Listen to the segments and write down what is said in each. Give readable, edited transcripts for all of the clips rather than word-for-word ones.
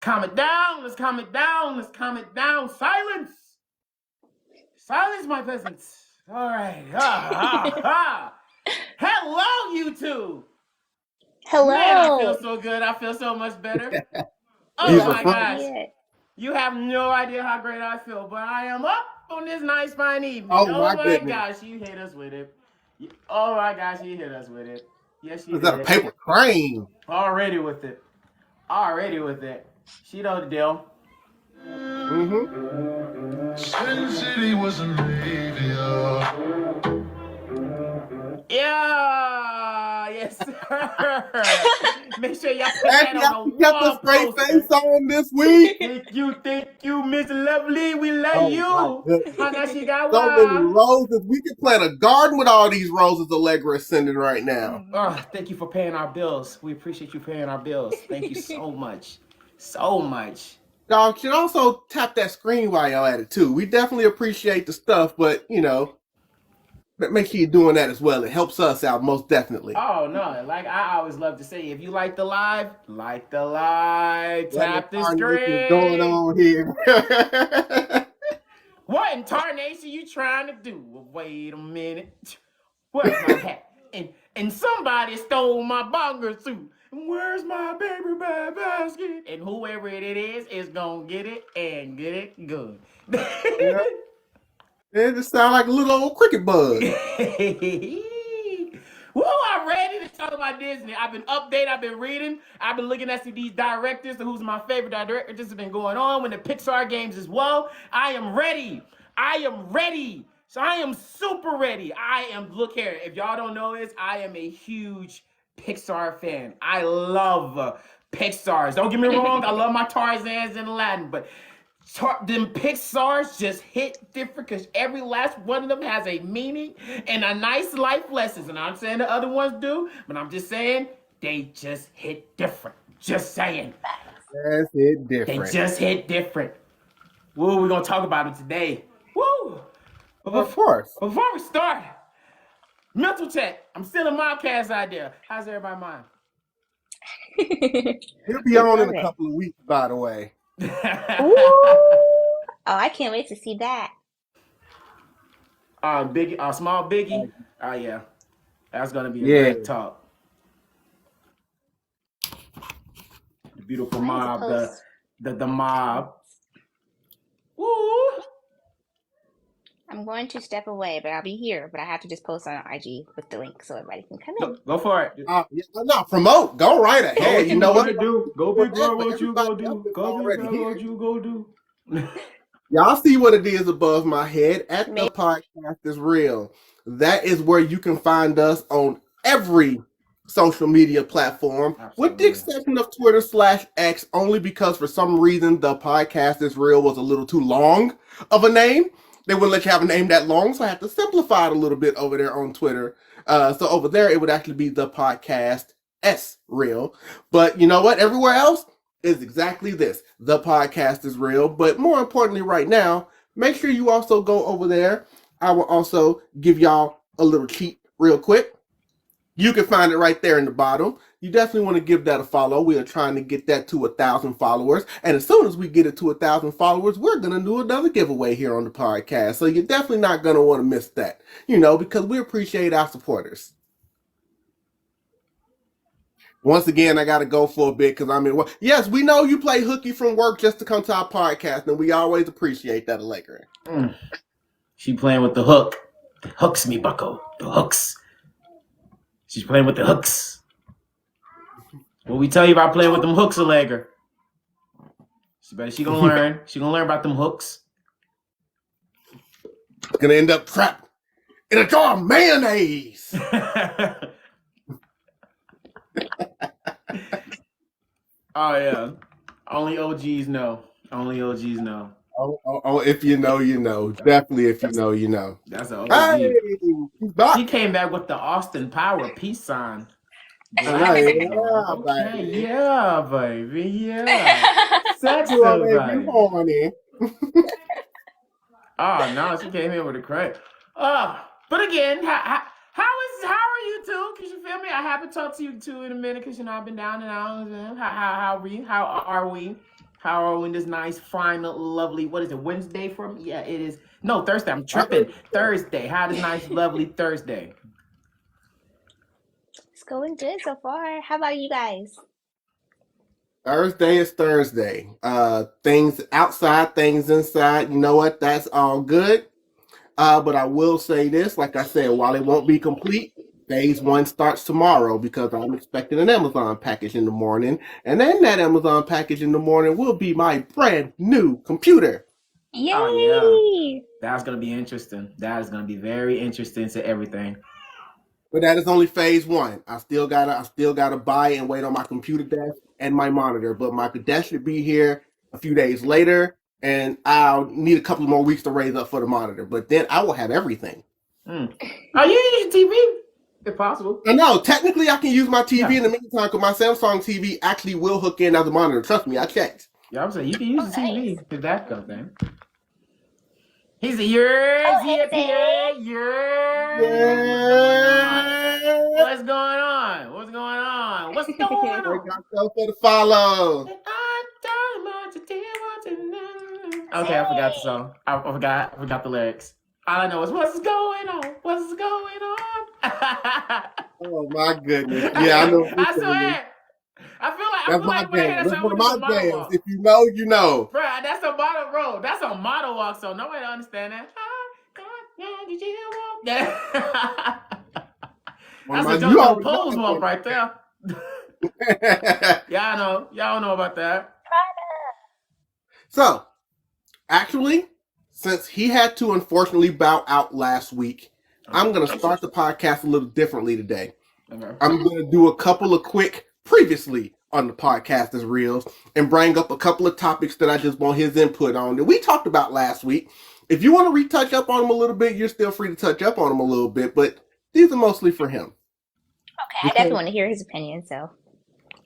calm it down. Let's calm it down. Let's calm it down. Silence. Silence, my peasants. All right. Hello, you two. Hello. Man, I feel so good. I feel so much better. Oh my gosh. You have no idea how great I feel, but I am up on this nice fine evening. Oh my gosh, you hit us with it. Oh my gosh, you hit us with it. Yes, you Is did. that a paper crane? Already with it. She know the deal. Sin City was a radio. Yeah, yes, sir. Make sure y'all put that on the got wall. the straight face on this week. Thank you, Miss Lovely. We love you. Oh, She got so many roses. We could plant a garden with all these roses Allegra is sending right now. Oh, thank you for paying our bills. We appreciate you paying our bills. Thank you so much. So much. Y'all should also tap that screen while y'all at it too. We definitely appreciate the stuff, but you know, make sure you're doing that as well. It helps us out most definitely. Oh no, like I always love to say, if you like the live, tap the screen. Going on here. What in tarnation you trying to do? Well, wait a minute. Where's my hat? And somebody stole my bongo suit. Where's my baby bag basket? And whoever it is gonna get it and get it good. Yeah. It just sounds like a little old cricket bug. Woo, I'm ready to talk about Disney. I've been updated, I've been reading, I've been looking at these directors, who's my favorite director. This has been going on with the Pixar games as well. I am ready. So I am super ready. Look here, if y'all don't know this, I am a huge Pixar fan. I love Pixars. Don't get me wrong, I love my Tarzans in Latin, but them Pixars just hit different because every last one of them has a meaning and a nice life lessons. And I'm saying the other ones do, but I'm just saying they just hit different. Just saying. That's it different. They just hit different. Woo, we're going to talk about it today. Woo! Of course. Before we start, mental check. I'm still a Mobcast idea. How's everybody mind? He'll be on in a couple of weeks, by the way. Oh, I can't wait to see that. Small Biggie. Oh yeah, that's gonna be a great talk. The beautiful mob, the mob. Woo! I'm going to step away, but I'll be here. But I have to just post on IG with the link so everybody can come in. Go for it. No, promote. Go right ahead. You know what to do. Go big girl, what you go do. Go big girl, what you go do. Y'all see what it is above my head. At the podcast is real. That is where you can find us on every social media platform, with the exception of Twitter/X, only because for some reason the podcast is real was a little too long of a name. They wouldn't let you have a name that long, so I had to simplify it a little bit over there on Twitter. So over there, it would actually be the podcast S real. But you know what? Everywhere else is exactly this. The podcast is real. But more importantly right now, make sure you also go over there. I will also give y'all a little cheat real quick. You can find it right there in the bottom. You definitely want to give that a follow. We are trying to get that to 1,000 followers. And as soon as we get it to 1,000 followers, we're going to do another giveaway here on the podcast. So you're definitely not going to want to miss that, because we appreciate our supporters. Once again, I got to go for a bit because yes, we know you play hooky from work just to come to our podcast, and we always appreciate that, Allegra. She playing with the hook. The hooks me, bucko. The hooks. She's playing with the hooks. What we tell you about playing with them hooks, Allegra? She gonna learn. She gonna learn about them hooks. Gonna end up trapped in a jar of mayonnaise. Oh yeah. Only OGs know. Only OGs know. Oh, if you know, you know. Definitely if you know, you know. That's an OG. Hey, she came back with the Austin Power peace sign. Right. Yeah, baby. Yeah. Sex baby. Oh no, she came in with a crack. But again, how are you two? Cause you feel me? I haven't talked to you two in a minute because I've been down and out. How are we? How are we in this nice, fine, lovely, what is it, Wednesday from? Yeah, it is. No, Thursday. I'm tripping. Thursday. How this nice, lovely Thursday? It's going good so far. How about you guys? Thursday is Thursday. Things outside, things inside. You know what? That's all good. But I will say this, like I said, while it won't be complete, phase 1 starts tomorrow because I'm expecting an Amazon package in the morning. And then that Amazon package in the morning will be my brand new computer. Yay! Oh, yeah. That's going to be interesting. That is going to be very interesting to everything. But that is only phase 1. I still gotta buy and wait on my computer desk and my monitor. But my desk should be here a few days later, and I'll need a couple more weeks to raise up for the monitor. But then I will have everything. Oh, you use your TV? If possible. No, technically I can use my TV in the meantime because my Samsung TV actually will hook in as a monitor. Trust me, I checked. Yeah, I'm saying you can use the TV if that comes thing. He's a yours, yours. What's going on? What's going on? What's going on? We got stuff for the follow. Okay, I forgot the song. I forgot the lyrics. All I know is what's going on? What's going on? Oh my goodness! Yeah, I know. I swear. I feel like that's one of my jams. If you know, you know. Bro, that's a model road. That's a model walk, so nobody understand that. That's a JoJo pose walk right there. Y'all know. Y'all know about that. So, actually, since he had to unfortunately bow out last week, I'm going to start the podcast a little differently today. Okay. I'm going to do a couple of quick previously on the podcast as reels and bring up a couple of topics that I just want his input on that we talked about last week. If you want to retouch up on them a little bit, you're still free to touch up on them a little bit, but these are mostly for him. Okay, I definitely want to hear his opinion, so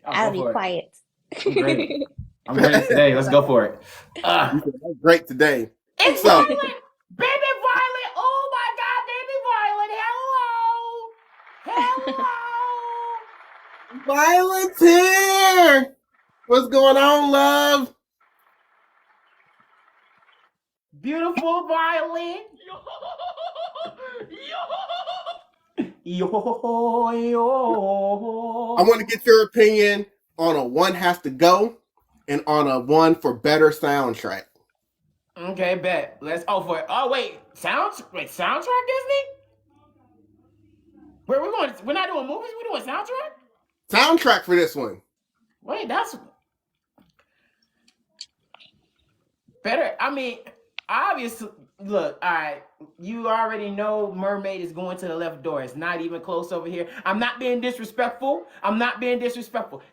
I'll be quiet. I'm ready. I'm ready today. Let's go for it. That's great today. It's Violet! Baby Violet! Oh my God, Baby Violet! Hello! Violet's here! What's going on, love? Beautiful Violet! Yo. I want to get your opinion on a One Has to Go and on a One for Better soundtrack. Okay, bet. Let's for it. Oh wait, soundtrack Disney? Where we going? We're not doing movies. We're doing soundtrack. Soundtrack for this one. Wait, that's better. I mean, obviously, look. All right, you already know Mermaid is going to the left door. It's not even close over here. I'm not being disrespectful.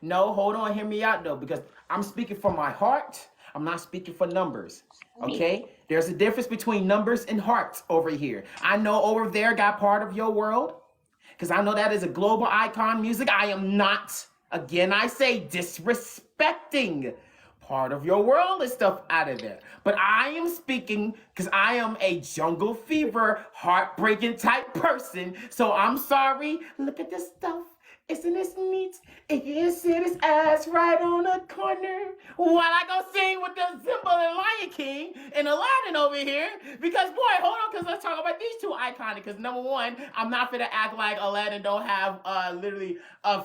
No, hold on. Hear me out though, because I'm speaking from my heart. I'm not speaking for numbers. Okay? There's a difference between numbers and hearts over here. I know over there got Part of Your World, because I know that is a global icon music. I am not, again, I say disrespecting Part of Your World and stuff out of there. But I am speaking because I am a Jungle Fever, heartbreaking type person. So I'm sorry. Look at this stuff. Isn't this neat? It is his ass right on the corner while I go sing with the Simba and Lion King and Aladdin over here. Because, boy, hold on, because let's talk about these two iconic. Because, number one, I'm not finna act like Aladdin don't have literally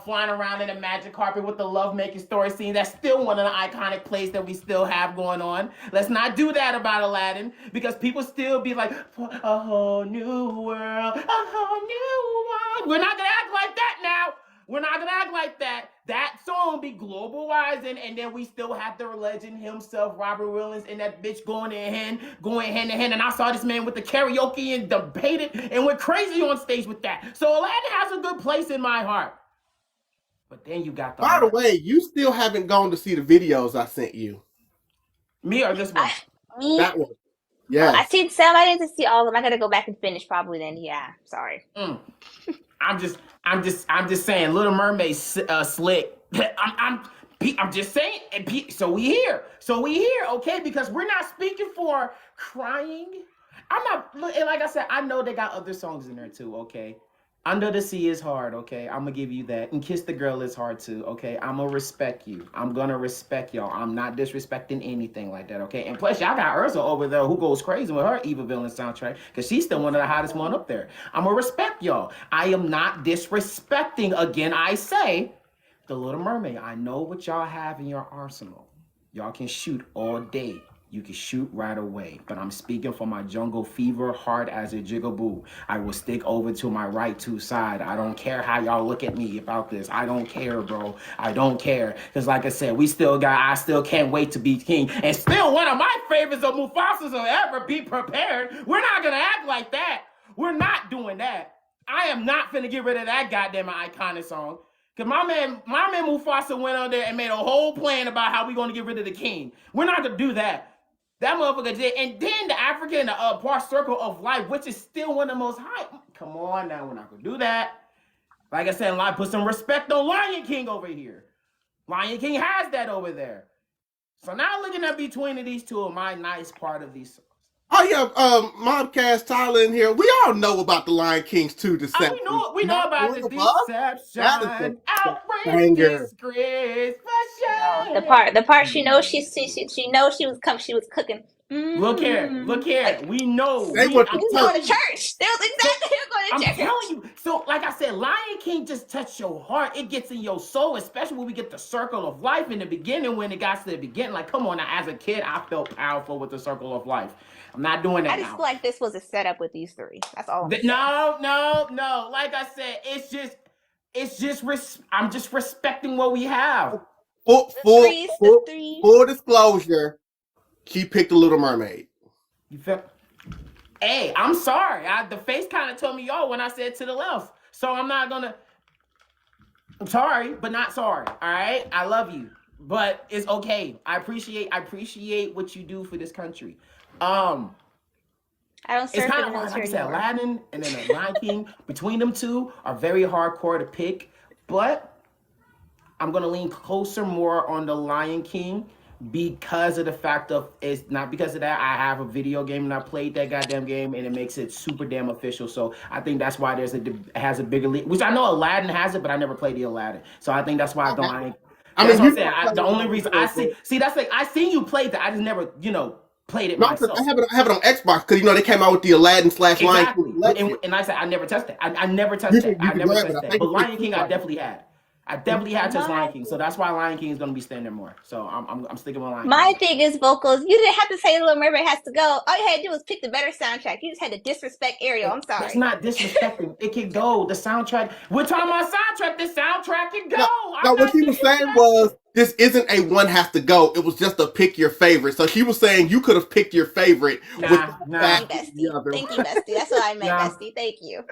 flying around in a magic carpet with the love-making story scene. That's still one of the iconic plays that we still have going on. Let's not do that about Aladdin, because people still be like, for a whole new world, a whole new world. We're not gonna act like that now. We're not gonna act like that. That song be globalizing, and then we still have the legend himself, Robert Williams, and that bitch going hand in hand. And I saw this man with the karaoke and debated and went crazy on stage with that. So Aladdin has a good place in my heart. But then you got the. By the way, you still haven't gone to see the videos I sent you. Me or this one? Me? That one. Yeah. I seen some. I didn't see all of them. I gotta go back and finish probably then. Yeah, sorry. I'm just saying, Little Mermaid slick. I'm just saying. So we here, okay? Because we're not speaking for crying. I'm not. And like I said, I know they got other songs in there too, okay? Under the Sea is hard, okay? I'm gonna give you that. And Kiss the Girl is hard too, okay? I'm gonna respect you. I'm gonna respect y'all. I'm not disrespecting anything like that, okay? And plus, y'all got Ursa over there who goes crazy with her Evil Villain soundtrack because she's still one of the hottest one up there. I'm gonna respect y'all. I am not disrespecting, again, I say, The Little Mermaid. I know what y'all have in your arsenal. Y'all can shoot all day. You can shoot right away. But I'm speaking for my jungle fever, hard as a jigaboo. I will stick over to my right two side. I don't care how y'all look at me about this. I don't care, bro. I don't care. Because like I said, I still can't wait to be king. And still one of my favorites of Mufasa's will ever be prepared. We're not going to act like that. We're not doing that. I am not finna get rid of that goddamn iconic song. Cause my man Mufasa went on there and made a whole plan about how we gonna get rid of the king. We're not gonna do that. That motherfucker did. And then the African part circle of life, which is still one of the most high. Come on now, we're not gonna do that. Like I said, put some respect on Lion King over here. Lion King has that over there. So now looking at between of these two of my nice part of these songs. Oh yeah, Mobcast Tyler in here. We all know about the Lion King's 2 deception. We know about the deception, outrageous disgrace, the part she knows she knows she was cooking. Look here. We know. They went to going to church. They was exactly going to church. I'm telling you. So, like I said, Lion King just touched your heart. It gets in your soul, especially when we get the circle of life in the beginning. When it got to the beginning, like, come on now. As a kid, I felt powerful with the circle of life. I'm not doing that. I just feel like this was a setup with these three. That's all. No. Like I said, I'm just respecting what we have. Full disclosure, she picked The Little Mermaid. You feel? Hey, I'm sorry. The face kind of told me y'all when I said to the left. So I'm sorry, but not sorry. All right? I love you. But it's okay. I appreciate what you do for this country. I don't serve it's kind of the like I said, anymore. Aladdin and then the Lion King. Between them two are very hardcore to pick, but I'm gonna lean closer more on the Lion King because of the fact of it's not because of that. I have a video game and I played that goddamn game and it makes it super damn official. So I think that's why has a bigger lead, which I know Aladdin has it, but I never played the Aladdin. So I think that's why the Lion. That's what I'm saying. The only reason I that's like I seen you play that. I just never played it myself. I have it on Xbox because they came out with the Aladdin / Lion King. Exactly. And I said I never touched it. I never touched it. I never touched that. But Lion King I definitely had. I definitely had touched Lion King, so that's why Lion King is gonna be standing there more. So I'm sticking with Lion King. My thing is vocals. You didn't have to say Little Mermaid has to go. All you had to do was pick the better soundtrack. You just had to disrespect Ariel. I'm sorry. It's not disrespecting. It can go. The soundtrack. We're talking about soundtrack. The soundtrack can go. No, what she was saying was this isn't a one has to go. It was just a pick your favorite. So she was saying you could have picked your favorite. Thank you, bestie. That's what I meant, bestie. Thank you.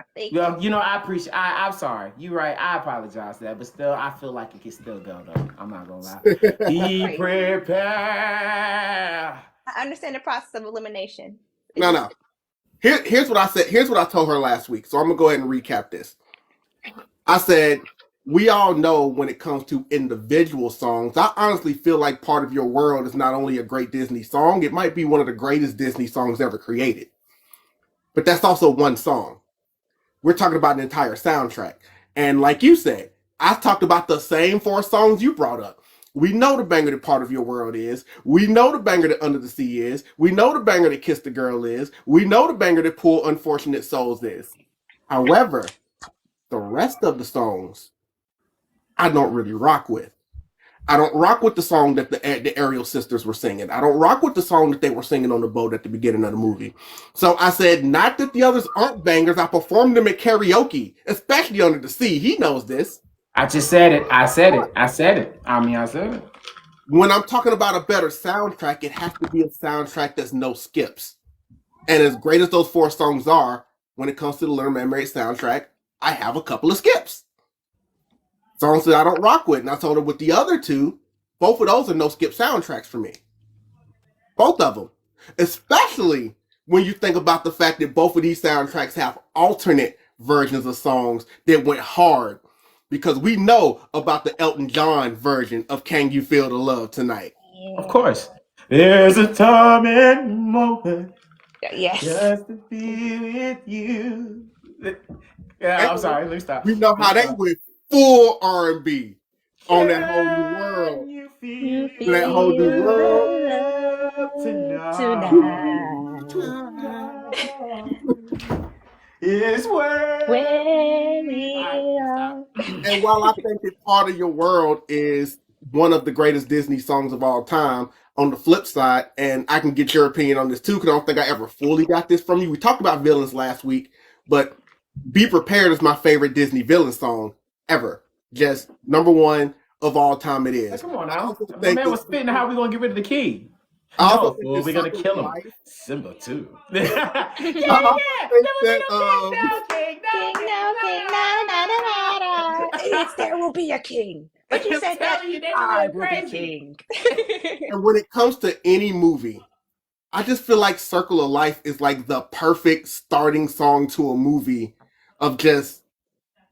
I appreciate. I'm sorry. You're right. I apologize for that, but still, I feel like it can still go though. I'm not gonna lie. Be prepared. I understand the process of elimination. No. Here's what I said. Here's what I told her last week. So I'm gonna go ahead and recap this. I said, we all know when it comes to individual songs, I honestly feel like Part of Your World is not only a great Disney song, it might be one of the greatest Disney songs ever created. But that's also one song. We're talking about an entire soundtrack. And like you said, I talked about the same 4 songs you brought up. We know the banger that Part of Your World is. We know the banger that Under the Sea is. We know the banger that Kiss the Girl is. We know the banger that Poor Unfortunate Souls is. However, the rest of the songs, I don't really rock with. I don't rock with the song that the Ariel sisters were singing. I don't rock with the song that they were singing on the boat at the beginning of the movie. So I said, not that the others aren't bangers. I performed them at karaoke, especially Under the Sea. He knows this. I just said it. I said it. I said it. When I'm talking about a better soundtrack, it has to be a soundtrack that's no skips. And as great as those 4 songs are, when it comes to the Little Mermaid soundtrack, I have a couple of skips. Songs that I don't rock with. And I told her with the other 2, both of those are no skip soundtracks for me. Both of them. Especially when you think about the fact that both of these soundtracks have alternate versions of songs that went hard. Because we know about the Elton John version of Can You Feel the Love Tonight? Of course. There's a time and moment. Yes. Just to be with you. Yeah, I'm sorry. Let me stop. We know how they went full R&B on that whole new world. You You feel That whole new feel world. the love tonight. tonight. Is where Where we we stop. are. And while I think that Part of Your World is one of the greatest Disney songs of all time, on the flip side, and I can get your opinion on this too, because I don't think I ever fully got this from you. We talked about villains last week, but Be Prepared is my favorite Disney villain song ever. Just number one of all time it is. Hey, come on I now. also My think man was that- spitting how we gonna get rid of the key. I also No, think fool, that we're gonna Circle kill of him. Life- Simba too. I Yeah. also think that, King, no king, na na na na na. It's there will be a king. But you I'm said that telling you, they I were will be crazy. king. and when it comes to any movie, I just feel like Circle of Life is like the perfect starting song to a movie of just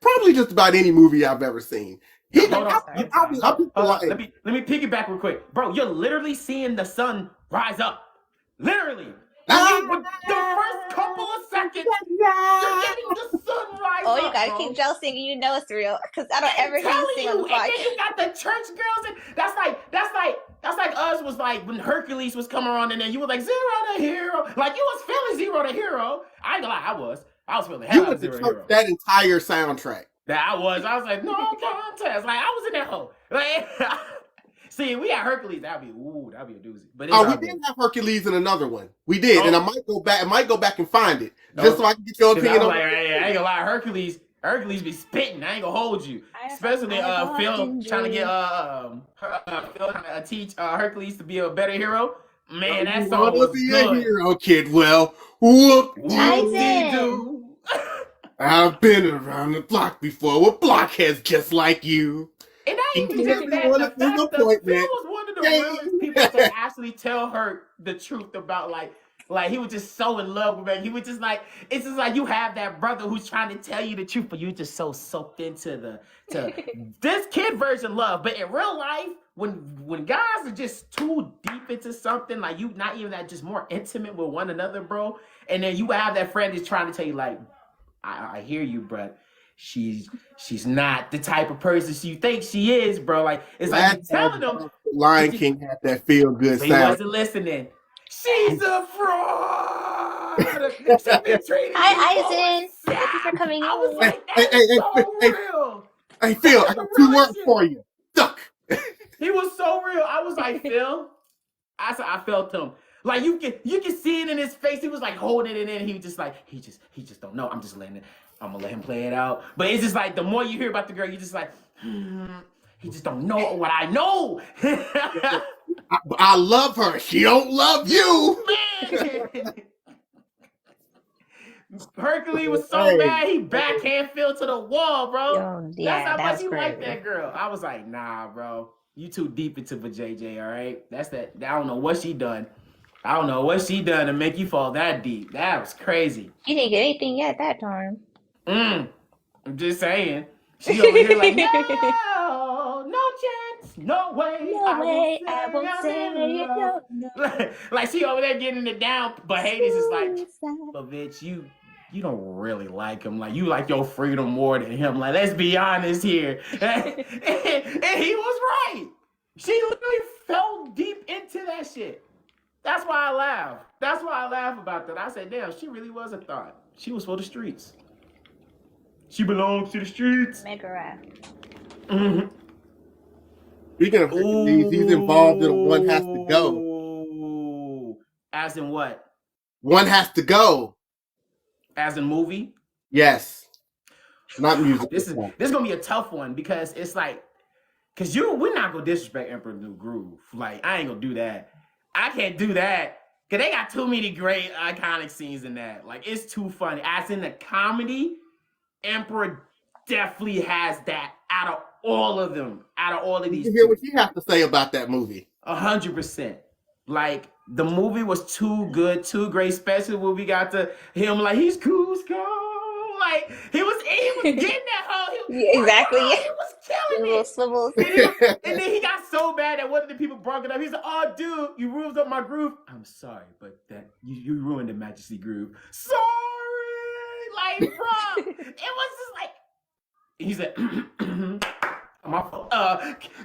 probably just about any movie I've ever seen. Hold on. Hold on. Like, Let me piggyback real quick. Bro, you're literally seeing the sun rise up. Literally. With the first couple of seconds, you're getting the sun rise Oh, up. you gotta bro. keep Joe singing. You know it's real, because I don't I'm ever hear you telling sing you, on the and then podcast. you got the church girls, and that's like us was like when Hercules was coming on, and then you were like Zero the hero, like you was feeling Zero the hero. I ain't gonna lie, I was feeling hell out of Zero the hero. that entire soundtrack. I was like, no contest, like I was in that hole. Like, see, we had Hercules, that'd be a doozy. But We did have Hercules in another one. We did, and I might go back and find it just so I can get your opinion on. Like, I ain't gonna lie, Hercules be spitting. I ain't gonna hold you, especially Phil trying to get Phil trying to teach Hercules to be a better hero. Man, that song was good. A hero, kid. Well, whoop Tyson. I've been around the block before with blockheads just like you. And not even just that, the fact that Phil was one of the realest people to actually tell her the truth about like he was just so in love with her. He was just like, it's just like you have that brother who's trying to tell you the truth, but you're just so soaked into this kid version love. But in real life, when guys are just too deep into something, like you not even that, just more intimate with one another, bro. And then you have that friend that's trying to tell you like, I hear you, bro. She's not the type of person she thinks she is, bro. Like it's like you telling them. Lion King had that feel good sound. He wasn't listening. She's a fraud. Hi, Eisen. Thank you for coming in. I was like, that's so real. Hey, Phil, I got 2 words for you. Duck. He was so real. I was like, Phil. I felt him. Like you can see it in his face. He was like holding it in. He was just like, he just don't know. I'm gonna let him play it out. But it's just like the more you hear about the girl, you're just like, he just don't know what I know. I love her. She don't love you. Man. Hercules was so mad he backhand Phil to the wall, bro. Yo, yeah, that's how much he great. liked that girl. I was like, nah, bro. You too deep into JJ, all right? That's that. I don't know what she done. I don't know what she done to make you fall that deep. That was crazy. He didn't get anything yet that time. I'm just saying. She over here like, no chance, no way. I won't say no. Like she over there getting it down, but Hades is like, but bitch, you don't really like him. Like you like your freedom more than him. Like let's be honest here. And he was right. She literally fell deep into that shit. That's why I laugh. That's why I laugh about that. I said, damn, she really was a thought. She was for the streets. She belongs to the streets. Megara. Mm-hmm. Speaking of Hercules, he's involved in One Has to Go. As in what? One Has to Go. As in movie? Yes. Not music. This is gonna be a tough one because it's like, cause we're not gonna disrespect Emperor New Groove. Like I ain't gonna do that. I can't do that. Cause they got too many great iconic scenes in that. Like it's too funny. As in the comedy, Emperor definitely has that out of all of them. Out of all of these. You hear what you have to say about that movie. 100%. Like the movie was too good, too great. Especially when we got to him like he's Cusco. Like he was getting that whole. Exactly. Like, he was killing little it. swivels. And then he got so bad that one of the people brought it up. He's like, "Oh, dude, you ruined up my groove. I'm sorry, but that you ruined the Majesty groove. Sorry." Like, bro, it was just like he said, my fault.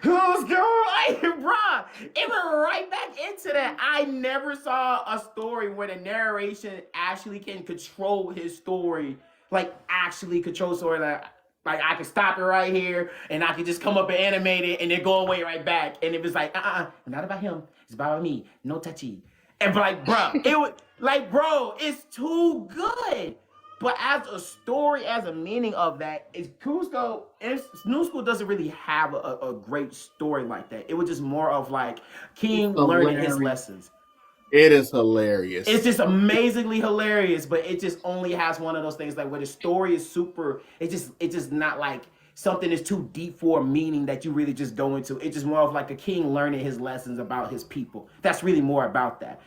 Who's girl? Like, bruh, it went right back into that. I never saw a story where the narration actually can control his story, like actually control story. Like I could stop it right here, and I could just come up and animate it, and then go away right back. And it was like, not about him. It's about me. No touchy. And like, bro, it was like, bro, it's too good. But as a story, as a meaning of that, is Cusco, New School doesn't really have a great story like that. It was just more of like King learning his lessons. It is hilarious. It's just amazingly hilarious, but it just only has one of those things like where the story is super, it's just not like something is too deep for a meaning that you really just go into. It's just more of like a king learning his lessons about his people. That's really more about that.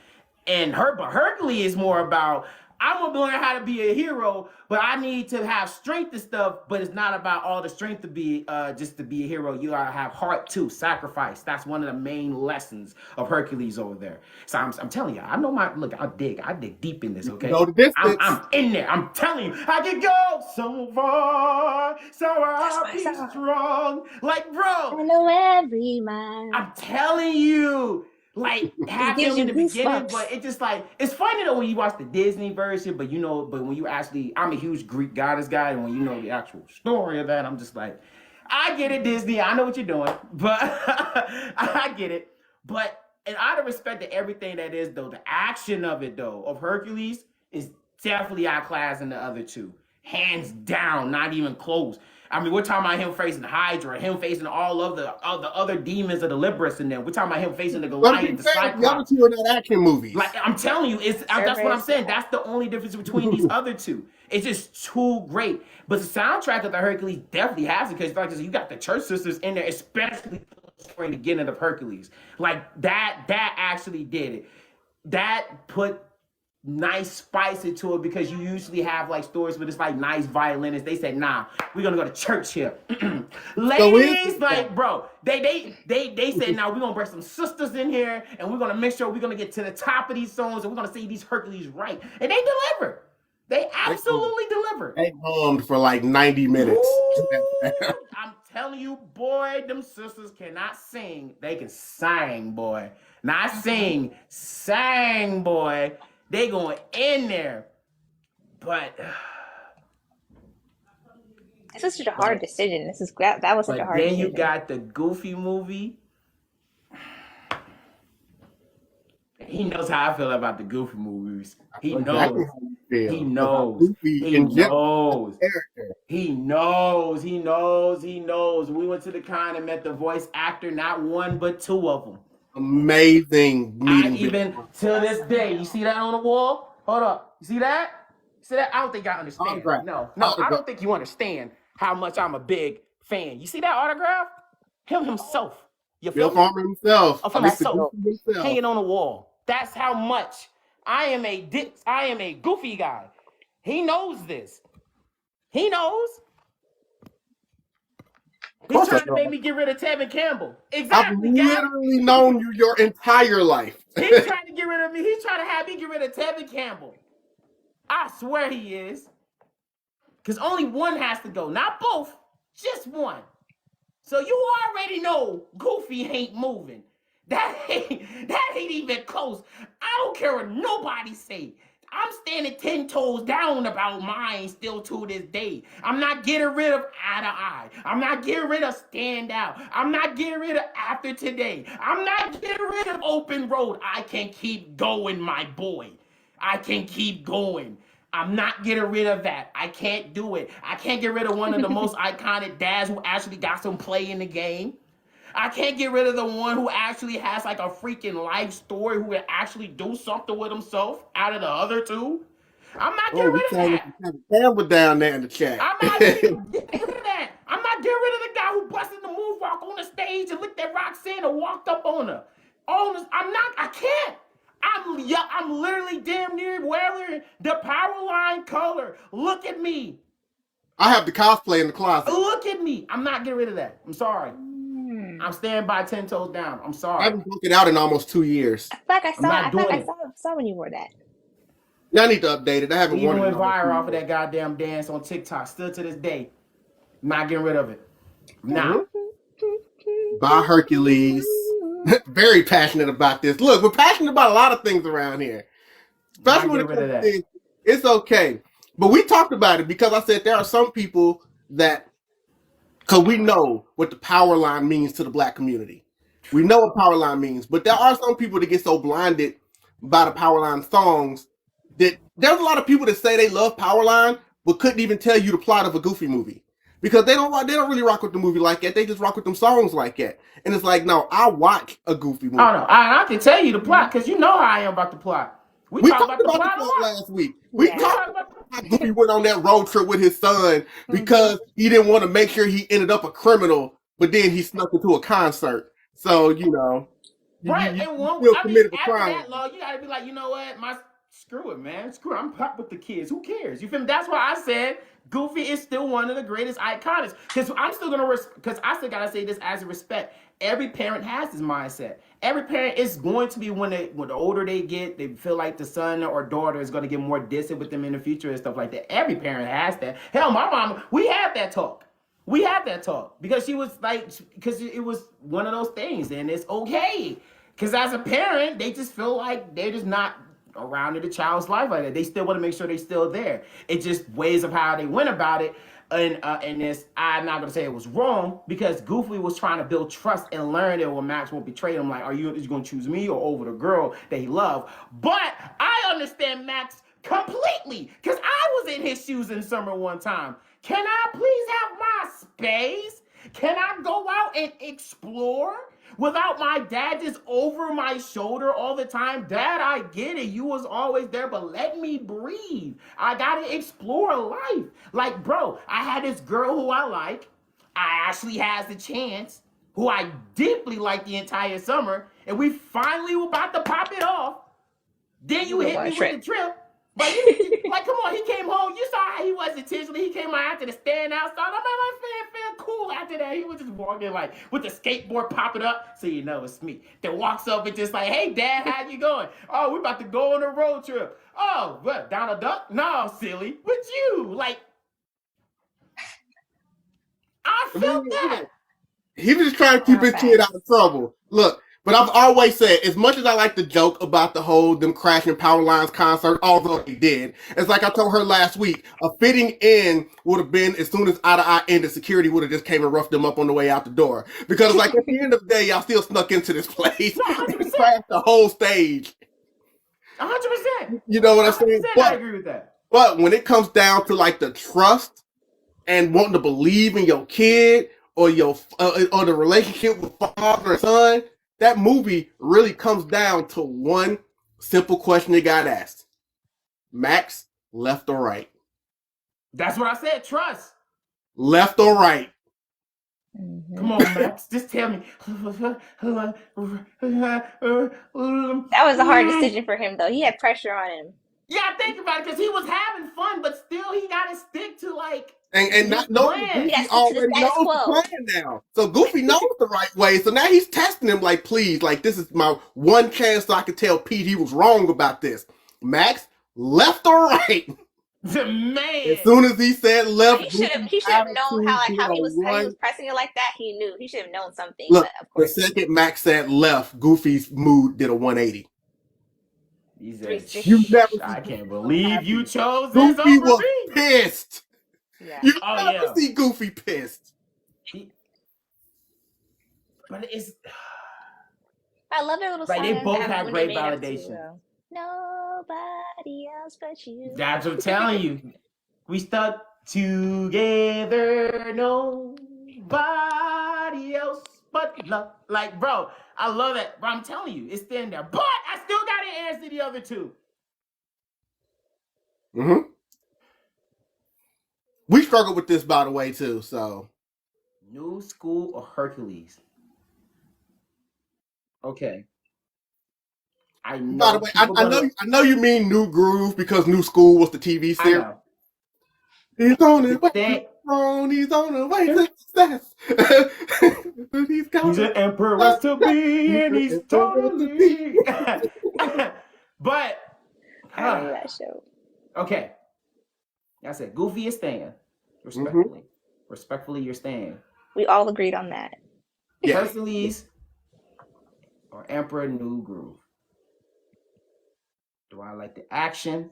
And Hercules is more about, I'm gonna learn how to be a hero, but I need to have strength and stuff. But it's not about all the strength to be just to be a hero. You gotta have heart too, sacrifice. That's one of the main lessons of Hercules over there. So I'm telling you, I know my look. I dig deep in this. Okay, I'm in there. I'm telling you, I can go so far, so I'll be strong. Like, bro, I know every man. I'm telling you. Like have him in the beginning, but it just like it's funny though when you watch the Disney version, but when you actually, I'm a huge Greek goddess guy, and when you know the actual story of that, I'm just like, I get it, Disney, I know what you're doing, but I get it. But and out of respect to everything that is though, the action of it though, of Hercules is definitely outclassing the other two, hands down, not even close. I mean, we're talking about him facing Hydra, him facing all of the other demons of the Liberus in them. We're talking about him facing the Goliath, the Cyclops. The other two are not action movies. Like I'm telling you, that's what I'm saying. That's the only difference between these other two. It's just too great. But the soundtrack of the Hercules definitely has it because like you got the church sisters in there, especially during the beginning of Hercules. Like that actually did it. That put nice spice into it because you usually have like stories where it's like nice violinists. They said, nah, we're gonna go to church here. Ladies, like, bro, they said, nah, we're gonna bring some sisters in here and we're gonna make sure we're gonna get to the top of these songs and we're gonna see these Hercules right. And they delivered. They absolutely delivered. They hummed for like 90 minutes. I'm telling you, boy, them sisters cannot sing. They can sing, boy. Not sing, sang, boy. They going in there, but this is such a hard decision. That was such a hard decision. Then you got the Goofy movie. He knows how I feel about the Goofy movies. He knows. He knows. He knows. He knows. He knows. He knows. We went to the con and met the voice actor, not one but two of them. Amazing meeting. Even to this day, you see that on the wall? Hold up. You see that? See that? I don't think I understand. No, I don't think you understand how much I'm a big fan. You see that autograph? Himself. Bill Farmer himself. Of himself. Hanging on the wall. That's how much I am a Goofy guy. He knows this. He knows. He's trying to make me get rid of Tevin Campbell. Exactly. I've literally known you your entire life. He's trying to get rid of me. He's trying to have me get rid of Tevin Campbell. I swear he is. Because only one has to go. Not both. Just one. So you already know Goofy ain't moving. That ain't even close. I don't care what nobody say. I'm standing 10 toes down about mine still to this day. I'm not getting rid of Eye to Eye. I'm not getting rid of Stand Out. I'm not getting rid of After Today. I'm not getting rid of Open Road. I can keep going, my boy. I can keep going. I'm not getting rid of that. I can't do it. I can't get rid of one of the most iconic dads who actually got some play in the game. I can't get rid of the one who actually has like a freaking life story who will actually do something with himself out of the other two. I'm not getting rid of that. Campbell down there in the chat. I'm not getting rid of that. I'm not getting rid of the guy who busted the moonwalk on the stage and looked at Roxanne and walked up on her. I can't. I'm literally damn near wearing the power line color. Look at me. I have the cosplay in the closet. Look at me. I'm not getting rid of that. I'm sorry. I'm standing by 10 toes down. I'm sorry. I haven't broken out in almost 2 years. I feel like I saw when you wore that. Y'all need to update it. I haven't Even worn went it. viral off of that goddamn dance on TikTok. Still to this day, not getting rid of it. Nah. By Hercules. Very passionate about this. Look, we're passionate about a lot of things around here. Especially when it comes to things. It's okay. But we talked about it because I said there are some people that, because we know what the power line means to the black community. We know what power line means. But there are some people that get so blinded by the power line songs that there's a lot of people that say they love power line but couldn't even tell you the plot of a Goofy movie. Because they don't really rock with the movie like that. They just rock with them songs like that. And it's like, no, I watch a Goofy movie. I don't know. I can tell you the plot because you know how I am about the plot. We talked about the plot last week. We talked about how Goofy went on that road trip with his son because he didn't want to make sure he ended up a criminal, but then he snuck into a concert. So, you know. Right. You and one, still I mean, committed a after crime. that, law, you got to be like, you know what? Screw it, man. Screw it. I'm pop with the kids. Who cares? You feel me? That's why I said Goofy is still one of the greatest icons. Because I'm still going to, because I still got to say this as a respect. Every parent has this mindset. Every parent is going to be when the older they get, they feel like the son or daughter is going to get more distant with them in the future and stuff like that. Every parent has that. Hell, my mom, we had that talk. We had that talk because she was like, because it was one of those things and it's okay. Because as a parent, they just feel like they're just not around in the child's life like that. They still want to make sure they're still there. It just ways of how they went about it. And this, I'm not gonna say it was wrong because Goofy was trying to build trust and learn that when Max won't betray him. Like, are you gonna choose me or over the girl that he loved? But I understand Max completely because I was in his shoes in summer one time. Can I please have my space? Can I go out and explore without my dad just over my shoulder all the time? Dad, I get it. You was always there, but let me breathe. I gotta explore life. Like, bro, I had this girl who I like. I actually has the chance, who I deeply like the entire summer, and we finally were about to pop it off. Then you hit me with the trip. But like, come on, he came home. You saw how he was intentionally. He came out after the stand outside. I'm like, feel cool after that. He was just walking like with the skateboard popping up. So you know it's me. Then walks up and just like, hey, Dad, how you going? Oh, we about to go on a road trip. Oh, what, down a duck? No, silly. With you. Like, I felt that. He was just trying to keep his kid out of trouble. Look, but I've always said, as much as I like to joke about the whole them crashing Power Lines concert, although they did, it's like I told her last week, a fitting end would have been as soon as Eye to Eye ended, security would have just came and roughed them up on the way out the door. Because like at the end of the day, y'all still snuck into this place. No, 100%. Crashed the whole stage. 100%. You know what I'm saying? I agree with that. But when it comes down to like the trust and wanting to believe in your kid or or the relationship with father and son, that movie really comes down to one simple question that got asked. Max, left or right? That's what I said, trust. Left or right? Come on, Max, just tell me. That was a hard decision for him, though. He had pressure on him. Yeah, think about it, because he was having fun, but still he got to stick to like and not knowing Goofy already knows the plan now. So Goofy knows the right way. So now he's testing him like, please, like this is my one chance so I can tell Pete he was wrong about this. Max, left or right? Man. As soon as he said left, he should have known how he was pressing it like that. He knew. He should have known something. Look, but of course. the second Max said left, Goofy's mood did a 180. I can't believe you chose this. Goofy was me. Pissed. Yeah. You never see Goofy pissed. But it's. I love their little song. They both had great validation. Nobody else but you. That's what I'm telling you. We stuck together. Nobody else but love. Like, bro, I love that. Bro, I'm telling you, it's in there. But I still got to answer the other two. We struggled with this, by the way, too. So, New School or Hercules? Okay. I know. By the way, I know you mean New Groove because New School was the TV series. He's on his way. He's on his way to success. He's an emperor to be, and he's totally. But I love that show. Okay. I said Goofy is staying. Respectfully. Respectfully, you're staying. We all agreed on that. Yeah. Hercules or Emperor New Groove? Do I like the action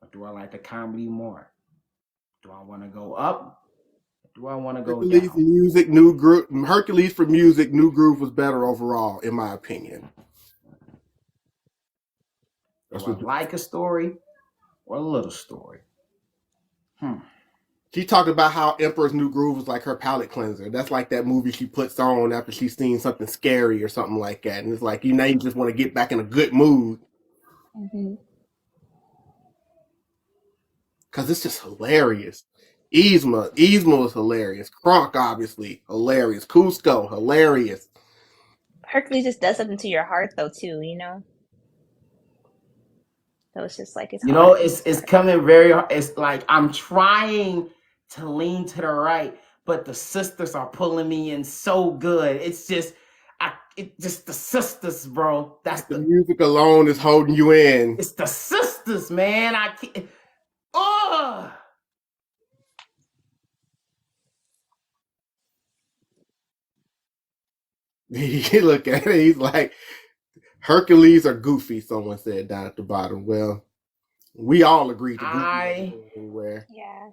or do I like the comedy more? Do I want to go up? Or do I want to go Hercules down? music, New Groove. Hercules for music, New Groove was better overall, in my opinion. Do I like a story or a little story? She talked about how Emperor's New Groove was like her palate cleanser. That's like that movie she puts on after she's seen something scary or something like that. And it's like, you just want to get back in a good mood. Because it's just hilarious. Yzma was hilarious. Kronk, obviously, hilarious. Cusco, hilarious. Hercules just does something to your heart, though, too, you know? So it's just like, it's You hard. know, it's coming very hard. It's like I'm trying to lean to the right, but the sisters are pulling me in so good. It's just, just the sisters, bro. That's The music alone is holding you in. It's the sisters, man. I can't. Oh. He look at it, he's like, Hercules or Goofy, someone said down at the bottom. Well, we all agreed to Goofy anywhere. Yeah.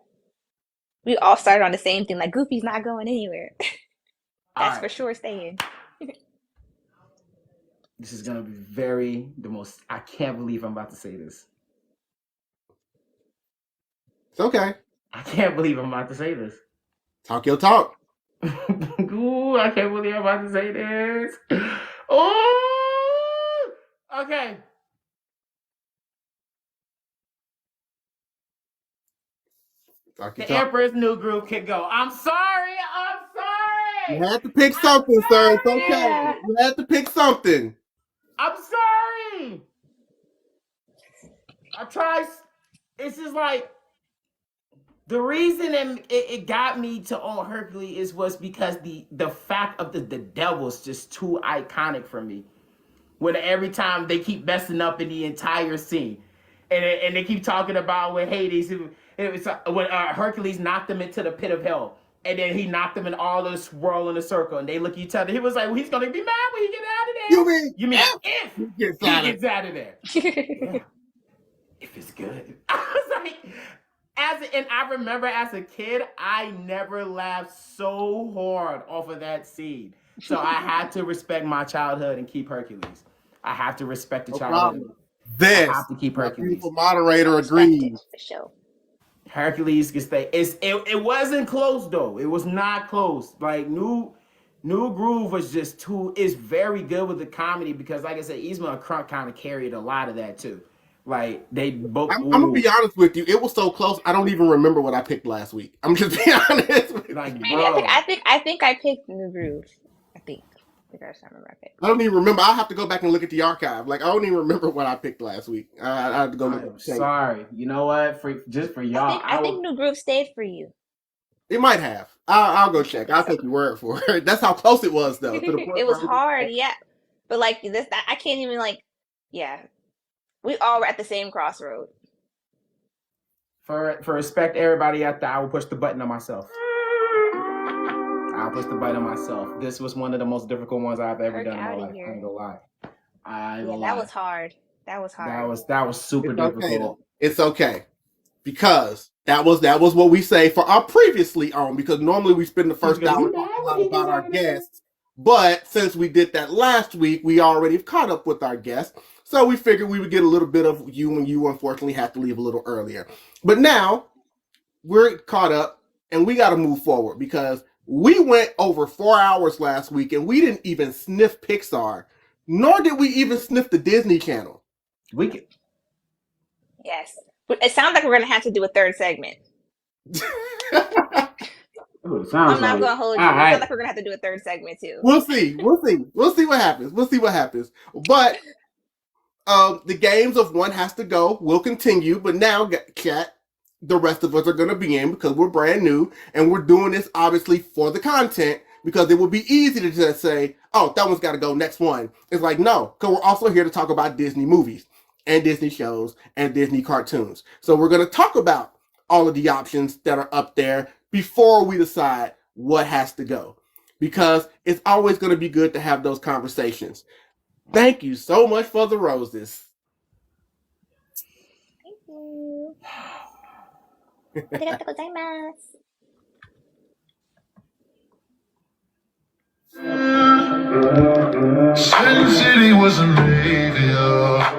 We all started on the same thing, like Goofy's not going anywhere. That's for sure staying. This is gonna be the most. I can't believe I'm about to say this. It's okay. I can't believe I'm about to say this. Talk your talk. Ooh, I can't believe I'm about to say this. Oh, okay. The Emperor's New Groove can go. I'm sorry. You had to pick something, sir. It's okay. You had to pick something. I'm sorry. I tried. It's just like the reason it got me to own Hercules was because the fact of the devil's just too iconic for me. When every time they keep messing up in the entire scene, and they keep talking about when Hades, when Hercules knocked him into the pit of hell, and then he knocked them in all this swirl in a circle, and they look at each other. He was like, well, he's gonna be mad when he get out of there. You mean if he gets out of there? Yeah. If it's good. I was like, and I remember as a kid, I never laughed so hard off of that scene. So I had to respect my childhood and keep Hercules. I have to respect the childhood. This, I have to keep Hercules. Beautiful moderator agrees. For sure. Hercules can stay. It wasn't close though. It was not close. Like New Groove was just too. It's very good with the comedy because, like I said, Yzma and Crunk kind of carried a lot of that too. Like they both. I'm gonna be honest with you. It was so close. I don't even remember what I picked last week. I'm just being honest. Like, bro. I think I picked New Groove. I think. I don't even remember. I'll have to go back and look at the archive. Like I don't even remember what I picked last week. I have to go look at the Sorry. You know what? For y'all. I think New Groove stayed for you. It might have. I'll go check. I'll take your word for it. That's how close it was, though. It was hard, yeah. But like this, I can't even yeah. We all were at the same crossroad. For respect, everybody out there, I will push the button on myself. I'll push the button on myself. This was one of the most difficult ones I've ever done in my life. I ain't gonna lie. That was hard. That was super difficult. It's okay. Because that was what we say for our previously on, because normally we spend the first hour talking about our guests. But since we did that last week, we already caught up with our guests. So we figured we would get a little bit of you when you unfortunately had to leave a little earlier. But now we're caught up and we got to move forward because we went over 4 hours last week and we didn't even sniff Pixar, nor did we even sniff the Disney Channel. Yes. It sounds like we're going to have to do a third segment. I'm not going to hold you. It sounds like we're going to have to do a third segment too. We'll see what happens. But the games of One Has to Go will continue. But now, chat, the rest of us are going to be in because we're brand new. And we're doing this, obviously, for the content. Because it would be easy to just say, oh, that one's got to go, next one. It's like, no. Because we're also here to talk about Disney movies. and Disney shows and Disney cartoons. So we're going to talk about all of the options that are up there before we decide what has to go, because it's always going to be good to have those conversations. Thank you so much for the roses. Thank you. Arigatou gozaimasu. Sin City was a graveyard.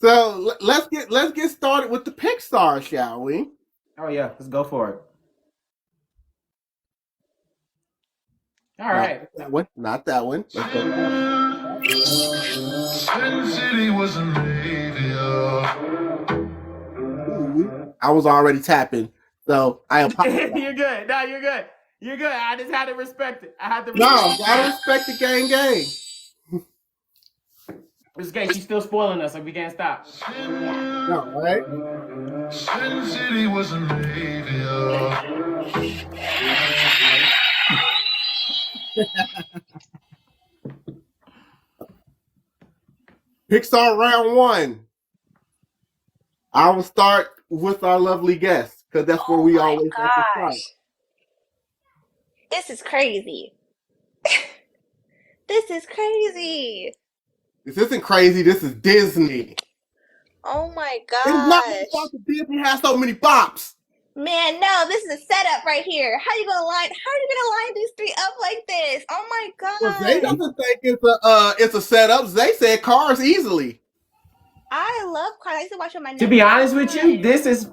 So let's get started with the Pixar, shall we? Oh yeah, let's go for it. All right. Not that one. Let's go. Sin City was a graveyard. Ooh, I was already tapping, so I apologize. You're good. No, you're good. You're good. I just had to respect it. I had to. No, gotta respect the gang. This game, she's still spoiling us, so we can't stop. No, right? Sin City was a graveyard. Pixar round one. I will start with our lovely guest, because that's where we always have to start. This is crazy. This is crazy. This isn't crazy. This is Disney. Oh my It's not gosh. about the Disney has so many bops. Man, no, this is a setup right here. How are you gonna line these three up like this? Oh my Well, Zay god. doesn't think it's a setup. Zay said Cars easily. I love Cars. I used to watch with my To be honest with you, this is.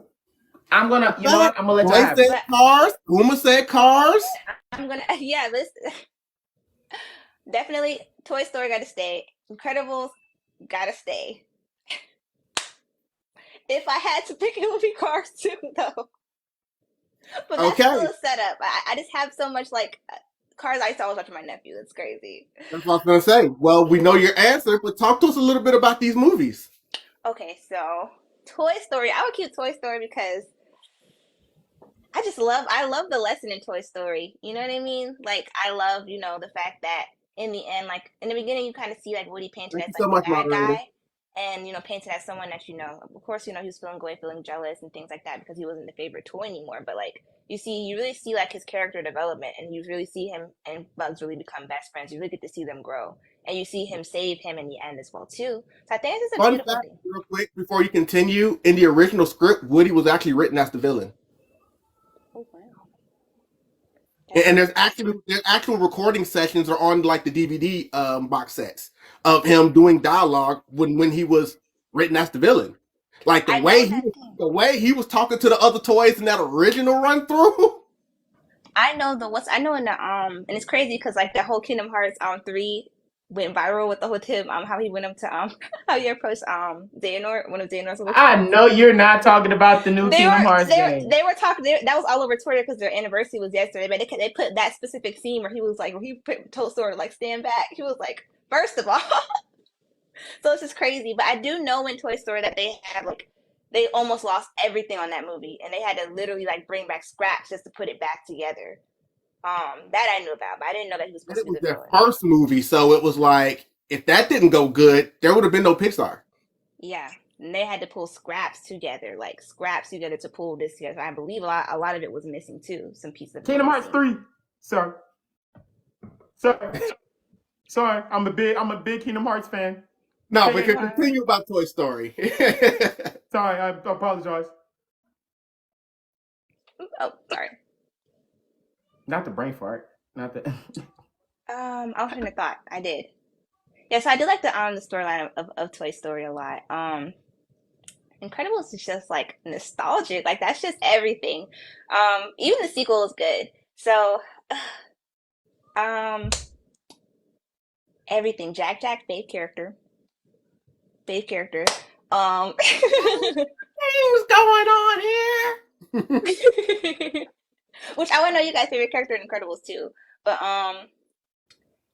I'm gonna let you Zay have it. said Cars. Uma said Cars. Definitely Toy Story gotta stay. Incredibles gotta stay. If I had to pick, it would be Cars too, though. But that's still a setup. I just have so much Cars. I used to always watch with my nephew. It's crazy. That's what I was gonna say. Well, we know your answer, but talk to us a little bit about these movies. Okay, so Toy Story. I would keep Toy Story because I love the lesson in Toy Story. You know what I mean? Like, I love, the fact that in the end, like in the beginning, you kind of see like Woody painted as like the bad guy, and painted as someone that of course, he was feeling jealous and things like that because he wasn't the favorite toy anymore. But like you really see like his character development, and you really see him and Bugs really become best friends. You really get to see them grow, and you see him save him in the end as well too. So I think this is a beautiful thing. Real quick before you continue, in the original script, Woody was actually written as the villain. Oh wow! And there's actual recording sessions are on like the DVD box sets of him doing dialogue when he was written as the villain. Like the way he was talking to the other toys in that original run through. I know in the and it's crazy because like the whole Kingdom Hearts 3 went viral with the whole him how he went up to how he approached Xehanort, one of Xehanort's little I know you're not talking about the new Kingdom Hearts game. They were talking. That was all over Twitter because their anniversary was yesterday. But they put that specific scene where he was like, where he told Sora like stand back. He was like, first of all. So it's just crazy. But I do know in Toy Story that they had they almost lost everything on that movie, and they had to literally like bring back scraps just to put it back together. That I knew about, but I didn't know that he was supposed to be the villain. Their first movie, so it was like if that didn't go good, there would have been no Pixar. Yeah, and they had to pull scraps together to pull this together. I believe a lot of it was missing too. Some pieces of Kingdom Hearts 3. Sorry. I'm a big Kingdom Hearts fan. No, but continue about Toy Story. Sorry, I apologize. Oh, sorry. Not the brain fart. Not the. I was trying to thought. I did. Yeah, so I do like the storyline of Toy Story a lot. Incredibles is just like nostalgic. Like that's just everything. Even the sequel is good. So, everything. Jack, fave character. Things going on here. Which I want to know you guys' favorite character in Incredibles too. But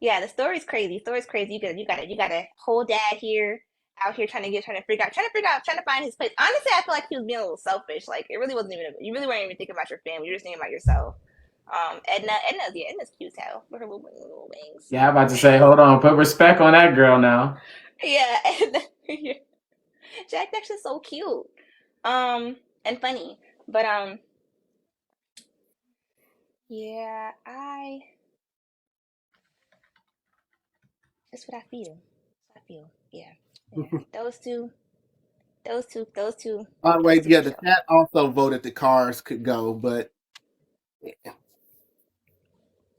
yeah, the story's crazy. You got a whole dad here out here trying to find his place. Honestly, I feel like he was being a little selfish. Like it really wasn't even. You really weren't even thinking about your family. You're just thinking about yourself. Edna's cute too with her little wings. Yeah, I'm about to say, hold on, put respect on that girl now. Yeah, yeah. Jack Dash is so cute, and funny. But yeah, that's what I feel. Yeah. Those two. Wait, yeah, the chat also voted the Cars could go, but yeah.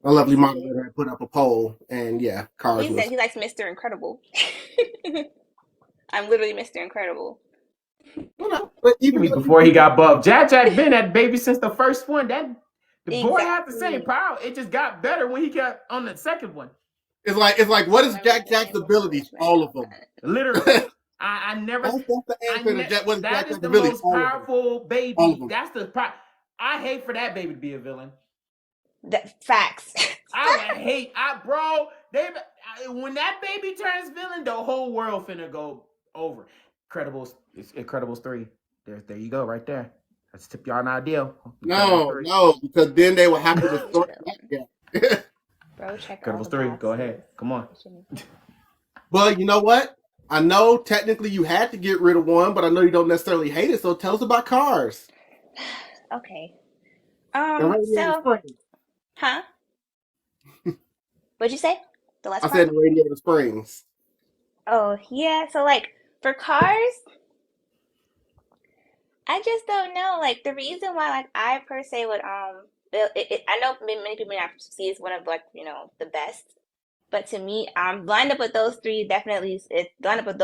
My lovely moderator had put up a poll, and yeah, Cars He was. said he likes Mr. Incredible. I'm literally Mr. Incredible. But even before he got bubbed, Jack been that baby since the first one. The boy had the Exactly. same power. It just got better when he got on the second one. It's like what is Jack's abilities? All of them. Literally. I never. That's the answer to Jack. What is that Jack's is the abilities? most powerful baby. That's the. I hate for that baby to be a villain. Facts. Bro. When that baby turns villain, the whole world finna go over. Incredibles 3. There you go, right there. Let's tip y'all an idea. No, because then they will have to distort that. Bro, check Incredibles 3. Go ahead. Come on. But you know what? I know technically you had to get rid of one, but I know you don't necessarily hate it. So tell us about Cars. Okay. Huh? What'd you say? The last part? I said Radiator Springs. Oh yeah. So like for Cars, I just don't know. Like the reason why, like I per se would I know many people may not see it's one of like the best, but to me, lined up with those three definitely. Lined up with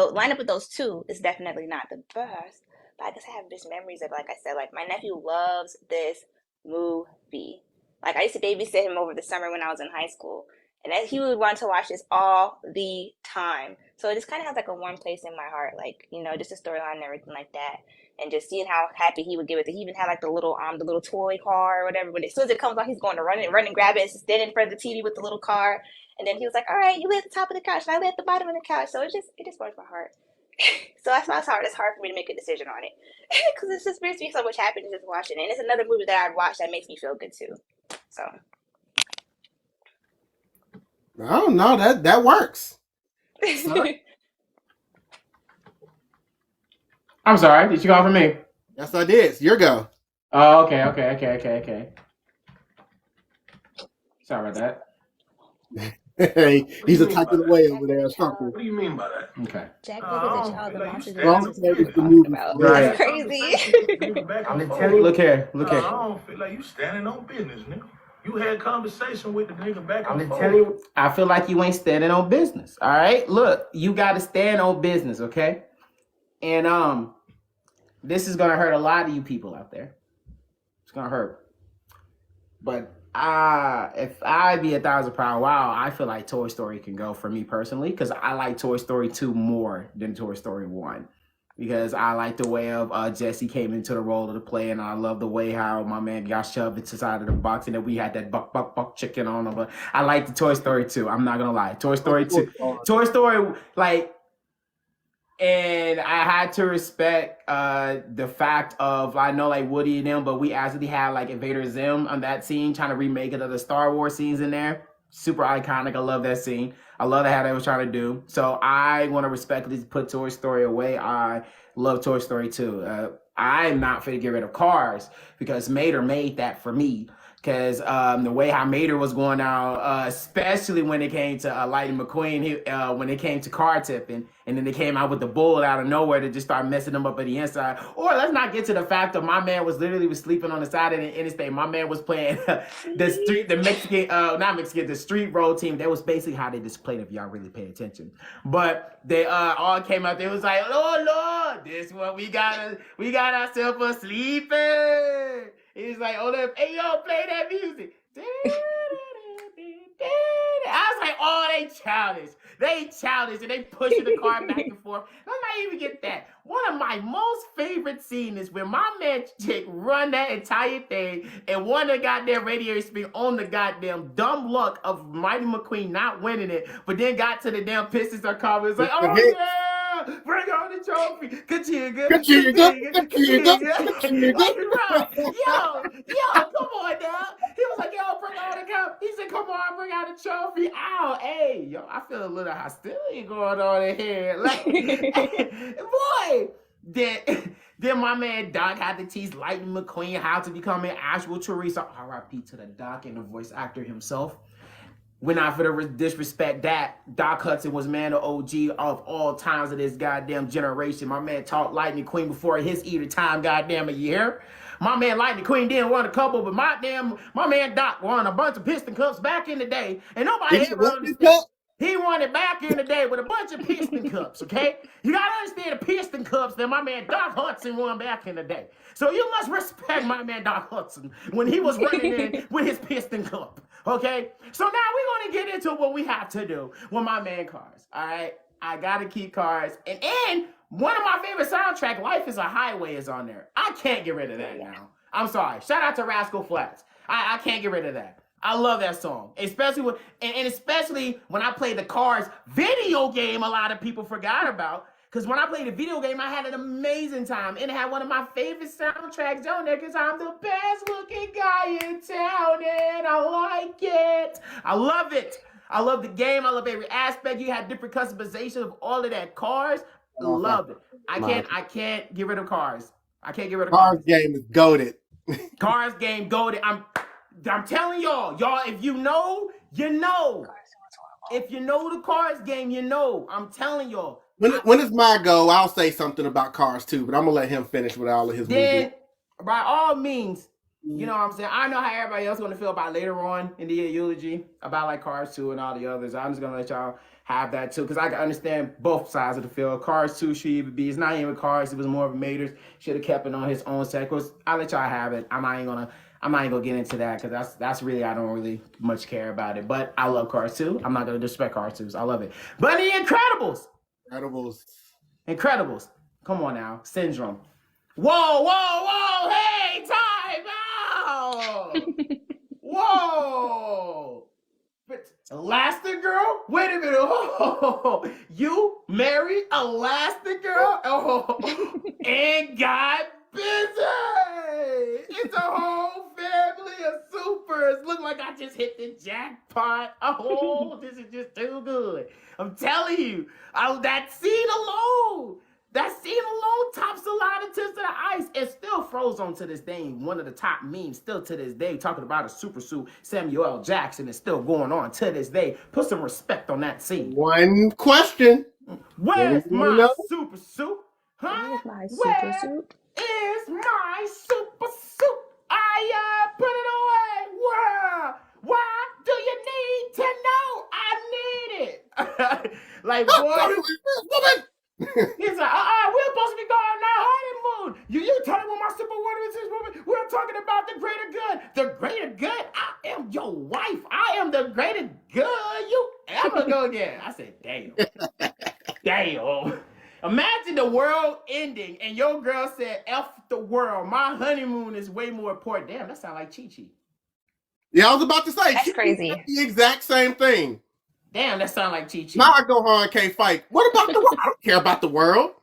those two is definitely not the best. But I guess I have just memories of, like I said, like my nephew loves this movie. Like I used to babysit him over the summer when I was in high school, and he would want to watch this all the time. So it just kind of has like a warm place in my heart, like just the storyline and everything like that. And just seeing how happy he would give it. He even had like the little toy car or whatever. But as soon as it comes on, he's going to run and grab it and stand in front of the TV with the little car. And then he was like, "All right, you lay at the top of the couch, and I lay at the bottom of the couch." So it just warms my heart. So that's hard. It's hard for me to make a decision on it because it just brings me so much happiness just watching it. And it's another movie that I'd watch that makes me feel good too. So. Oh no, that works. I'm sorry. Did you call for me? Yes, I did. It's your go. Oh, okay. Sorry about that. Hey, he's a typing away over there. What do you mean by that? Okay. Jack Black is a child. That's crazy. I'm telling you. Look here. I don't feel like you standing on business, nigga. You had conversation with the nigga back and forth. I feel like you ain't standing on business. All right. Look, you got to stand on business, okay? And this is gonna hurt a lot of you people out there. It's gonna hurt. But if I be 1,000 pound wow, I feel like Toy Story can go for me personally because I like Toy Story 2 more than Toy Story 1. Because I like the way of Jesse came into the role of the play, and I love the way how my man got shoved inside of the box, and then we had that buck chicken on him. But I like the Toy Story 2. I'm not gonna lie, Toy Story 2, Toy Story like. And I had to respect the fact of, I know like Woody and them, but we actually had like Invader Zim on that scene, trying to remake it of the Star Wars scenes in there. Super iconic. I love that scene. I love how they was trying to do. So I want to respectfully put Toy Story away. I love Toy Story 2. I'm not finna get rid of Cars because Mater made that for me. Because the way how Mater was going out, especially when it came to Lightning McQueen, when it came to car tipping, and then they came out with the bullet out of nowhere to just start messing them up at the inside. Or let's not get to the fact that my man was literally sleeping on the side of the interstate. My man was playing the street road team. That was basically how they displayed it, if y'all really pay attention. But they all came out there. It was like, "Oh Lord, this is what we got ourselves a sleeping." He's like, "Oh, hey, yo, play that music." I was like, "Oh, they childish, and they pushing the car back and forth." Let's not even get that. One of my most favorite scenes is when my man chick run that entire thing and won the goddamn radio spin on the goddamn dumb luck of Mighty McQueen not winning it, but then got to the damn Pistons or car. It's like, "Oh yeah, Bring on the trophy. Kachiga. Like, bro, come on now. He was like, yo, bring out the cup. He said, come on, bring out the trophy. Ow, hey, yo, I feel a little hostility going on in here. Like, boy, then my man Doc had to teach Lightning McQueen how to become an actual Teresa. R.I.P. to the Doc and the voice actor himself. We're not for the disrespect that Doc Hudson was man the OG of all times of this goddamn generation. My man taught Lightning Queen before his eater time goddamn a year. My man Lightning Queen didn't win a couple, but my man Doc won a bunch of Piston Cups back in the day. And nobody ever understood. He won it back in the day with a bunch of Piston Cups, okay? You gotta understand the Piston Cups that my man Doc Hudson won back in the day. So you must respect my man Doc Hudson when he was running in with his Piston Cup, okay? So now we're gonna get into what we have to do with my man Cars, all right? I gotta keep Cars. And one of my favorite soundtrack, Life is a Highway, is on there. I can't get rid of that now. I'm sorry. Shout out to Rascal Flatts. I can't get rid of that. I love that song, especially especially when I played the Cars video game. A lot of people forgot about, because when I played the video game, I had an amazing time, and it had one of my favorite soundtracks on there. Because I'm the best looking guy in town, and I like it. I love it. I love the game. I love every aspect. You had different customization of all of that Cars. Love it. I can't get rid of Cars. I can't get rid of Cars. Cars game is goated. Cars game goated. I'm telling y'all, if you know, you know. If you know the Cars game, you know. I'm telling y'all. When it's my go, I'll say something about Cars too, but I'm gonna let him finish with all of his then, by all means, you know what I'm saying? I know how everybody else is gonna feel about later on in the eulogy about like Cars 2 and all the others. I'm just gonna let y'all have that too, because I can understand both sides of the field. Cars 2 should even be, it's not even Cars, it was more of a Mater's. Should have kept it on his own set. I'll let y'all have it. I'm not even gonna get into that, because that's really, I don't really much care about it. But I love Cars 2. I'm not gonna disrespect Cars 2. I love it. But the Incredibles. Come on now. Syndrome. Whoa. Hey, time out. Whoa. Elastigirl? Wait a minute. Oh, you married Elastigirl? Oh, and got busy. It's a whole family of supers. Look like I just hit the jackpot. Oh, this is just too good. I'm telling you. That scene alone tops a lot of Test of the Ice. It's still frozen to this day. One of the top memes still to this day, talking about a super suit. Samuel L. Jackson is still going on to this day. Put some respect on that scene. One question. Where's my super suit? Huh? Where's my super suit? Is my super suit? I put it away. Why do you need to know I need it? Like, boy, he's like, we're supposed to be going on our honeymoon. You tell me what my super woman is, woman. We're talking about the greater good. The greater good? I am your wife. I am the greater good you ever go again. I said, damn. Damn. Imagine the world ending and your girl said, F the world. My honeymoon is way more important. Damn, that sounds like Chi-Chi. Yeah, I was about to say. That's crazy. The exact same thing. Damn, that sounds like Chi-Chi. Now I go hard and can't fight. What about the world? I don't care about the world.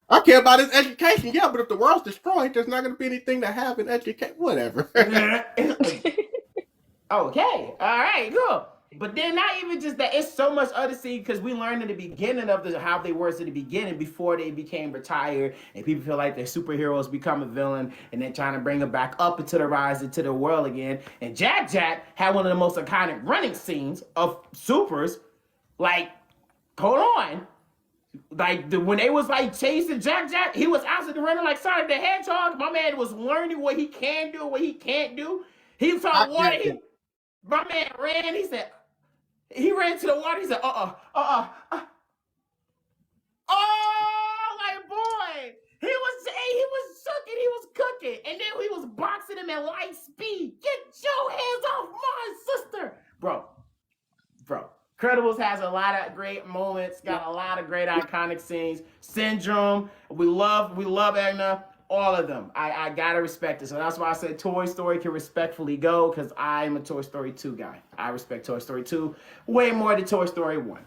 I care about his education. Yeah, but if the world's destroyed, there's not going to be anything to have in education. Whatever. Okay. All right, cool. But then not even just that, it's so much other scene, because we learned in the beginning of how they were at the beginning before they became retired, and people feel like their superheroes become a villain, and they're trying to bring them back up into the rise into the world again. And Jack had one of the most iconic running scenes of supers. Like, hold on. Like, when they was like chasing Jack, he was out running like Sonic the Hedgehog. My man was learning what he can do, what he can't do. He saw water. My man ran. He ran to the water. He said, Oh, like, boy. He was sucking. He was cooking. And then he was boxing him at light speed. Get your hands off my sister. Bro. Incredibles has a lot of great moments. Got a lot of great iconic scenes. Syndrome. We love Edna. All of them. I gotta respect it. So that's why I said Toy Story can respectfully go, because I'm a Toy Story 2 guy. I respect Toy Story 2 way more than Toy Story 1.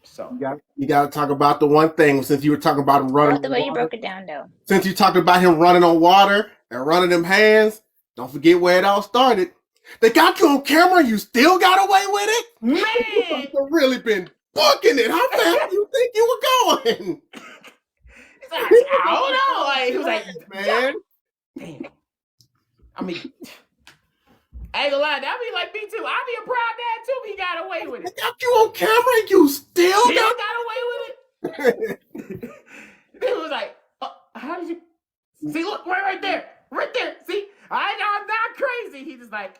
So you got to talk about the one thing since you were talking about him running. I love the way you broke it down, though. Since you talked about him running on water and running them hands, don't forget where it all started. They got you on camera. You still got away with it, man. You've really been booking it. How fast do you think you were going? Like, I don't know. Like he was like, man. Damn. I mean, I ain't gonna lie, that'd be like me too. I'd be a proud dad too. He got away with it. They got you on camera and you still got away with it. It was like, how did you see? Look, right there. See, I'm not crazy. He just like,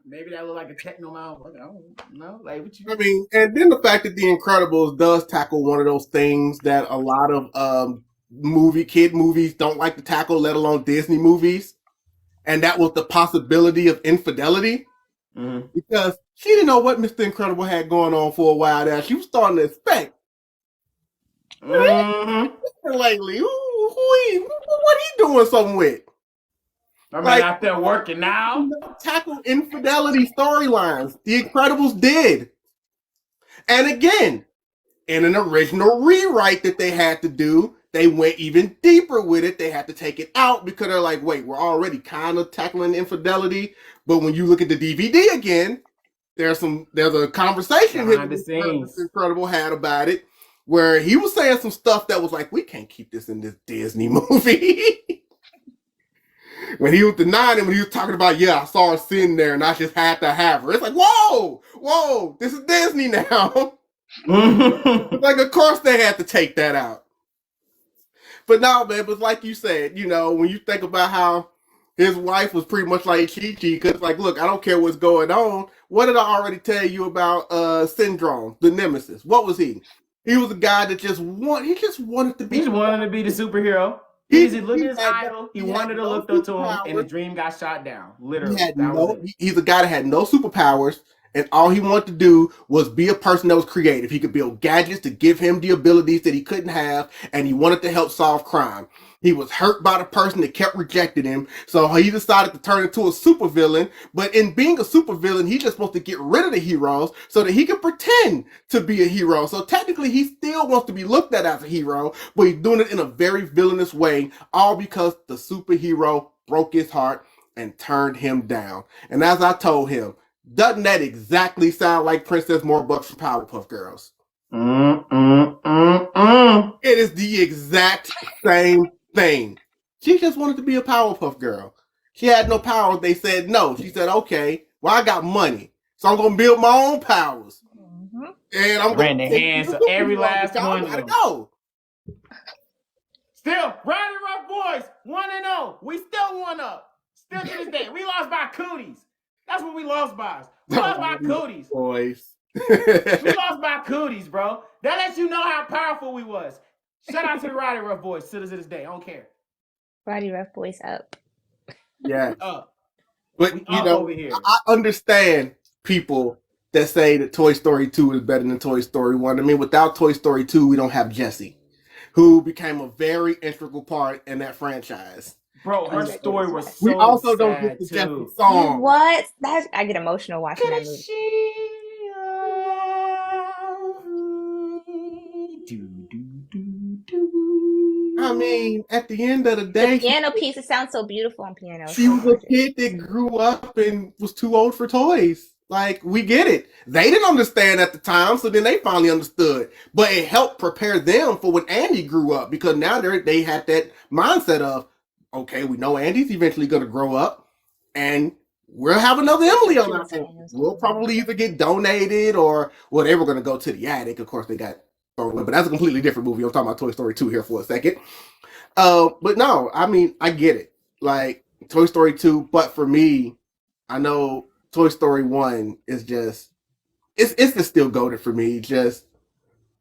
maybe that look like a techno mouth. I don't know. Like, what you? I mean, and then the fact that The Incredibles does tackle one of those things that a lot of kid movies don't like to tackle, let alone Disney movies, and that was the possibility of infidelity. Mm-hmm. Because she didn't know what Mr. Incredible had going on for a while there. She was starting to expect. Mm-hmm. Lately, what he doing something with? I mean, out there working now. Tackle infidelity storylines. The Incredibles did. And again, in an original rewrite that they had to do, they went even deeper with it. They had to take it out because they're like, wait, we're already kind of tackling infidelity. But when you look at the DVD again, there's a conversation Mr. Incredible had about it, where he was saying some stuff that was like, we can't keep this in this Disney movie. When he was denying it, when he was talking about, I saw her sitting there and I just had to have her. It's like, whoa, this is Disney now. Like, of course they had to take that out. But no, man, but like you said, when you think about how his wife was pretty much like Chi-Chi, because like, look, I don't care what's going on. What did I already tell you about Syndrome, the nemesis? What was he? He was a guy that just wanted to be. He just wanted to be the superhero. He looked at his idol. He wanted to look up to him, and the dream got shot down. Literally, he's a guy that had no superpowers, and all he wanted to do was be a person that was creative. He could build gadgets to give him the abilities that he couldn't have, and he wanted to help solve crime. He was hurt by the person that kept rejecting him, so he decided to turn into a supervillain. But in being a supervillain, he's just supposed to get rid of the heroes so that he can pretend to be a hero. So technically, he still wants to be looked at as a hero, but he's doing it in a very villainous way, all because the superhero broke his heart and turned him down. And as I told him, doesn't that exactly sound like Princess Morbucks from Powerpuff Girls? It is the exact same thing. She just wanted to be a Powerpuff Girl. She had no powers. They said no. She said, okay, well, I got money, so I'm going to build my own powers. Mm-hmm. And I'm going to hands of every last one. Gotta go. Still, Riding Rough Boys, 1-0. We still 1-up. Still to this day. We lost by cooties. That's what we lost by. We lost by cooties. Boys. We lost by cooties, bro. That lets you know how powerful we was. Shout out to the Roddy Rough Boys, still to this day. I don't care. Roddy Rough Boys up. Yeah. Up. But, over here. I understand people that say that Toy Story 2 is better than Toy Story 1. I mean, without Toy Story 2, we don't have Jessie, who became a very integral part in that franchise. Bro, her story was so We also sad don't get the too. Jessie song. What? I get emotional watching that movie. I mean, at the end of the day, the piano piece, it sounds so beautiful on piano. She was a kid that grew up and was too old for toys. Like, we get it. They didn't understand at the time, so then they finally understood. But it helped prepare them for when Andy grew up, because now they had that mindset of, okay, we know Andy's eventually going to grow up, and we'll have another Emily on our hands. We'll probably either get donated or, well, they were going to go to the attic. Of course, they got thrown away, but that's a completely different movie. I'm talking about Toy Story 2 here for a second. But no, I mean, I get it. Like, Toy Story 2, but for me, I know Toy Story 1 is just, it's just still goated for me. Just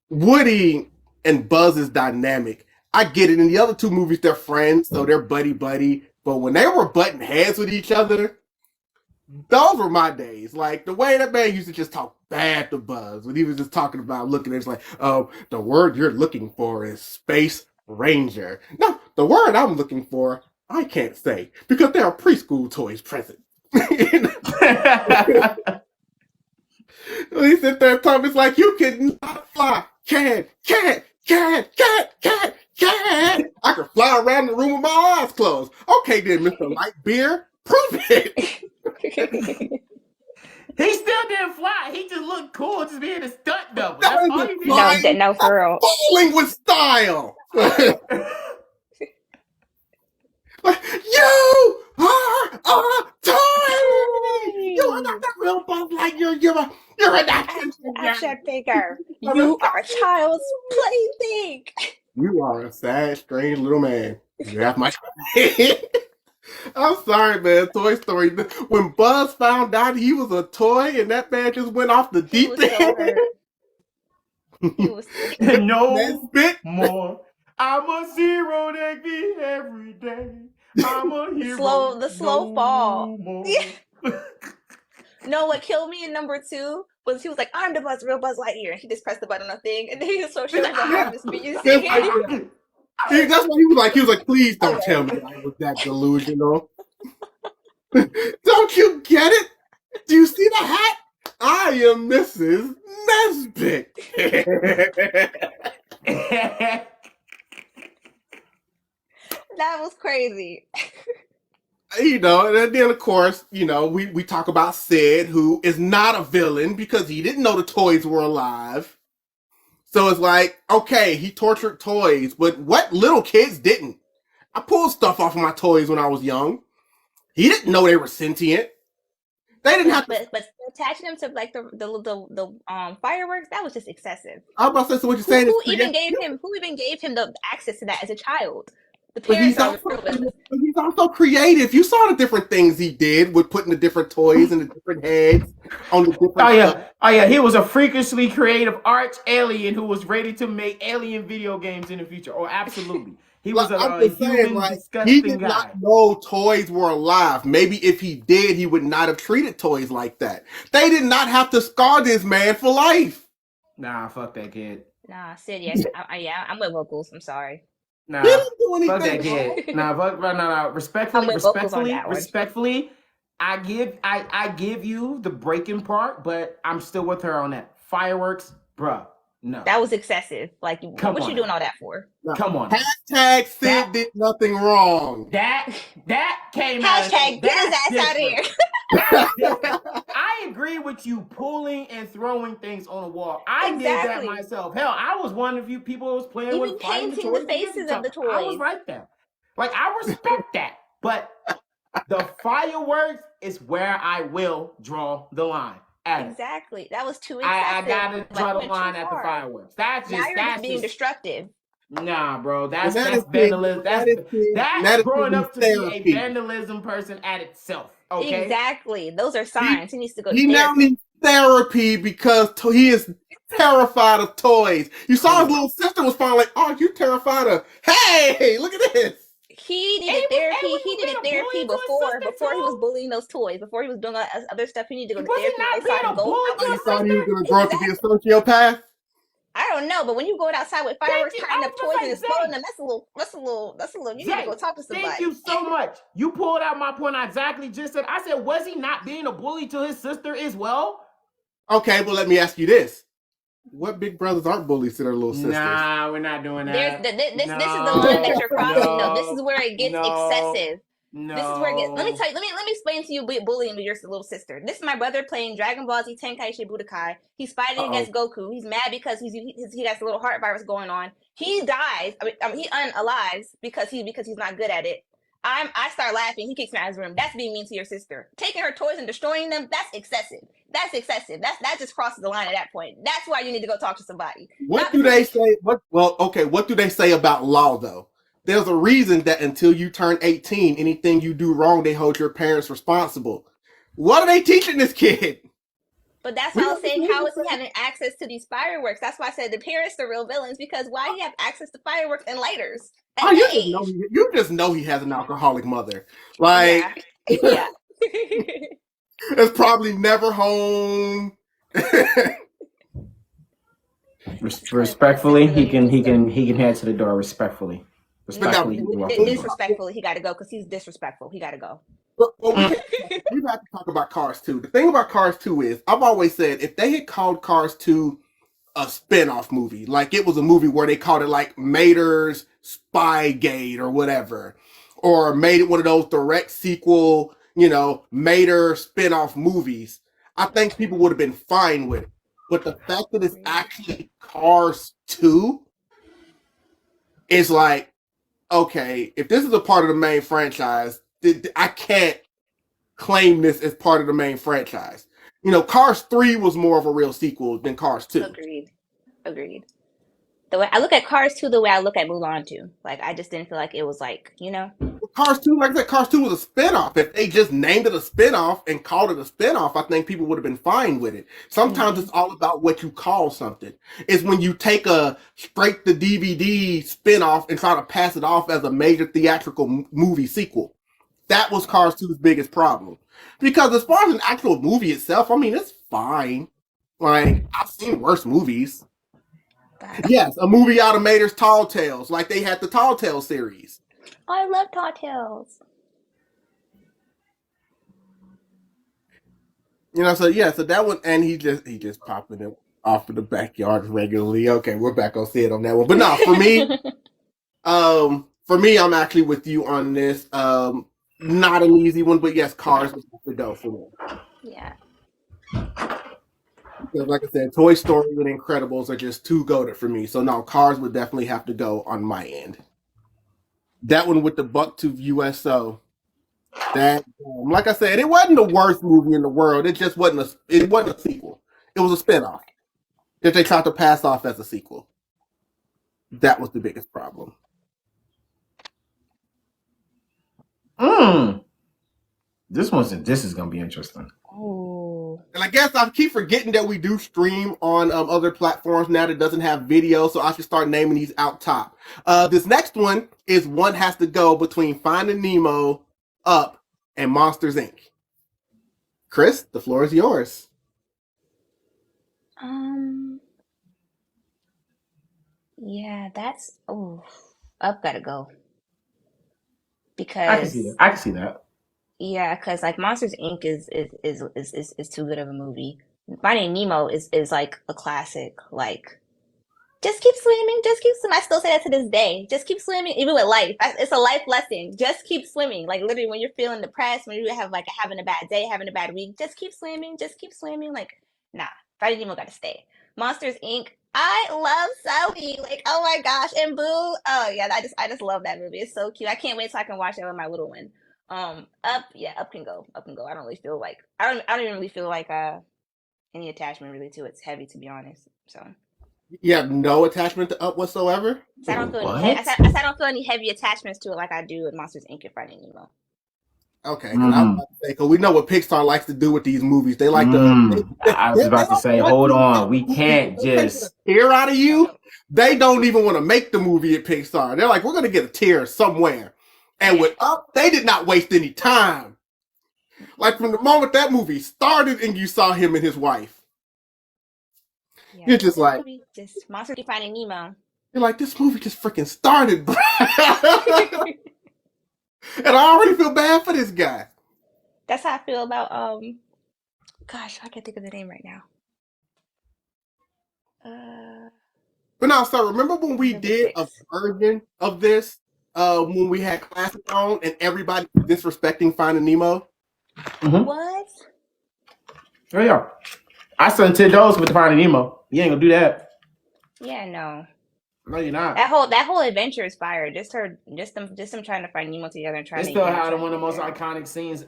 Woody and Buzz's dynamic. I get it. In the other two movies, they're friends, so they're buddy-buddy. But when they were butting heads with each other, those were my days. Like, the way that man used to just talk bad to Buzz, when he was just talking about looking at it, it's like, the word you're looking for is Space Ranger. No, the word I'm looking for, I can't say, because there are preschool toys present. He sit there and talk, it's like, you cannot fly. Can't. I can fly around the room with my eyes closed. Okay then, Mr. Light Beer, prove it. He still didn't fly. He just looked cool just being a stunt double. That's all he did. No, for real. Falling with style. You are a toy. You are not the real Buzz Lightyear. You're an action figure. You are a child's plaything. You are a sad, strange little man. You have my. I'm sorry, man. Toy Story. When Buzz found out he was a toy and that man just went off the deep end. No more. I'm a zero that be every day. I'm a hero. The slow fall. No, what killed me in number 2 was he was like, I'm the real Buzz Lightyear. And he just pressed the button on the thing. And then he was so sure he was like, this speech. That's what he was like. He was like, please don't tell me I was that delusional. Don't you get it? Do you see the hat? I am Mrs. Nesbitt. That was crazy. And then of course, we talk about Sid, who is not a villain because he didn't know the toys were alive. So it's like, okay, he tortured toys, but what little kids didn't? I pulled stuff off of my toys when I was young. He didn't know they were sentient. They didn't have to. But attaching them to like the fireworks, that was just excessive. I was about to say, so what you're saying Who even gave him the access to that as a child? The parents he's also creative. You saw the different things he did with putting the different toys and the different heads on the different. Oh yeah, he was a freakishly creative arch alien who was ready to make alien video games in the future. Oh, absolutely. He was a human, disgusting he did guy. not know toys were alive. Maybe if he did, he would not have treated toys like that. They did not have to scar this man for life. Nah, fuck that kid. Nah, Sid, yes. I'm with vocals. I'm sorry. Nah, he didn't do anything. Fuck that kid. Nah, respectfully, I give you the breaking part, but I'm still with her on that. Fireworks, bruh. No. That was excessive. Like, what you doing all that for? No. Come on. Hashtag Sid did nothing wrong. That came Hashtag get his ass out of here. I agree with you pulling and throwing things on a wall. I did that myself. Hell, I was one of you people who was playing with painting the faces of the toys. I was right there. Like, I respect that. But the fireworks is where I will draw the line. Exactly. That was too excessive. I gotta draw the line at the fireworks. That's being destructive. Nah, bro. That's vandalism. That's growing up to be a vandalism person at itself. Okay. Exactly. Those are signs. He needs to go to therapy. He now needs therapy because he is terrified of toys. You saw his little sister was finally like, "Oh, you terrified of? Hey, look at this." He needed therapy. He needed therapy before he was bullying those toys. Before he was doing all that other stuff, he needed to go to therapy. You thought he was going to grow up to be a sociopath? I don't know, but when you go outside with fireworks, tying up toys and exploding them, that's a little. You need to go talk to somebody. Thank you so much. You pulled out my point. I exactly just said. I said, was he not being a bully to his sister as well? Okay, well, let me ask you this. What big brothers aren't bullies to their little sisters? Nah, we're not doing that. This is the line that you're crossing, though. This is where it gets excessive. No. This is where it gets. Let me tell you. Let me explain to you bullying with your little sister. This is my brother playing Dragon Ball Z Tenkaichi Budokai. He's fighting against Goku. He's mad because he has a little heart virus going on. He dies. He unalives because he's not good at it. I start laughing. He kicks me out of his room. That's being mean to your sister. Taking her toys and destroying them. That's excessive. That just crosses the line at that point. That's why you need to go talk to somebody. What do they say? What do they say about law though? There's a reason that until you turn 18, anything you do wrong, they hold your parents responsible. What are they teaching this kid? But that's why I was saying, how is he having access to these fireworks? That's why I said the parents are real villains, because why he have access to fireworks and lighters? You just know he has an alcoholic mother. Like, yeah. It's probably never home. Respectfully, he can head to the door. Respectfully. Disrespectfully, he got to go because he's disrespectful. He got to go. But we have to talk about Cars 2. The thing about Cars 2 is, I've always said, if they had called Cars 2 a spin-off movie, like it was a movie where they called it like Mater's Spygate or whatever, or made it one of those direct sequel, Mater spin-off movies, I think people would have been fine with it. But the fact that it's actually Cars 2 is like, okay, if this is a part of the main franchise, I can't claim this as part of the main franchise. Cars 3 was more of a real sequel than Cars 2. Agreed. The way I look at Cars 2, the way I look at Mulan 2. Like, I just didn't feel like it was like, Cars 2, like I said, Cars 2 was a spinoff. If they just named it a spinoff and called it a spinoff, I think people would have been fine with it. Sometimes it's all about what you call something. It's when you take a straight to DVD spinoff and try to pass it off as a major theatrical movie sequel. That was Cars 2's biggest problem. Because as far as an actual movie itself, I mean, it's fine. Like, I've seen worse movies. Yes, a movie out of Mater's Tall Tales, like they had the Tall Tales series. Oh, I love Tall Tales. So that one, and he just popping it off in the backyard regularly. Okay, we're back on set on that one. But no, for me, I'm actually with you on this. Not an easy one, but yes, Cars was the go for me. Yeah. Because like I said, Toy Story and Incredibles are just too goated for me. So no, Cars would definitely have to go on my end. That one with the Bucktooth USO. That, like I said, it wasn't the worst movie in the world. It just wasn't a sequel. It was a spinoff that they tried to pass off as a sequel. That was the biggest problem. This is gonna be interesting. Oh. And I guess I keep forgetting that we do stream on other platforms now that doesn't have video, so I should start naming these out top. This next one is one has to go between Finding Nemo, Up, and Monsters, Inc. Kris, the floor is yours. Yeah, Up gotta go. Because I can see that. Yeah, because like Monsters Inc. is too good of a movie. Finding Nemo is like a classic. Like, just keep swimming, just keep swimming. I still say that to this day. Just keep swimming, even with life. It's a life lesson. Just keep swimming. Like literally, when you're feeling depressed, when you have like having a bad day, having a bad week, just keep swimming. Just keep swimming. Like, nah, Finding Nemo gotta stay. Monsters Inc. I love Zoe. Like, oh my gosh, and Boo. Oh yeah, I just love that movie. It's so cute. I can't wait till I can watch it with my little one. Up can go. Up can go. I don't really feel like I don't even really feel like any attachment really to it. It's heavy, to be honest. So You have no attachment to Up whatsoever? I don't feel What? I don't feel any heavy attachments to it like I do with Monsters Inc. and Finding Nemo. Okay, because we know what Pixar likes to do with these movies. They like to. I was about to say, hold on, we can't just tear out of you. They don't even want to make the movie at Pixar. They're like, we're gonna get a tear somewhere. And with Up, they did not waste any time. Like from the moment that movie started and you saw him and his wife, you're just like, Monsters Finding Nemo. You're like, this movie just freaking started, bro. And I already feel bad for this guy. That's how I feel about gosh, I can't think of the name right now. But now, so remember when we did a version of this when we had classes on and everybody was disrespecting Finding Nemo? Mm-hmm. What? There you are. I sent $10 with Finding Nemo. You ain't gonna do that. Yeah, no. No, you're not. That whole adventure is fire. Just them trying to find Nemo together and trying They to. still had one of the most iconic scenes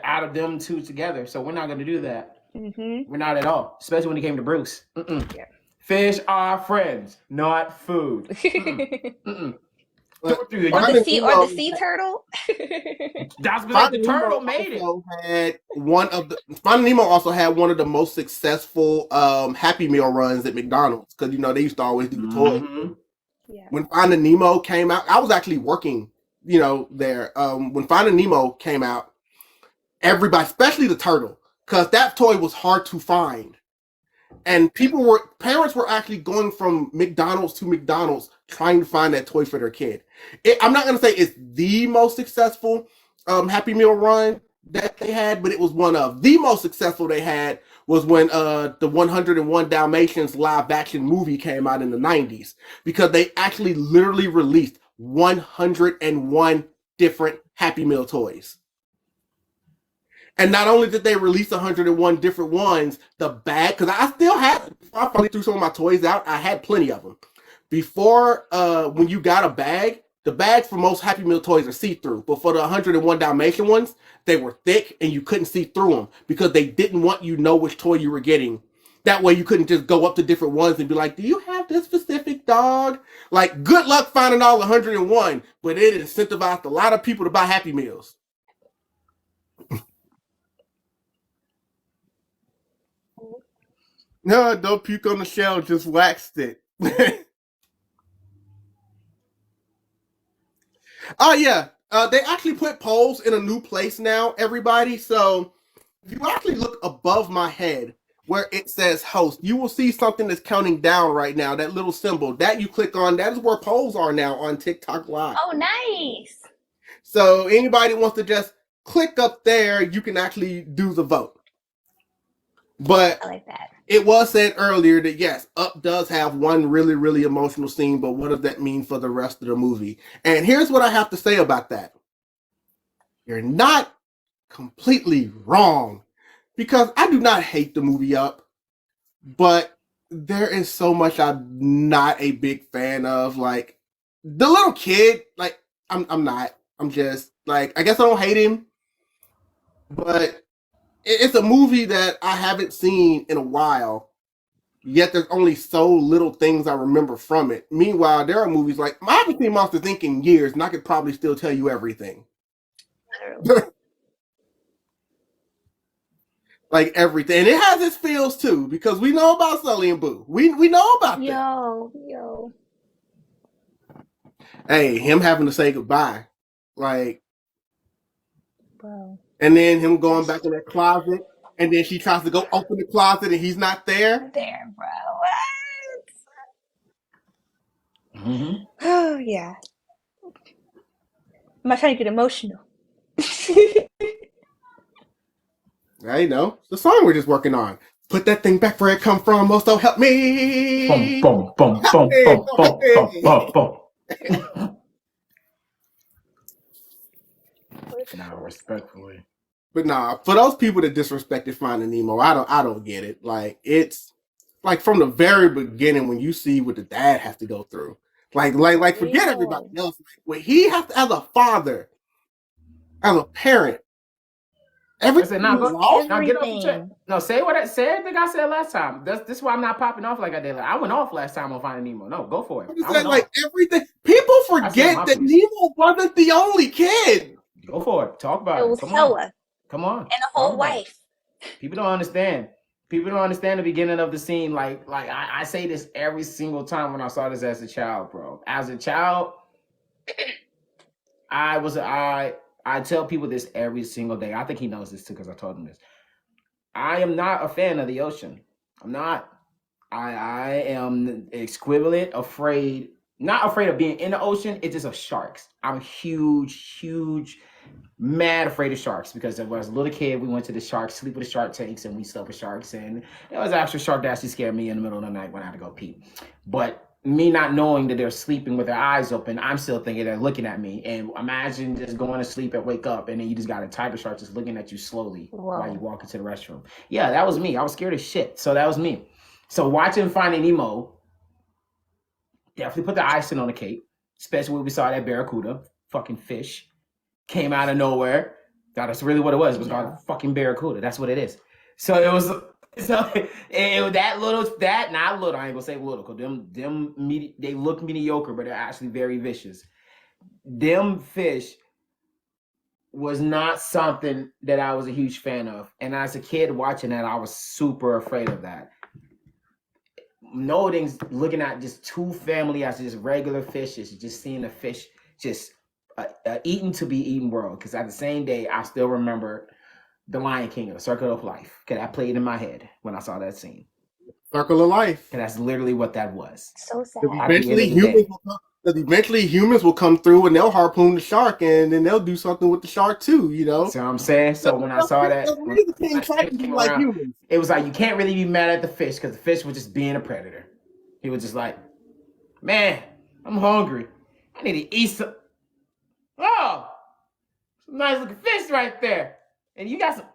out of them two together. So we're not gonna do that. Mm-hmm. We're not at all. Especially when it came to Bruce. Yeah. Fish are friends, not food. Or the sea turtle. That's because the turtle made it. Finding Nemo also had one of the most successful Happy Meal runs at McDonald's because they used to always do the toy. Mm-hmm. Yeah. When Finding Nemo came out, I was actually working, there. When Finding Nemo came out, everybody, especially the turtle, because that toy was hard to find. And parents were actually going from McDonald's to McDonald's trying to find that toy for their kid. I'm not going to say it's the most successful Happy Meal run, that they had, but it was one of the most successful they had was when the 101 Dalmatians live action movie came out in the 90s, because they actually literally released 101 different Happy Meal toys. And not only did they release 101 different ones, the bag, because I still had, before I finally threw some of my toys out, I had plenty of them. Before, when you got a bag, the bags for most Happy Meal toys are see-through, but for the 101 Dalmatian ones, they were thick and you couldn't see through them because they didn't want you to know which toy you were getting. That way you couldn't just go up to different ones and be like, do you have this specific dog? Like, good luck finding all 101, but it incentivized a lot of people to buy Happy Meals. No, don't puke on the shell, just waxed it. Oh, yeah. They actually put polls in a new place now, everybody. So if you actually look above my head where it says host, you will see something that's counting down right now, that little symbol. That you click on, that is where polls are now on TikTok Live. Oh, nice. So anybody wants to just click up there, you can actually do the vote. But I like that. It was said earlier that yes, Up does have one really, really emotional scene, but what does that mean for the rest of the movie? And here's what I have to say about that. You're not completely wrong, because I do not hate the movie Up, but there is so much I'm not a big fan of. Like, the little kid, like, I'm not. I'm just, like, I guess I don't hate him, but it's a movie that I haven't seen in a while, yet there's only so little things I remember from it. Meanwhile, there are movies like, I haven't seen Monsters Inc. in years, and I could probably still tell you everything. Like, everything. And it has its feels, too, because we know about Sully and Boo. We know about that. Yo. Hey, him having to say goodbye. Like, bro. And then him going back in that closet, and then she tries to go open the closet, and he's not there. There, bro. What? Mm-hmm. Oh, yeah. I'm not trying to get emotional. I know. The song we're just working on. Put that thing back where it come from. Mosto, help me. Boom, boom, boom, boom, boom, boom, boom, boom. Nah, respectfully. But nah, for those people that disrespected Finding Nemo, I don't get it. Like, it's like from the very beginning when you see what the dad has to go through. Like forget everybody else. When he has to, as a father, as a parent, everything. Now get off the check. No, say everything I said last time. This is why I'm not popping off like I did. I went off last time on Finding Nemo. No, go for it. Like everything. People forget that Nemo wasn't the only kid. Go for it. Talk about it. Come on. And a whole wife. People don't understand. People don't understand the beginning of the scene. Like I say this every single time when I saw this as a child, bro. As a child, I tell people this every single day. I think he knows this too because I told him this. I am not a fan of the ocean. I'm not. I am equivalent afraid. Not afraid of being in the ocean. It's just of sharks. I'm huge, mad afraid of sharks because when I was a little kid, we went to the sharks, sleep with the shark tanks, and we slept with sharks. And there was actually a shark that actually scared me in the middle of the night when I had to go pee. But me not knowing that they're sleeping with their eyes open, I'm still thinking they're looking at me. And imagine just going to sleep and wake up, and then you just got a tiger shark just looking at you slowly while you walk into the restroom. Yeah, that was me. I was scared as shit. So that was me. So watching Finding Nemo definitely put the icing on the cake, especially when we saw that barracuda, fucking fish, came out of nowhere. That's really what it was. It was called a fucking barracuda. That's what it is. So it was, not little, I ain't gonna say little, because they look mediocre, but they're actually very vicious. Them fish was not something that I was a huge fan of. And as a kid watching that, I was super afraid of that. Noting, looking at just two family as just regular fishes, just seeing the fish just eaten to be eaten world. Because at the same day, I still remember The Lion King, The Circle of Life. Because that played in my head when I saw that scene. Circle of Life. And that's literally what that was. So sad. Because eventually humans will come through and they'll harpoon the shark and then they'll do something with the shark too, See what I'm saying? So when I saw that, when King tried to be like humans. It was like you can't really be mad at the fish because the fish was just being a predator. He was just like, man, I'm hungry. I need to eat some. Oh, some nice looking fish right there. And you got some.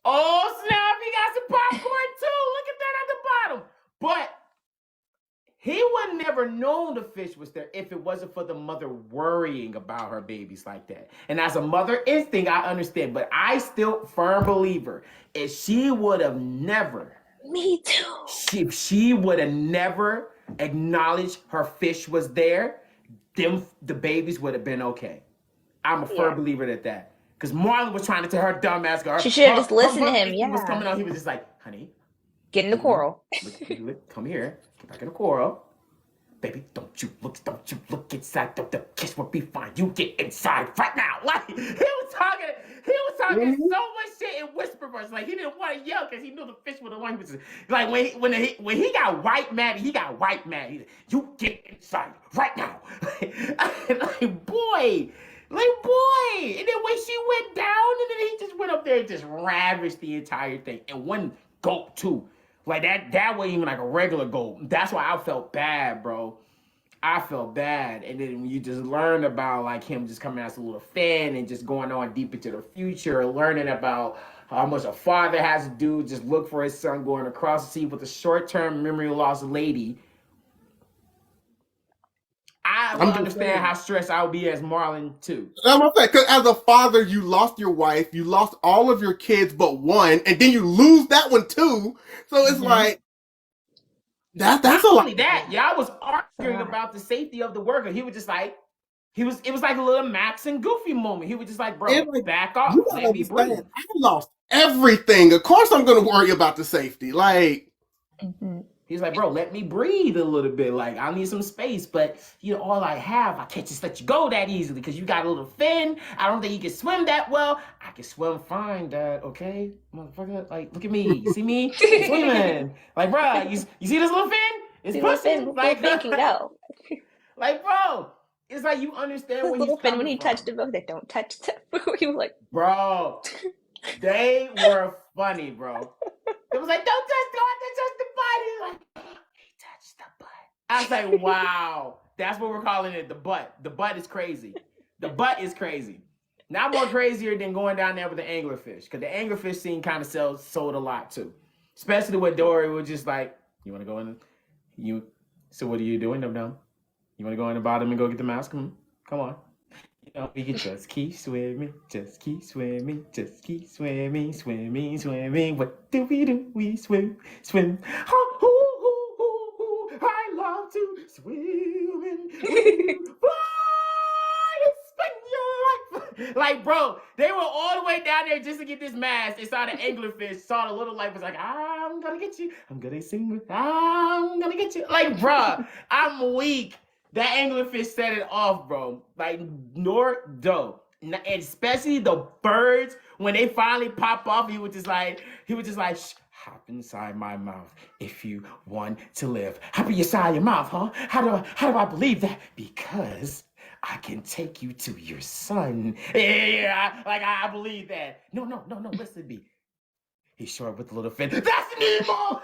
Oh snap! You got some popcorn too. Look at that at the bottom. But he would never known the fish was there if it wasn't for the mother worrying about her babies like that. And as a mother instinct, I understand. But I still firm believer if she would have never. Me too. She would have never acknowledged her fish was there, the babies would have been okay. I'm a firm believer at that. Because Marlon was trying to tell her dumb ass girl. She should have just listened to him. He was coming out. He was just like, honey, get in the coral. Come here. Get back in the coral. Baby, don't you look inside. The kiss will be fine. You get inside right now. Like he was talking so much shit in whisper voice. Like he didn't want to yell because he knew the fish would have won. Like when he got white mad, he got white mad. He said, you get inside right now. like boy. And then when she went down, and then he just went up there and just ravished the entire thing. And one goat too. Like that wasn't even like a regular goat. That's why I felt bad, bro. I felt bad. And then when you just learn about like him just coming as a little fan and just going on deep into the future, learning about how much a father has to do, just look for his son going across the sea with a short-term memory loss lady. I understand how stressed I would be as Marlon too. I'm saying, because as a father, you lost your wife, you lost all of your kids but one, and then you lose that one too. So it's like that's a lot. Only that, y'all was arguing about the safety of the worker. He was just like, it was like a little Max and Goofy moment. He was just like, bro, back off. Let me breathe. I lost everything. Of course, I'm going to worry about the safety. Like. He's like, bro, let me breathe a little bit. Like, I need some space, but all I have, I can't just let you go that easily because you got a little fin. I don't think you can swim that well. I can swim fine, Dad. Okay, motherfucker. Like, look at me. You see me swimming? Like, bro, you see this little fin? It's pushing. Like, fin can go. Like, bro, it's like you understand when little fin when he touched the boat that don't touch the boat. He was like, bro, they were funny, bro. It was like, don't touch the body. Like, he touched the butt. I was like, wow. That's what we're calling it, the butt. The butt is crazy. The butt is crazy. Not more crazier than going down there with the anglerfish. Because the anglerfish scene kind of sold a lot, too. Especially with Dory was just like, you want to go in? So what are you doing, dum-dum? You want to go in the bottom and go get the mouse? Come on. We can just keep swimming, just keep swimming, just keep swimming, swimming, swimming. What do? We swim. I love to swim and fly and spend your life. Like, bro, they were all the way down there just to get this mask. They saw the anglerfish, saw the little light, was like, I'm gonna get you. I'm gonna sing with, I'm gonna get you. Like, bro, I'm weak. That anglerfish set it off, bro. Like, dope. And especially the birds, when they finally pop off, he was just like, shh, hop inside my mouth if you want to live. Hop inside your mouth, huh? How do I believe that? Because I can take you to your son. Yeah, I believe that. No, listen to me. He's short with a little fin. That's Nemo!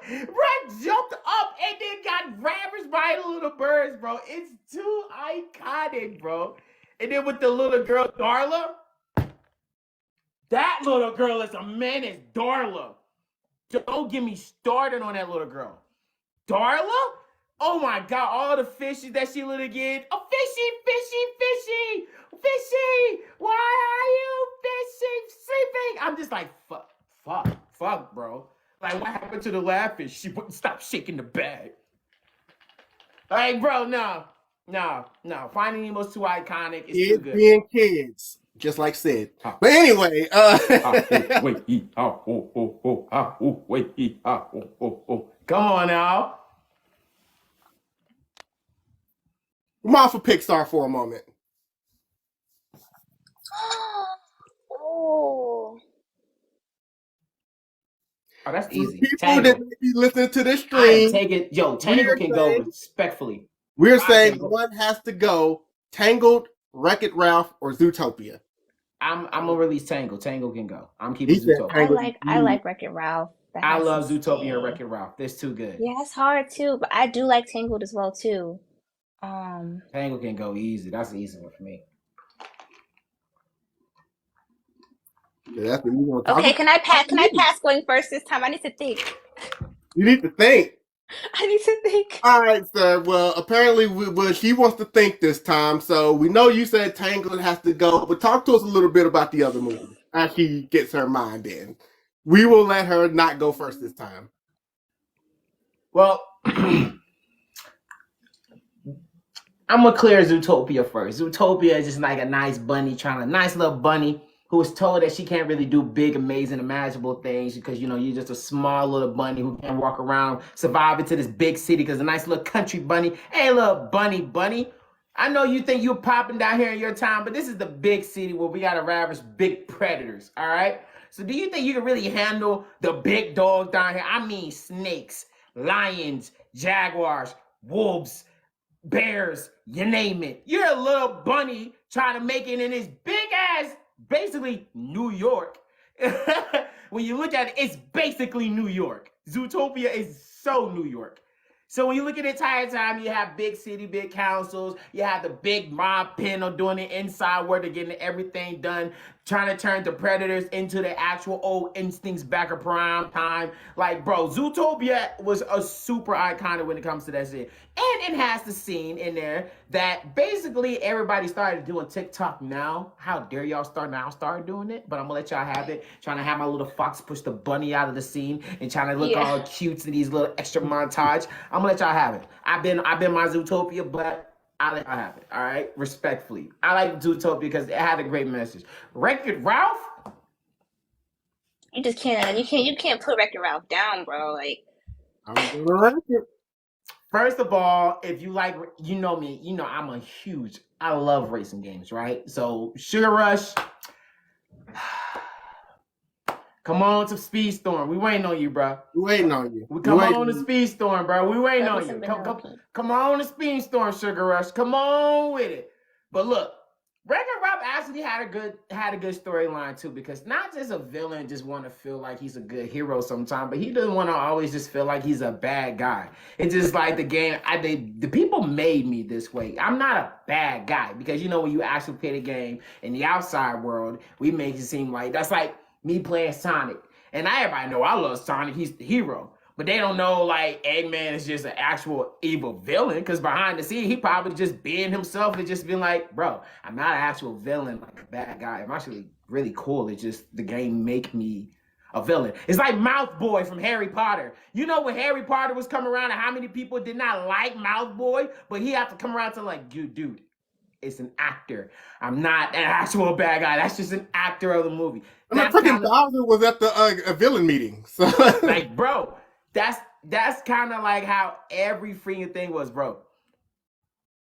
Brett jumped up and then got ravished by the little birds, bro. It's too iconic, bro. And then with the little girl, Darla. That little girl is a menace, Darla. Don't get me started on that little girl. Darla? Oh my God, all the fishes that she little get. Oh, fishy. Why are you fishing, sleeping? I'm just like, fuck, bro. Like, what happened to the laughing? She wouldn't stop shaking the bag. Like, bro, no. Finding Nemo's too iconic. It's too good. Being kids, just like Sid. But anyway, Come on now. I'm off of Pixar for a moment. oh. Oh, that's easy. People Tangle. that may be listening to this I am stream, taking, Tangle can go respectfully. we're saying one has to go: Tangled, Wreck-It Ralph, or Zootopia. I'm gonna release Tangle. Tangle can go. I'm keeping Zootopia. I like Wreck-It Ralph. I love Zootopia and Wreck-It Ralph. That's too good. Yeah, it's hard too, but I do like Tangled as well too. Tangle can go easy. That's the easy one for me. Yeah, that's what you want to okay, can I pass going first this time? I need to think. You need to think. I need to think. All right, sir. Well, apparently she wants to think this time. So we know you said Tangled has to go, but talk to us a little bit about the other movie as she gets her mind in. We will let her not go first this time. Well, I'm gonna clear Zootopia first. Zootopia is just like a nice little bunny who was told that she can't really do big, amazing, imaginable things because, you're just a small little bunny who can't walk around, survive into this big city because a nice little country bunny. Hey, little bunny. I know you think you're popping down here in your town, but this is the big city where we got to ravage big predators, all right? So do you think you can really handle the big dogs down here? I mean snakes, lions, jaguars, wolves, bears, you name it. You're a little bunny trying to make it in this big ass, basically New York. When you look at it, it's basically New York. Zootopia is so New York. So when you look at the entire time, you have big city, big councils, you have the big mob panel doing the inside work, they're getting everything done, trying to turn the predators into the actual old instincts back of prime time. Like, bro, Zootopia was a super iconic when it comes to that shit. And it has the scene in there that basically everybody started doing TikTok now. How dare y'all start doing it? But I'm gonna let y'all have it. Trying to have my little fox push the bunny out of the scene and trying to look all cute to these little extra montage. I'm gonna let y'all have it. I've been my Zootopia, but I let y'all have it. All right, respectfully. I like Zootopia because it had a great message. Wreck-It Ralph. You just can't. You can't put Wreck-It Ralph down, bro. Like, I'm gonna rank it. First of all, if you like, you know me, I love racing games, right? So Sugar Rush, come on to Speedstorm. We waiting on you, bro. We waiting on you. Come on to Speedstorm, bro. We waiting on you. Come on to Speedstorm, Sugar Rush. Come on with it. But look, Wreck-It Ralph actually had a good storyline too, because not just a villain just want to feel like he's a good hero sometimes, but he doesn't want to always just feel like he's a bad guy. It's just like the game. The people made me this way. I'm not a bad guy because when you actually play the game in the outside world, we make it seem like that's like me playing Sonic, and everybody know I love Sonic. He's the hero. But they don't know, like, Eggman is just an actual evil villain, because behind the scene, he probably just being himself and just being like, bro, I'm not an actual villain, like a bad guy. I'm actually really cool. It's just the game make me a villain. It's like Mouth Boy from Harry Potter. When Harry Potter was coming around and how many people did not like Mouth Boy, but he had to come around to like, dude, it's an actor. I'm not an actual bad guy. That's just an actor of the movie. And freaking Bowser was at the villain meeting. So like, bro. That's kind of like how every freaking thing was, bro.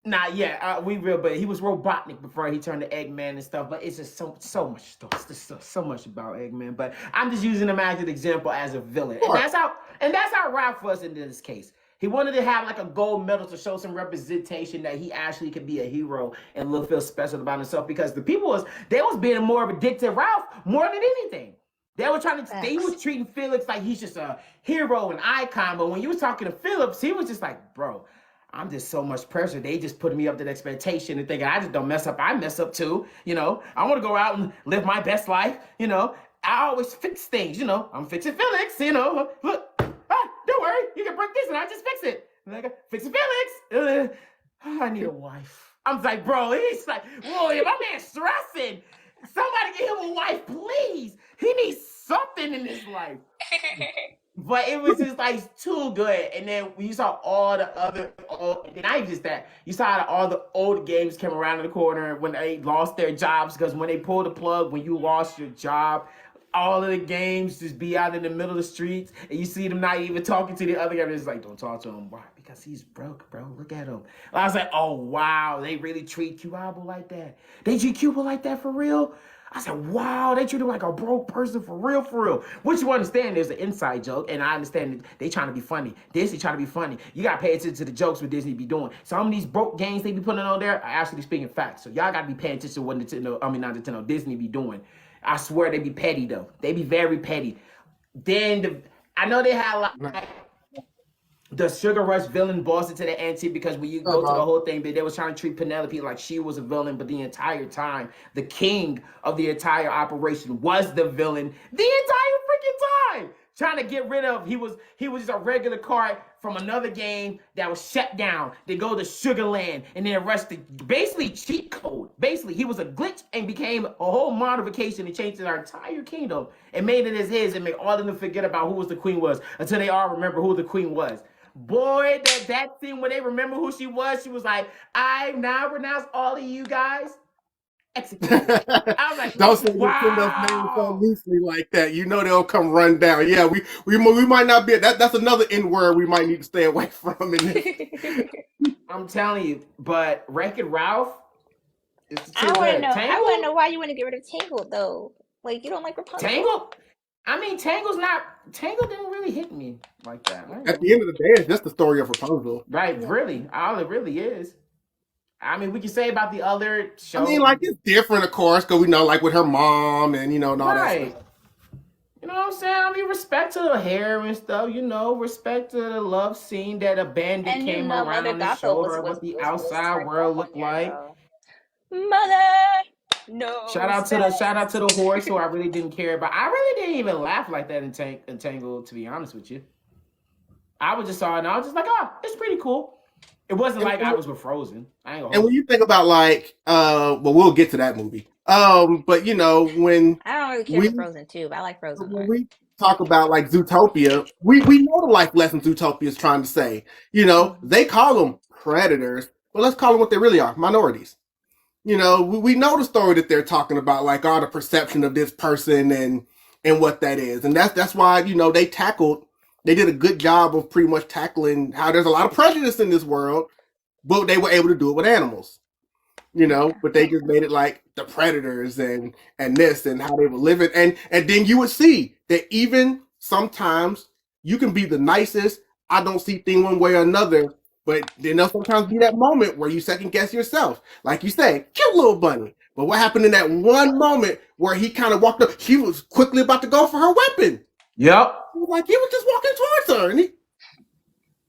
But he was Robotnik before he turned to Eggman and stuff. But it's just so much stuff. There's so much about Eggman. But I'm just using him as an example as a villain, and that's how Ralph was in this case. He wanted to have like a gold medal to show some representation that he actually could be a hero and feel special about himself, because the people was being more of a dick to Ralph more than anything. They were treating Felix like he's just a hero and icon. But when you was talking to Phillips, he was just like, bro, I'm just so much pressure. They just put me up to the expectation and thinking I just don't mess up. I mess up too. I want to go out and live my best life. I always fix things. I'm fixing Felix. Look, don't worry. You can break this and I just fix it. And I go, fixing Felix. I need a wife. I'm like, bro, he's like, whoa, my man's stressing. Somebody get him a wife, please. He needs something in his life. But it was just like too good. And then when you saw all the other, and not even just that, you saw how all the old games came around in the corner when they lost their jobs, because when they pulled the plug, when you lost your job, all of the games just be out in the middle of the streets, and you see them not even talking to the other guy. It's like, don't talk to him. Why? Because he's broke, bro. Look at him. And I was like, oh, wow. They really treat Cuba like that. They treat Cuba like that for real? I said, wow, they treat him like a broke person for real, for real. What you understand, there's an inside joke, and I understand that they trying to be funny. Disney trying to be funny. You got to pay attention to the jokes what Disney be doing. Some of these broke games they be putting on there are actually speaking facts. So y'all got to be paying attention to what Nintendo, Disney be doing. I swear they be petty, though. They be very petty. Then, I know they had like the Sugar Rush villain boss into the ante because when you go to the whole thing, they was trying to treat Penelope like she was a villain, but the entire time, the king of the entire operation was the villain the entire freaking time. Trying to get rid of, he was just a regular card from another game that was shut down. They go to Sugarland and then arrested, basically cheat code. Basically, he was a glitch and became a whole modification and changed our entire kingdom and made it as his and made all of them forget about who was the queen was until they all remember who the queen was. Boy, that scene when they remember who she was like, I now renounce all of you guys. Execute. I was like, don't say Nintendo's name so loosely like that. You know they'll come run down. Yeah, we might not be that's another N word we might need to stay away from in this. I'm telling you, but Wreck-It Ralph is I want to know why you want to get rid of Tangled though. Like you don't like Rapunzel. Tangled? I mean, Tangled didn't really hit me like that. Right? At the end of the day, it's just the story of Rapunzel. Right, yeah. Really. All it really is. I mean, we can say about the other shows. I mean, like, it's different, of course, because we know, like, with her mom and, and all that stuff. You know what I'm saying? I mean, respect to the hair and stuff, respect to the love scene that a bandit came around on his shoulder of what the outside world looked like. Mother! No. Shout out to the horse who I really didn't care about. I really didn't even laugh like that in Tangled, to be honest with you. I was just saw it and I was just like, oh, it's pretty cool. It wasn't like I was with Frozen. And when you think about we'll get to that movie. But when I don't really care for Frozen too, but I like Frozen. When we talk about like Zootopia, we know the life lessons Zootopia is trying to say. They call them predators, but let's call them what they really are, minorities. We know the story that they're talking about, like all the perception of this person and what that is. And that's why, they did a good job of pretty much tackling how there's a lot of prejudice in this world, but they were able to do it with animals, but they just made it like the predators and this and how they were living. And then you would see that even sometimes you can be the nicest, I don't see thing one way or another, but then there'll sometimes be that moment where you second guess yourself. Like you say, cute little bunny. But what happened in that one moment where he kind of walked up, she was quickly about to go for her weapon. Yep. He was just walking towards her. And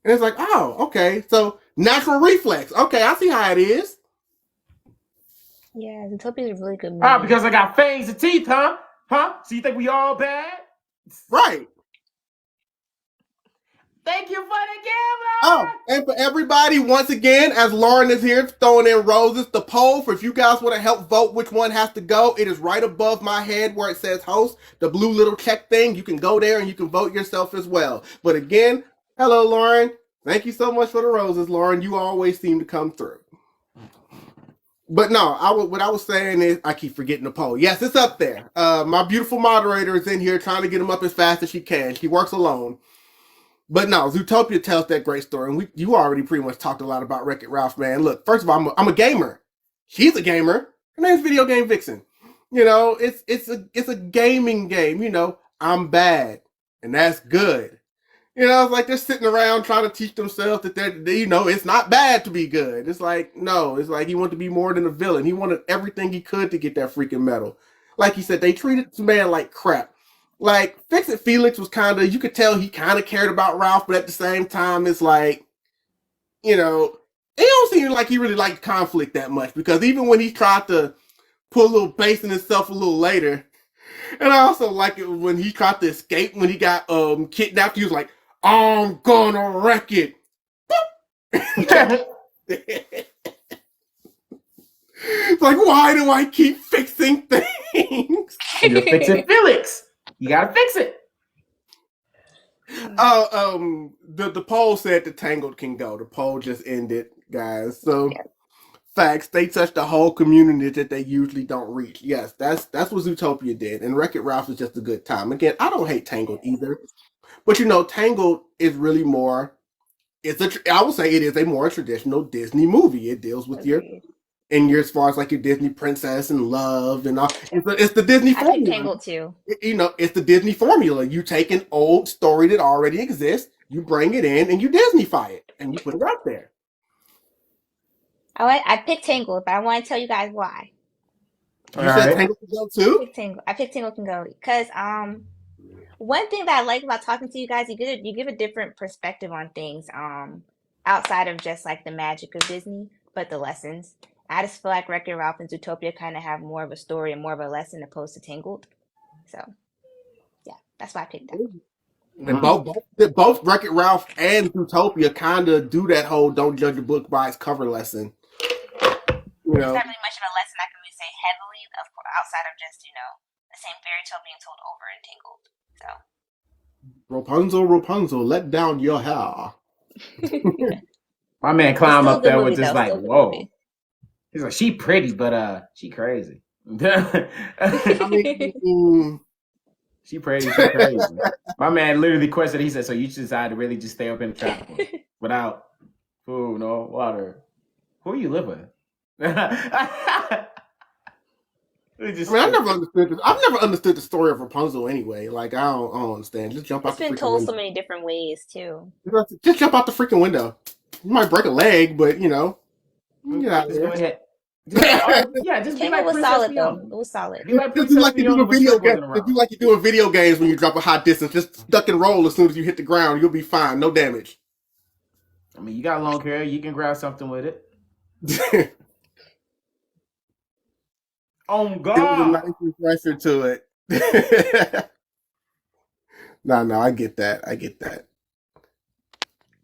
it's like, oh, okay. So natural reflex. Okay, I see how it is. Yeah, Zootopia is a really good movie. Oh, because I got fangs and teeth, huh? Huh? So you think we all bad? Right. Thank you for the gift, Lauren. Oh, and for everybody, once again, as Lauren is here throwing in roses, the poll for if you guys want to help vote which one has to go, it is right above my head where it says host, the blue little check thing. You can go there and you can vote yourself as well. But again, hello, Lauren. Thank you so much for the roses, Lauren. You always seem to come through. But no, what I was saying is, I keep forgetting the poll. Yes, it's up there. My beautiful moderator is in here trying to get them up as fast as she can. She works alone. But no, Zootopia tells that great story. And you already pretty much talked a lot about Wreck-It Ralph, man. Look, first of all, I'm a gamer. She's a gamer. Her name's Videogame Vixen. It's a gaming game. I'm bad. And that's good. It's like they're sitting around trying to teach themselves that it's not bad to be good. It's like, no, it's like he wanted to be more than a villain. He wanted everything he could to get that freaking medal. Like he said, they treated this man like crap. Like, Fix-It Felix was you could tell he kind of cared about Ralph, but at the same time, it's like, it don't seem like he really liked conflict that much, because even when he tried to put a little base in himself a little later, and I also like it when he tried to escape when he got kidnapped, he was like, I'm gonna wreck it. It's like, why do I keep fixing things? You're Fix-It Felix. You gotta fix it. The poll said the Tangled can go. The poll just ended, guys. So, facts. They touched the whole community that they usually don't reach. Yes, that's what Zootopia did. And Wreck-It Ralph is just a good time. Again, I don't hate Tangled either. But Tangled is really more. I would say it is a more traditional Disney movie. It deals with your in your as far as like your Disney princess and love and all. It's the Disney I formula. picked Tangled too. You know, it's the Disney formula. You take an old story that already exists, you bring it in, and you Disneyfy it, and you put it out there. Oh, I picked Tangled, but I want to tell you guys why. You said Tangled can go too? I picked Tangled can go because one thing that I like about talking to you guys, you give a different perspective on things outside of just like the magic of Disney, but the lessons. I just feel like Wreck-It Ralph and Zootopia kind of have more of a story and more of a lesson opposed to Tangled. So, yeah, that's why I picked that. And both Wreck-It Ralph and Zootopia kind of do that whole "don't judge a book by its cover" lesson. You know, It's not really much of a lesson I can really say heavily, outside of just the same fairy tale being told over in Tangled. So, Rapunzel, Rapunzel, let down your hair. My man climb up there with movie, just though. like, Still a good whoa. movie. He's like, she pretty, but she crazy. I mean, she pretty, she crazy. My man literally questioned. He said, "So you decide to really just stay up in the tropical without food, no water? Who you live with?" I mean, I've never understood this. I've never understood the story of Rapunzel anyway. Like, I don't understand. Just jump out the freaking window. It's been told so many different ways too. Just jump out the freaking window. You might break a leg, but get out just there. go ahead. Just be like was Princess solid Fiona. though. It was solid. Be like Just do like you do in video games. Just Do like you do in video games when you drop a high distance. Just duck and roll as soon as you hit the ground. You'll be fine. No damage. I mean, you got long hair. You can grab something with it. Oh God! It was a nice refresher to it. No, I get that.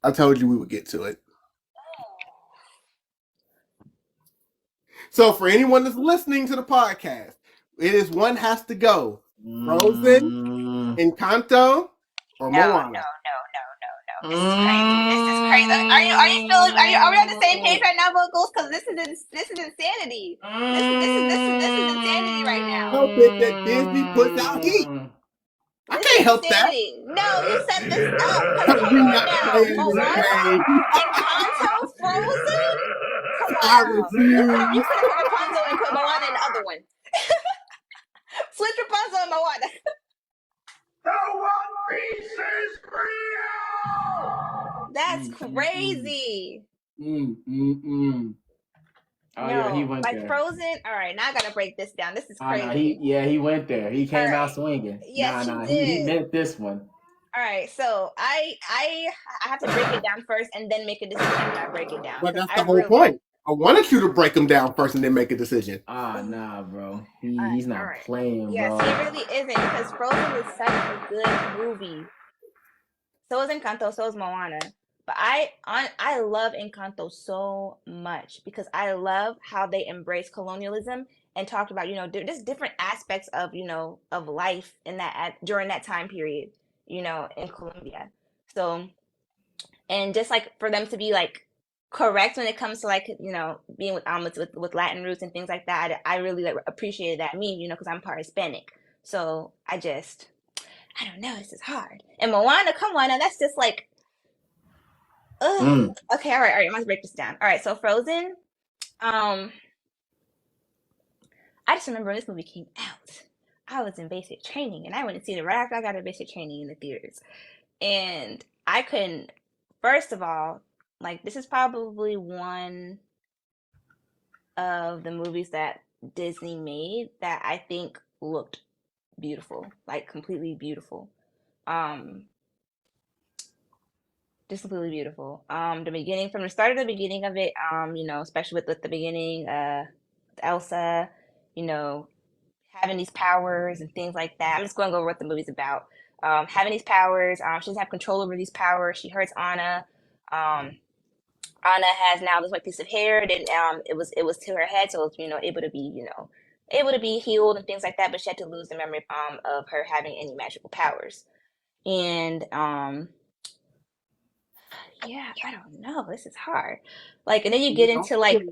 I told you we would get to it. So for anyone that's listening to the podcast, it is one has to go. Frozen, Encanto, or Moana. No. This is crazy. Are we on the same page right now, vocals? Because this is insanity. This is insanity right now. Help it that Disney puts out heat. I can't help insanity. That. No, you set this up. Because come on now. Moana, Encanto, Frozen? Come on. You could have put Rapunzel and put Moana in the other one. Switch Rapunzel and Moana. The One Piece is real! That's crazy. Oh, yeah, he went like there. Frozen. All right, now I gotta break this down. This is crazy. He went there. He came out swinging. Yes, he meant this one. All right, so I have to break it down first and then make a decision when I break it down. But that's the whole point. I wanted you to break them down first and then make a decision. Nah, bro. He's not playing, bro. Yes, he really isn't, because Frozen is such a good movie. So is Encanto, so is Moana. But I love Encanto so much because I love how they embrace colonialism and talked about, just different aspects of, of life in during that time period, in Colombia. So, and just like for them to be like correct when it comes to like, being with Latin roots and things like that, I really like appreciated that meme, because I'm part Hispanic. So I don't know, this is hard. And Moana, come on, now that's just like, okay, all right, let's break this down. All right, so Frozen, I just remember when this movie came out, I was in basic training, and I went to see it right after I got a basic training in the theaters. And I couldn't, first of all, like, this is probably one of the movies that Disney made that I think looked beautiful, like completely beautiful. Just completely beautiful. The beginning, from the start of the beginning of it, especially with the beginning, Elsa, having these powers and things like that. I'm just going to go over what the movie's about. Having these powers, she doesn't have control over these powers. She hurts Anna. Anna has now this white piece of hair. Then it was to her head, so it was able to be healed and things like that. But she had to lose the memory of her having any magical powers. And yeah, I don't know. This is hard. Like, and then you get into like,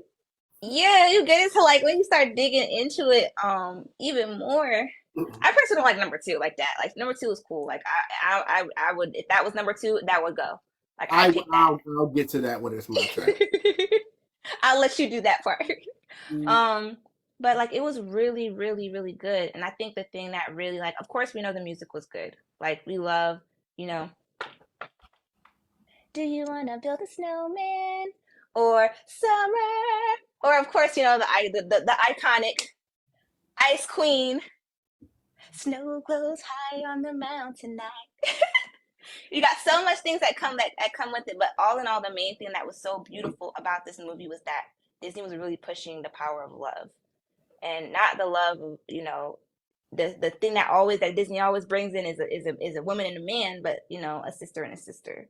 when you start digging into it, even more. I personally don't like number 2 like that. Like, number 2 is cool. Like, I would, if that was number 2, that would go. Like, I'll get to that when it's my turn. I'll let you do that part. But like it was really, really, really good. And I think the thing that really like, of course, we know the music was good. Like we love, you know, do you wanna build a snowman or summer? Or of course, you know, the iconic Ice Queen. Snow glows high on the mountain night. You got so much things that come with it, but all in all, the main thing that was so beautiful about this movie was that Disney was really pushing the power of love, and not the love of, you know, the thing that Disney always brings in is a woman and a man, but you know, a sister and a sister.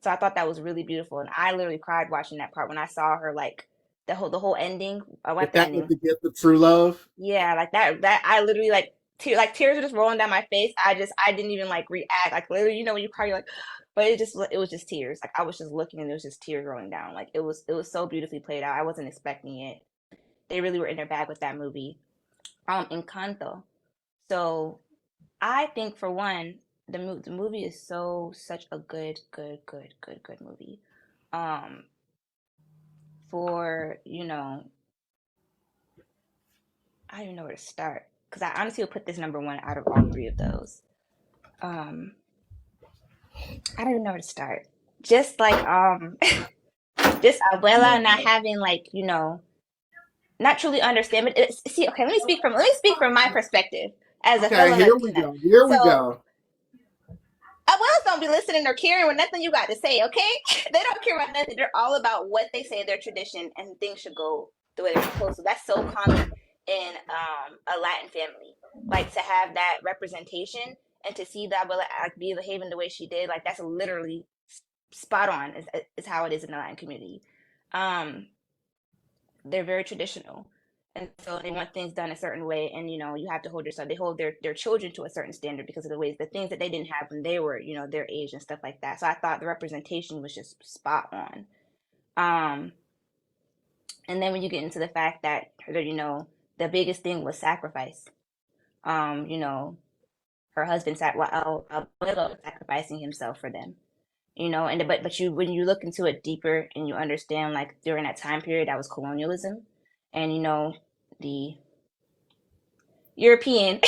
So I thought that was really beautiful, and I literally cried watching that part when I saw her like the whole ending. What the That was ending? the gift of true love. Yeah, like that I literally like tears were just rolling down my face. I didn't even like react. Like literally, you know, when you cry, you're like, but it was just tears. Like I was just looking and it was just tears rolling down. Like it was so beautifully played out. I wasn't expecting it. They really were in their bag with that movie. Encanto. So I think for one, the movie is such a good movie. For, you know, I don't even know where to start because I honestly would put this number one out of all three of those. I don't even know where to start. Just like just Abuela not having like, you know, not truly understand. But see, okay, let me speak from my perspective as a fellow Here we Latina. go. Here we So go. Abuelas don't be listening or caring with nothing you got to say, okay? They don't care about nothing. They're all about what they say, their tradition, and things should go the way they're supposed to. That's so common in a Latin family. Like to have that representation and to see the abuela like be behaving the way she did, like that's literally spot on is how it is in the Latin community. They're very traditional. And so they want things done a certain way, and you know, you have to hold yourself. They hold their children to a certain standard because of the things that they didn't have when they were, you know, their age and stuff like that. So I thought the representation was just spot on. And then when you get into the fact that, you know, the biggest thing was sacrifice. You know, her husband was sacrificing himself for them. You know, and but you when you look into it deeper and you understand like during that time period that was colonialism, and you know the European,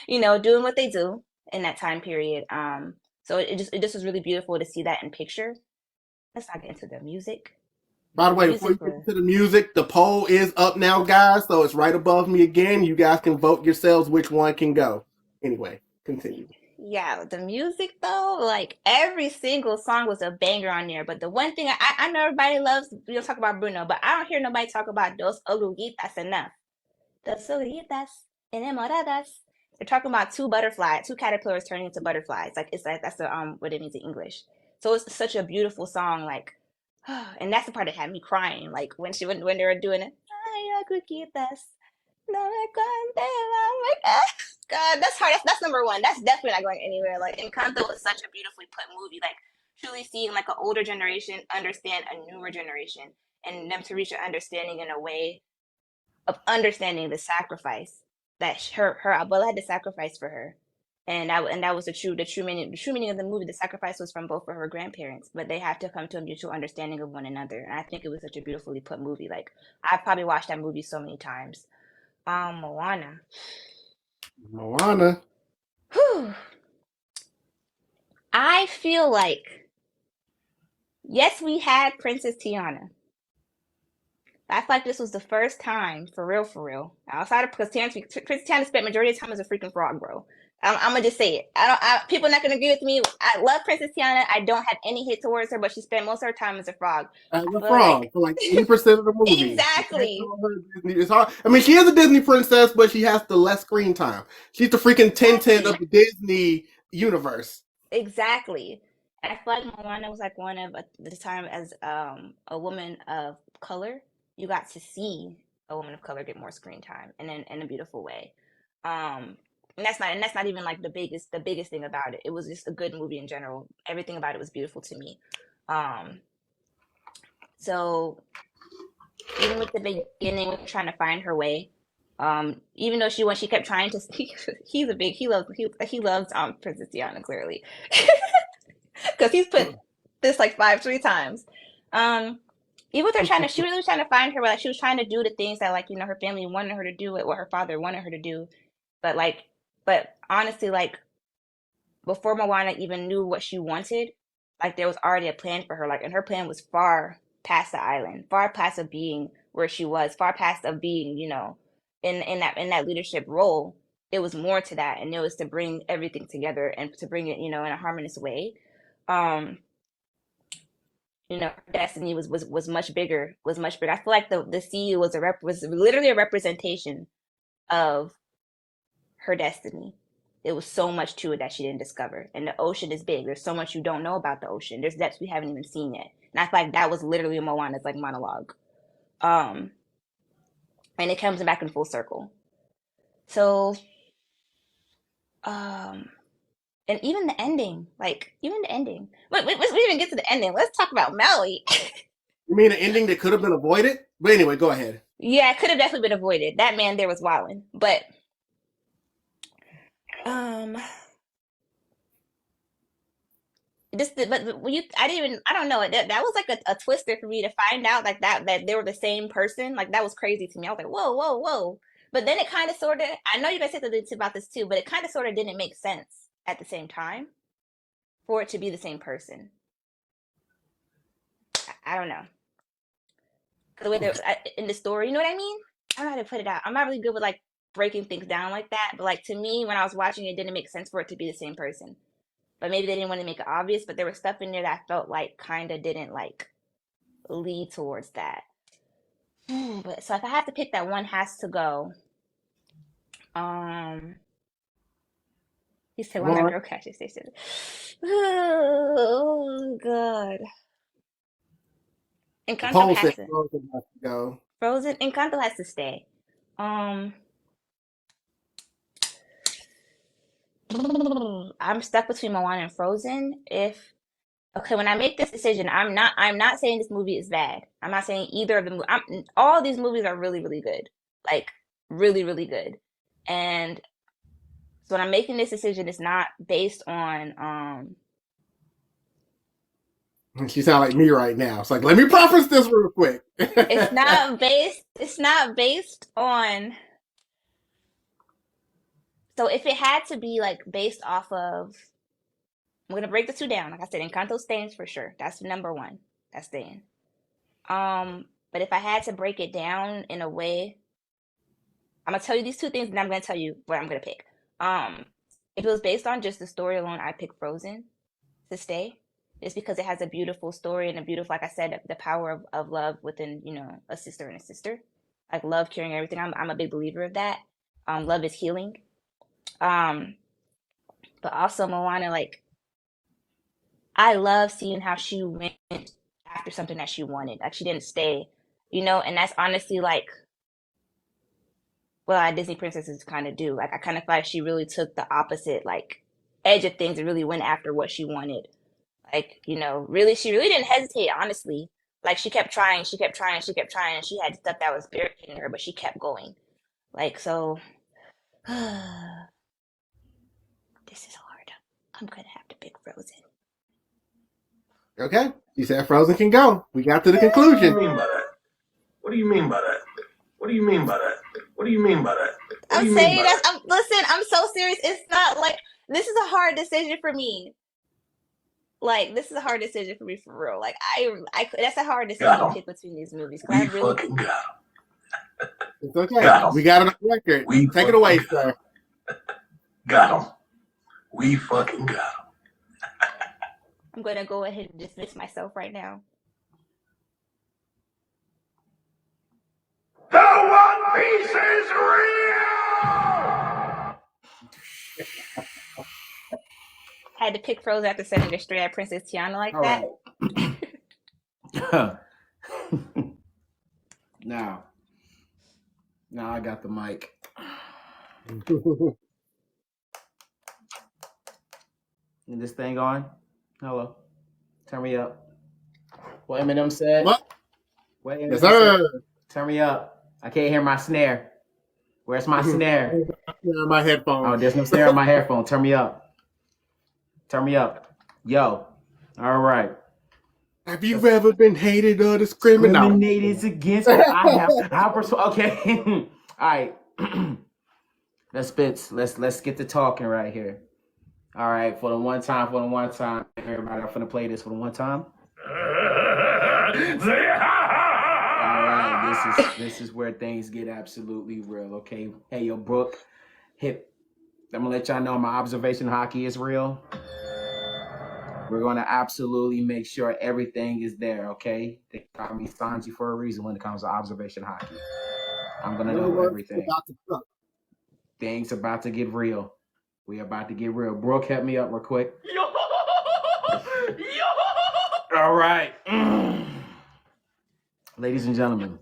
you know, doing what they do in that time period. So it just was really beautiful to see that in picture. Let's not get into the music. By the The way, before you music get was to the music, the poll is up now, guys. So it's right above me again. You guys can vote yourselves which one can go. Anyway, continue. yeah, the music though, like every single song was a banger on there. But the one thing I know everybody loves, we don't talk about Bruno, but I don't hear nobody talk about Dos Oruguitas enough. Dos Oruguitas enamoradas. They're talking about two caterpillars turning into butterflies. Like it's like that's the what it means in English. So it's such a beautiful song, like, and that's the part that had me crying. Like when they were doing it. Ay, Oruguitas, no me cuentes, oh my God. God, that's hard. That's number one. That's definitely not going anywhere. Like Encanto was such a beautifully put movie. Like truly seeing like an older generation understand a newer generation, and them to reach an understanding in a way of understanding the sacrifice that her abuela had to sacrifice for her, and that was the true meaning of the movie. The sacrifice was from both of her grandparents, but they have to come to a mutual understanding of one another. And I think it was such a beautifully put movie. Like I've probably watched that movie so many times. Moana. Moana. Whew. I feel like yes, we had Princess Tiana. I feel like this was the first time, for real, outside of because Princess Tiana spent majority of the time as a freaking frog, bro. I'm gonna just say it. People are not gonna agree with me. I love Princess Tiana. I don't have any hate towards her, but she spent most of her time as a frog. As I a feel frog like for like 80% of the movie. exactly, It's hard. I mean, she is a Disney princess, but she has the less screen time. She's the freaking Tintin of the Disney universe. exactly. I feel like Moana was like one of at the time as a woman of color. You got to see a woman of color get more screen time, and in a beautiful way. And that's not even like the biggest thing about it. It was just a good movie in general. Everything about it was beautiful to me. So even with the beginning, with trying to find her way, even though she kept trying to, he loves Princess Diana clearly, because he's put this like 3 times. even with her she really was trying to find her, like she was trying to do the things that like, you know, her family wanted her to do, what her father wanted her to do. But honestly, like before Moana even knew what she wanted, like there was already a plan for her. Like, and her plan was far past the island, far past of being where she was, far past of being, you know, in that leadership role. It was more to that, and it was to bring everything together and to bring it, you know, in a harmonious way. Um, you know, her destiny was much bigger, was much bigger. I feel like the sea was was literally a representation of her destiny. There was so much to it that she didn't discover. And the ocean is big. There's so much you don't know about the ocean. There's depths we haven't even seen yet. And I feel like that was literally Moana's like monologue. And it comes back in full circle. So, and even the ending, like even the ending. Wait, we didn't get to the ending. Let's talk about Maui. You mean an ending that could have been avoided? But anyway, go ahead. Yeah, it could have definitely been avoided. That man there was wilding. But I don't know. That was like a twister for me to find out like that they were the same person. Like that was crazy to me. I was like, whoa, whoa, whoa. But then it kind of sort of, I know you guys said something about this too, but it kind of sort of didn't make sense at the same time for it to be the same person. I don't know. The way in the story, you know what I mean? I don't know how to put it out. I'm not really good with like breaking things down like that. But like to me, when I was watching it, didn't make sense for it to be the same person. But maybe they didn't want to make it obvious, but there was stuff in there that I felt like kind of didn't like lead towards that. But so if I have to pick that one has to go. He said, "When that girl catches station." Oh God. Encanto has to go. Frozen. Encanto has to stay. I'm stuck between Moana and Frozen. When I make this decision, I'm not saying this movie is bad. I'm not saying either of them. All these movies are really, really good. Like really, really good. And so when I'm making this decision, it's not based on She sound like me right now. It's like, let me preface this real quick. It's not based on. So if it had to be like based off of, I'm gonna break the two down. Like I said, Encanto stays for sure. That's number one. That's staying. But if I had to break it down in a way, I'm gonna tell you these two things, and I'm gonna tell you what I'm gonna pick. If it was based on just the story alone, I'd pick Frozen to stay. Just because it has a beautiful story and a beautiful, like I said, the power of love within, you know, a sister and a sister. Like love curing everything. I'm a big believer of that. Love is healing. But also Moana, like I love seeing how she went after something that she wanted. Like she didn't stay, you know, and that's honestly like what Disney princesses kind of do. Like I kind of feel like she really took the opposite like edge of things and really went after what she wanted. Like, you know, really, she really didn't hesitate, honestly. Like, she kept trying, and she had stuff that was barricading her, but she kept going. Like, so, this is hard. I'm gonna have to pick Frozen. Okay, you said Frozen can go. We got to the conclusion. What do you mean by that? What do you mean by that? What do you mean by that? I'm saying that. Listen, I'm so serious. It's not like this is a hard decision for me. Like this is a hard decision for me for real. Like I that's a hard decision to pick between these movies. We fucking got him. It's okay. We got it on record. Take it away, sir. Got him. We fucking got him. I'm gonna go ahead and dismiss myself right now. The One Piece is real! Had to pick Frozen after setting a straight at Princess Tiana like all that. Right. Now I got the mic. Is this thing on? Hello. Turn me up. What Eminem said? What Eminem yes, sir. Said? Turn me up. I can't hear my snare. Where's my snare? My headphone. Oh, there's no snare on my headphone. Turn me up. Turn me up. Yo. All right. Have you ever been hated or discriminated against? I have. Okay. All right. Let's get to talking right here. All right, for the one time, everybody, I'm finna play this for the one time. All right, this is where things get absolutely real. Okay, hey yo, Brooke, I'm gonna let y'all know my observation hockey is real. We're gonna absolutely make sure everything is there. Okay, they call me Sanji for a reason when it comes to observation hockey. I'm gonna know everything. Things about to get real. We about to get real. Brooke, help me up real quick. All right. Ladies and gentlemen,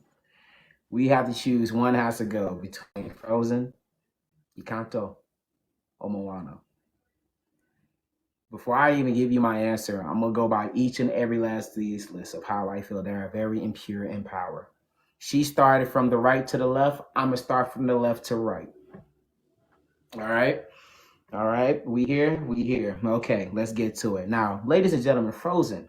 we have to choose. One has to go between Frozen, Encanto, or Moana. Before I even give you my answer, I'm going to go by each and every last of these lists of how I feel they are very impure in power. She started from the right to the left. I'm going to start from the left to right. All right. All right. We here. Okay, let's get to it. Now, ladies and gentlemen, Frozen.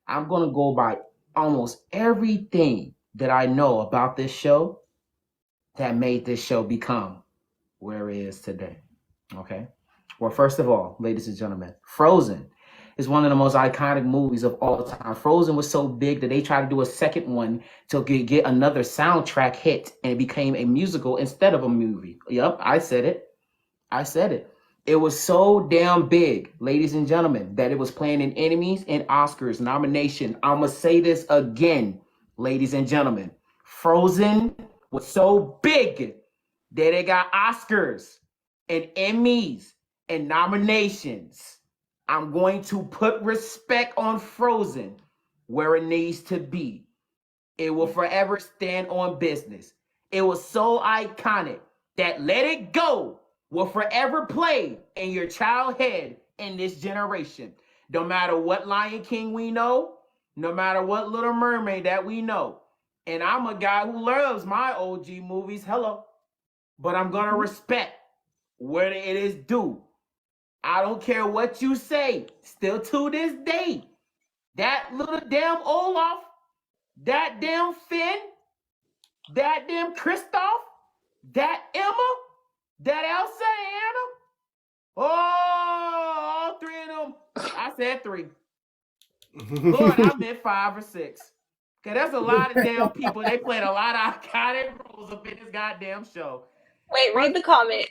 I'm going to go by almost everything that I know about this show that made this show become where it is today. Okay. Well, first of all, ladies and gentlemen, Frozen is one of the most iconic movies of all time. Frozen was so big that they tried to do a second one to get another soundtrack hit, and it became a musical instead of a movie. Yep, I said it. It was so damn big, ladies and gentlemen, that it was playing in Emmys and Oscars nomination. I'm going to say this again, ladies and gentlemen. Frozen was so big that it got Oscars and Emmys and nominations. I'm going to put respect on Frozen where it needs to be. It will forever stand on business. It was so iconic that Let It Go will forever play in your child head in this generation. No matter what Lion King we know, no matter what Little Mermaid that we know. And I'm a guy who loves my OG movies, hello. But I'm going to respect where it is due. I don't care what you say. Still to this day, that little damn Olaf, that damn Finn, that damn Kristoff, that Emma, that Elsa and Anna. Oh, all three of them. I said 3. Lord, I meant 5 or 6. Okay, that's a lot of damn people. They played a lot of iconic roles up in this goddamn show. Wait, read the comment.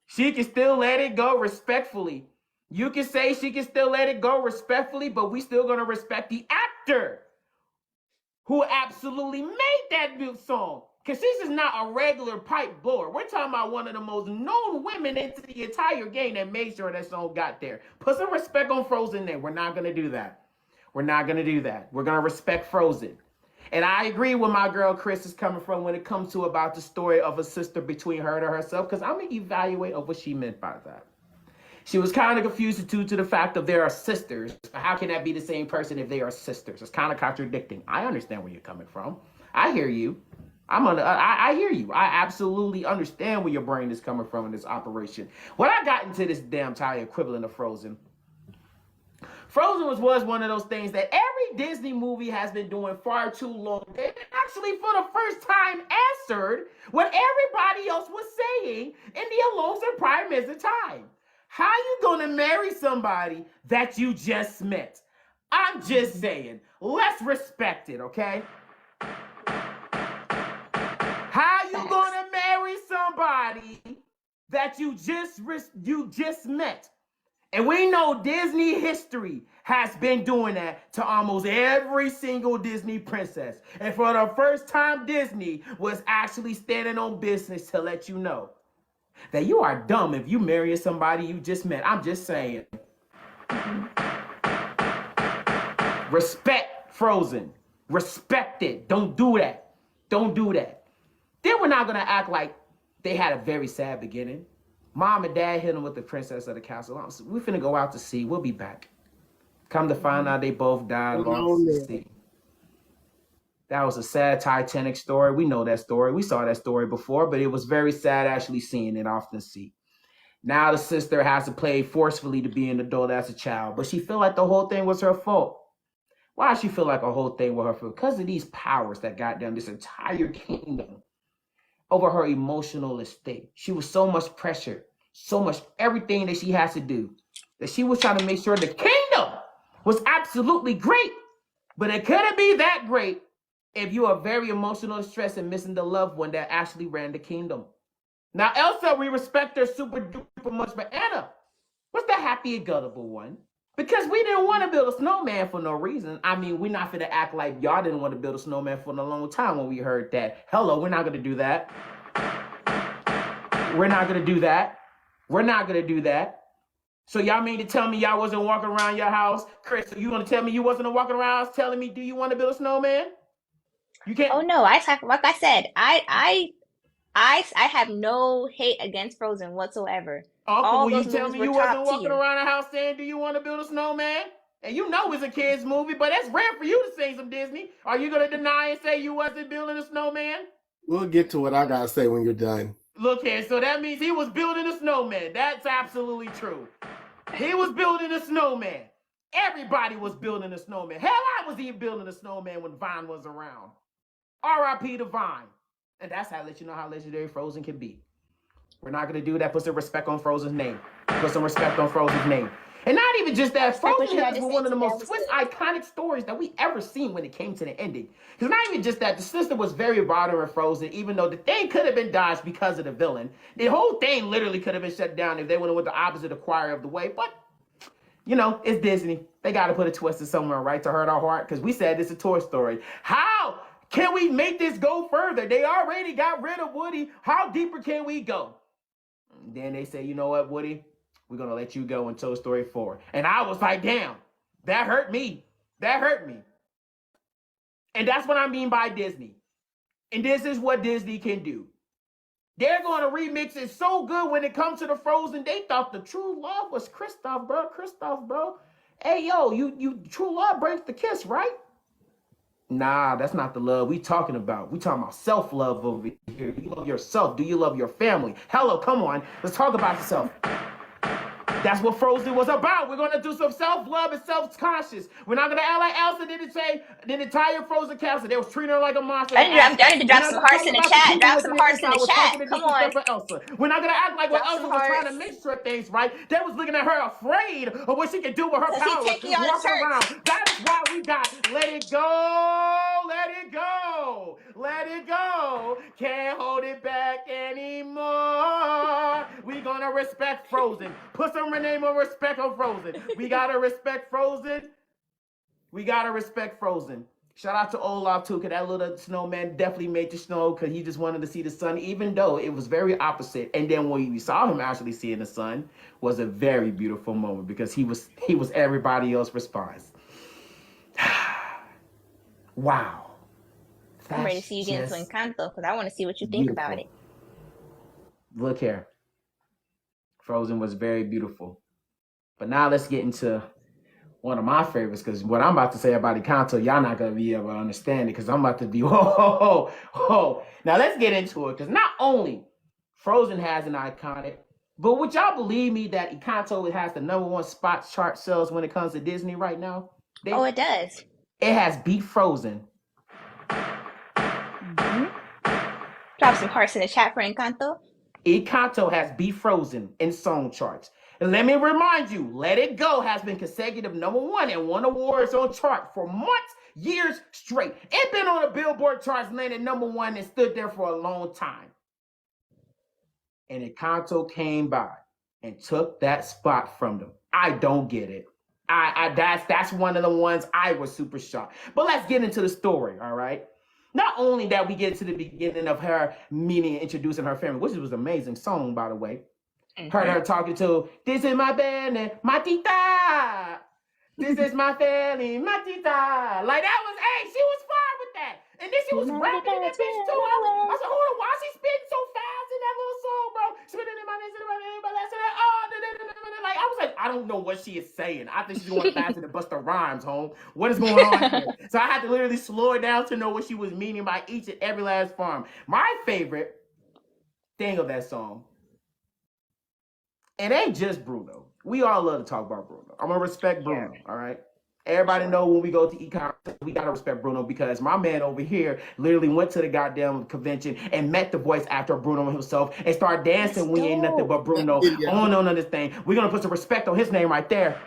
She can still let it go respectfully. You can say she can still let it go respectfully, but we still gonna respect the actor who absolutely made that new song. Because she's just not a regular pipe blower. We're talking about one of the most known women into the entire game that made sure that song got there. Put some respect on Frozen there. We're not going to do that. We're going to respect Frozen. And I agree with my girl Kris is coming from when it comes to about the story of a sister between her and herself, because I'm going to evaluate of what she meant by that. She was kind of confused due to the fact that they are sisters. How can that be the same person if they are sisters? It's kind of contradicting. I understand where you're coming from. I hear you. I hear you. I absolutely understand where your brain is coming from in this operation. When I got into this damn Thai equivalent of Frozen was one of those things that every Disney movie has been doing far too long. It actually, for the first time, answered what everybody else was saying in the Alonso Prime is the time. How you gonna marry somebody that you just met? I'm just saying, let's respect it, okay? How you gonna marry somebody that you just met? And we know Disney history has been doing that to almost every single Disney princess. And for the first time, Disney was actually standing on business to let you know that you are dumb if you marry somebody you just met. I'm just saying. Respect Frozen. Respect it. Don't do that. Don't do that. Then we're not going to act like they had a very sad beginning. Mom and dad hit them with the princess of the castle. We finna go out to sea. We'll be back. Come to find out they both died lost at sea. That was a sad Titanic story. We know that story. We saw that story before, but it was very sad actually seeing it off the sea. Now the sister has to play forcefully to be an adult as a child, but she feel like the whole thing was her fault. Why does she feel like a whole thing was her fault? Because of these powers that got them this entire kingdom over her emotional estate. She was so much pressure, so much everything that she has to do, that she was trying to make sure the kingdom was absolutely great, but it couldn't be that great if you are very emotional stressed and missing the loved one that actually ran the kingdom. Now, Elsa, we respect her super duper much, but Anna was the happy and gullible one. Because we didn't want to build a snowman for no reason. I mean, we're not going to act like y'all didn't want to build a snowman for a long time when we heard that. Hello, we're not going to do that. We're not going to do that. We're not going to do that. So y'all mean to tell me y'all wasn't walking around your house? Kris, so you want to tell me you wasn't walking around telling me, do you want to build a snowman? You can't. Oh no, like I said, I have no hate against Frozen whatsoever. Uncle, All will you those tell movies me were you top wasn't walking tier. around the house saying, do you want to build a snowman? And you know it's a kid's movie, but that's rare for you to say some Disney. Are you going to deny and say you wasn't building a snowman? We'll get to what I got to say when you're done. Look here, so that means he was building a snowman. That's absolutely true. He was building a snowman. Everybody was building a snowman. Hell, I was even building a snowman when Vine was around. R.I.P. to Vine. And that's how I let you know how legendary Frozen can be. We're not going to do that. Put some respect on Frozen's name. Put some respect on Frozen's name. And not even just that, Frozen has one of the most twist iconic stories that we ever seen when it came to the ending. Because not even just that, the sister was very modern in Frozen, even though the thing could have been dodged because of the villain. The whole thing literally could have been shut down if they would have went the opposite acquire of the way. But, you know, it's Disney. They got to put a twist in somewhere, right, to hurt our heart. Because we said it's a Toy Story. How can we make this go further? They already got rid of Woody. How deeper can we go? And then they say, you know what, Woody? We're going to let you go in Toy Story 4. And I was like, damn, that hurt me. That hurt me. And that's what I mean by Disney. And this is what Disney can do. They're going to remix it so good when it comes to the Frozen. They thought the true love was Kristoff, bro. Kristoff, bro. Hey, yo, you true love breaks the kiss, right? Nah, that's not the love we talking about. We talking about self-love over here. Do you love yourself? Do you love your family? Hello, come on. Let's talk about yourself. That's what Frozen was about. We're going to do some self-love and self-conscious. We're not going to act like Elsa didn't say the entire Frozen cast. They was treating her like a monster. I need to drop some hearts in the chat. Drop some hearts in the chat. Come on. Elsa. We're not going to act like when Elsa was trying to make sure things right. They was looking at her afraid of what she could do with her powers. Walking around. That is why we got Let It Go. Let it go. Let it go. Can't hold it back anymore. We going to respect Frozen. Put some name of respect on Frozen. We gotta respect Frozen. We gotta respect Frozen. Shout out to Olaf too, because that little snowman definitely made the snow because he just wanted to see the sun, even though it was very opposite. And then when we saw him actually seeing the sun, was a very beautiful moment because he was everybody else's response. Wow. I'm ready to see you get into Encanto because I want to see what you think about it. Look here. Frozen was very beautiful. But now let's get into one of my favorites, because what I'm about to say about Encanto, y'all not going to be able to understand it, because I'm about to be, Now let's get into it, because not only Frozen has an iconic, but would y'all believe me that Encanto has the #1 spot chart sales when it comes to Disney right now? It does. It has beat Frozen. Mm-hmm. Drop some hearts in the chat for Encanto. Encanto has beat Frozen in song charts. And let me remind you, Let It Go has been consecutive #1 and won awards on chart for months, years straight. It's been on the Billboard charts, landed #1 and stood there for a long time. And Encanto came by and took that spot from them. I don't get it. That's one of the ones I was super shocked. But let's get into the story, all right? Not only that, we get to the beginning of her meeting and introducing her family, which was an amazing song, by the way. Mm-hmm. Her talking to, this is my band, my tita. This is my family, my tita. Like, that was, she was fine with that. And then she was rapping in that bitch, too. I said, hold on, why is she spitting so fast in that little song, bro? Spitting in my name, like, I was like, I don't know what she is saying. I think she's going faster than Busta Rhymes, home. What is going on here? So I had to literally slow it down to know what she was meaning by each and every last farm. My favorite thing of that song it ain't just Bruno. We all love to talk about Bruno. I'm gonna respect Bruno, all right? Everybody know when we go to e-commerce, we gotta respect Bruno because my man over here literally went to the goddamn convention and met the voice actor Bruno himself and started dancing. We ain't nothing but Bruno on this thing. We're gonna put some respect on his name right there.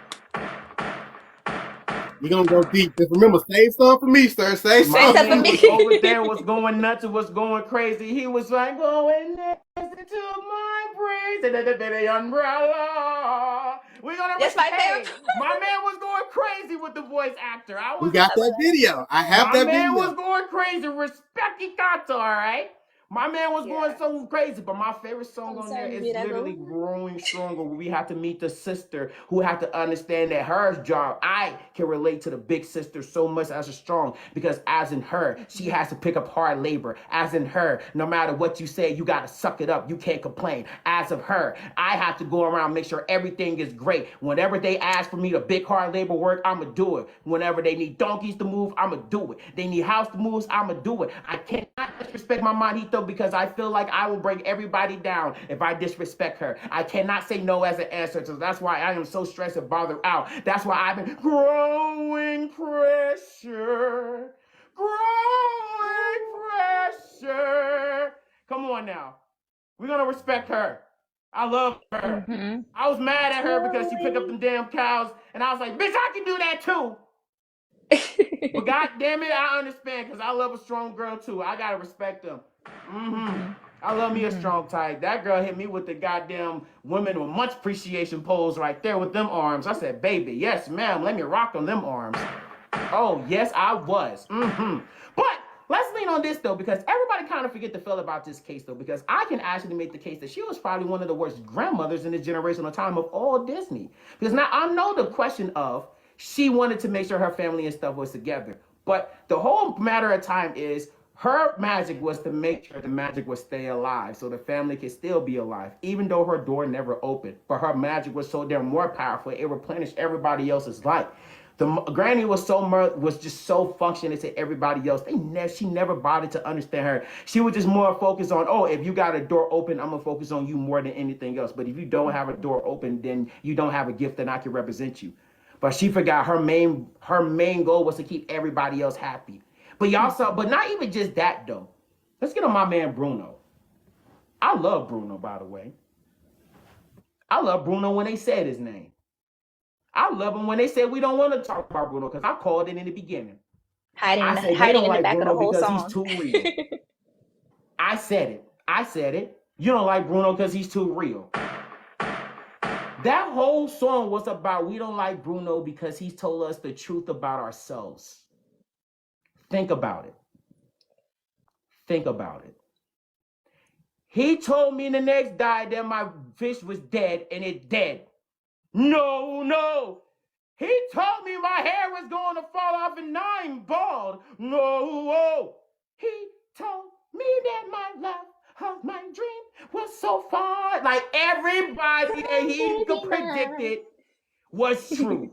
We're gonna go deep. Just remember, save some for me, sir. Save some for me. Over there was going nuts and was going crazy. He was like, going next to my praise and the umbrella. We're gonna my favorite. My man was going crazy with the voice actor. We got that video. I have that video. My man was going crazy. Respect Ikato, all right? My man was going so crazy, but my favorite song on there is literally Growing Stronger, where we have to meet the sister who have to understand that her job, I can relate to the big sister so much as a strong, because as in her, she has to pick up hard labor. As in her, no matter what you say, you got to suck it up. You can't complain. As of her, I have to go around, make sure everything is great. Whenever they ask for me to big hard labor work, I'm going to do it. Whenever they need donkeys to move, I'm going to do it. They need house to move, I'm going to do it. I cannot disrespect my manito because I feel like I will bring everybody down if I disrespect her. I cannot say no as an answer, so that's why I am so stressed and bothered out. That's why I've been growing pressure. Come on now. We're going to respect her. I love her. Mm-hmm. I was mad at her because she picked up them damn cows, and I was like, bitch, I can do that too. But God damn it, I understand because I love a strong girl too. I gotta respect them. I love me a strong type. That girl hit me with the goddamn women with much appreciation pose right there with them arms. I said, baby, yes, ma'am, let me rock on them arms. Oh, yes, I was. But let's lean on this though, because everybody kind of forget to feel about this case though, because I can actually make the case that she was probably one of the worst grandmothers in this generational time of all Disney. Because now I know the question of she wanted to make sure her family and stuff was together. But the whole matter of time is her magic was to make sure the magic would stay alive so the family could still be alive, even though her door never opened. But her magic was so damn more powerful, it replenished everybody else's life. The granny was just so functional to everybody else. She never bothered to understand her. She was just more focused on, oh, if you got a door open, I'm gonna focus on you more than anything else. But if you don't have a door open, then you don't have a gift that I can represent you. But she forgot her main goal was to keep everybody else happy. But y'all saw, but not even just that though. Let's get on my man Bruno. I love Bruno, by the way. I love Bruno when they said his name. I love him when they said we don't want to talk about Bruno because I called it in the beginning. Hiding in the back of the whole song. He's too real. I said it. You don't like Bruno because he's too real. That whole song was about we don't like Bruno because he's told us the truth about ourselves. Think about it. He told me in the next day that my fish was dead and it's dead. No. He told me my hair was going to fall off and I'm bald. No. He told me that my love of my dream was so far. Like everybody that he could predict it was true.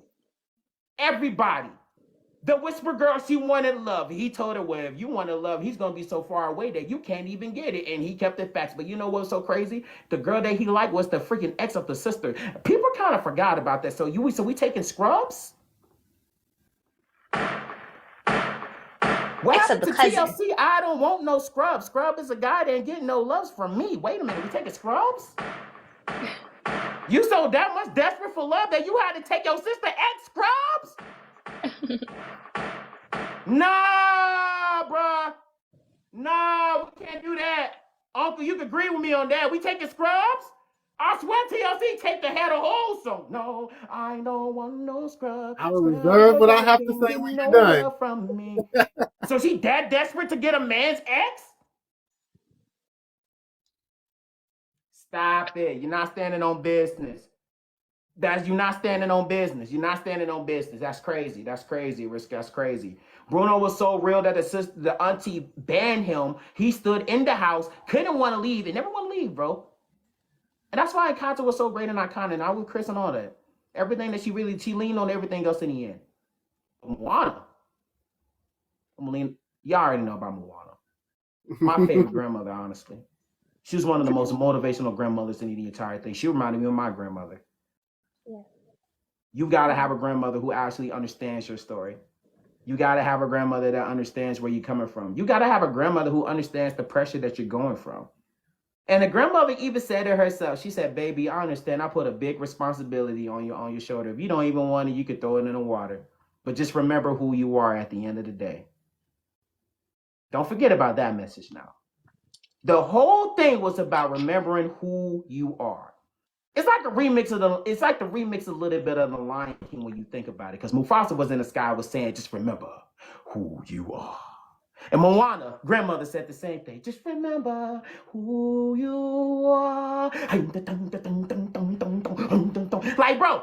Everybody. The whisper girl, she wanted love. He told her, well, if you want love, he's going to be so far away that you can't even get it. And he kept it facts. But you know what's so crazy? The girl that he liked was the freaking ex of the sister. People kind of forgot about that. So we taking scrubs? What happened to TLC? I don't want no scrubs. Scrub is a guy that ain't getting no loves from me. Wait a minute, we taking scrubs? You so that much desperate for love that you had to take your sister ex scrubs? Nah, bruh. Nah, we can't do that. Uncle, you can agree with me on that. We taking scrubs? I swear TLC take the head of whole song. No, I don't want no scrub. I will reserve what I have to say when you're done. From me. So she that desperate to get a man's ex? Stop it. You're not standing on business. You're not standing on business. You're not standing on business. That's crazy. That's crazy. That's crazy. Bruno was so real that the auntie banned him. He stood in the house, couldn't want to leave, and never want to leave, bro. And that's why Kato was so great and iconic. And I with Kris and all that. Everything that she leaned on everything else in the end. Moana. Y'all already know about Moana. My favorite grandmother, honestly. She was one of the most motivational grandmothers in the entire thing. She reminded me of my grandmother. Yeah. You got to have a grandmother who actually understands your story. You got to have a grandmother that understands where you're coming from. You got to have a grandmother who understands the pressure that you're going from. And the grandmother even said to herself, she said, baby, I understand I put a big responsibility on your shoulder. If you don't even want it, you could throw it in the water. But just remember who you are at the end of the day. Don't forget about that message now. The whole thing was about remembering who you are. It's like the remix a little bit of The Lion King when you think about it. Because Mufasa was in the sky was saying, just remember who you are. And Moana, grandmother said the same thing. Just remember who you are. Like, bro,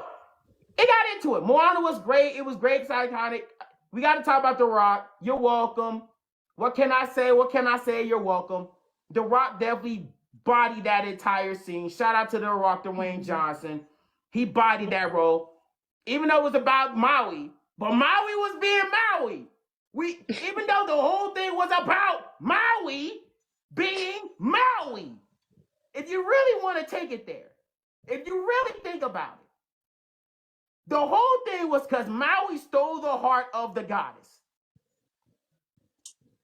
it got into it. Moana was great. It was great. It's iconic. We got to talk about The Rock. You're welcome. What can I say? What can I say? You're welcome. The Rock definitely bodied that entire scene. Shout out to The Rock, Dwayne Johnson. He bodied that role. Even though it was about Maui. But Maui was being Maui. Even though the whole thing was about Maui being Maui. If you really want to take it there, if you really think about it, the whole thing was because Maui stole the heart of the goddess.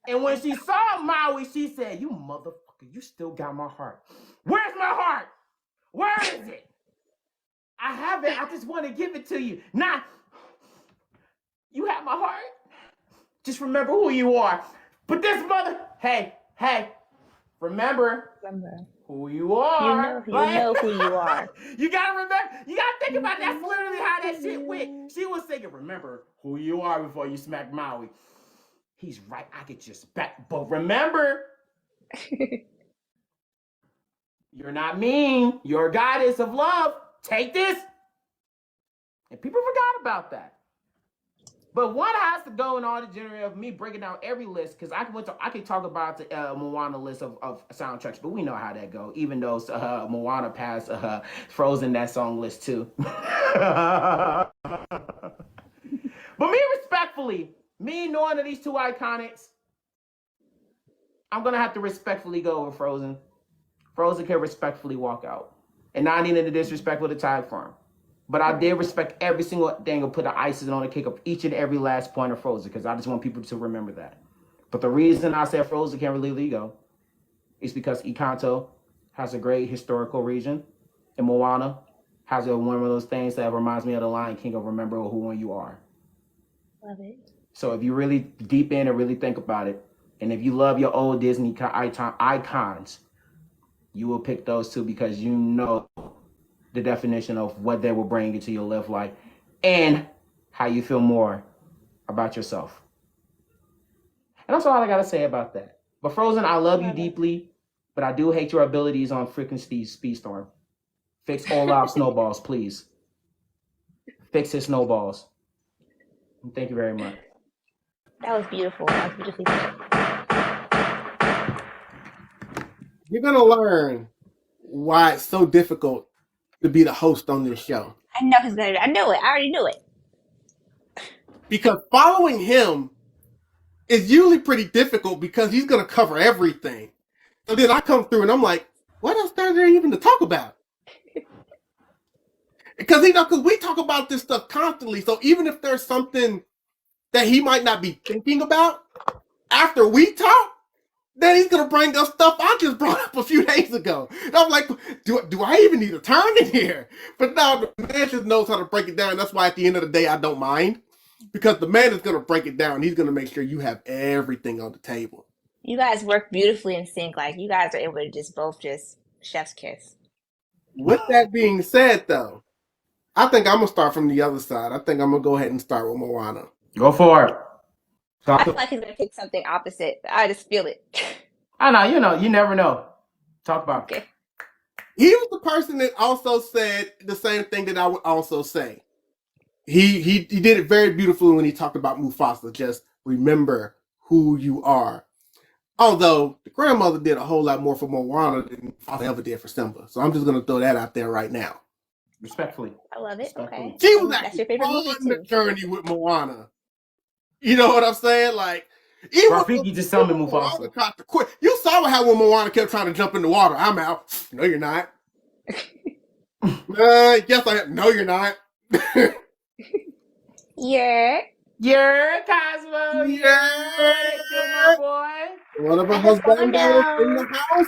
And when she saw Maui, she said, you motherfucker, you still got my heart. Where's my heart? Where is it? I have it. I just want to give it to you. Nah, you have my heart. Just remember who you are. But this hey, remember who you are. You know who you are. You gotta remember, you gotta think about that's literally how that shit went. She was thinking, remember who you are before you smack Maui. He's right, I could just back. But remember, you're not mean. You're a goddess of love. Take this. And people forgot about that. But one has to go in all the genre of me breaking down every list, because I can talk about the Moana list of soundtracks, but we know how that go. Even though Moana passed Frozen that song list too. But me respectfully, me knowing of these two iconics, I'm gonna have to respectfully go over Frozen. Frozen can respectfully walk out, and not even the disrespectful to Tag Farm. But I did respect every single thing and put the icing on the cake of each and every last point of Frozen, because I just want people to remember that. But the reason I said Frozen can't really go is because Encanto has a great historical region, and Moana has one of those things that reminds me of The Lion King of remember who you are. Love it. So if you really deep in and really think about it, and if you love your old Disney icons, you will pick those two because you know the definition of what they will bring into your life life and how you feel more about yourself. And that's all I gotta say about that. But Frozen, I love you deeply, but I do hate your abilities on freaking Speedstorm. Fix Olaf snowballs, please. Fix his snowballs. And thank you very much. That was beautiful. That was beautifully put. You're gonna learn why it's so difficult to be the host on this show. I know he's gonna. I knew it. I already knew it. Because following him is usually pretty difficult because he's gonna cover everything. So then I come through and I'm like, what else is there even to talk about? Because we talk about this stuff constantly. So even if there's something that he might not be thinking about after we talk, then he's gonna bring up stuff I just brought up a few days ago. And I'm like, do I even need a turn in here? But no, the man just knows how to break it down. That's why at the end of the day, I don't mind. Because the man is gonna break it down. He's gonna make sure you have everything on the table. You guys work beautifully in sync. Like you guys are able to just chef's kiss. With that being said, though, I think I'm gonna start from the other side. I think I'm gonna go ahead and start with Moana. Go for it. I feel like he's gonna pick something opposite. I just feel it. I know, you never know. Talk about it. Okay. He was the person that also said the same thing that I would also say. He did it very beautifully when he talked about Mufasa. Just remember who you are. Although the grandmother did a whole lot more for Moana than Mufasa ever did for Simba. So I'm just gonna throw that out there right now. Respectfully. I love it. Okay. She was That's your actually favorite movie on the too. journey with Moana. You know what I'm saying? Like, Rafiki just summoned Mufasa. Tried to quit. You saw what happened when Moana kept trying to jump in the water. I'm out. No, you're not. Yes, I am. No, you're not. Yeah. You're Cosmo. Yeah. My boy. One of our husbands in the house.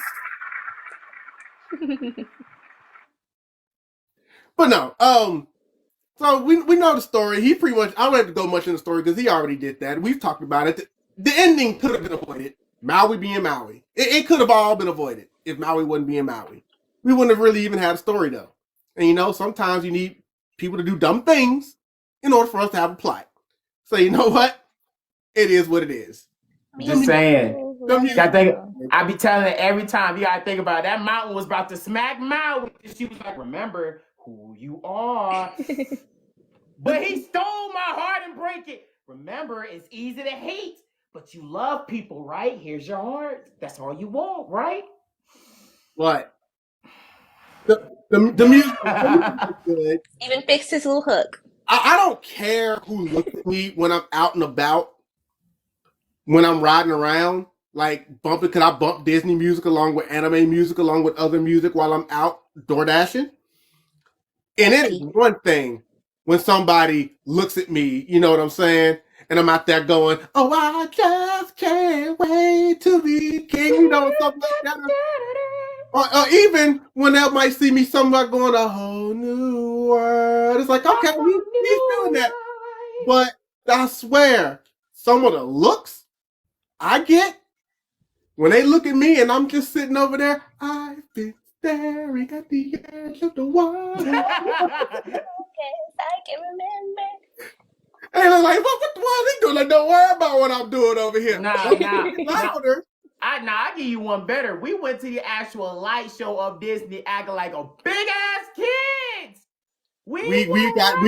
But no, so we know the story. He pretty much, I don't have to go much in the story because he already did that. We've talked about it. The ending could have been avoided. Maui being Maui. It could have all been avoided if Maui wasn't being Maui. We wouldn't have really even had a story though. And you know, sometimes you need people to do dumb things in order for us to have a plot. So you know what? It is what it is. Just saying. I be telling it every time. You gotta think about it. That mountain was about to smack Maui. And she was like, remember who you are. But he stole my heart and break it. Remember, it's easy to hate, but you love people, right? Here's your heart. That's all you want, right? What? The music is good. Even fixed his little hook. I don't care who looks at me when I'm out and about, when I'm riding around, like bumping, because I bump Disney music along with anime music, along with other music while I'm out door dashing. And it's one thing when somebody looks at me, you know what I'm saying? And I'm out there going, oh, I just can't wait to be king, you know, something like that. Or even when they might see me somewhere going a whole new world. It's like, okay, he's doing that. But I swear, some of the looks I get when they look at me and I'm just sitting over there, I've been staring at the edge of the world. Okay, I can remember. And they're like, what the world is he doing? Like, don't worry about what I'm doing over here. I give you one better. We went to the actual light show of Disney acting like a big ass kids. We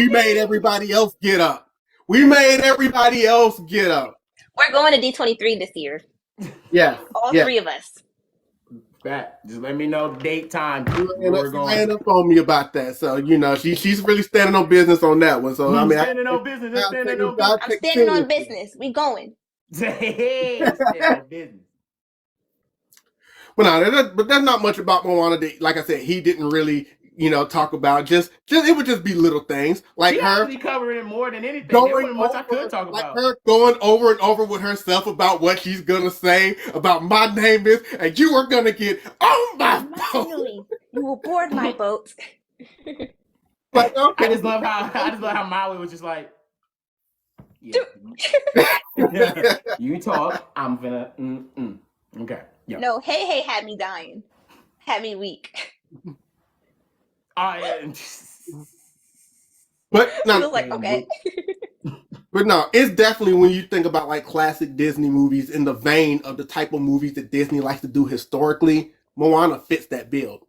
made everybody else get up. We made everybody else get up. We're going to D23 this year. Yeah. All three of us. Just let me know date time. Stand up on me about that. So you know she's really standing on business on that one. So I'm standing on business. I'm standing on business. We going. Hey, standing on business. But there's not much about Moana. Like I said, he didn't really, you know, talk about. Just it would just be little things like she her actually covering it more than anything. There wasn't much I could talk about. Her going over and over with herself about what she's gonna say about my name is, and you are gonna get on my boat. You will board my boat. Like, okay. I just love how Maui was just like, yeah. You talk, I'm gonna. Okay. Yep. No, hey had me dying, had me weak. Yeah. But no, like okay. But no, it's definitely when you think about like classic Disney movies in the vein of the type of movies that Disney likes to do historically, Moana fits that bill.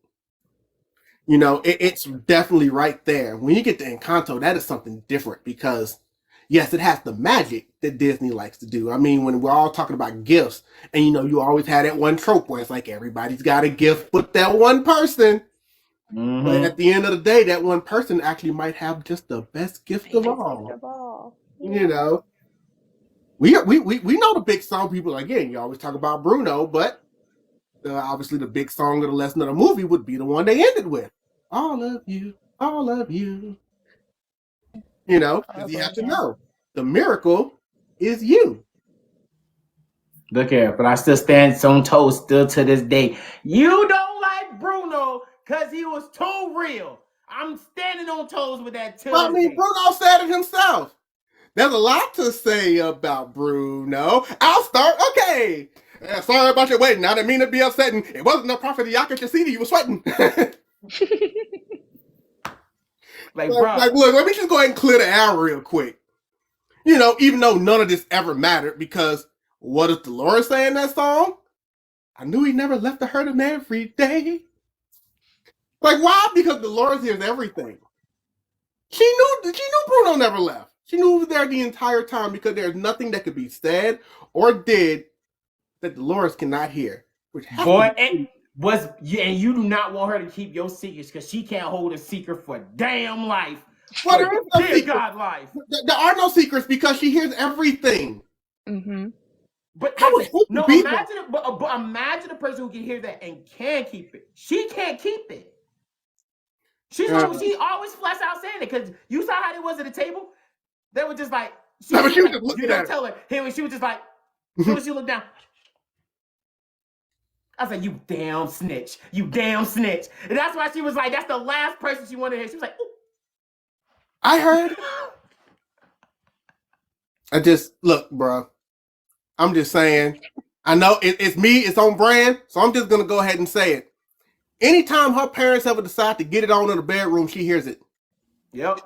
You know, it's definitely right there. When you get to Encanto, that is something different because, yes, it has the magic that Disney likes to do. I mean, when we're all talking about gifts, and you know, you always had that one trope where it's like everybody's got a gift but that one person. Mm-hmm. But at the end of the day, that one person actually might have just the best gift of all. Yeah. You know, we know the big song. People again, you always talk about Bruno, but obviously the big song of the lesson of the movie would be the one they ended with. All of you, all of you. You know, because you have to know the miracle is you. Look here, but I still stand on toes still to this day. You don't like Bruno because he was too real. I'm standing on toes with that too. I mean, Bruno said it himself. There's a lot to say about Bruno. I'll start. Okay. Sorry about your wedding. I didn't mean to be upsetting. It wasn't a prophet of Yaka Chasidi. You were sweating. Like, look, let me just go ahead and clear the air real quick. You know, even though none of this ever mattered, because what does Dolores say in that song? I knew he never left to hurt him every day. Like, why? Because Dolores hears everything. She knew Bruno never left. She knew he was there the entire time because there's nothing that could be said or did that Dolores cannot hear. And you do not want her to keep your secrets because she can't hold a secret for damn life. Well, there is no secret. God life. There are no secrets because she hears everything. Mm-hmm. But I would hate to no, be imagine it, but imagine a person who can hear that and can keep it. She can't keep it. She always flat out saying it because you saw how they was at the table. They were just like, she was just like, looking you don't at tell her. She was just like, as soon as she looked down, I was like, you damn snitch. You damn snitch. And that's why she was like, that's the last person she wanted to hear. She was like, ooh. I heard. Look, bro. I'm just saying. I know it's me. It's on brand. So I'm just going to go ahead and say it. Anytime her parents ever decide to get it on in the bedroom, she hears it. Yep.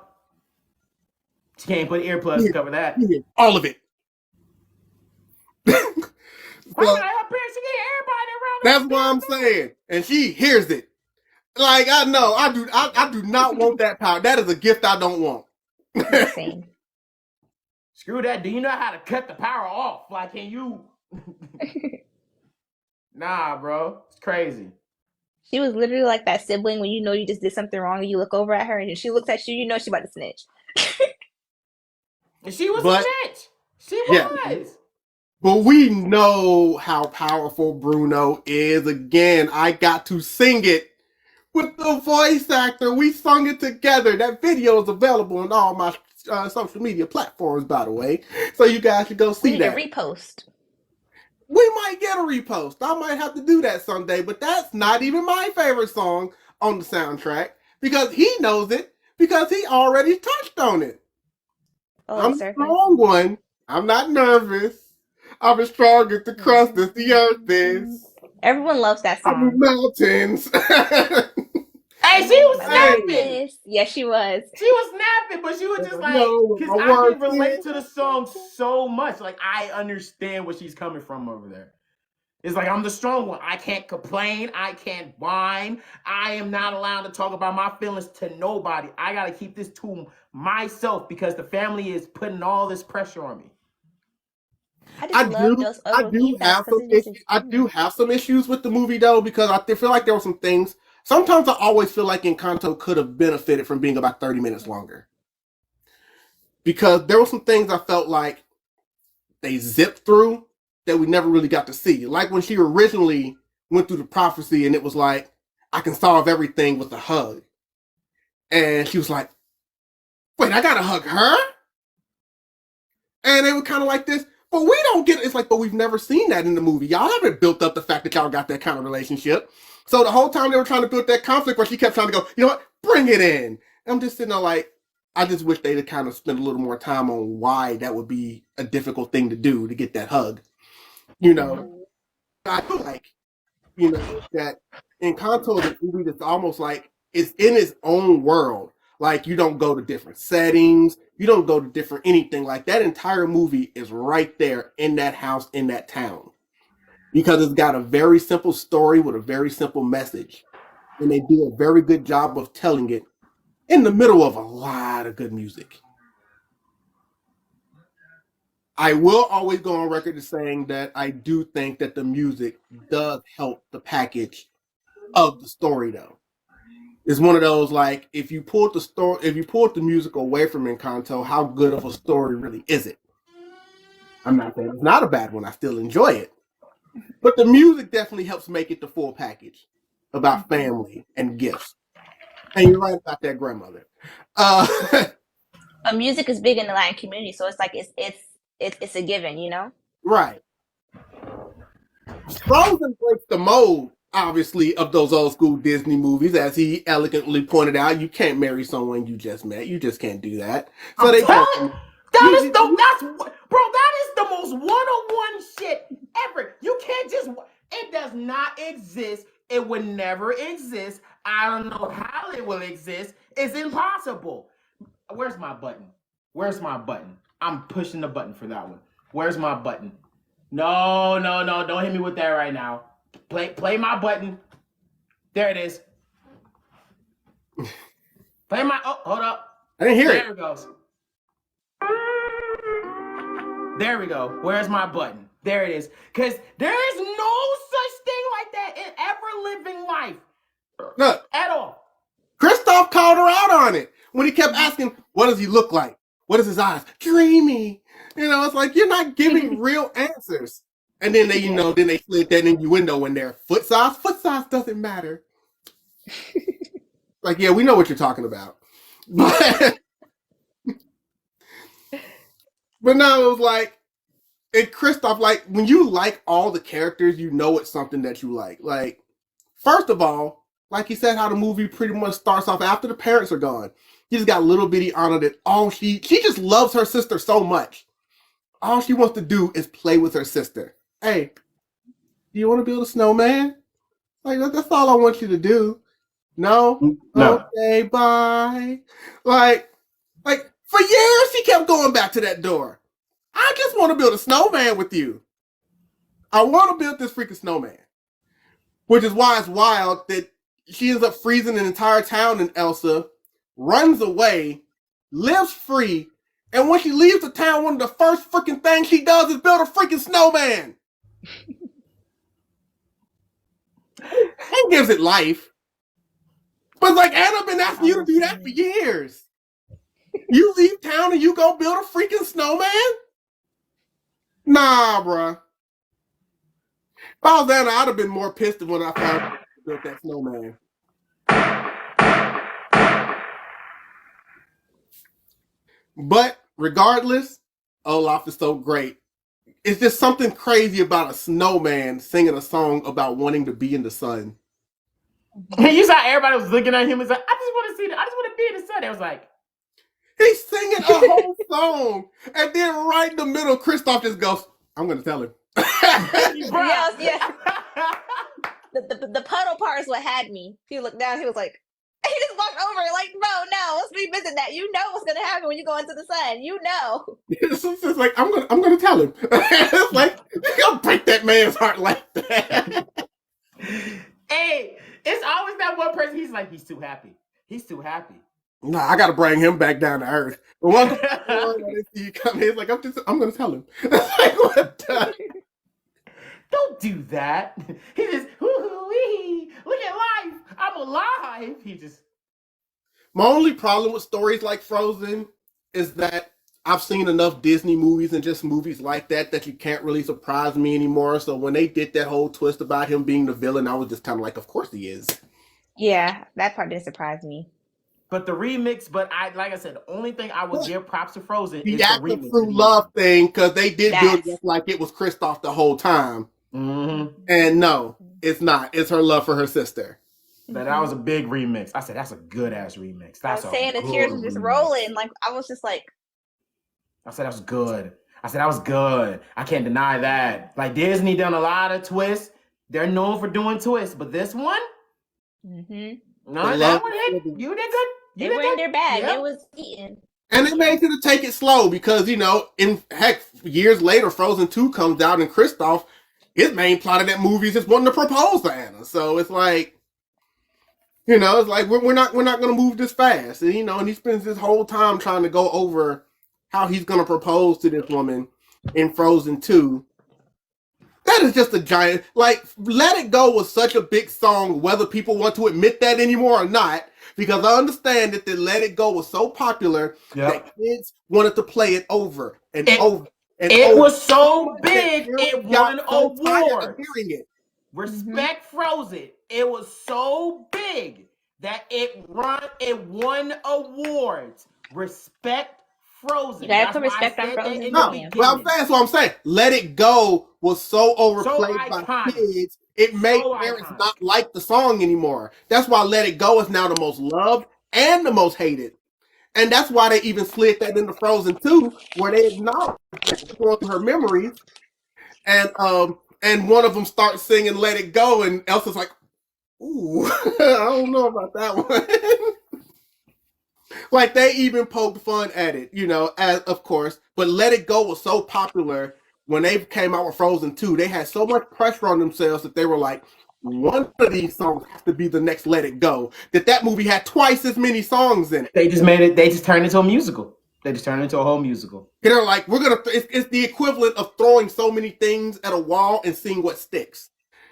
She can't put earplugs to cover that. All of it. Why not her parents? She get everybody around. That's what I'm saying. And she hears it. Like, I know. I do not want that power. That is a gift I don't want. Insane. Screw that. Do you know how to cut the power off? Like, can you? Nah, bro. It's crazy. She was literally like that sibling when you know you just did something wrong and you look over at her and she looks at you, you know she about to snitch. And she was a snitch. She was. But we know how powerful Bruno is. Again, I got to sing it with the voice actor. We sung it together. That video is available on all my social media platforms, by the way. So you guys should go see that. We need a repost. We might get a repost. I might have to do that someday, but that's not even my favorite song on the soundtrack because he knows it because he already touched on it. I'm the strong one. I'm not nervous. I'm as strong as the crust as the earth is. Everyone loves that song. I'm mountains. Hey, she was snapping. Yeah, she was. She was snapping, but she was just like, because I can relate to the song so much. Like, I understand where she's coming from over there. It's like, I'm the strong one. I can't complain. I can't whine. I am not allowed to talk about my feelings to nobody. I got to keep this to myself because the family is putting all this pressure on me. I do have some issues with the movie though because I feel like there were some things. Sometimes I always feel like Encanto could have benefited from being about 30 minutes longer because there were some things I felt like they zipped through that we never really got to see. Like when she originally went through the prophecy and it was like, I can solve everything with a hug. And she was like, wait, I gotta hug her? And they were kind of like this. But we don't get it. It's like, but we've never seen that in the movie. Y'all haven't built up the fact that y'all got that kind of relationship. So the whole time they were trying to build that conflict where she kept trying to go, you know what, bring it in. And I'm just sitting there like, I just wish they'd kind of spent a little more time on why that would be a difficult thing to do to get that hug. You know, I feel like, you know, that Encanto is a movie that's almost like it's in its own world. Like you don't go to different settings. You don't go to different anything. Like that entire movie is right there in that house, in that town. Because it's got a very simple story with a very simple message. And they do a very good job of telling it in the middle of a lot of good music. I will always go on record as saying that I do think that the music does help the package of the story though. It's one of those like if you pulled the music away from Encanto, how good of a story really is it? I'm not saying it's not a bad one. I still enjoy it. But the music definitely helps make it the full package about family and gifts. And you're right about that grandmother. Music is big in the Latin community, so it's like it's a given, you know? Right. Frozen breaks the mold, obviously, of those old school Disney movies. As he elegantly pointed out, you can't marry someone you just met. You just can't do that. So that is the most one-on-one shit ever. You can't just, it does not exist. It would never exist. I don't know how it will exist. It's impossible. Where's my button? Where's my button? I'm pushing the button for that one. Where's my button? No, don't hit me with that right now. Play my button. There it is. Hold up. I didn't hear it. There it goes. There we go. Where's my button? There it is. Because there is no such thing like that in ever-living life. Look. At all. Kristoff called her out on it when he kept asking, what does he look like? What is his eyes? Dreamy. You know, it's like you're not giving real answers. And then they, then they slid that innuendo in there. Foot size doesn't matter. Like, yeah, we know what you're talking about. But no, it was like, and Kristoff, like, when you like all the characters, you know it's something that you like. Like, first of all, like he said, how the movie pretty much starts off after the parents are gone. He just got little bitty Anna that she just loves her sister so much. All she wants to do is play with her sister. Hey, do you want to build a snowman? Like, that's all I want you to do. No? Okay, bye. Like, for years, she kept going back to that door. I just want to build a snowman with you. I want to build this freaking snowman. Which is why it's wild that she ends up freezing an entire town in Elsa, runs away, lives free, and when she leaves the town, one of the first freaking things she does is build a freaking snowman. And gives it life. But it's like, Anna been asking you to do that for years. You leave town and you go build a freaking snowman? Nah, bruh. If I was Anna, I'd have been more pissed when I found out she built that snowman. But regardless, Olaf is so great. It's just something crazy about a snowman singing a song about wanting to be in the sun. You saw everybody was looking at him and like, I just want to see I just want to be in the sun. It was like, he's singing a whole song, and then right in the middle, Kristoff just goes, I'm going to tell him. Yes. The puddle part is what had me. He looked down, he was like, he just walked over like, bro, no, let's revisit that. You know what's going to happen when you go into the sun. You know. It's like, I'm gonna tell him. It's like, you don't break that man's heart like that. Hey, it's always that one person, he's like, he's too happy. He's too happy. Nah, I gotta bring him back down to earth. But once he come in, he's like, I'm gonna tell him. Like, what the? Don't do that. He just, hoo-hoo-wee, look at life. I'm alive. He just. My only problem with stories like Frozen is that I've seen enough Disney movies and just movies like that you can't really surprise me anymore. So when they did that whole twist about him being the villain, I was just kind of like, of course he is. Yeah, that part didn't surprise me. But the remix, like I said, the only thing I would give props to Frozen is the remix. True love thing, because they did build it like it was Kristoff the whole time. Mm-hmm. And no, it's not. It's her love for her sister. That was a big remix. I said, that's a good ass remix. That's I was saying the tears were just rolling. Like, I was just like. I said, that was good. That was good. I can't deny that. Like, Disney done a lot of twists. They're known for doing twists, but this one? Mm-hmm. No, that one hit. You did good. They were in their bag. Yep. It was eaten. And they made sure to take it slow because, years later, Frozen 2 comes out and Kristoff, his main plot of that movie is just wanting to propose to Anna. So it's like, it's like we're not going to move this fast. And, and he spends his whole time trying to go over how he's going to propose to this woman in Frozen 2. That is just a giant, Let It Go was such a big song, whether people want to admit that anymore or not, because I understand that the Let It Go was so popular that kids wanted to play it over and over. And it was so big, it won awards. Respect Frozen. It was so big that it won awards. Respect Frozen. You gotta put respect on Frozen. That's what I'm saying. Let It Go was so overplayed by kids, it made parents not like the song anymore. That's why Let It Go is now the most loved and the most hated. And that's why they even slid that into Frozen 2, where they acknowledge her memories. And one of them starts singing Let It Go, and Elsa's like, ooh, I don't know about that one. Like, they even poked fun at it, as of course. But Let It Go was so popular when they came out with Frozen 2. They had so much pressure on themselves that they were like, one of these songs has to be the next Let It Go. That movie had twice as many songs in it. They just turned it into a musical. They just turned it into a whole musical. They're like, it's the equivalent of throwing so many things at a wall and seeing what sticks.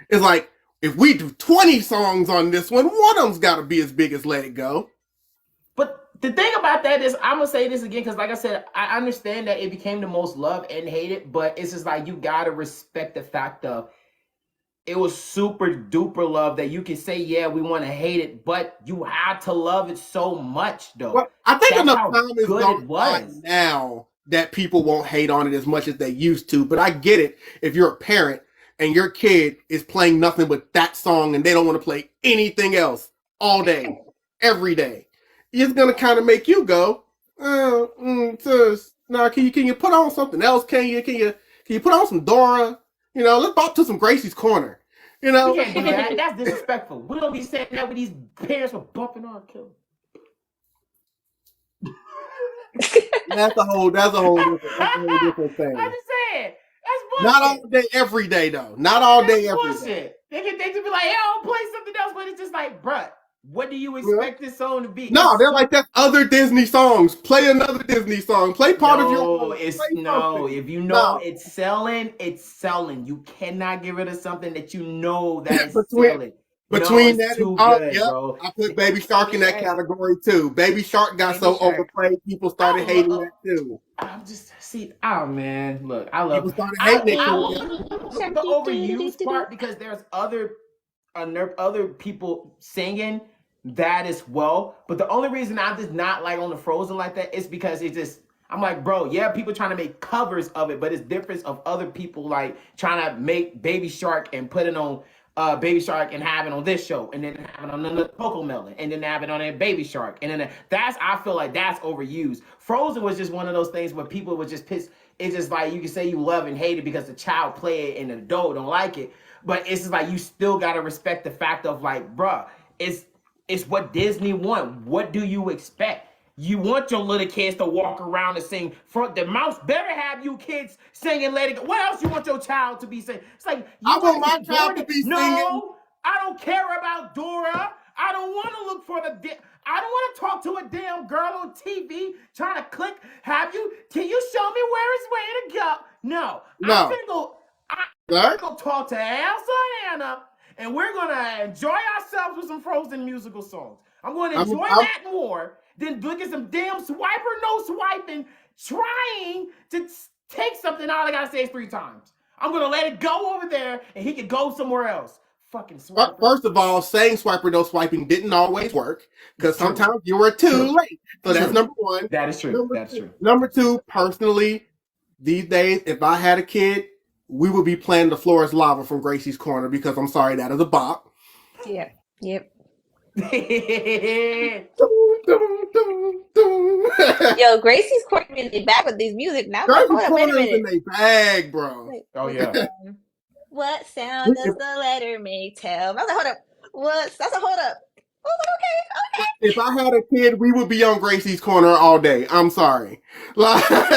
It's like, if we do 20 songs on this one of them's got to be as big as Let It Go. But The thing about that is, I'm gonna say this again because, like I said, I understand that it became the most loved and hated, but it's just like you gotta respect the fact of it was super duper love that you can say, yeah, we want to hate it, but you had to love it so much, though. Well, I think That's enough how time is good it gone by was. now that people won't hate on it as much as they used to. But I get it if you're a parent and your kid is playing nothing but that song and they don't want to play anything else all day, every day. It's gonna kind of make you go, sis, nah, can you put on something else? Can you put on some Dora? You know, let's bop to some Gracie's Corner. You know, We can't do that. That's disrespectful. We don't be saying that with these parents for bumping our kids. that's a whole different thing. I'm just saying. That's bullshit. Not all day, every day, though. Not all day, every bullshit. day. They just be like, yeah, I'll play something else, but it's just like, bruh, what do you expect this song to be? No, they're like, that's other Disney songs. Play another Disney song. Play part of your. If you know it's selling, it's selling. You cannot get rid of something that you know that is selling. Between that and bro. I put Baby Shark in that category too. Baby Shark got overplayed, people started hating that too. I'm just oh man, look, I love people started hating the overused part because there's other people singing that as well. But the only reason I'm just not like on the Frozen like that is because it's just I'm like, bro, yeah, people trying to make covers of it, but it's difference of other people like trying to make Baby Shark and put it on Baby Shark and have it on this show, and then have it on another Cocomelon, and then have it on a Baby Shark, and then I feel like that's overused. Frozen was just one of those things where people would just piss. It's just like you can say you love and hate it because the child play it and the adult don't like it, but it's just like you still gotta respect the fact of like, bruh, it's what Disney want. What do you expect? You want your little kids to walk around and sing. The mouse better have you kids singing Let It Go. What else you want your child to be singing? It's like I want my child to be singing. No, I don't care about Dora. I don't want to look for I don't want to talk to a damn girl on TV trying to click. Can you show me where it's way to go? No. I'm gonna go talk to Elsa and Anna, and we're gonna enjoy ourselves with some Frozen musical songs. I'm going to enjoy that more than look at some damn swiper, no swiping, trying to take something out. I gotta say it 3 times. I'm gonna let it go over there, and he can go somewhere else. Fucking swiper. First of all, saying swiper, no swiping didn't always work because sometimes you were too late. So that's number one. That is true. That's true. Number 2, personally, these days, if I had a kid, we would be playing The Floor is Lava from Gracie's Corner because I'm sorry, that is a bop. Yep. Yo, Gracie's Corner in the back with these music now. Gracie's Corner is in their bag, bro. Oh yeah. What sound does the letter make? Tell. I was like, hold up. Hold up. Oh, okay. If I had a kid, we would be on Gracie's Corner all day. I'm sorry. But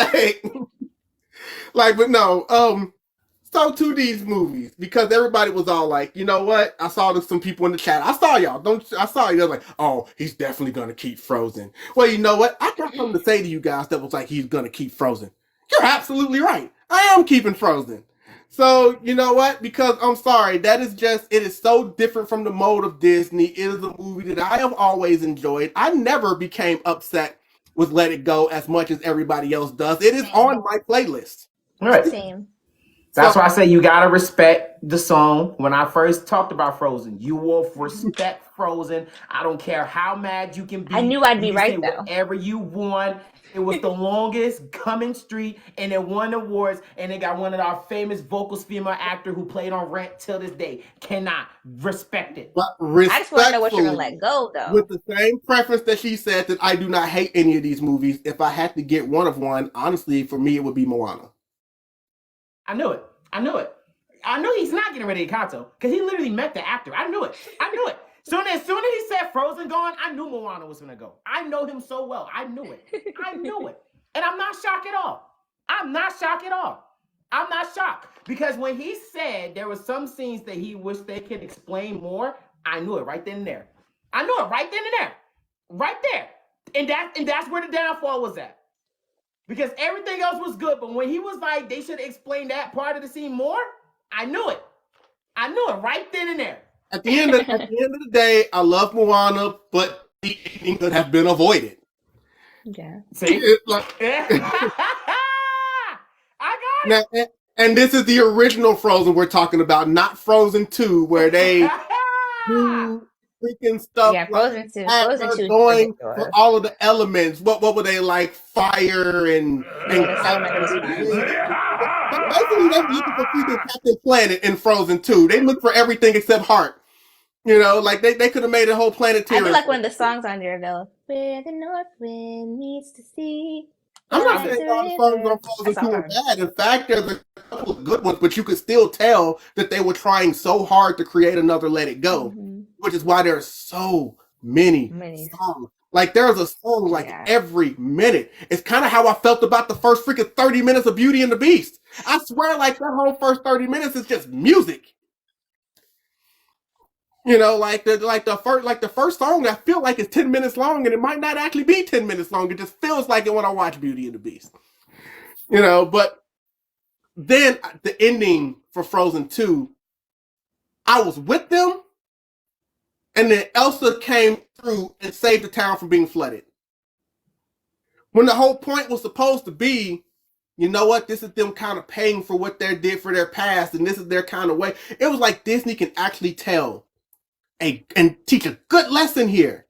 no. So to these movies, because everybody was all like, you know what? I saw some people in the chat. I saw y'all. I saw you. They're like, oh, he's definitely gonna keep Frozen. Well, you know what? I got something to say to you guys that was like he's gonna keep Frozen. You're absolutely right. I am keeping Frozen. So you know what? Because I'm sorry, it is so different from the mode of Disney. It is a movie that I have always enjoyed. I never became upset with Let It Go as much as everybody else does. It is on my playlist. All right. Same. That's why I say you gotta respect the song. When I first talked about Frozen, you will respect Frozen. I don't care how mad you can be. I knew I'd be right though. Whatever you want. It was the longest coming streak, and it won awards, and it got one of our famous vocals female actor who played on Rent till this day. Cannot respect it. But I just want to know what you're gonna let go though. With the same preference that she said that I do not hate any of these movies. If I had to get one, honestly, for me it would be Moana. I knew it. I knew he's not getting rid of Encanto because he literally met the actor. I knew it. Soon as he said Frozen gone, I knew Moana was gonna go. I know him so well. I knew it. And I'm not shocked at all. I'm not shocked because when he said there were some scenes that he wished they could explain more, I knew it right then and there. Right there. And that's where the downfall was at. Because everything else was good, but when he was like, they should explain that part of the scene more, I knew it right then and there. At the end of the day, I love Moana, but the ending could have been avoided. Yeah. See? Like, I got now, and this is the original Frozen we're talking about, not Frozen 2, where they do freaking stuff Yeah, like Frozen 2. have Frozen her 2 is going for ridiculous. all of the elements. What were they like? Fire and the element was fire. basically they were looking for freaking Captain Planet in Frozen 2. They looked for everything except heart. You know, like they could have made a whole I planetarium. do like when the songs on there go, where the north wind meets the sea. I'm not saying all the songs on Frozen 2 are bad. In fact, there's a couple of good ones, but you could still tell that they were trying so hard to create another Let It Go, which is why there's so many songs. Like, there's a song like every minute. It's kind of how I felt about the first freaking 30 minutes of Beauty and the Beast. I swear, like, that whole first 30 minutes is just music. You know, like the first song, I feel like it's 10 minutes long, and it might not actually be 10 minutes long. It just feels like it when I watch Beauty and the Beast. You know, but then the ending for Frozen 2, I was with them, and then Elsa came through and saved the town from being flooded. When the whole point was supposed to be, you know what, this is them kind of paying for what they did for their past, and this is their kind of way. It was like Disney can actually tell and teach a good lesson here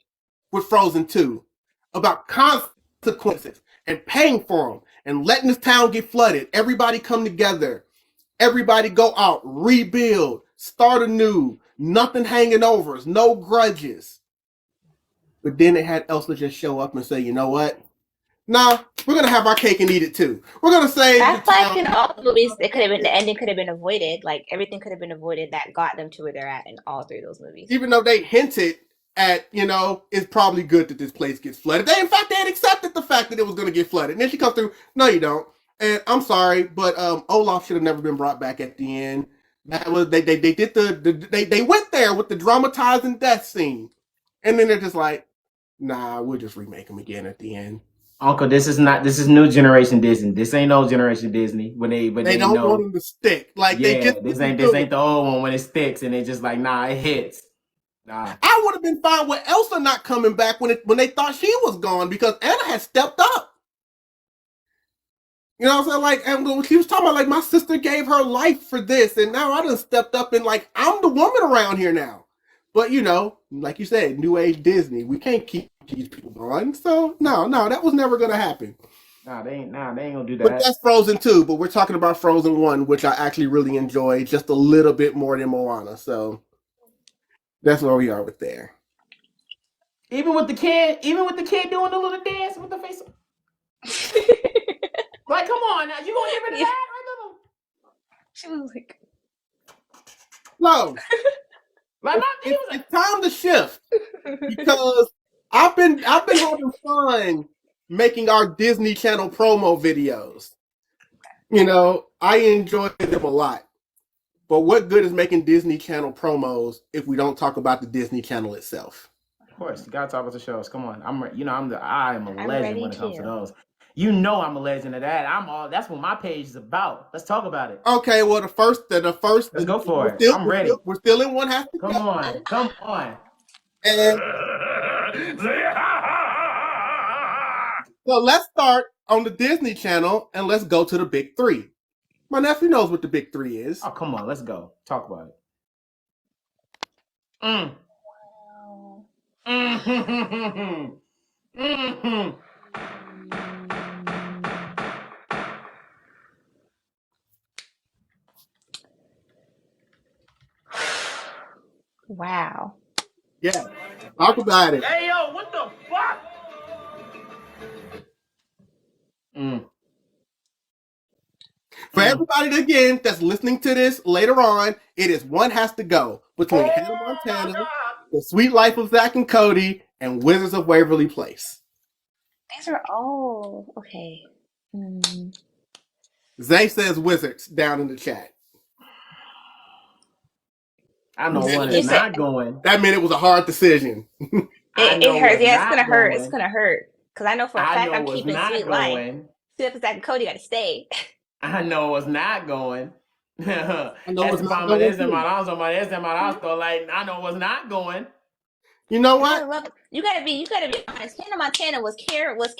with Frozen 2 about consequences and paying for them and letting this town get flooded. Everybody come together. Everybody go out, rebuild, start anew. Nothing hanging over us, no grudges. But then they had Elsa just show up and say, you know what? Nah, we're gonna have our cake and eat it too. We're gonna say that's like in all the movies. It could have been the ending could have been avoided. Like everything could have been avoided that got them to where they're at in all three of those movies. Even though they hinted at, you know, it's probably good that this place gets flooded. They had accepted the fact that it was gonna get flooded. And then she comes through, no, you don't. And I'm sorry, but Olaf should have never been brought back at the end. That was they did they went there with the dramatizing death scene, and then they're just like, nah, we'll just remake them again at the end. Uncle, this is new generation Disney. This ain't old generation Disney. When they don't know, want them to stick. Like yeah, they just this ain't the old one when it sticks and they just like, nah, it hits. Nah. I would have been fine with Elsa not coming back when they thought she was gone because Anna had stepped up. You know what I'm saying? Like, and she was talking about, like, my sister gave her life for this, and now I done stepped up and, like, I'm the woman around here now. But, you know, like you said, New Age Disney, we can't keep these people going. So, no, that was never going to happen. Nah, they ain't going to do that. But that's Frozen 2, but we're talking about Frozen 1, which I actually really enjoyed just a little bit more than Moana. So, that's where we are with there. Even with the kid doing the little dance with the face. Like, come on now, you gonna get rid of that? She was like, no. Like, it's time to shift because I've been having fun making our Disney Channel promo videos. You know, I enjoy them a lot. But what good is making Disney Channel promos if we don't talk about the Disney Channel itself? Of course, you gotta talk about the shows. Come on, I am a legend when it comes to those. You know I'm a legend of that. That's what my page is about. Let's talk about it. Okay, well the first. Let's go for it. I'm ready. We're still in one half. Come on. And so let's start on the Disney Channel and let's go to the big three. My nephew knows what the big three is. Oh, come on, let's go. Talk about it. wow. Yeah, talk about it. Hey, yo, what the fuck? For everybody, again, that's listening to this later on, it is One Has to Go between Hannah Montana, The Sweet Life of Zack and Cody, and Wizards of Waverly Place. These are all okay. Zay says Wizards down in the chat. I know one is not going. That meant it was a hard decision. It hurts. Yeah, it's gonna hurt. It's gonna hurt. Because I know for a fact I'm keeping Sweet Life. Sweet Life of Zack and Cody gotta stay. I know it's not going. I know it's not going. Like, I know it's not going. You know And I what? love it. You gotta be honest. Hannah Montana was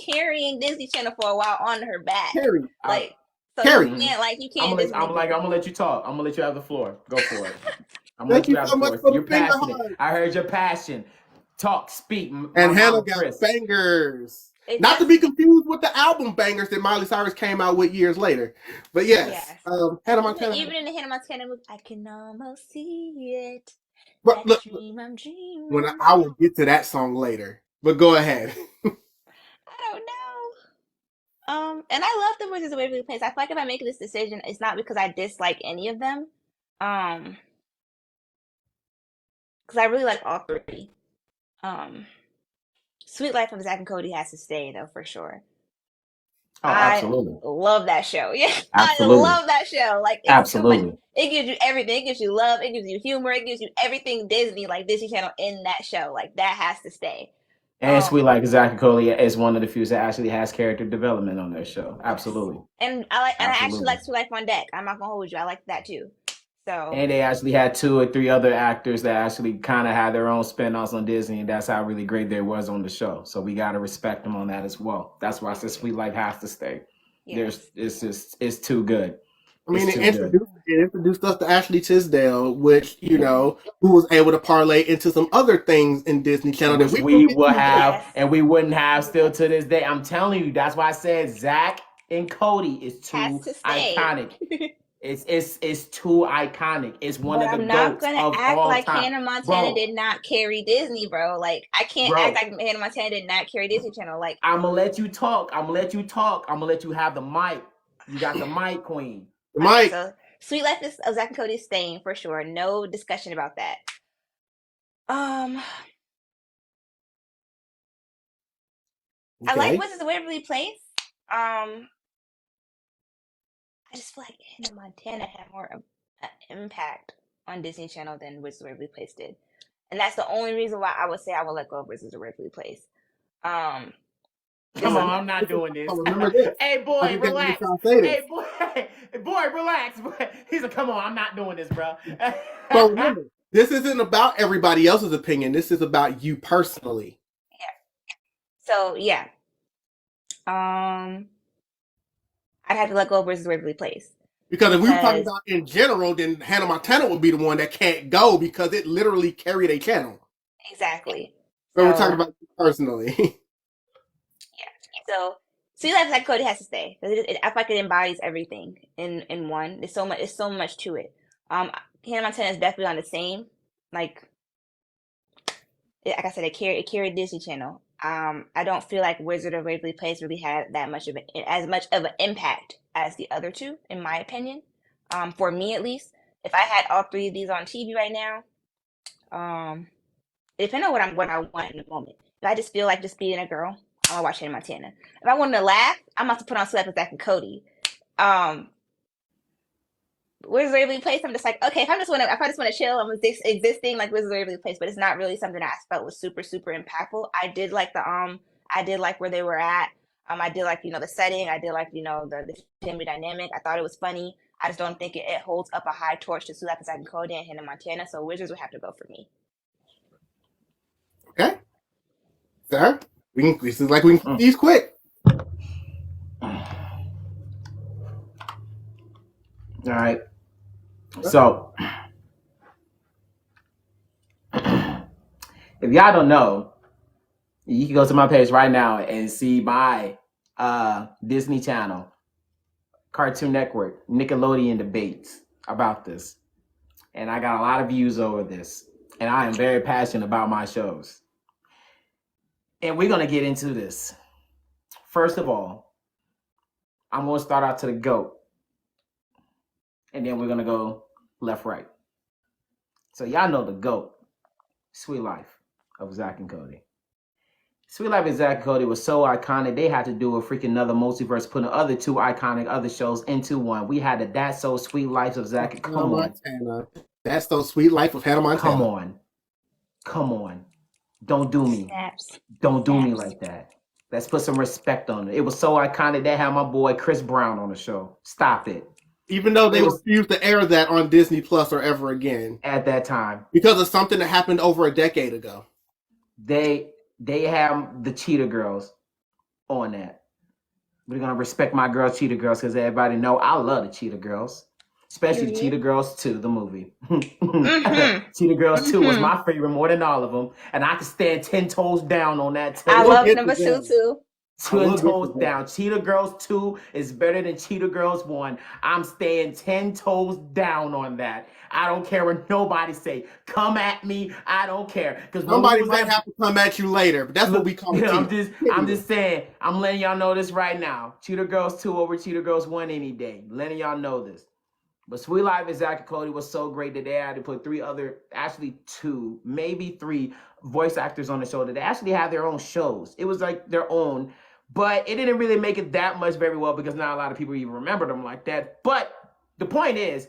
carrying Disney Channel for a while on her back. Carrie. Like, so Carrie. you can't dismiss I'm gonna let you talk. I'm gonna let you have the floor. Go for it. I'm gonna Thank let you you have so the much floor. for the You're finger passionate. hug. I heard your passion. Talk, speak. And Hannah got Kris. bangers. Not to be confused with the album bangers that Miley Cyrus came out with years later. But yes. Hannah Montana. Even in the Hannah Montana movie, I can almost see it. But look, Dream I'm dreaming. when I will get to that song later. But go ahead. I don't know. And I love the Wizards of Waverly Place. I feel like if I make this decision, it's not because I dislike any of them. Because I really like all three. Sweet Life of Zack and Cody has to stay though, for sure. Oh, absolutely. I love that show. Yeah, absolutely. I love that show. Like, it's absolutely. It gives you everything. It gives you love. It gives you humor. It gives you everything Disney, like Disney Channel, in that show. Like, that has to stay. And Sweet Life of Zack and Cody is one of the few that actually has character development on their show. Absolutely. And I actually like Sweet Life on Deck. I'm not gonna hold you. I like that too. So. And they actually had 2 or 3 other actors that actually kind of had their own spin-offs on Disney, and that's how really great they was on the show. So we got to respect them on that as well. That's why I said Sweet Life has to stay. Yes. It's too good. I mean, it introduced us to Ashley Tisdale, which, you know, who was able to parlay into some other things in Disney Channel that we will have, and we wouldn't have still to this day. I'm telling you, that's why I said Zack and Cody is too iconic. It's too iconic. It's one of the goats of all time. I'm not gonna act like Hannah Montana did not carry Disney, bro. Like, I can't act like Hannah Montana did not carry Disney Channel. Like, I'm gonna let you talk. I'm gonna let you have the mic. You got the mic, queen. The mic. So, Sweet Life of Zack and Cody is staying for sure. No discussion about that. Okay. I like Wizards of Waverly Place. I just feel like Hannah Montana had more impact on Disney Channel than Wizards of Waverly Place did. And that's the only reason why I would say I would let go of Wizards of Waverly Place. Come on, I'm not doing this. Hey, boy, relax. Hey, boy, relax. He's like, come on, I'm not doing this, bro. So remember, this isn't about everybody else's opinion. This is about you personally. Yeah. So, yeah. I'd have to let go of Wizards of Waverly Place. Because if we were talking about in general, then Hannah Montana would be the one that can't go because it literally carried a channel. Exactly. So we're talking about you personally. Yeah. So Sweet Life of Zack and Cody has to stay. I feel like it embodies everything in one. There's so much to it. Hannah Montana is definitely on the same. Like I said, it carried Disney Channel. I don't feel like Wizard of Waverly Place really had as much of an impact as the other two, in my opinion. For me at least, if I had all three of these on TV right now, depending on what I want in the moment. If I just feel like just being a girl, I'm gonna watch Hannah Montana. If I wanted to laugh, I'm about to put on Sweat with Zack and Cody. Wizards of Waverly Place, I'm just like, okay, if I just want to chill, I'm existing like Wizards of Waverly Place, but it's not really something that I felt was super, super impactful. I did like I did like where they were at. I did like, the setting. I did like, the family dynamic. I thought it was funny. I just don't think it holds up a high torch to Sue Zack and Cody and Hannah Montana, so Wizards would have to go for me. Okay. Sir, this is like we can these quick. All right. So, if y'all don't know, you can go to my page right now and see my Disney Channel, Cartoon Network, Nickelodeon debates about this. And I got a lot of views over this. And I am very passionate about my shows. And we're going to get into this. First of all, I'm going to start out to the GOAT. And then we're going to go left, right. So y'all know the GOAT, Sweet Life of Zack and Cody. Sweet Life of Zack and Cody was so iconic, they had to do a freaking another multiverse, putting the other two iconic other shows into one. We had the That's So Sweet Life of Zack and Cody. That's So Sweet Life of Hannah Montana. Come on. Don't do me. Don't do me like that. Let's put some respect on it. It was so iconic, they had my boy Chris Brown on the show. Stop it. Even though they refused to air that on Disney Plus or ever again. At that time. Because of something that happened over a decade ago. they have the Cheetah Girls on that. We're gonna respect my girls, Cheetah Girls, because everybody know I love the Cheetah Girls, especially Cheetah Girls 2, the movie. Cheetah Girls 2 was my favorite more than all of them, and I could stand 10 toes down on that too. I love number 2 too. 10 toes down. Cheetah Girls 2 is better than Cheetah Girls 1. I'm staying 10 toes down on that. I don't care what nobody say. Come at me. I don't care. Because somebody might have to come at you later, but that's what we call it. I'm just saying. I'm letting y'all know this right now. Cheetah Girls 2 over Cheetah Girls 1 any day. Letting y'all know this. But Sweet Life of Zack and Cody was so great that they had to put 2, maybe 3 voice actors on the show that they actually have their own shows. It was like their own. But it didn't really make it that much very well because not a lot of people even remember them like that. But the point is,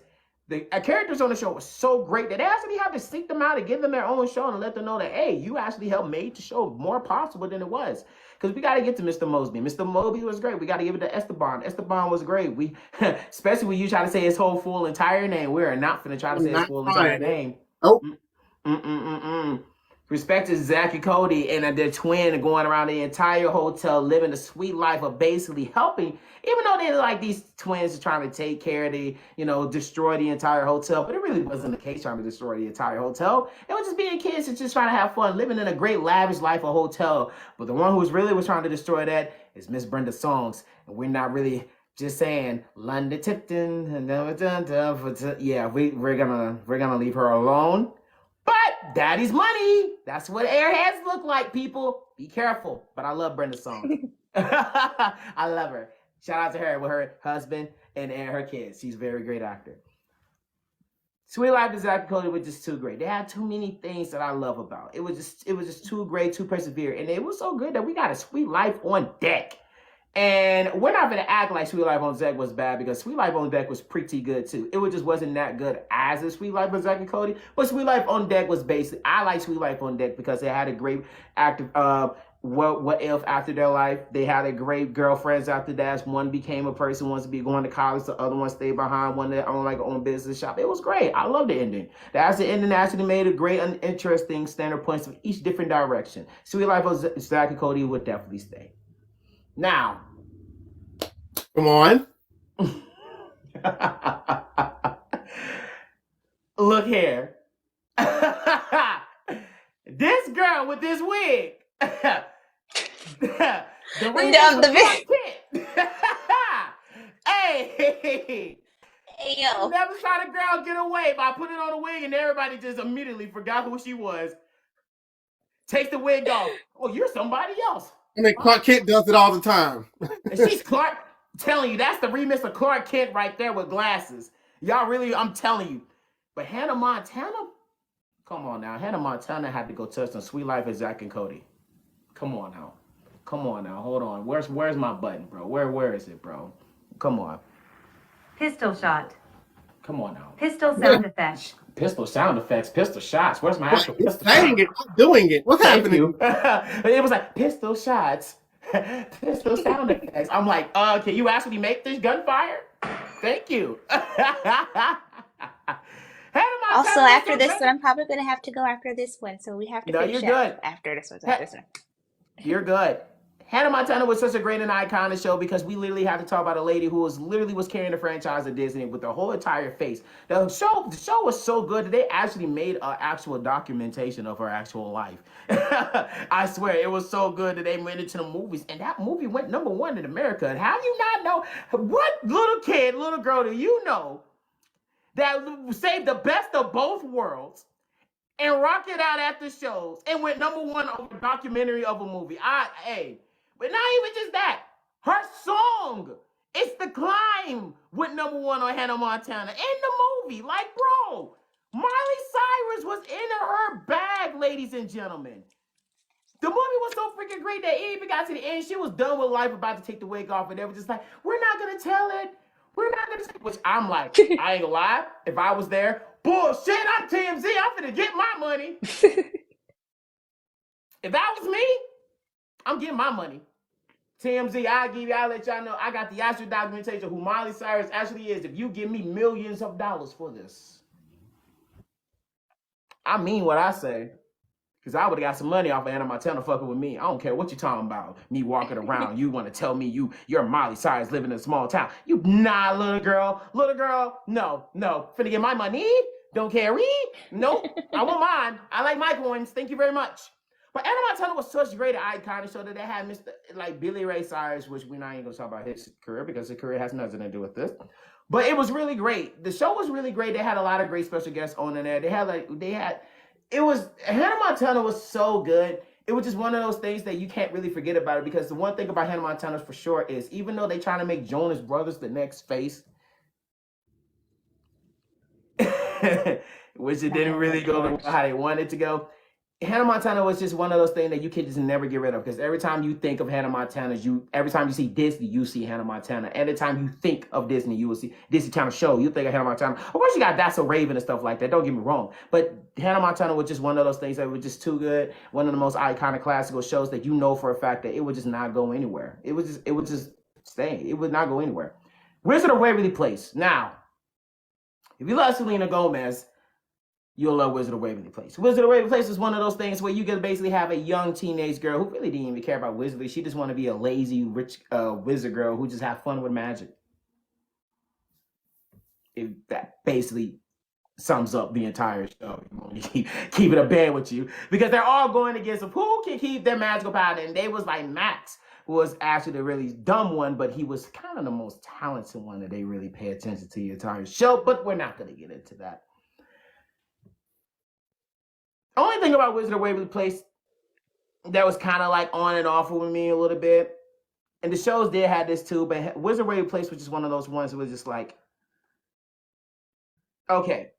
the characters on the show were so great that they actually had to seek them out and give them their own show and let them know that, hey, you actually helped make the show more possible than it was. Because we got to get to Mr. Mosby. Mr. Mosby was great. We got to give it to Esteban. Esteban was great. We, especially when you try to say his whole full entire name. We are not going to try to say his full entire name. Oh. Respect to Zack and Cody and their twin going around the entire hotel, living the sweet life of basically helping, even though they're like these twins are trying to take care of the, destroy the entire hotel. But it really wasn't the case trying to destroy the entire hotel. It was just being kids and just trying to have fun, living in a great lavish life of hotel. But the one who was trying to destroy that is Miss Brenda Songs. And we're not really just saying London Tipton and yeah, we're gonna leave her alone. But daddy's money. That's what airheads look like, people. Be careful. But I love Brenda Song. I love her. Shout out to her with her husband and her kids. She's a very great actor. Sweet Life of Zack and Cody was just too great. They had too many things that I love about. It was just too great, too persevere. And it was so good that we got a Sweet Life on deck. And we're not going to act like Sweet Life on Deck was bad because Sweet Life on Deck was pretty good too. It just wasn't that good as a Sweet Life of Zack and Cody. But Sweet Life on Deck was basic. I like Sweet Life on Deck because it had a great active what if after their life. They had a great girlfriends after that. One became a person, wants to be going to college. The other one stayed behind. One that owned like own business shop. It was great. I love the ending. That's the ending actually made a great and interesting standard points of each different direction. Sweet Life of Zack and Cody would definitely stay. Now, come on. Look here. This girl with this wig. The Hey, yo. Never saw the girl get away by putting on a wig and everybody just immediately forgot who she was. Takes the wig off. Oh, you're somebody else. I mean, Clark Kent does it all the time. And she's Clark. I'm telling you, that's the remix of Clark Kent right there with glasses. Y'all really, I'm telling you. But Hannah Montana? Come on now. Hannah Montana had to go touch on Sweet Life of Zack and Cody. Come on now. Hold on. Where's my button, bro? Where is it, bro? Come on. Pistol shot. Come on now. Pistol sound effects. Pistol sound effects. Pistol shots. Where's my actual pistol saying it, I'm doing it. What's happening? It was like pistol shots. Pistol sound effects. I'm like, can you actually make this gunfire? Thank you. Also, after this one, I'm probably going to have to go after this one. So we have to finish good. After this one. You're good. Hannah Montana was such a great and iconic show because we literally had to talk about a lady who was carrying the franchise of Disney with the whole entire face. The show was so good that they actually made an actual documentation of her actual life. I swear, it was so good that they made it to the movies. And that movie went #1 in America. And how do you not know? What little girl do you know that saved the best of both worlds and rocked it out at the shows and went #1 over a documentary of a movie? But not even just that. Her song, It's the Climb, went #1 on Hannah Montana in the movie. Like, bro, Miley Cyrus was in her bag, ladies and gentlemen. The movie was so freaking great that it even got to the end. She was done with life, about to take the wig off, and they were just like, we're not going to tell it. We're not going to say it. Which I'm like, I ain't gonna lie. If I was there, bullshit, I'm TMZ. I'm finna get my money. If that was me, I'm getting my money. TMZ, I'll let y'all know I got the actual documentation of who Miley Cyrus actually is if you give me millions of dollars for this. I mean what I say. Because I would have got some money off of Hannah Montana fucking with me. I don't care what you're talking about. Me walking around. You want to tell me you're Miley Cyrus living in a small town. You little girl. Little girl. No. Finna get my money. Don't carry. Nope. I want mine. I like my coins. Thank you very much. But Hannah Montana was such a great iconic show that they had Billy Ray Cyrus, which we're not even gonna talk about his career because his career has nothing to do with this. But it was really great. The show was really great. They had a lot of great special guests on in there. Hannah Montana was so good. It was just one of those things that you can't really forget about it, because the one thing about Hannah Montana for sure is, even though they trying to make Jonas Brothers the next face, which it didn't really go how they wanted it to go, Hannah Montana was just one of those things that you can just never get rid of, because every time you think of Hannah Montana, every time you see Disney, you see Hannah Montana. Every time you think of Disney, you will see Disney Channel show, you think of Hannah Montana. Of course, you got That's So Raven and stuff like that. Don't get me wrong, but Hannah Montana was just one of those things that was just too good. One of the most iconic classical shows that you know for a fact that it would just not go anywhere. It would just stay. It would not go anywhere. Wizard of Waverly Place. Now, if you love Selena Gomez, you'll love Wizard of Waverly Place. Wizard of Waverly Place is one of those things where you can basically have a young teenage girl who really didn't even care about wizardry. She just want to be a lazy, rich wizard girl who just have fun with magic. That basically sums up the entire show. Keep it a band with you, because they're all going against who can keep their magical power. And they was like Max, who was actually the really dumb one, but he was kind of the most talented one that they really pay attention to the entire show. But we're not going to get into that. Only thing about Wizard of Waverly Place that was kind of like on and off with me a little bit, and the shows did have this too, but Wizard of Waverly Place was just one of those ones that was just like, okay,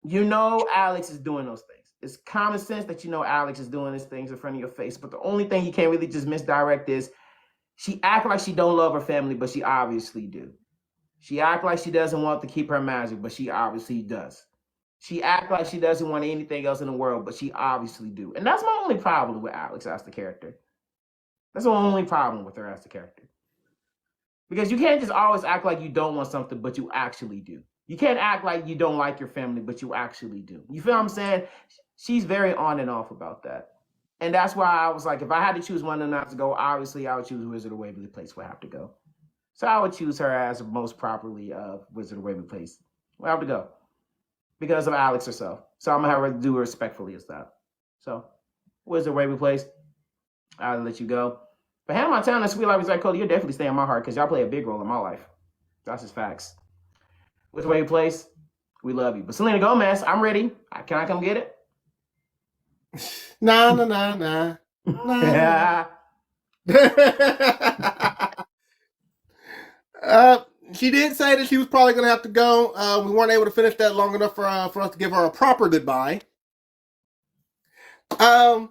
you know Alex is doing those things. It's common sense that you know Alex is doing these things in front of your face, but the only thing you can't really just misdirect is she act like she don't love her family, but she obviously do. She act like she doesn't want to keep her magic, but she obviously does. She act like she doesn't want anything else in the world, but she obviously do. And that's my only problem with Alex as the character. That's my only problem with her as the character. Because you can't just always act like you don't want something, but you actually do. You can't act like you don't like your family, but you actually do. You feel what I'm saying? She's very on and off about that. And that's why I was like, if I had to choose one of them not to go, obviously I would choose Wizard of Waverly Place would have to go. So I would choose her as most properly Wizard of Waverly Place. Would have to go. Because of Alex herself. So I'm going to have her do it respectfully as that. So, Wizard of Waverly Place, I'll let you go. But Hannah Montana and Sweet Life of Zack Cody, you're definitely staying in my heart because y'all play a big role in my life. That's just facts. Wizard of Waverly Place, we love you. But Selena Gomez, I'm ready. Can I come get it? Nah. She did say that she was probably going to have to go. We weren't able to finish that long enough for us to give her a proper goodbye. But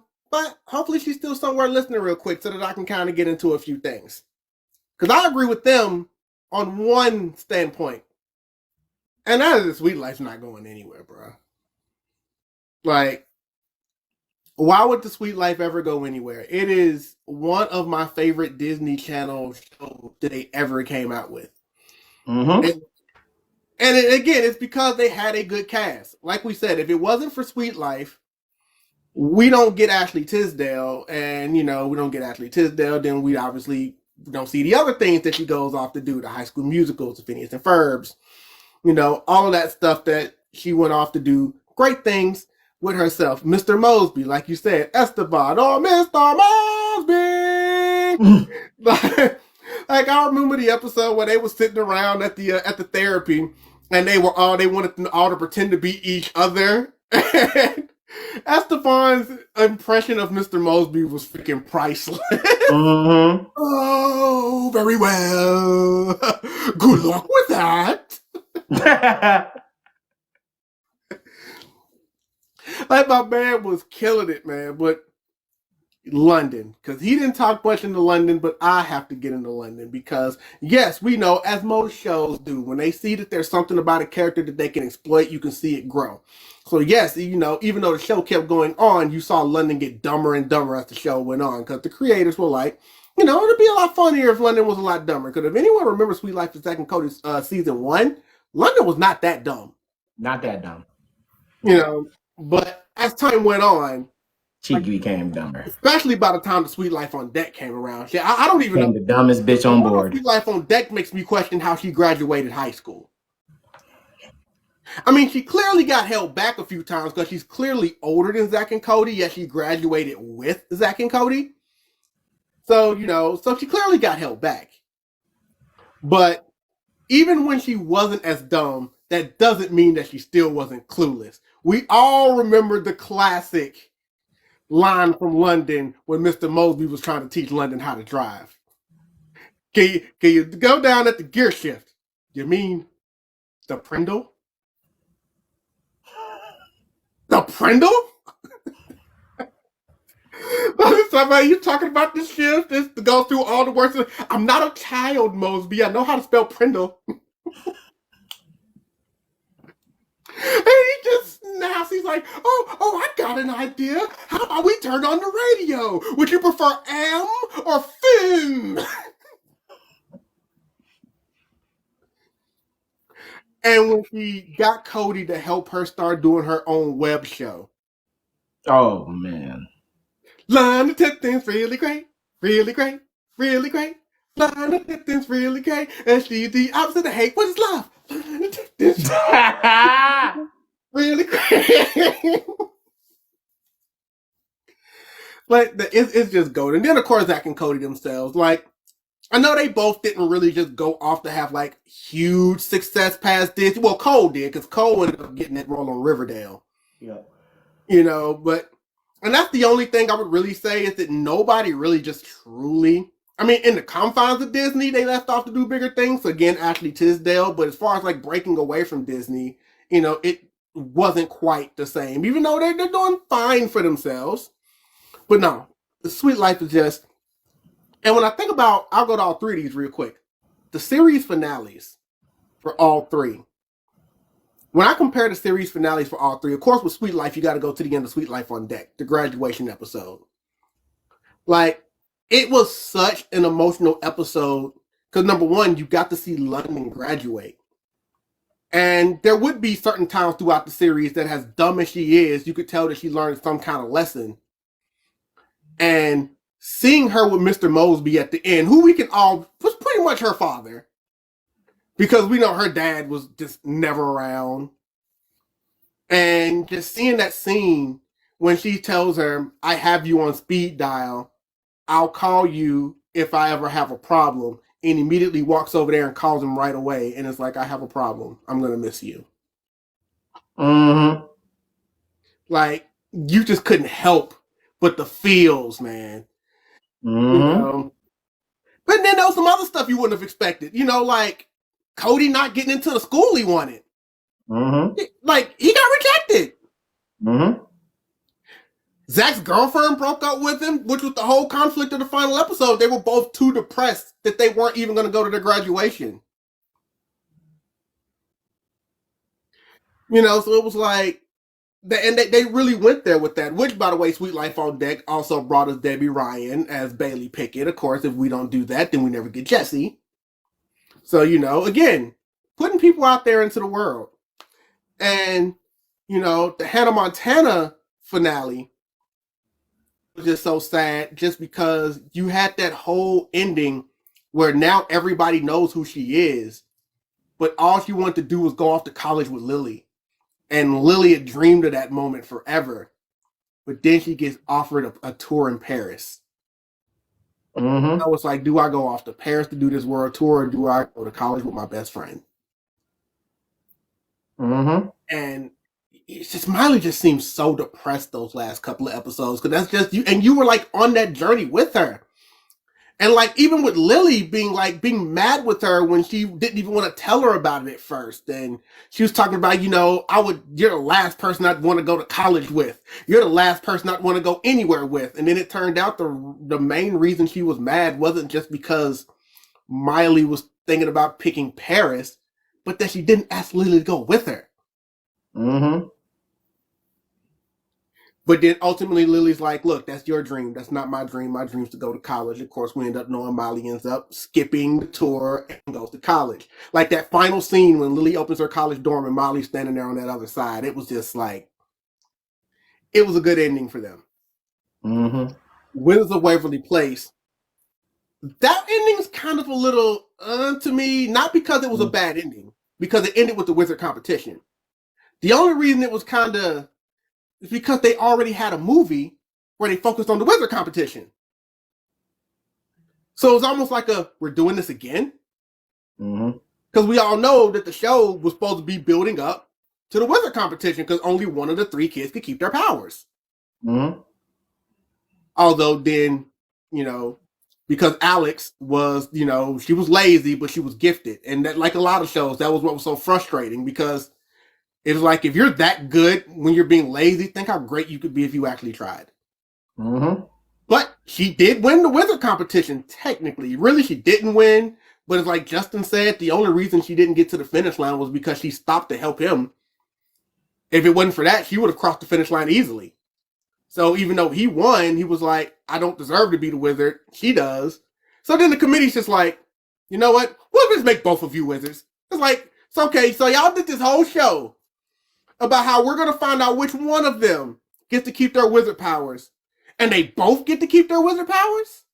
hopefully she's still somewhere listening real quick so that I can kind of get into a few things. Because I agree with them on one standpoint. And that is the Sweet Life's not going anywhere, bro. Like, why would the Sweet Life ever go anywhere? It is one of my favorite Disney Channel shows that they ever came out with. Mm-hmm. And again, it's because they had a good cast. Like we said, if it wasn't for Sweet Life, we don't get Ashley Tisdale. And, we don't get Ashley Tisdale, then we obviously don't see the other things that she goes off to do, the High School Musicals, the Phineas and Ferbs, all of that stuff that she went off to do. Great things with herself. Mr. Mosby, like you said, Esteban, oh, Mr. Mosby! Like, I remember the episode where they were sitting around at the therapy, and they wanted them all to pretend to be each other. And Esteban's impression of Mr. Mosby was freaking priceless. Mm-hmm. Oh, very well. Good luck with that. Like, my man was killing it, man. But London, because he didn't talk much into London, but I have to get into London because, yes, we know, as most shows do, when they see that there's something about a character that they can exploit, you can see it grow. So, yes, even though the show kept going on, you saw London get dumber and dumber as the show went on, because the creators were like, it'd be a lot funnier if London was a lot dumber. Because if anyone remembers Sweet Life of Zack and Cody's season 1, London was not that dumb. Not that dumb. But as time went on, Cheeky became dumber. especially by the time the Sweet Life on Deck came around. Yeah, I don't even know. The dumbest bitch on board. Sweet Life on Deck makes me question how she graduated high school. I mean, she clearly got held back a few times because she's clearly older than Zach and Cody, yet she graduated with Zach and Cody. So, so she clearly got held back. But even when she wasn't as dumb, that doesn't mean that she still wasn't clueless. We all remember the classic line from London when Mr. Mosby was trying to teach London how to drive. Can you go down at the gear shift? You mean the Prindle? The Prindle? You talking about the shift? This goes through all the words. I'm not a child, Mosby. I know how to spell Prindle. And he just snaps. He's like, oh, I got an idea. How about we turn on the radio? Would you prefer Am or Finn? And when she got Cody to help her start doing her own web show. Oh, man. Line of Tipton's really great, really great, really great. Line of Tipton's really great. And she's the opposite of hate. What is love? Line of Tipton's really great. Like, it's just gold. And then, of course, Zach and Cody themselves. Like, I know they both didn't really just go off to have, like, huge success past this. Well, Cole did, because Cole ended up getting that role on Riverdale. Yeah. But... And that's the only thing I would really say is that nobody really just truly... I mean, in the confines of Disney, they left off to do bigger things. So again, Ashley Tisdale. But as far as, like, breaking away from Disney, it wasn't quite the same. Even though they're doing fine for themselves. But no, the Sweet Life is just... And when I think about... I'll go to all three of these real quick. The series finales for all three. When I compare the series finales for all three, of course, with Sweet Life, you got to go to the end of Sweet Life on Deck, the graduation episode. Like, it was such an emotional episode because, number one, you got to see London graduate. And there would be certain times throughout the series that, as dumb as she is, you could tell that she learned some kind of lesson. And seeing her with Mr. Mosby at the end, who we can all, was pretty much her father. Because we know her dad was just never around. And just seeing that scene when she tells her, I have you on speed dial. I'll call you if I ever have a problem. And immediately walks over there and calls him right away. And it's like, I have a problem. I'm going to miss you. Mm-hmm. Like, you just couldn't help but the feels, man. Mm-hmm. But then there was some other stuff you wouldn't have expected. Like, Cody not getting into the school he wanted. Mm-hmm. Like, he got rejected. Mm-hmm. Zach's girlfriend broke up with him, which was the whole conflict of the final episode. They were both too depressed that they weren't even going to go to their graduation. So it was like, and they really went there with that, which, by the way, Sweet Life on Deck also brought us Debbie Ryan as Bailey Pickett. Of course, if we don't do that, then we never get Jesse. So, again, putting people out there into the world. And, the Hannah Montana finale was just so sad just because you had that whole ending where now everybody knows who she is, but all she wanted to do was go off to college with Lily. And Lily had dreamed of that moment forever. But then she gets offered a tour in Paris. Mm-hmm. I was like, do I go off to Paris to do this world tour, or do I go to college with my best friend? Mm-hmm. And it's just, Miley just seems so depressed those last couple of episodes, because that's just you, and you were like on that journey with her. And like, even with Lily being mad with her when she didn't even want to tell her about it at first. And she was talking about, you're the last person I'd want to go to college with. You're the last person I'd want to go anywhere with. And then it turned out the main reason she was mad wasn't just because Miley was thinking about picking Paris, but that she didn't ask Lily to go with her. Mm-hmm. But then ultimately Lily's like, look, that's your dream. That's not my dream. My dream's to go to college. Of course, we end up knowing Miley ends up skipping the tour and goes to college. Like that final scene when Lily opens her college dorm and Miley's standing there on that other side. It was just like, it was a good ending for them. Mm-hmm. Wizards of Waverly Place, that ending's kind of a little to me, not because it was a bad ending, because it ended with the wizard competition. The only reason it was kind of is because they already had a movie where they focused on the wizard competition. So it's almost like we're doing this again. Because we all know that the show was supposed to be building up to the wizard competition because only one of the 3 kids could keep their powers. Although then, because Alex was, she was lazy, but she was gifted. And that, like a lot of shows, that was what was so frustrating, because it was like, if you're that good when you're being lazy, think how great you could be if you actually tried. But she did win the wizard competition, technically. Really, she didn't win. But it's like Justin said, the only reason she didn't get to the finish line was because she stopped to help him. If it wasn't for that, she would have crossed the finish line easily. So even though he won, he was like, I don't deserve to be the wizard. She does. So then the committee's just like, you know what? We'll just make both of you wizards. It's like, it's okay. So y'all did this whole show about how we're going to find out which one of them gets to keep their wizard powers. And they both get to keep their wizard powers?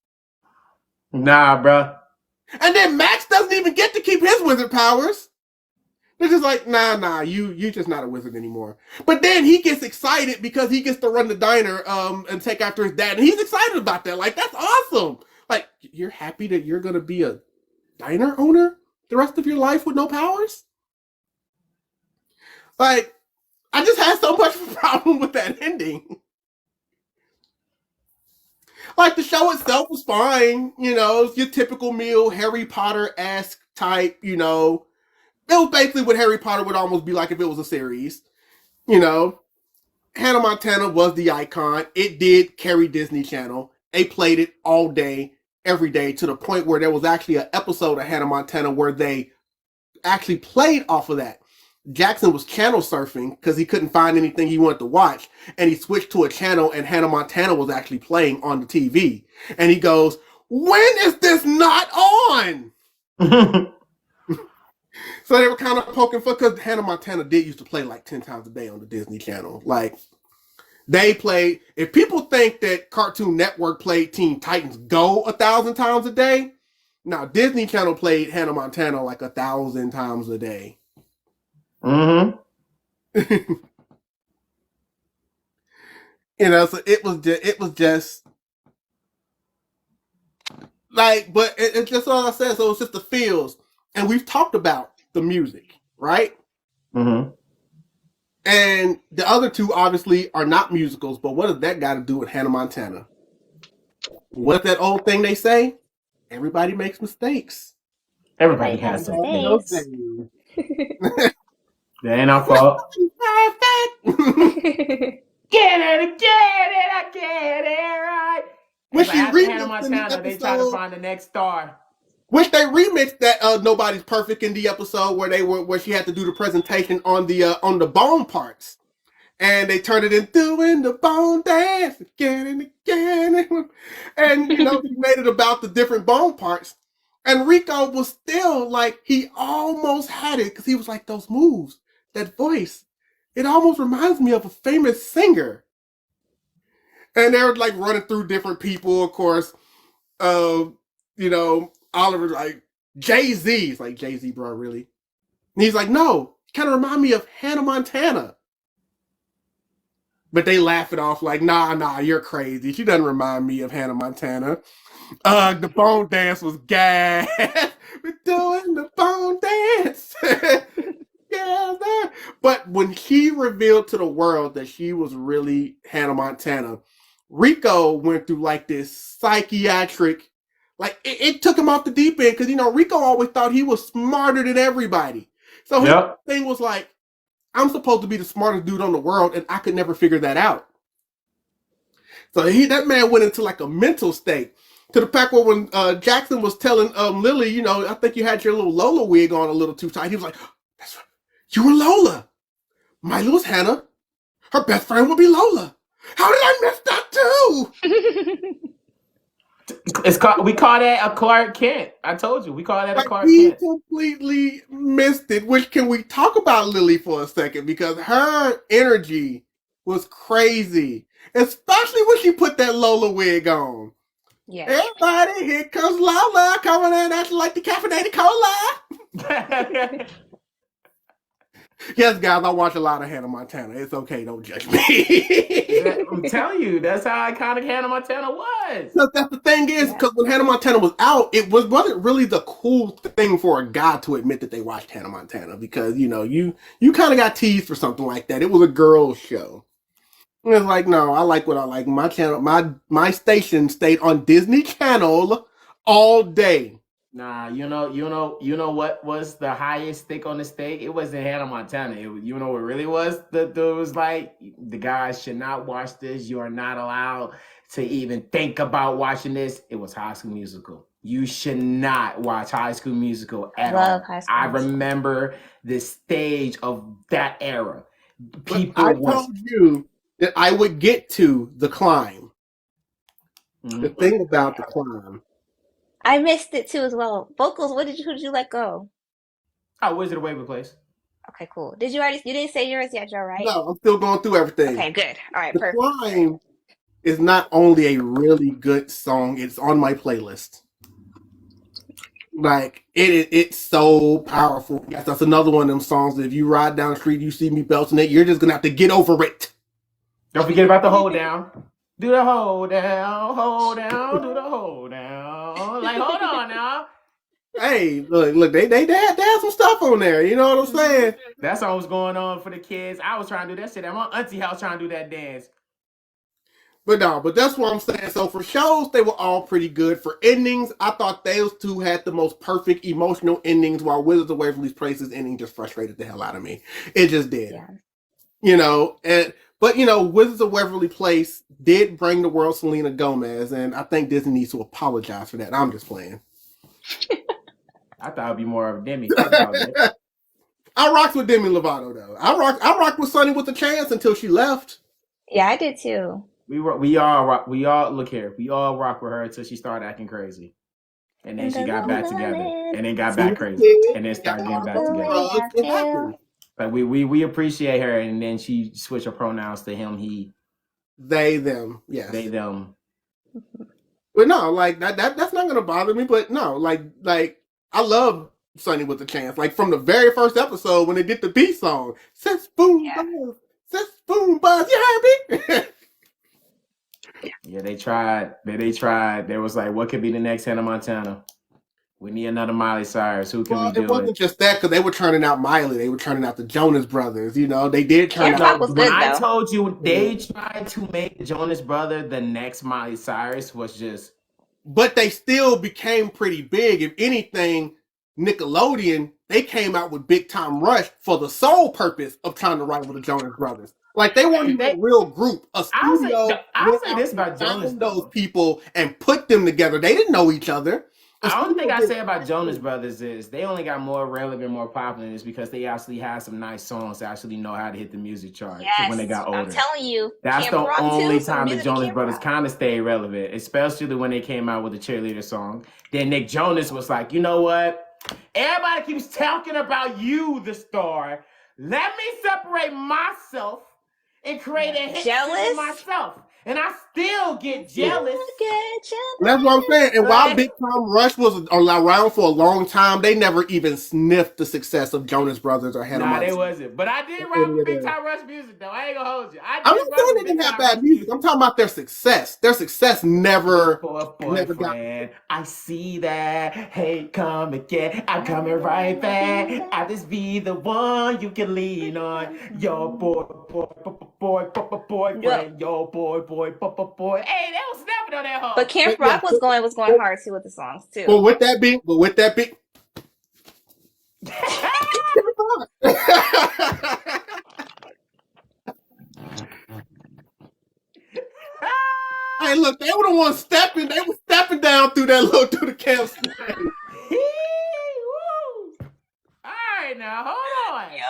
Nah, bruh. And then Max doesn't even get to keep his wizard powers. They're just like, nah, you just not a wizard anymore. But then he gets excited because he gets to run the diner and take after his dad. And he's excited about that. Like, that's awesome. Like, you're happy that you're going to be a diner owner the rest of your life with no powers? Like, I just had so much problem with that ending. Like, the show itself was fine, it's your typical meal, Harry Potter-esque type, It was basically what Harry Potter would almost be like if it was a series, Hannah Montana was the icon. It did carry Disney Channel. They played it all day, every day, to the point where there was actually an episode of Hannah Montana where they actually played off of that. Jackson was channel surfing because he couldn't find anything he wanted to watch. And he switched to a channel and Hannah Montana was actually playing on the TV. And he goes, when is this not on? So they were kind of poking fun because Hannah Montana did used to play like 10 times a day on the Disney Channel. Like, they played, if people think that Cartoon Network played Teen Titans Go 1,000 times a day, now Disney Channel played Hannah Montana like 1,000 times a day. So it was just like, but it's just all I said. So it's just the feels, and we've talked about the music, right? And the other two obviously are not musicals, but what does that got to do with Hannah Montana? What's that old thing they say? Everybody makes mistakes. Everybody has some mistakes. That ain't our fault. Get it, I get it, right. When she remixed Hannah Montana, they try to find the next star. Which they remixed that Nobody's Perfect in the episode where she had to do the presentation on the bone parts. And they turned it into doing the bone dance again and again. And she made it about the different bone parts. And Rico was still like, he almost had it because he was like, those moves, that voice, it almost reminds me of a famous singer. And they were like running through different people, of course. Oliver's like, Jay-Z. It's like, Jay-Z, bro, really? And he's like, no, kind of remind me of Hannah Montana. But they laugh it off like, nah, you're crazy. She doesn't remind me of Hannah Montana. The bone dance was gas. We're doing the bone dance. Yeah. But when she revealed to the world that she was really Hannah Montana, Rico went through like this psychiatric, like it took him off the deep end because, Rico always thought he was smarter than everybody. So his thing was like, I'm supposed to be the smartest dude on the world, and I could never figure that out. So that man went into like a mental state to the fact where when Jackson was telling Lily, I think you had your little Lola wig on a little too tight. He was like, that's right. You were Lola. Miley was Hannah. Her best friend would be Lola. How did I miss that too? We call that a Clark Kent. I told you, we call that a Clark Kent. Kent. He completely missed it. Which, can we talk about Lily for a second? Because her energy was crazy. Especially when she put that Lola wig on. Yeah. Everybody, here comes Lola coming in acting like the caffeinated cola. Yes, guys, I watch a lot of Hannah Montana. It's okay, don't judge me. I'm telling you, that's how iconic Hannah Montana was. So that's the thing is, because when Hannah Montana was out, wasn't really the cool thing for a guy to admit that they watched Hannah Montana, because you kind of got teased for something like that. It was a girls' show. And it's like, no, I like what I like. My channel, my station stayed on Disney Channel all day. Nah, you know what was the highest stick on the steak? It wasn't Hannah Montana. It was, you know what really was? It was like, the guys should not watch this. You are not allowed to even think about watching this. It was High School Musical. You should not watch High School Musical at all. I remember the stage of that era. I told you that I would get to the climb. Mm-hmm. The thing about the climb. I missed it too as well. Vocals, who did you let go? Oh, Wizard of Waverly Place. Okay, cool. You didn't say yours yet, Joe, right? No, I'm still going through everything. Okay, good. All right, the perfect. The Climb is not only a really good song, it's on my playlist. Like, it's so powerful. Yes, that's another one of them songs that if you ride down the street, you see me belting it, you're just going to have to get over it. Don't forget about the hold down. Do the hold down, do the hold down. Like, hold on now. Hey, look, they had some stuff on there. You know what I'm saying? That song was going on for the kids. I was trying to do that shit at my auntie house, trying to do that dance. But that's what I'm saying. So for shows, they were all pretty good. For endings, I thought those two had the most perfect emotional endings, while Wizards of Waverly Place's ending just frustrated the hell out of me. It just did. Yeah. But Wizards of Waverly Place did bring the world Selena Gomez, and I think Disney needs to apologize for that. I'm just playing. I thought it'd be more of Demi. I rocked with Demi Lovato though. I rocked with Sunny with a Chance until she left. Yeah, I did too. We all rock with her until she started acting crazy, and then she got back together, and then got back crazy, and then started getting back together. Like we appreciate her, and then she switched her pronouns to him, he, they, them. Yes, they, them. But no, like that's not gonna bother me. But no, like I love Sunny with a Chance. Like from the very first episode when they did the beat song, "Sis boom buzz, sis boom buzz," you heard me? Yeah, they tried. They was like, what could be the next Hannah Montana? We need another Miley Cyrus. Who can we do? It wasn't just that, because they were turning out Miley. They were turning out the Jonas Brothers. They did turn out. Was good, I told you they tried to make the Jonas Brother the next Miley Cyrus was just. But they still became pretty big. If anything, Nickelodeon, they came out with Big Time Rush for the sole purpose of trying to rival the Jonas Brothers. Like, they weren't even a real group. A studio I'll say this about Jonas, those people and put them together. They didn't know each other. The only thing I say about Jonas Brothers is they only got more relevant, more popular is because they actually had some nice songs that actually know how to hit the music chart when they got older. I'm telling you. That's the only time the Jonas Brothers kind of stayed relevant, especially when they came out with the cheerleader song. Then Nick Jonas was like, you know what? Everybody keeps talking about you, the star. Let me separate myself and create a hit for myself. And I still get jealous. That's what I'm saying. And while Big Time Rush was around for a long time, they never even sniffed the success of Jonas Brothers or Hannah Montana. Nah, they wasn't. But I did rock with Big Time Rush music, though. I ain't gonna hold you. I'm not saying they didn't have bad music. I'm talking about their success. Their success never got. I see that. Hey, come again. I'm coming right back. I just be the one you can lean on. Your boyfriend. Your boy. Hey, they was snapping on that hard. But Camp Rock was going hard too with the songs too. But with that being hey, look, they were the ones stepping. They were stepping down through the camp. All right, now hold on. Yo,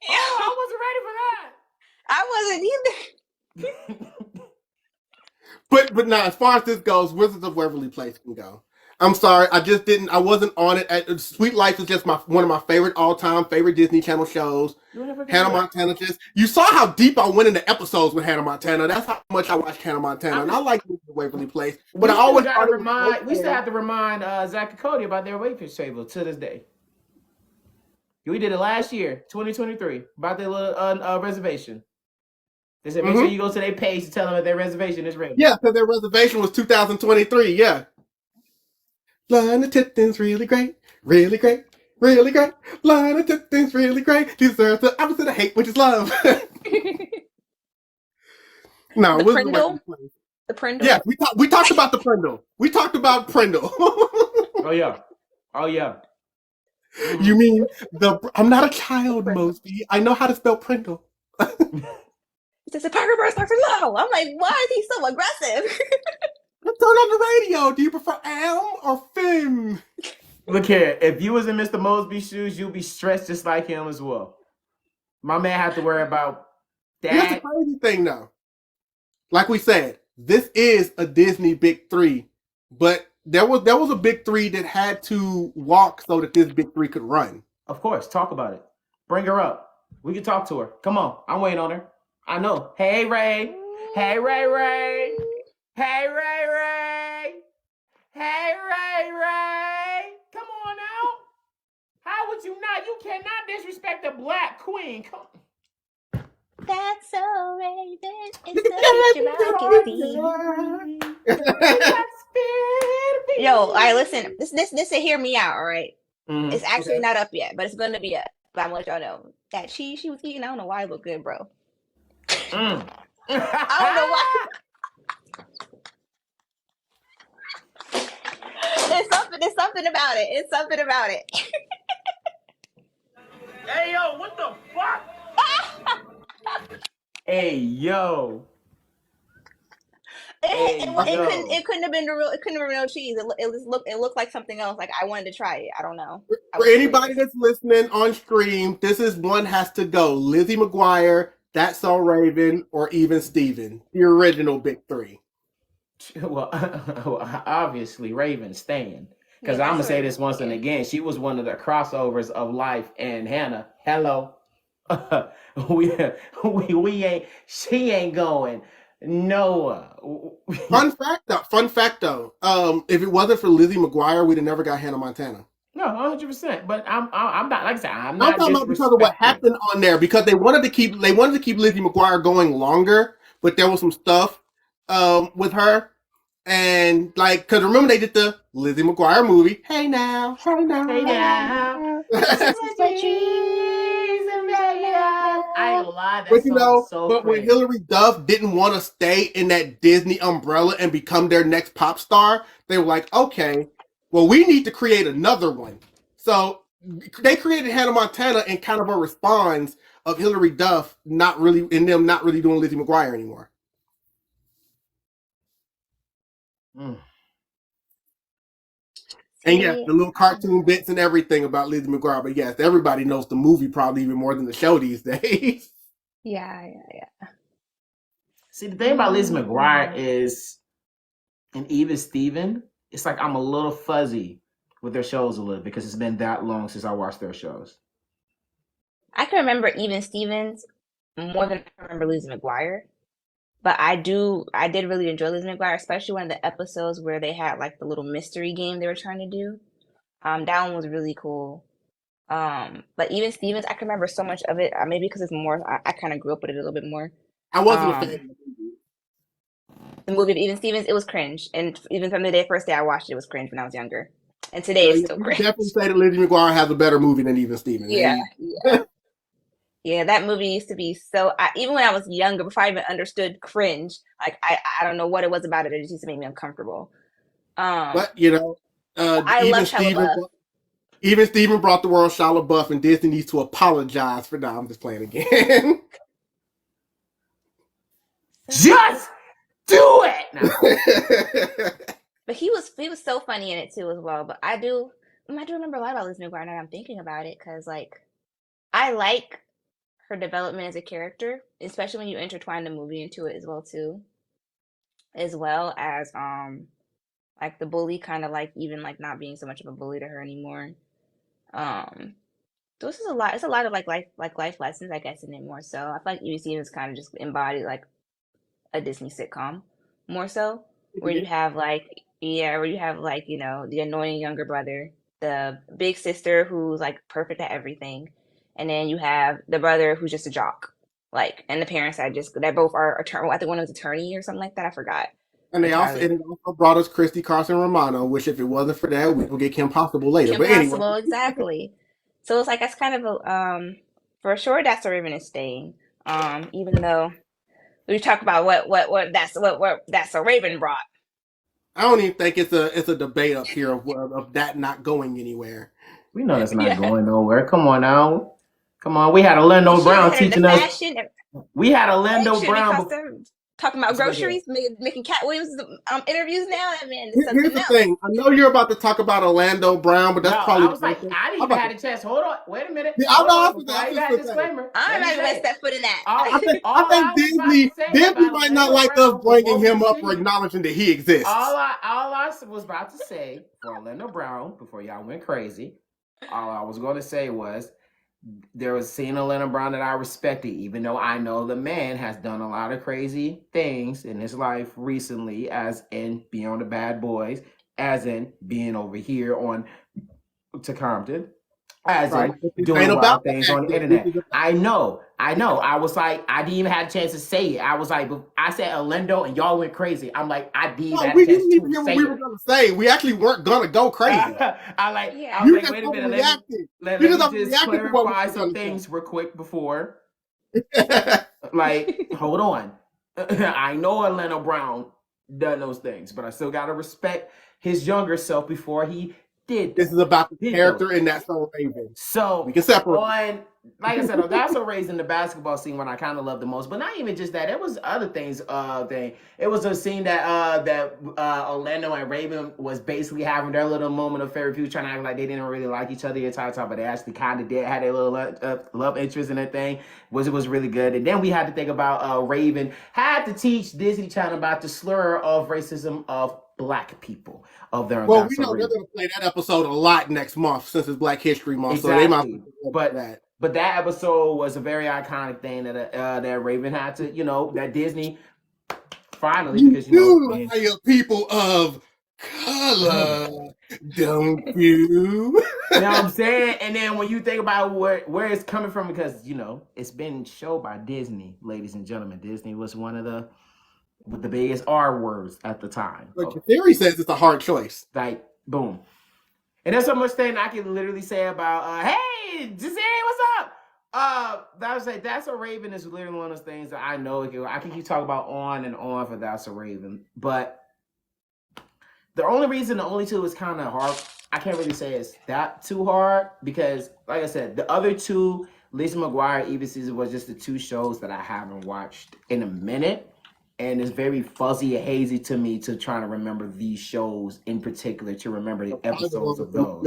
I wasn't ready for that. I wasn't either. But now, as far as this goes, Wizards of Waverly Place can go. I'm sorry, I wasn't on it. Sweet Life is just one of my all-time favorite Disney Channel shows. Hannah Montana you saw how deep I went into episodes with Hannah Montana. That's how much I watched Hannah Montana. And I like Waverly Place. But I always thought we still have to remind Zach and Cody about their weight table to this day. We did it last year, 2023, about their little reservation. They said make sure you go to their page to tell them that their reservation is ready. Yeah, because their reservation was 2023, yeah. Line of Tipton's really great, really great, really great. Line of Tipton's really great. Deserves the opposite of hate, which is love. No, the Prindle. The Prindle. Yeah, we talked about the Prindle. We talked about Prindle. Oh yeah. You mean I'm not a child, Mosby. I know how to spell Prindle. It's a Parker Burst Parker Low. I'm like, why is he so aggressive? Let's turn on the radio. Do you prefer Elm or Finn? Look here, if you was in Mr. Mosby's shoes, you'd be stressed just like him as well. My man had to worry about that. Here's the crazy thing, though. Like we said, this is a Disney Big Three, but there was a Big Three that had to walk so that this Big Three could run. Of course, talk about it. Bring her up. We can talk to her. Come on, I'm waiting on her. I know. Hey, Ray. Hey, Ray. Hey, Ray. Hey, Ray. Come on out. How would you not? You cannot disrespect a black queen. Come on. That's so Raven. It's Yo, all right, listen. This hear me out, all right? It's actually not up yet, but it's gonna be up. But I'm gonna let y'all know that cheese she was eating. I don't know why it looked good, bro. I don't know why. It's something about it. It's something about it. Hey yo, what the fuck? Hey yo. It couldn't have been real cheese. It looked like something else. Like I wanted to try it. I don't know. For anybody that's listening on stream, this is one has to go. Lizzie McGuire, That's So Raven, or even Steven. The original Big Three. Well, obviously Raven Stan. Because I'm gonna say this once and again, she was one of the crossovers of Life and Hannah. Hello. She ain't going nowhere. Fun fact though. If it wasn't for Lizzie McGuire, we'd have never got Hannah Montana. No, 100%. But I'm not, like I said, I'm not talking about because of what happened on there, because they wanted to keep Lizzie McGuire going longer, but there was some stuff with her. And like, cause remember they did the Lizzie McGuire movie. Hey now. I ain't gonna lie, but when Hilary Duff didn't want to stay in that Disney umbrella and become their next pop star, they were like, okay, well, we need to create another one. So they created Hannah Montana in kind of a response of Hilary Duff not really doing Lizzie McGuire anymore. And yes, the little cartoon bits and everything about Lizzie McGuire, but yes, everybody knows the movie probably even more than the show these days. Yeah. See, the thing about Lizzie McGuire is, and even Steven, it's like I'm a little fuzzy with their shows a little because it's been that long since I watched their shows. I can remember even Stevens more than I remember Lizzie McGuire. But I did really enjoy Lizzie McGuire, especially one of the episodes where they had like the little mystery game they were trying to do. That one was really cool. But even Stevens, I can remember so much of it. Maybe because it's more, I kind of grew up with it a little bit more. I wasn't a fan. The movie of Even Stevens, it was cringe, and even from the first day I watched it, it was cringe when I was younger. And today it's still cringe. Definitely say that Lizzie McGuire has a better movie than Even Stevens. Yeah. Yeah, that movie used to be so. Even when I was younger, before I even understood cringe, like I don't know what it was about it. It just used to make me uncomfortable. But I love Shia LaBeouf. Even Steven brought the world Shia LaBeouf, and Disney needs to apologize for that. I'm just playing again. Just do it. But he was so funny in it too as well. But I do remember a lot about Lizzie McGuire now that I'm thinking about it, because like I like her development as a character, especially when you intertwine the movie into it as well too, as well as like the bully kind of like even like not being so much of a bully to her anymore. So this is a lot. It's a lot of like life lessons, I guess, in it more so. I feel like EBC was kind of just embodied like a Disney sitcom more so, where you have like where you have like the annoying younger brother, the big sister who's like perfect at everything, and then you have the brother who's just a jock, like, and the parents that both are attorney. I think one was attorney or something like that. I forgot. And it also brought us Christy Carson Romano, which if it wasn't for that, we would get Kim Possible later. Kim but Possible, anyway, exactly. So it's like that's kind of a for sure That's So Raven is staying. Even though we talk about what That's So Raven brought. I don't even think it's a debate up here of that not going anywhere. We know that's not going nowhere. Come on now. Come on. We had Orlando Brown teaching us. We had Orlando Brown. Talking about groceries, making Cat Williams interviews now. That man is Here's the thing. I know you're about to talk about Orlando Brown, but that's probably. I was like, I didn't even have a chance. Hold on. Wait a minute. Yeah, I'm that disclaimer. I'm not going to step foot in that. I think Disney might not like us bringing him up or acknowledging that he exists. All I was about to say for Orlando Brown, before y'all went crazy, all I was going to say was, there was a scene in Orlando Brown that I respected, even though I know the man has done a lot of crazy things in his life recently, as in being on the Bad Boys, as in being over here on to Compton, as in doing wild things on the internet. I know. I was like, I didn't even have a chance to say it. I was like, I said Orlando and y'all went crazy. I'm like, I didn't have a chance to say what we were going to say. We actually weren't going to go crazy. I was like, wait a minute. Let me just clarify some things real quick before. Like, hold on. I know Orlando Brown done those things, but I still got to respect his younger self before he did. This is about the character in That's So Raven. So we can separate. Like I said, That's So Raven, the basketball scene, when I kind of loved the most, but not even just that. It was other things. It was a scene that Orlando and Raven was basically having their little moment of fair review, trying to act like they didn't really like each other the entire time, but they actually kind of did, had a little love interest in that thing. It was really good. And then we had to think about Raven had to teach Disney Channel about the slur of racism of Black people, of their. Well, we know they're going to play that episode a lot next month since it's Black History Month. Exactly. So they might. But that episode was a very iconic thing that Raven had to, that Disney finally, because people of color, don't you? You know what I'm saying? And then when you think about where it's coming from, because it's been shown by Disney, ladies and gentlemen. Disney was one of the biggest R words at the time. But your theory says it's a hard choice. Like, boom. And there's so much thing I can literally say about, hey, Giselle, what's up? That's So Raven is literally one of those things that I know I can keep talking about on and on for That's So Raven. But the only two is kind of hard. I can't really say it's that too hard because, like I said, the other two, Lizzie McGuire, Even Season, was just the two shows that I haven't watched in a minute. And it's very fuzzy and hazy to me to try to remember these shows in particular, to remember the episodes of those.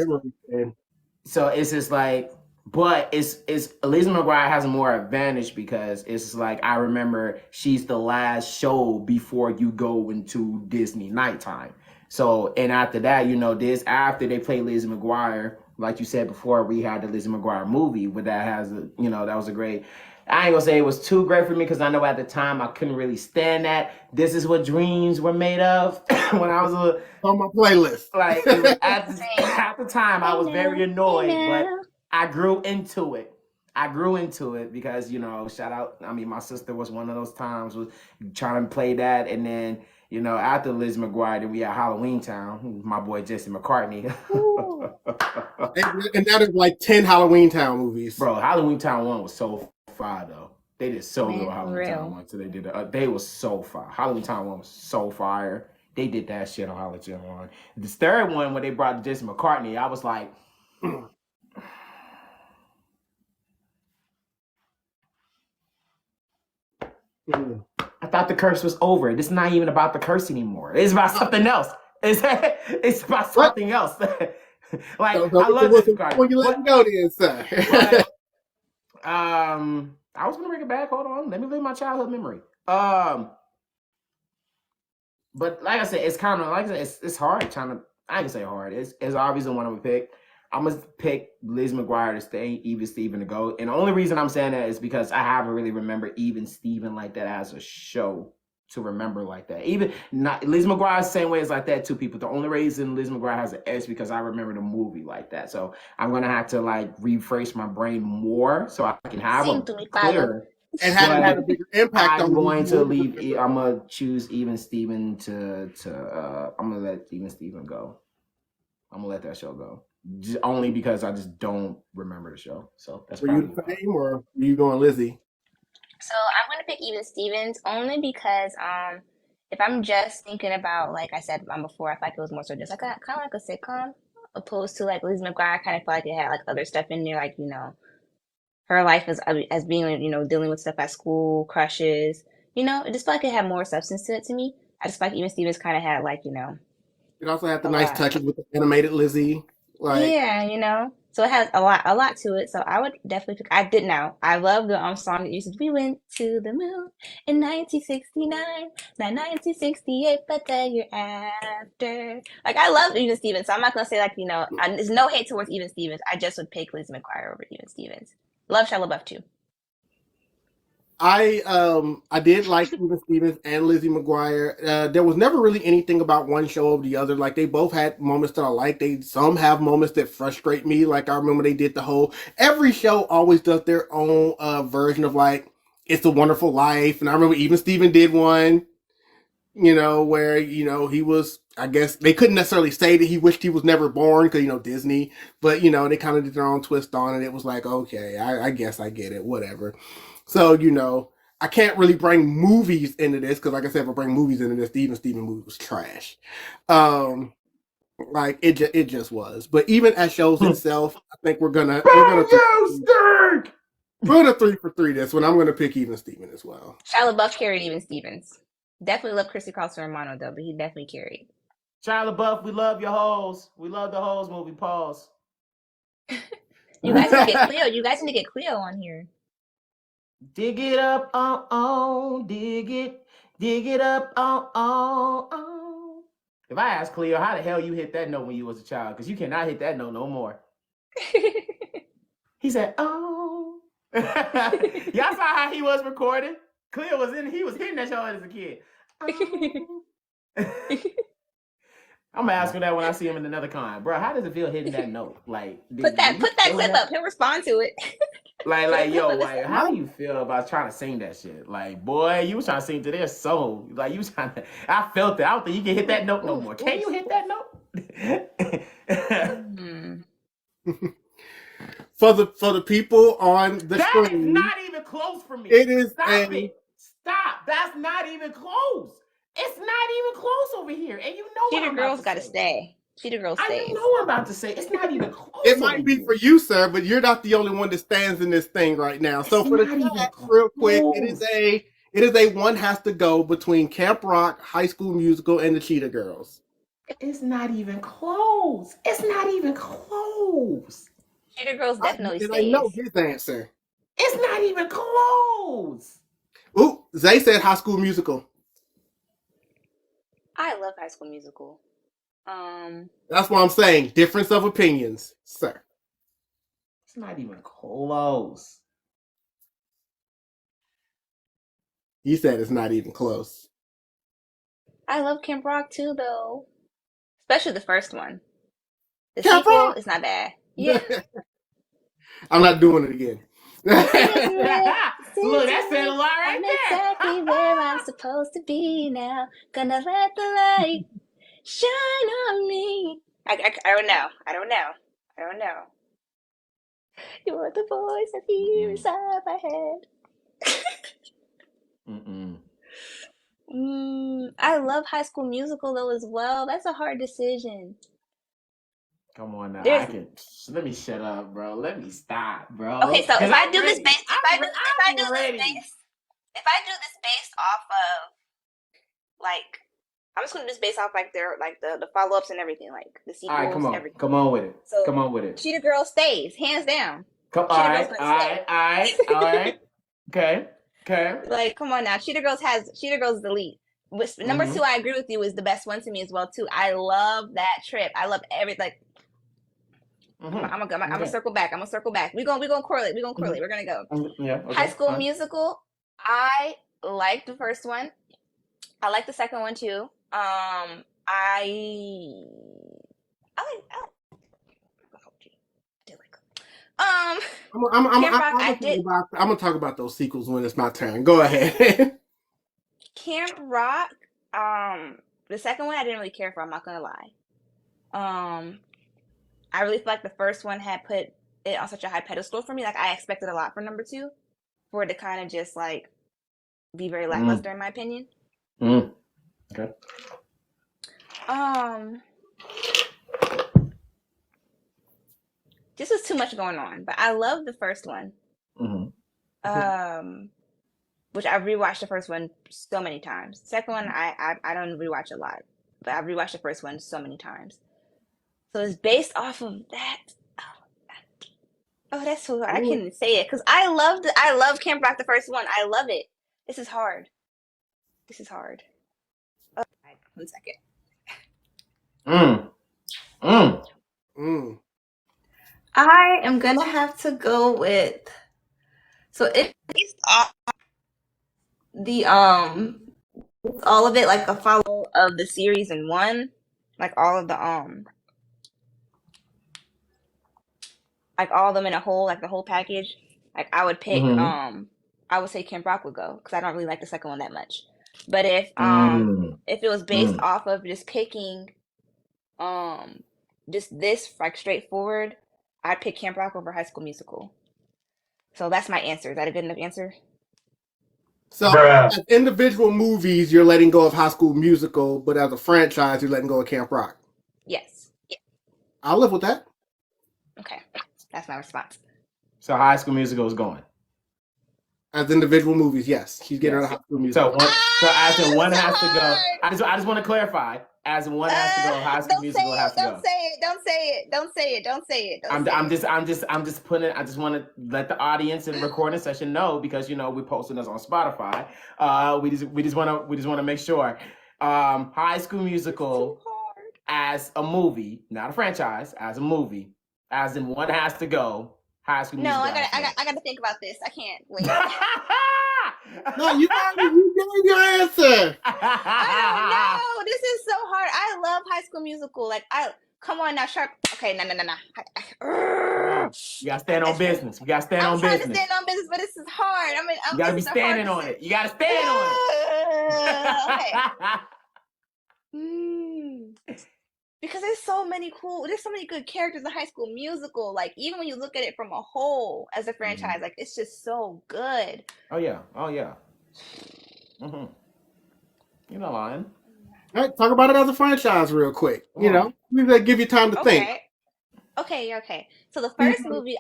So it's just like, but it's Lizzie McGuire has a more advantage because it's like, I remember she's the last show before you go into Disney nighttime. So, and after that, after they play Lizzie McGuire, like you said before, we had the Lizzie McGuire movie, but that has that was a great. I ain't gonna say it was too great for me because I know at the time I couldn't really stand that. This is what dreams were made of when I was on my playlist. Like at the time I was very annoyed, but I grew into it. Because shout out. I mean, my sister was one of those times was trying to play that, and then after Liz McGuire, then we had Halloween Town. My boy Jesse McCartney. and that is like 10 Halloween Town movies, bro. Halloween Town 1 was so fire though. They did so good with Halloween Town 1. So they did they was so fire. Halloween Town 1 was so fire. They did that shit on Halloween Town 1. The third one, when they brought Jesse McCartney, I was like, I thought the curse was over. This is not even about the curse anymore. It's about something else. It's about something else. Like, I love this card. When you let it go, then, sir. I was gonna bring it back. Hold on. Let me live my childhood memory. But like I said, it's kind of like I said, it's hard trying to. I can say hard. It's obviously one I would pick. I'm gonna pick Liz McGuire to stay, Even Steven to go. And the only reason I'm saying that is because I haven't really remembered Even Steven like that as a show to remember like that. Even not Liz McGuire, same way as like that, two people. The only reason Liz McGuire has an edge because I remember the movie like that. So I'm gonna have to like rephrase my brain more so I can have a clearer. And have had a bigger impact on. I'm gonna choose Even Steven to. I'm gonna let Even Steven go. I'm gonna let that show go. Just only because I just don't remember the show. So that's Were you the same or are you going Lizzie? So I'm gonna pick Even Stevens only because if I'm just thinking about, like I said before, I feel like it was more so just like kind of like a sitcom, opposed to like Liz McGuire. I kind of feel like it had like other stuff in there, like her life as being dealing with stuff at school, crushes. It just felt like it had more substance to it to me. I just feel like Even Stevens kind of had like It also had the nice touches with the animated Lizzie. Yeah, so it has a lot to it. So I would definitely pick. I love the song that uses "We went to the moon in 1969, not 1968, but the year after." Like I love Even Stevens, so I'm not gonna say there's no hate towards Even Stevens. I just would pick Liz McGuire over Even Stevens. Love Shia LaBeouf too. I did like Even Stevens and Lizzie McGuire. There was never really anything about one show over the other. Like they both had moments that I liked. Some have moments that frustrate me. Like I remember they did the whole every show always does their own version of like It's a Wonderful Life. And I remember Even Steven did one, where he was, I guess they couldn't necessarily say that he wished he was never born because Disney, but they kind of did their own twist on it. It was like, okay, I guess I get it, whatever. So, I can't really bring movies into this because, like I said, if I bring movies into this, the Even Steven movie was trash. Like it just was. But even as shows itself, I think we're gonna 3 for 3 this one. I'm gonna pick Even Steven as well. Shia LaBeouf carried Even Stevens. Definitely love Chrissy Carlson Romano though, but he definitely carried. Shia LaBeouf, we love your hoes. We love the hoes movie. Pause. You guys need to get Cleo. You guys need to get Cleo on here. Dig it up, dig it up, If I ask Cleo, how the hell you hit that note when you was a child? Because you cannot hit that note no more. He said, oh. Y'all saw how he was recording? Cleo he was hitting that show as a kid. I'm gonna ask him that when I see him in another con. Bro, how does it feel hitting that note? Like put that clip up. He'll respond to it. How do you feel about trying to sing that shit? Like, boy, you was trying to sing to their soul. Like, you was trying to. I felt it. I don't think you can hit that note no more. Can you hit that note? For the people on the screen, that is not even close for me. It is. Stop. That's not even close. It's not even close over here, and Cheetah Girls got to stay. Cheetah Girls stays. I know what I'm about to say. It's not even close. It might be for you, sir, but you're not the only one that stands in this thing right now. So for the chat, real quick, it is a one has to go between Camp Rock, High School Musical, and the Cheetah Girls. It's not even close. It's not even close. Cheetah Girls definitely stays. I know his answer. It's not even close. Ooh, Zay said High School Musical. I love High School Musical. That's what I'm saying. Difference of opinions, sir. It's not even close. You said it's not even close. I love Camp Rock too, though. Especially the first one. The Camp sequel Rock? is not bad. Yeah. I'm not doing it again. Look, that said a lot right there. I'm exactly where I'm supposed to be now. Gonna let the light shine on me. I don't know. I don't know. You're the voice I hear inside my head. I love High School Musical though as well. That's a hard decision. Come on now. Let me shut up, bro. Let me stop, bro. Okay, so if I do this based off of like, I'm just gonna do this based off like the follow-ups and everything, like the sequels. All right, come on. Everything. Come on with it. So, come on with it. Cheetah Girl stays, hands down. All right. Okay. Like, come on now. Cheetah Girls is the lead. Number two, I agree with you, is the best one to me as well too. I love that trip. I love I'm gonna circle back. We're gonna correlate. We're gonna go. High School Musical. I like the first one. I like the second one too. I did like. I'm gonna talk about those sequels when it's my turn. Go ahead. Camp Rock. The second one I didn't really care for. I'm not gonna lie. I really feel like the first one had put it on such a high pedestal for me. Like I expected a lot from number two, for it to kind of just like be very lackluster in my opinion. Okay. This was too much going on, but I love the first one. Which I've rewatched the first one so many times. Second one, I don't rewatch a lot, but I've rewatched the first one so many times. So it's based off of that. Oh, that's so hard. I can't even say it because I love Camp Rock, the first one. I love it. This is hard. Oh, 1 second. I am gonna have to go with. So it's based off the all of it like a follow of the series in one, like all of the like all of them in a whole, like the whole package. Like I would pick I would say Camp Rock would go because I don't really like the second one that much. But if it was based off of just picking just this like straightforward, I'd pick Camp Rock over High School Musical. So that's my answer. Is that a good enough answer? So as individual movies, you're letting go of High School Musical, but as a franchise, you're letting go of Camp Rock. Yes. I'll live with that. Okay. That's my response. So High School Musical is going. As individual movies, yes. She's getting out of High School Musical. So as in one has to go. I just want to clarify. As in one has to go, High School Musical has to go. Don't say it. I'm just putting. I just want to let the audience and recording session know because we're posting this on Spotify. We just want to make sure. High School Musical as a movie, not a franchise, as a movie, as in one has to go. High School Musical. No, I got to think about this. I can't wait. No, you gave your answer. I don't know. This is so hard. I love High School Musical. Like come on now, Sharp. Okay, no. You gotta stand on business. I'm trying to stand on business, but this is hard. You gotta be standing on it. You gotta stand on it. Okay. Because there's so many good characters in High School Musical. Like even when you look at it from a whole as a franchise, like it's just so good. Oh yeah. You're not lying. All right, talk about it as a franchise real quick. We gotta give you time to think. Okay. So the first movie,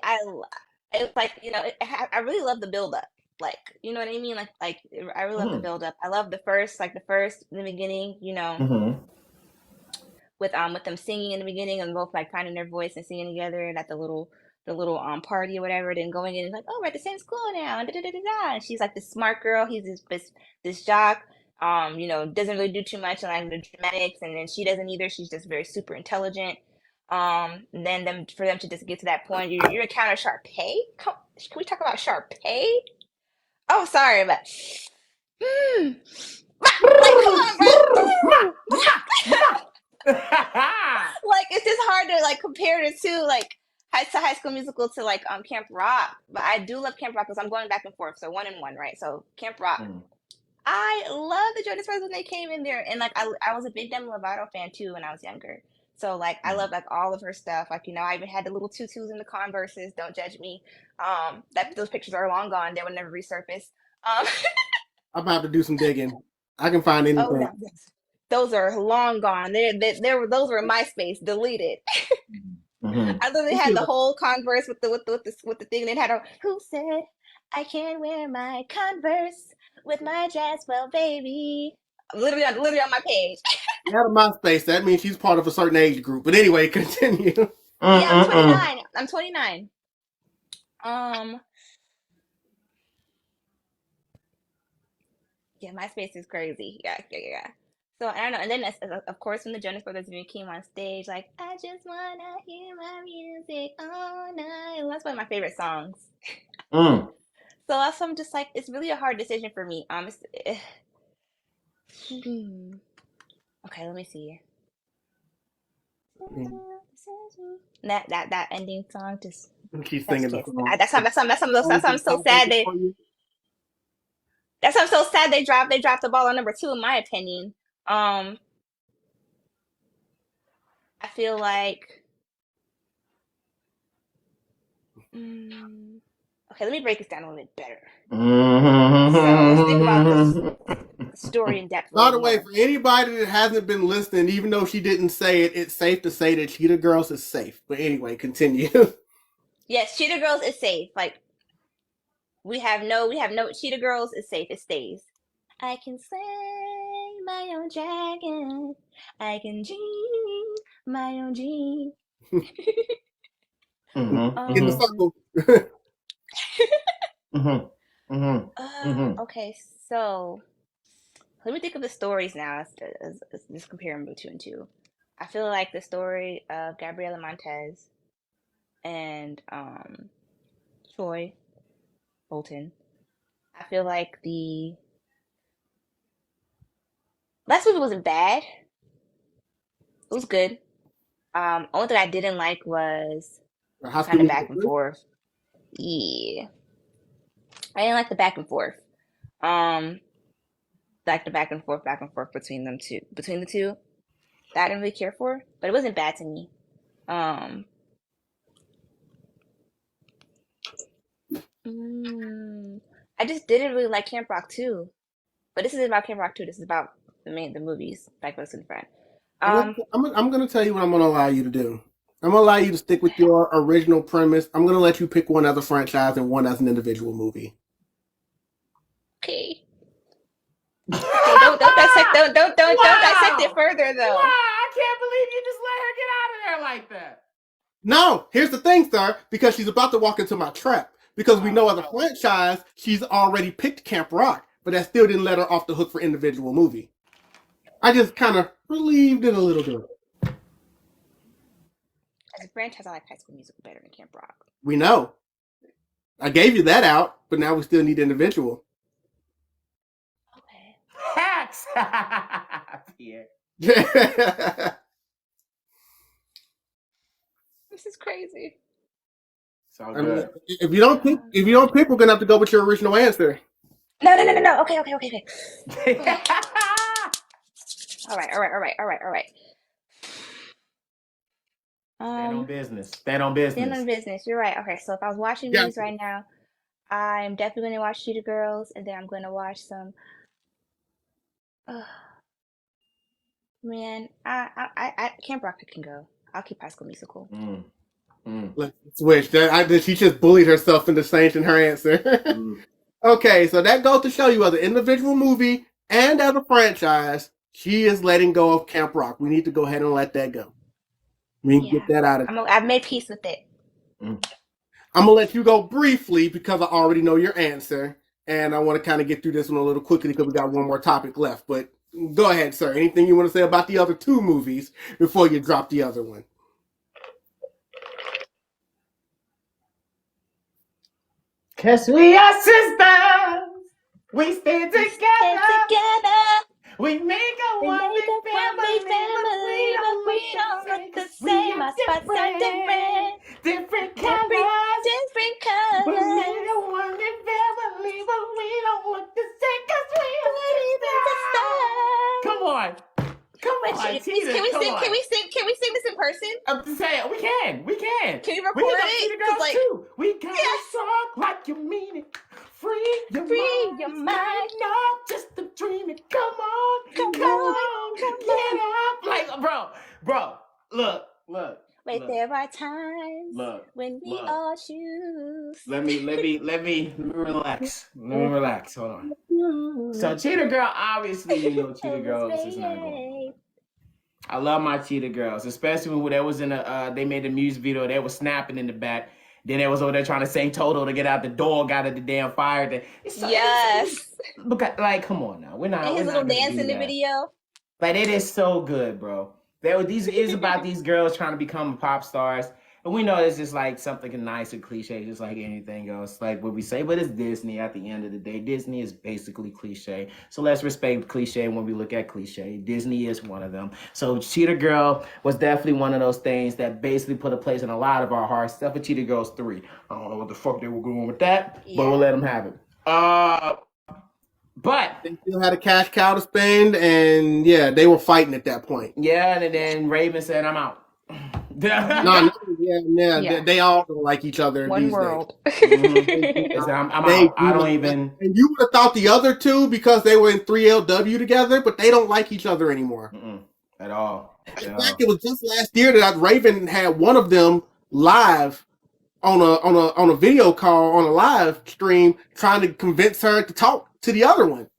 it's like I really love the build up. Like you know what I mean? Like I really love the build up. I love the first in the beginning. With them singing in the beginning and both like finding their voice and singing together and at the little party or whatever, then going in and like, oh, we're at the same school now and and she's like this smart girl, he's this jock, doesn't really do too much in like the dramatics, and then she doesn't either, she's just very super intelligent. Then for them to just get to that point, you encounter Sharpay. Can we talk about Sharpay? Oh, sorry, but like come on, bro. Like it's just hard to like compare the two, like High School Musical to like Camp Rock. But I do love Camp Rock because I'm going back and forth, so 1 and 1, right? So Camp Rock, I love the Jonas Brothers when they came in there, and like I was a big Demi Lovato fan too when I was younger. So like I love like all of her stuff. Like I even had the little tutus and the Converses. Don't judge me. Those pictures are long gone. They would never resurface. I'm gonna have to do some digging. I can find anything. Oh, no. Those are long gone. Those were MySpace deleted. I literally had the whole Converse with the thing. And it had who said I can't wear my Converse with my Jazzwell baby. Literally on my page. Out of MySpace. That means she's part of a certain age group. But anyway, continue. Yeah, I'm 29. Yeah, MySpace is crazy. Yeah. So I don't know. And then, of course, when the Jonas Brothers came on stage, like, I just wanna hear my music all night. Well, that's one of my favorite songs. Mm. So that's why I'm just like, it's really a hard decision for me. Okay, let me see. That ending song just Keep singing the song. that's why I'm so sad they dropped the ball on number 2 in my opinion. I feel like okay, let me break this down a little bit better. So let's think about the story in depth. By the way, for anybody that hasn't been listening, even though she didn't say it, it's safe to say that Cheetah Girls is safe. But anyway, continue. Yes, Cheetah Girls is safe. Like we have no Cheetah Girls is safe. It stays. I can slay my own dragon. I can dream my own dream. In the circle. Okay, so let me think of the stories now. Let's just compare them 2 and 2. I feel like the story of Gabriela Montez and Troy Bolton. I feel like the last movie wasn't bad. It was good. Only thing I didn't like was kind of back and forth. Yeah, I didn't like the back and forth. Like the back and forth between the two. That I didn't really care for, but it wasn't bad to me. I just didn't really like Camp Rock 2. But this isn't about Camp Rock 2. This is about the movies. Back with in front. I'm going to tell you what I'm going to allow you to do. I'm going to allow you to stick with your original premise. I'm going to let you pick one as a franchise and one as an individual movie. Okay. Don't dissect it further though. Wow, I can't believe you just let her get out of there like that. No, here's the thing, sir, because she's about to walk into my trap. Because we know as a franchise, she's already picked Camp Rock, but that still didn't let her off the hook for individual movie. I just kind of relieved it a little bit. As a franchise, I like High School Musical better than Camp Rock. We know. I gave you that out, but now we still need individual. Okay. Hacks! Yeah. This is crazy. So good. If you don't pick, we're gonna have to go with your original answer. No. Okay. All right. Stand on business. You're right. Okay, so if I was watching movies right now, I'm definitely gonna watch Cheetah Girls, and then I'm gonna watch some. Man, I Camp Rock can go. I'll keep High School Musical. Let's switch. She just bullied herself into changing her answer. Okay, so that goes to show you as an individual movie and as a franchise, she is letting go of Camp Rock. We need to go ahead and let that go. We need to get that out of I've made peace with it. I'm going to let you go briefly because I already know your answer. And I want to kind of get through this one a little quickly because we got one more topic left. But go ahead, sir. Anything you want to say about the other 2 movies before you drop the other one? Cause we are sisters. We stay together. We make a one big family, but we don't look the same. Our spots are different colors. We make a one big family, but we don't look the same. Cause we are sisters. Come on. Can we sing this in person? I'm just saying, we can. Can you record it? Girls like, too. We got a song like you mean it. Free your mind. Not just a dream it. Come on. Get up. Like, bro, look. Wait, there are times when we all choose. Let me relax. Hold on. So Cheetah Girl, obviously, Cheetah Girls is not going. I love my Cheetah Girls, especially when they was in they made a music video. They were snapping in the back. Then they was over there trying to sing Toto to get out the door, got at the damn fire. Yes. Look at, like, come on now. We're not. And his we're little not gonna dance do in the that. video. Like, it is so good, bro. These is about these girls trying to become pop stars. And we know it's just like something nice and cliche, just like anything else, like what we say. But it's Disney at the end of the day. Disney is basically cliche. So let's respect cliche when we look at cliche. Disney is one of them. So Cheetah Girl was definitely one of those things that basically put a place in a lot of our hearts. Except for Cheetah Girls 3. I don't know what the fuck they were going with that, but we'll let them have it. But they still had a cash cow to spend, and yeah, they were fighting at that point. Yeah, and then Raven said, "I'm out." They all don't like each other. One world. I'm out. I don't even. And you would have thought the other two, because they were in 3LW together, but they don't like each other anymore at all. In fact, it was just last year that Raven had one of them live on a video call on a live stream, trying to convince her to talk to the other one.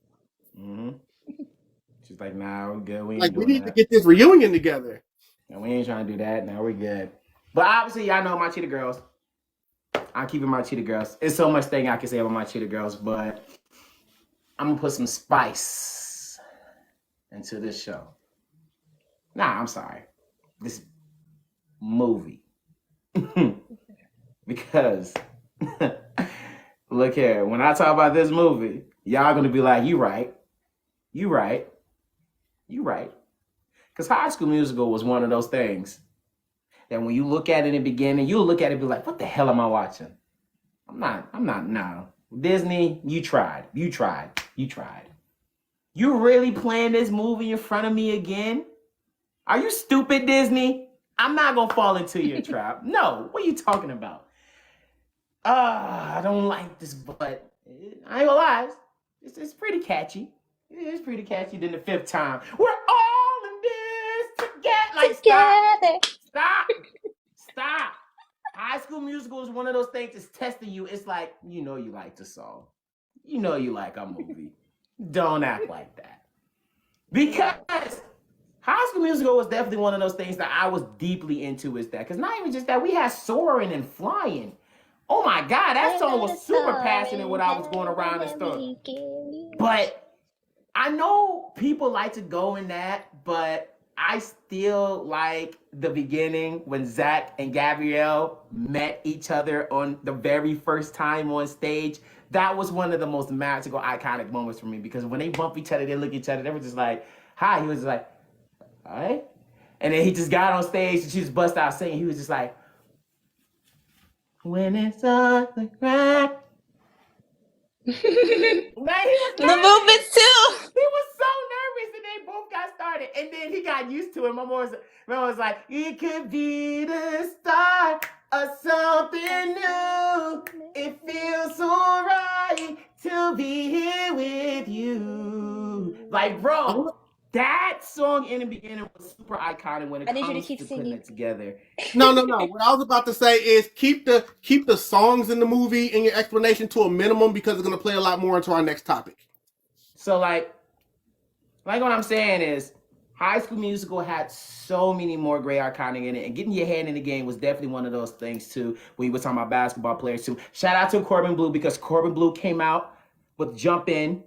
She's like, "Nah, we're good. We need to get this reunion together." And we ain't trying to do that. Now we're good. But obviously, y'all know my Cheetah Girls. I'm keeping my Cheetah Girls. It's so much thing I can say about my Cheetah Girls, but I'm gonna put some spice into this show. Nah, I'm sorry. This movie. Because look here, when I talk about this movie, y'all gonna be like, you right. Because High School Musical was one of those things that when you look at it in the beginning, you'll look at it and be like, what the hell am I watching? I'm not, no. Disney, you tried. You really playing this movie in front of me again? Are you stupid, Disney? I'm not going to fall into your trap. No, what are you talking about? I don't like this, but I ain't gonna lie. It's pretty catchy. It's pretty catchy. Then the fifth time, we're all in this together. Like, stop. High School Musical is one of those things that's testing you. It's like, you know you like the song. You know you like a movie. Don't act like that. Because High School Musical was definitely one of those things that I was deeply into, is that. Because not even just that, we had soaring and flying. Oh my God, that song was super passionate when I was going around and stuff. But I know people like to go in that, but I still like the beginning when Zach and Gabrielle met each other on the very first time on stage. That was one of the most magical, iconic moments for me, because when they bump each other, they look at each other, they were just like, hi. He was just like, hi. And then he just got on stage and she just bust out singing. He was just like, when it's on the ground. The movements too. He was so nervous, and they both got started. And then he got used to it. My mom was like, it could be the start of something new. It feels so right to be here with you. Like, bro, that song in the beginning was super iconic when it comes to putting it together. No. What I was about to say is keep the songs in the movie in your explanation to a minimum, because it's going to play a lot more into our next topic. So like what I'm saying is, High School Musical had so many more great iconic in it, and getting your hand in the game was definitely one of those things too. When you were talking about basketball players too. Shout out to Corbin Bleu, because Corbin Bleu came out with Jump In.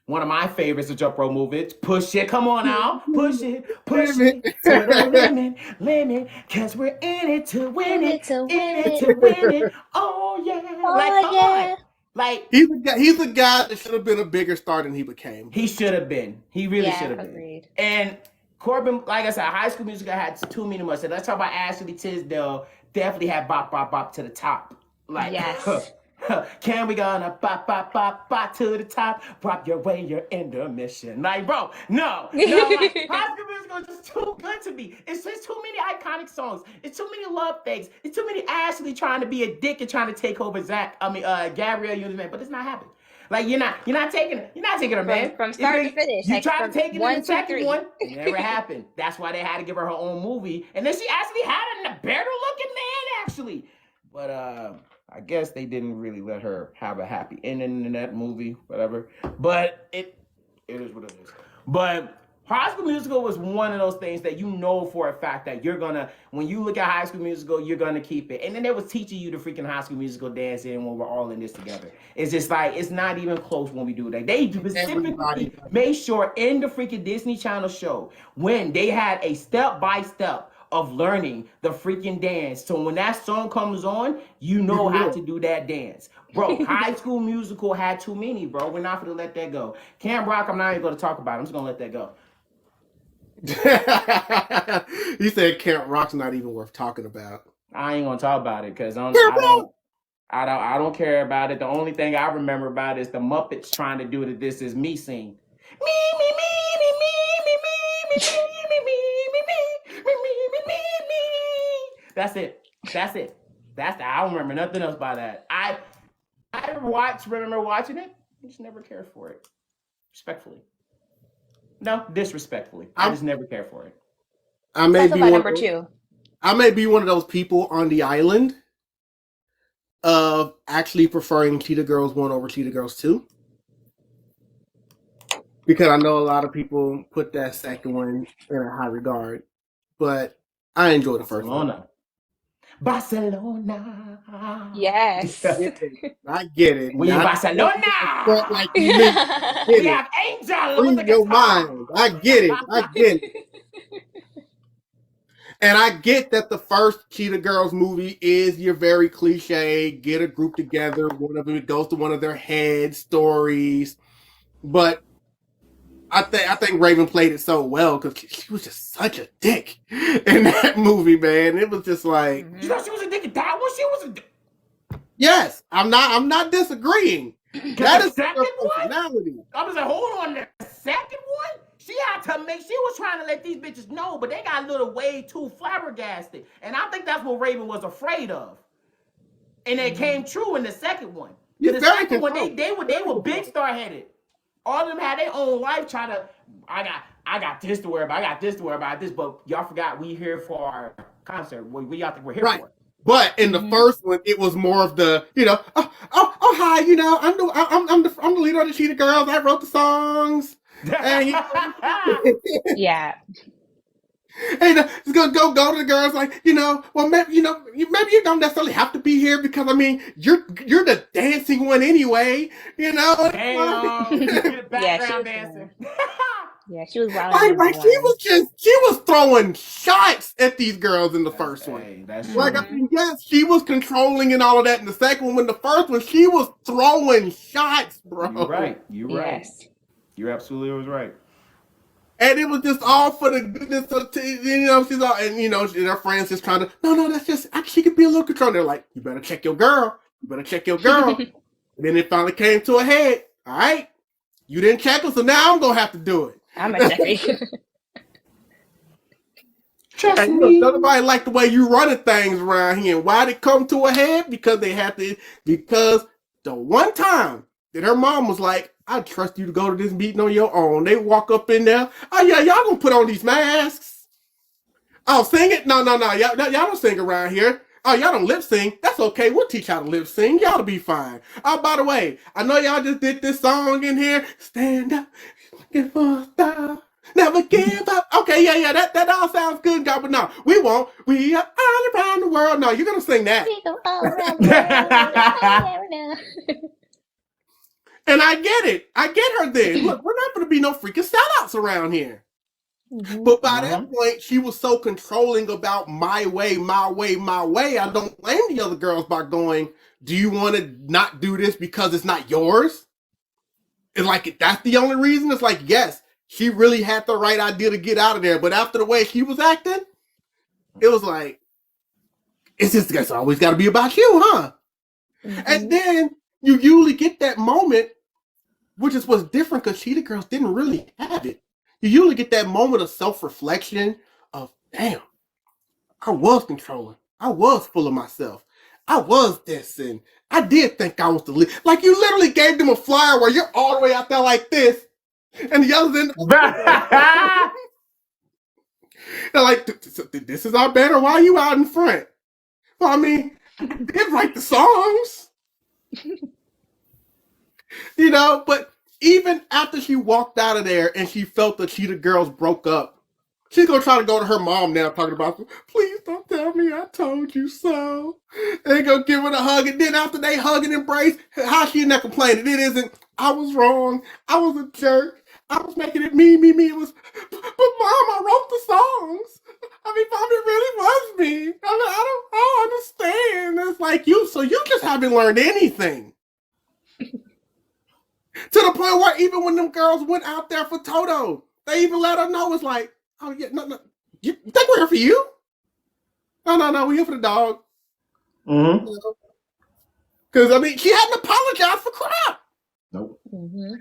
One of my favorites of jump rope movements. Push it, come on now. Push it to the limit, cause we're in it to win it, in it to win it. Oh yeah. Like, come on. Like, he's a guy that should have been a bigger star than he became. He should have been. He really should have been. Agreed. And Corbin, like I said, High School Musical had too many more. So let's talk about Ashley Tisdale. Definitely had bop, bop, bop to the top. Like, yes. Can we gonna bop, bop, bop, bop to the top? Drop your way, you're in the mission. Like, bro, no. Like, High School Musical is just too good to me. It's just too many iconic songs. It's too many love things. It's too many Ashley trying to be a dick and trying to take over Gabrielle Union's man, but it's not happening. Like, you're not taking her, man. From start to finish. You like, tried to take it in the second one. It never happened. happened. That's why they had to give her own movie. And then she actually had a better looking man, actually. But I guess they didn't really let her have a happy ending in that movie, whatever. But it is what it is. But High School Musical was one of those things that you know for a fact that you're gonna, when you look at High School Musical, you're gonna keep it. And then they was teaching you the freaking High School Musical dance in when we're all in this together. It's just like, it's not even close when we do that. They specifically made sure in the freaking Disney Channel show when they had a step-by-step of learning the freaking dance. So when that song comes on, you know how to do that dance. Bro, High School Musical had too many, bro. We're not going to let that go. Cam Rock, I'm not even going to talk about it. I'm just going to let that go. You said Camp Rock's not even worth talking about. I ain't going to talk about it because I don't care about it. The only thing I remember about it is the Muppets trying to do the This Is Me sing. Me, me, me, me, me, me, me, me, me, me, me, me, me, me, me, me. That's it. I don't remember nothing else by that. I remember watching it. I just never cared for it. Respectfully. No, disrespectfully. I just never cared for it. I may be number 2. I may be one of those people on the island of actually preferring Cheetah Girls 1 over Cheetah Girls 2. Because I know a lot of people put that second one in a high regard. But I enjoy the first one. Barcelona. Yes. I get it. We in Barcelona. Like you we have Angel. Free your mind. I get it. And I get that the first Cheetah Girls movie is your very cliche, get a group together, one of them goes to one of their head stories. But I think Raven played it so well because she was just such a dick in that movie, man. It was just like, you know, she was a dick in that one. She was a dick. Yes, I'm not disagreeing. That is second personality. One. I was like, hold on, the second one. She was trying to let these bitches know, but they got a little way too flabbergasted, and I think that's what Raven was afraid of, and it came true in the second one. The second one, they were big star headed. All of them had their own life trying to, I got this to worry about, but y'all forgot we here for our concert. We y'all think we're here for. But in the first one, it was more of the, hi, I'm the leader of the Cheetah Girls. I wrote the songs. And, yeah. And just go to the girls like, well, maybe you don't necessarily have to be here because you're the dancing one anyway, background dancing. Yeah, she was wild. She was throwing shots at these girls in the first one. Yes, she was controlling and all of that in the second one. In the first one, she was throwing shots, bro. You're right. Yes. You absolutely was right. And it was just all for the goodness of, she's all, and her friends just trying to, no, that's just, she could be a little controlling. They're like, you better check your girl. And then it finally came to a head. All right, you didn't check her, so now I'm going to have to do it. I'm a check. And nobody liked the way you running things around here. Why did it come to a head? Because because the one time that her mom was like, I trust you to go to this meeting on your own. They walk up in there. Oh, yeah, y'all gonna put on these masks. Oh, sing it? No. Y'all don't sing around here. Oh, y'all don't lip sing. That's okay. We'll teach y'all to lip sing. Y'all'll be fine. Oh, by the way, I know y'all just did this song in here. Stand up, get for a star, never give up. Okay, yeah, that all sounds good, God, but no, we won't. We are all around the world. No, you're gonna sing that. We go all around the world. And I get it. I get her then. Look, we're not going to be no freaking sellouts around here. Mm-hmm. But by that point, she was so controlling about my way. I don't blame the other girls by going, do you want to not do this because it's not yours? It's like, that's the only reason? It's like, yes, she really had the right idea to get out of there. But after the way she was acting, it was like, it's always got to be about you, huh? Mm-hmm. And then you usually get that moment, which is what's different because Cheetah Girls didn't really have it. You usually get that moment of self-reflection of, damn, I was controlling. I was full of myself. I was this, and I did think I was the lead. Like, you literally gave them a flyer where you're all the way out there like this, and the others in the they're like, this is our banner. Why are you out in front? Well, I did write the songs. But even after she walked out of there and she felt the Cheetah Girls broke up, she's going to try to go to her mom now talking about, please don't tell me I told you so. They go give her a hug. And then after they hug and embrace, how she not complaining? It isn't, I was wrong. I was a jerk. I was making it me. It was, but Mom, I wrote the songs. I mean, Mom, it really was me. I don't understand. It's like so you just haven't learned anything. To the point where even when them girls went out there for Toto, they even let her know it's like, oh yeah, no. You think we're here for you? No, we're here for the dog. Mm-hmm. Because I mean, she hadn't apologized for crap. Nope. Mm-hmm.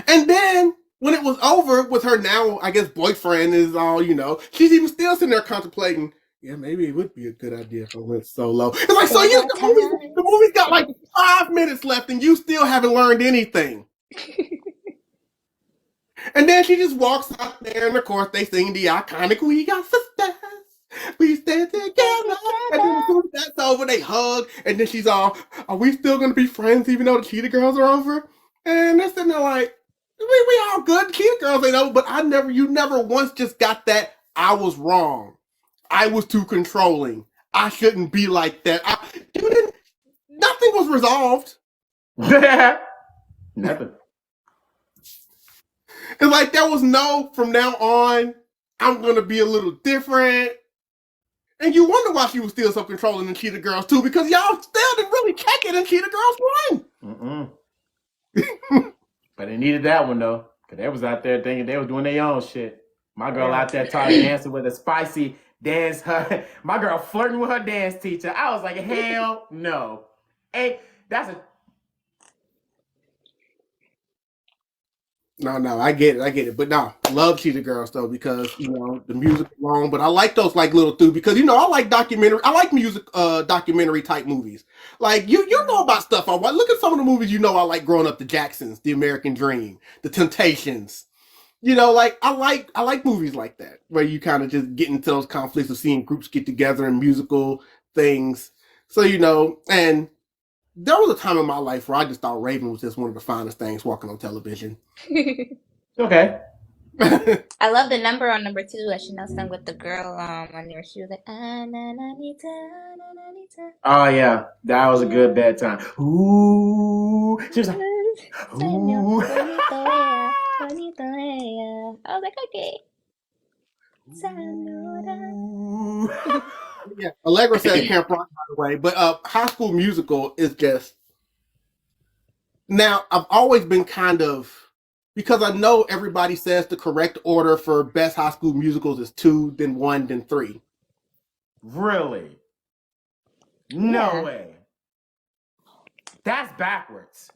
And then when it was over with her now, I guess boyfriend is all, she's even still sitting there contemplating, yeah, maybe it would be a good idea if I went solo. It's like, so the movie's got like 5 minutes left and you still haven't learned anything. And then she just walks out there and of course they sing the iconic "We Got Sisters, We Stand Together." And then as soon as that's over, they hug and then she's all, are we still going to be friends even though the Cheetah Girls are over? And they're sitting there like, we all good. Cheetah Girls ain't over, but you never once just got that I was wrong. I was too controlling. I shouldn't be like that. Nothing was resolved. Nothing. It's like there was no, from now on, I'm going to be a little different. And you wonder why she was still so controlling in Cheetah Girls 2, because y'all still didn't really check it in Cheetah Girls 1. But they needed that one, though, because they was out there thinking they was doing their own shit. My girl out there dancing with a spicy dance. My girl flirting with her dance teacher. I was like, hell no. Hey, that's a... No, I get it. But no, love Cheetah Girls though, because the music alone. But I like those like little through because I like documentary. I like music documentary type movies. Like you know about stuff I watch. Look at some of the movies I like growing up: The Jacksons, The American Dream, The Temptations. Like I like movies like that where you kind of just get into those conflicts of seeing groups get together and musical things. So and there was a time in my life where I just thought Raven was just one of the finest things walking on television. Okay. I love the number on number 2 that Chanel sung with the girl on there. She was like, oh yeah, that was a good bedtime. Ooh, she was like, ooh. I was like, okay. Yeah, Allegra said Camp Rock, by the way, but High School Musical is just. Now, I've always been kind of, because I know everybody says the correct order for best High School Musicals is 2, then 1, then 3. Really? No way. That's backwards.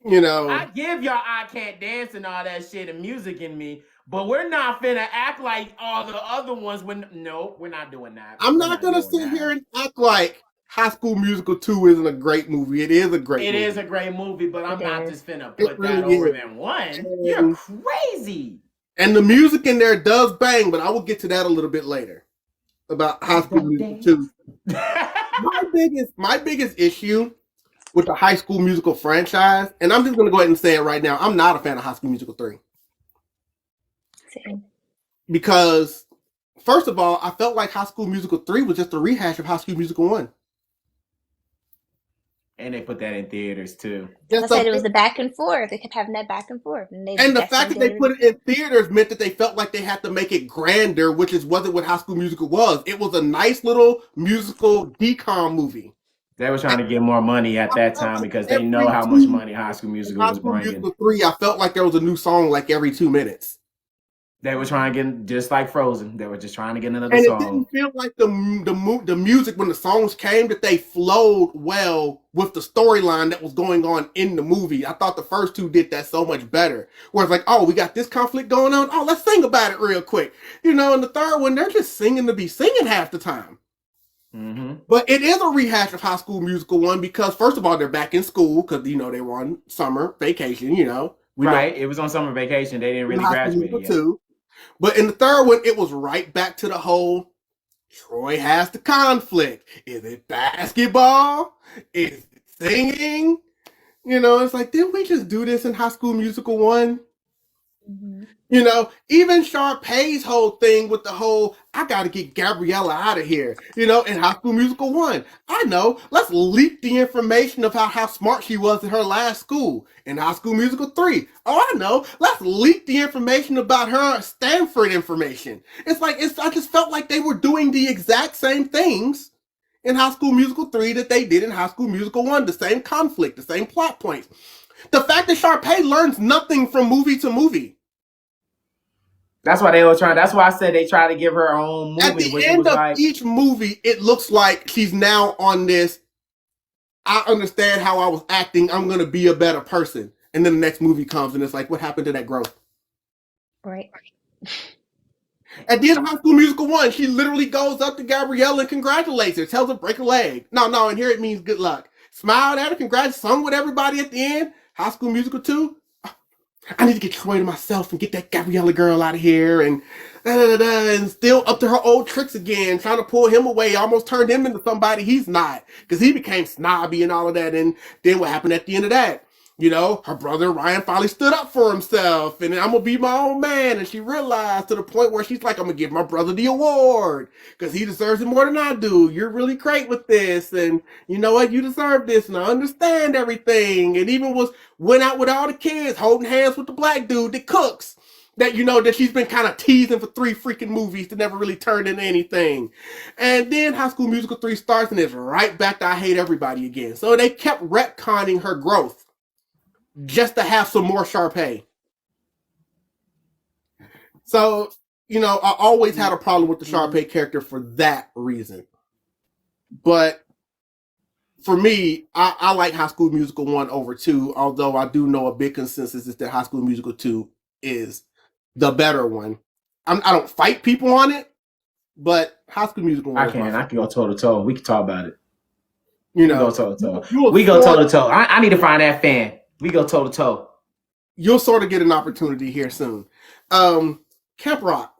I give y'all I Can't Dance and all that shit and Music in Me, but we're not finna act like all the other ones no, we're not doing that. I'm not gonna sit here and act like High School Musical 2 isn't a great movie. It is a great movie. It is a great movie, but I'm not just finna put that over than 1. You're crazy. And the music in there does bang, but I will get to that a little bit later. About High School Musical 2. My biggest issue with the High School Musical franchise, and I'm just going to go ahead and say it right now, I'm not a fan of High School Musical 3. Same. Because, first of all, I felt like High School Musical 3 was just a rehash of High School Musical 1. And they put that in theaters, too. I said it was the back and forth. They kept having that back and forth. And the fact that they put it in theaters meant that they felt like they had to make it grander, which wasn't what High School Musical was. It was a nice little musical DCOM movie. They were trying to get more money at that time because they know how much money High School Musical was bringing. High School Musical 3, I felt like there was a new song like every 2 minutes. They were trying to get, just like Frozen, they were just trying to get another song. And it didn't feel like the music, when the songs came, that they flowed well with the storyline that was going on in the movie. I thought the first 2 did that so much better. Where it's like, oh, we got this conflict going on. Oh, let's sing about it real quick. And the third one, they're just singing to be singing half the time. Mm-hmm. But it is a rehash of High School Musical 1 because, first of all, they're back in school because, they were on summer vacation, Right, it was on summer vacation. They didn't really graduate yet. 2. But in the third one, it was right back to the whole Troy has the conflict. Is it basketball? Is it singing? You know, it's like, didn't we just do this in High School Musical 1? Mm-hmm. You know, even Sharpay's whole thing with the whole, I gotta get Gabriella out of here, you know, in High School Musical 1. I know, let's leak the information of how smart she was at her last school in High School Musical 3. Oh, I know, let's leak the information about her Stanford information. It's like, I just felt like they were doing the exact same things in High School Musical 3 that they did in High School Musical 1. The same conflict, the same plot points. The fact that Sharpay learns nothing from movie to movie. That's why they were trying. That's why I said they try to give her own movie. At the end of each movie, it looks like she's now on this, I understand how I was acting, I'm going to be a better person. And then the next movie comes and it's like, what happened to that growth? Right. At the end of High School Musical 1, she literally goes up to Gabrielle and congratulates her, tells her break a leg. No, and here it means good luck. Smiled at her, congrats, sung with everybody at the end. High School Musical 2, I need to get Troy to myself and get that Gabriella girl out of here, and and still up to her old tricks again, trying to pull him away, almost turned him into somebody he's not, because he became snobby and all of that. And then what happened at the end of that? You know, her brother Ryan finally stood up for himself, and I'm gonna be my own man. And she realized to the point where she's like, I'm gonna give my brother the award because he deserves it more than I do. You're really great with this, and you know what? You deserve this, and I understand everything. And even went out with all the kids, holding hands with the black dude that cooks. That, you know, that she's been kind of teasing for 3 freaking movies that never really turned into anything. And then High School Musical 3 starts and it's right back to I hate everybody again. So they kept retconning her growth just to have some more Sharpay. So, you know, I always had a problem with the Sharpay character for that reason. But for me, I like High School Musical 1 over 2, although I do know a big consensus is that High School Musical 2 is the better one. I don't fight people on it, but High School Musical 1 I can go toe to toe. We can talk about it. You know, we go toe to toe. We go toe to toe. I need to find that fan. We go toe to toe. You'll sort of get an opportunity here soon. Camp Rock.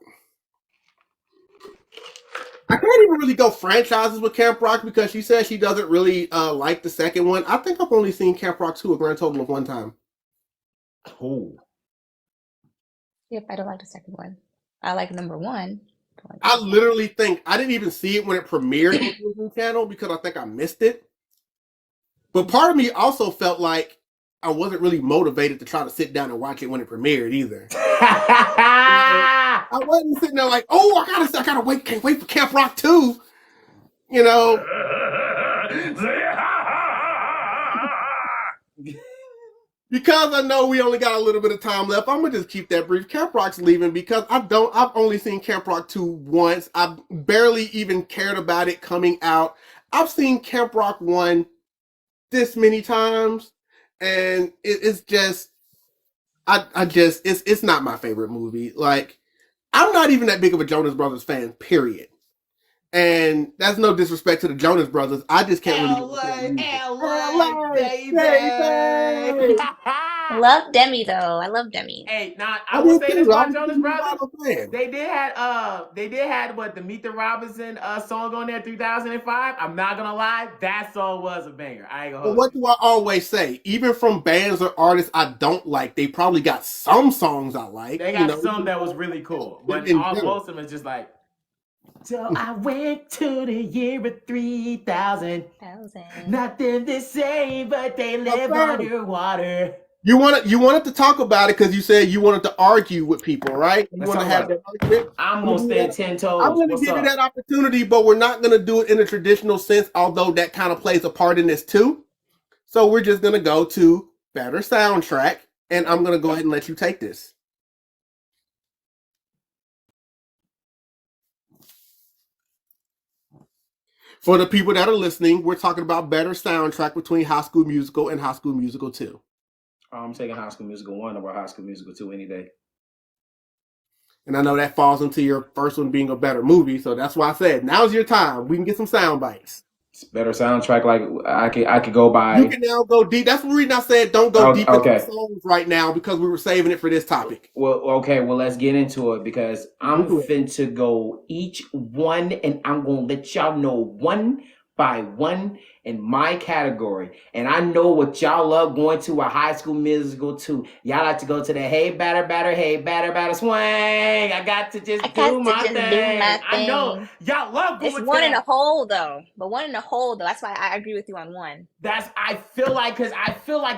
I can't even really go franchises with Camp Rock because she says she doesn't really like the second one. I think I've only seen Camp Rock 2 a grand total of 1 time. Oh. Yep, I don't like the second one. I like number 1. I literally think I didn't even see it when it premiered on the Disney Channel because I think I missed it. But part of me also felt like I wasn't really motivated to try to sit down and watch it when it premiered either. I wasn't sitting there like, oh, I gotta wait, can't wait for Camp Rock 2. You know. Because I know we only got a little bit of time left, I'm gonna just keep that brief. Camp Rock's leaving because I've only seen Camp Rock 2 once. I barely even cared about it coming out. I've seen Camp Rock 1 this many times, and it's just it's not my favorite movie. Like, I'm not even that big of a Jonas Brothers fan, period. And that's no disrespect to the Jonas Brothers. I just can't really. LA, baby. Love Demi though. I love Demi. Hey, now I will say this about Jonas Brothers. They did had what, the Meet the Robinson song on there, 2005. I'm not gonna lie, that song was a banger. I ain't gonna. But what do I always say? Even from bands or artists I don't like, they probably got some songs I like. They got some that was really cool, but most of them is just like. So I went to the year of 3000. Nothing the same, but they live underwater. You wanted to talk about it because you said you wanted to argue with people, right? You want to have that argument. I'm gonna stand 10 toes. I'm gonna give you that opportunity, but we're not gonna do it in a traditional sense, although that kind of plays a part in this too. So we're just gonna go to better soundtrack, and I'm gonna go ahead and let you take this. For the people that are listening, we're talking about better soundtrack between High School Musical and High School Musical 2. I'm taking High School Musical 1 over High School Musical 2 any day. And I know that falls into your first one being a better movie, so that's why I said, now's your time. We can get some sound bites. It's better soundtrack, like I could go by. You can now go deep. That's the reason I said don't go deep into the songs right now, because we were saving it for this topic. Well, okay, let's get into it, because I'm fin to go each one, and I'm gonna let y'all know one by one, in my category, and I know what y'all love going to a High School Musical too. Y'all like to go to the hey batter swing. I got to just do my thing. I know y'all love going to that. It's one in a hole though. But one in a hole though. That's why I agree with you on one. I feel like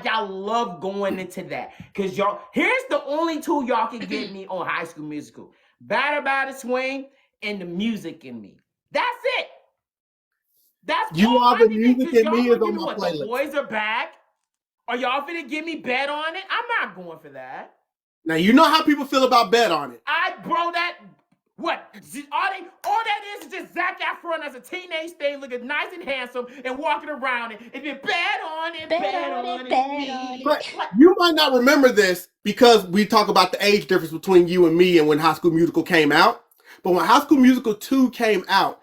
y'all love going into that. Cause y'all, here's the only two y'all can get me on High School Musical. Batter swing and the music in me. That's it. That's You all Are I the Music in Me is on my playlist. The boys are back. Are y'all finna give me Bet on It? I'm not going for that. Now you know how people feel about Bet on It. What? All that is just Zac Efron as a teenage thing, looking nice and handsome and walking around and then Bet on It, Bet on It. But you might not remember this because we talk about the age difference between you and me and when High School Musical came out. But when High School Musical 2 came out,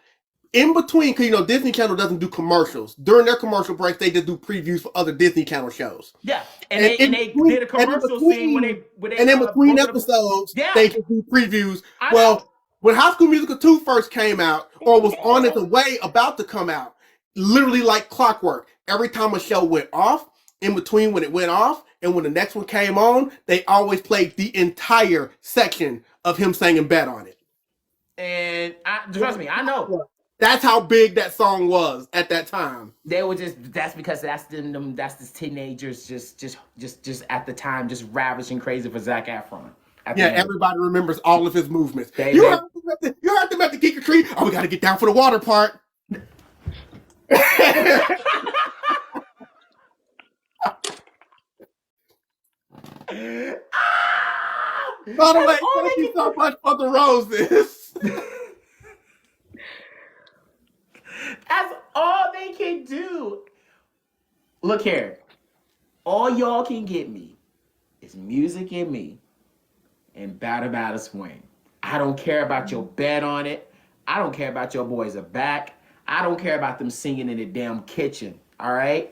in between, because Disney Channel doesn't do commercials. During their commercial breaks, they just do previews for other Disney Channel shows. Yeah, and they did a commercial scene when they and in between episodes, they just do previews. When High School Musical 2 first came out, or was on its way about to come out, literally like clockwork, every time a show went off, in between when it went off and when the next one came on, they always played the entire section of him singing Bet on It. And trust me, I know. That's how big that song was at that time. They were that's because that's the teenagers just at the time just ravishing crazy for Zac Efron. Everybody remembers all of his movements. You heard them at the Geeker Tree. Oh, we got to get down for the water part. By the way, thank you so much for the roses. That's all they can do. Look here. All y'all can get me is music in me and Batter swing. I don't care about your Bet on It. I don't care about your boys are back. I don't care about them singing in the damn kitchen. All right?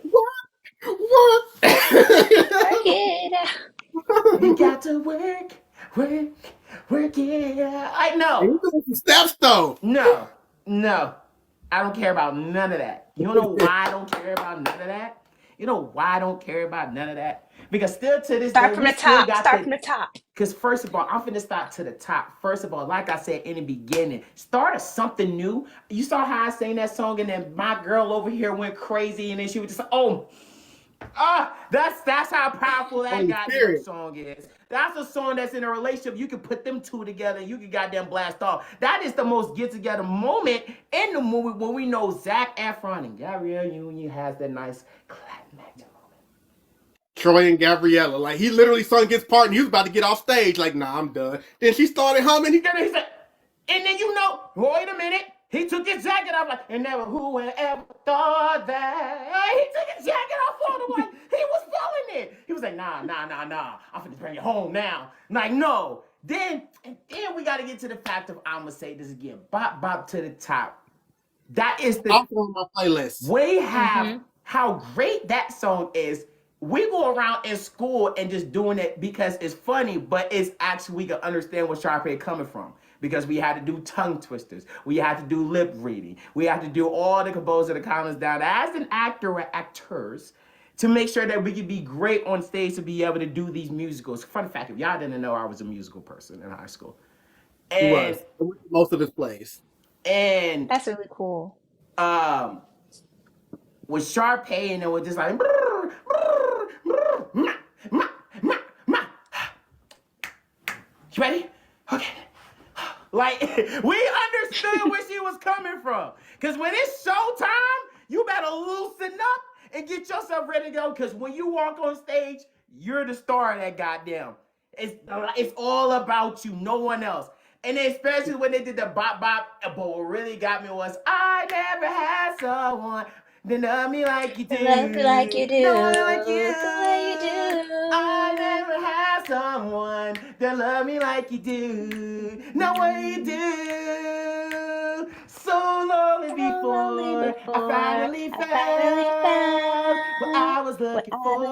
What? You got to work it. I know. Steps though. No. I don't care about none of that. You know why I don't care about none of that? Because still to this day, Start from the top. Because first of all, I'm finna start to the top. First of all, like I said in the beginning, start something new. You saw how I sang that song and then my girl over here went crazy and then she was just that's how powerful that goddamn song is. That's a song that's in a relationship. You can put them two together and you can goddamn blast off. That is the most get together moment in the movie when we know Zac Efron and Gabrielle Union has that nice climactic moment. Troy and Gabriella, like he literally sung his part and he was about to get off stage. Like, nah, I'm done. Then she started humming. He said, and then wait a minute. He took his jacket off and never who would ever thought that. He took his jacket off all the way. He was feeling it. He was like, nah. I'm finna bring it home now. Like, no. Then we got to get to the fact of, I'm going to say this again. Bop to the top. That is on my playlist. We have how great that song is. We go around in school and just doing it because it's funny, but it's actually, we can understand where Sharpay coming from. Because we had to do tongue twisters. We had to do lip reading. We had to do all the composer, the comments down as an actor or actors to make sure that we could be great on stage to be able to do these musicals. Fun fact, if y'all didn't know, I was a musical person in high school. And he was. Most of his plays. And that's really cool. With Sharpay and it was just like you ready? Okay. Like, we understood where she was coming from. Because when it's showtime, you better loosen up and get yourself ready to go. Because when you walk on stage, you're the star of that goddamn. It's all about you, no one else. And then especially when they did the bop, but what really got me was, I never had someone that love me like you do. Love me like you do. No one like you. The way you do. I never had someone that love me like you do. No way you do. So lonely before I finally found what I was looking for.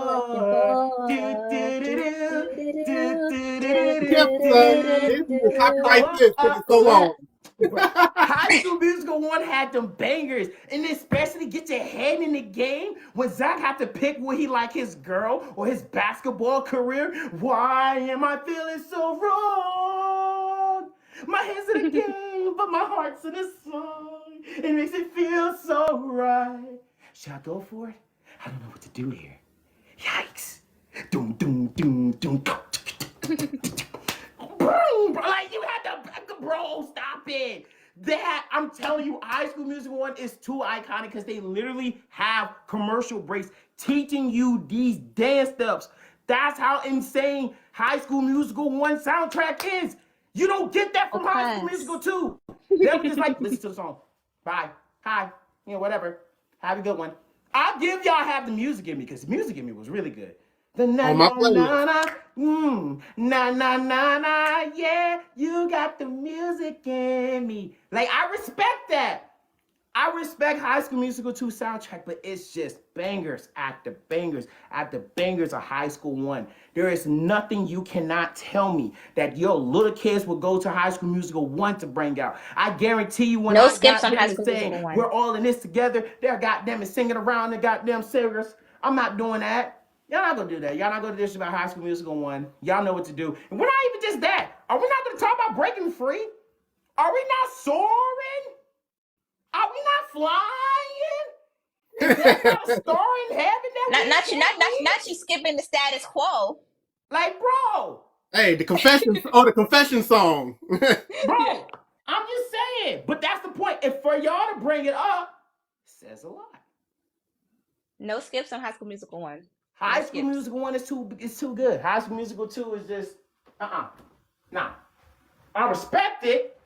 Copyright this because it's so long. High School Musical 1 had them bangers, and especially get your head in the game when Zach had to pick what he like, his girl or his basketball career. Why am I feeling so wrong? My head's in the game, but my heart's in the song. It makes it feel so right. Should I go for it? I don't know what to do here. Yikes. Doom, doom, doom, doom. Boom! Like you had to, bro, stop it. That, I'm telling you, High School Musical 1 is too iconic because they literally have commercial breaks teaching you these dance steps. That's how insane High School Musical 1 soundtrack is. You don't get that from High School Musical 2. They're just like, listen to the song. Bye. Hi. You know, whatever. Have a good one. I'll give y'all Have the Music in Me because the music in me was really good. The na na na na na, yeah, you got the music in me. Like, I respect that. I respect High School Musical 2 soundtrack, but it's just bangers after bangers after bangers of High School 1. There is nothing you cannot tell me that your little kids will go to High School Musical 1 to bring out. I guarantee you when no I skips got on High them School saying Musical 1. we're all in this together, they're goddamn singing around the goddamn singers. I'm not doing that. Y'all not gonna do that. Y'all not gonna do this about High School Musical 1. Y'all know what to do. And we're not even just that. Are we not gonna talk about breaking free? Are we not soaring? Are we not flying? Is there not a star in heaven that not you skipping the status quo. Like, bro. Hey, the confession song. Bro, I'm just saying. But that's the point. If for y'all to bring it up, it says a lot. No skips on High School Musical 1. High School Musical 1 is too good. High School Musical 2 is just nah. I respect it,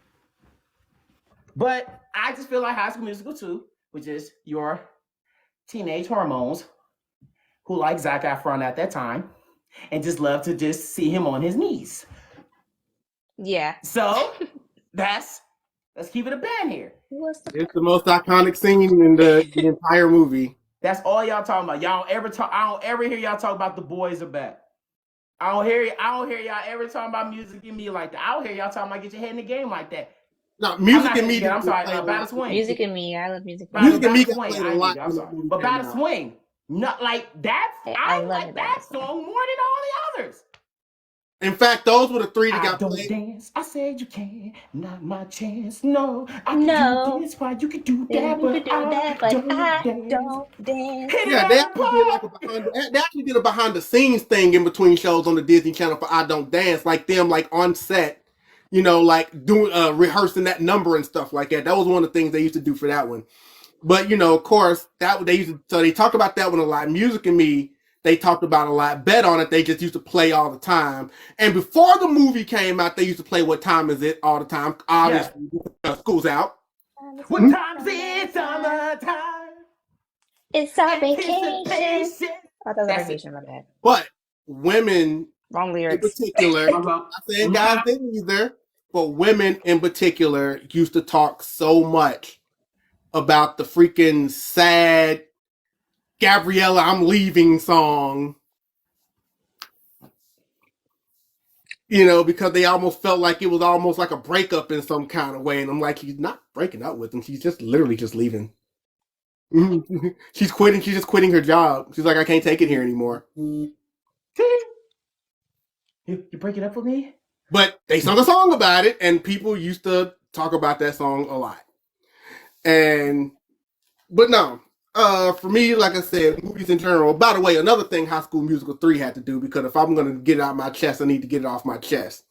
but I just feel like High School Musical 2, which is your teenage hormones who like Zac Efron at that time and just love to just see him on his knees. Yeah. So let's keep it a band here. It's the most iconic scene in the entire movie. That's all y'all talking about. I don't ever hear y'all talk about The Boys Are Back. I don't hear y'all ever talking about Music in Me like that. I don't hear y'all talking about Get Your Head in the Game like that. No, Music in Me. I'm sorry, Battle Swing. Music in Me. I love Music in Me. Music in Me Swing. I'm sorry. But Battle Swing, not like that. I like that song more than all the others. In fact, those were the three that got played. Dance. I said you can, not my chance. No, I can do this. Why you can do that, but I don't dance. Yeah, they actually did a behind the scenes thing in between shows on the Disney Channel for I Don't Dance, like them like on set, you know, like doing rehearsing that number and stuff like that. That was one of the things they used to do for that one. But you know, of course, so they talked about that one a lot. Music in Me, they talked about a lot. Bet on It, they just used to play all the time. And before the movie came out, they used to play What Time Is It all the time. Obviously, school's out. What time is it? Summertime. It's our vacation. Oh, that was a vacation, my bad. But women, wrong lyrics. In particular, I'm not saying guys didn't either, but women in particular used to talk so much about the freaking sad Gabriella, I'm Leaving song. You know, because they almost felt like it was almost like a breakup in some kind of way. And I'm like, she's not breaking up with him. She's just literally just leaving. She's quitting. She's just quitting her job. She's like, I can't take it here anymore. You breaking up with me? But they sung a song about it, and people used to talk about that song a lot. But no. For me, like I said, movies in general. By the way, another thing High School Musical 3 had to do, because if I'm going to get it out of my chest, I need to get it off my chest.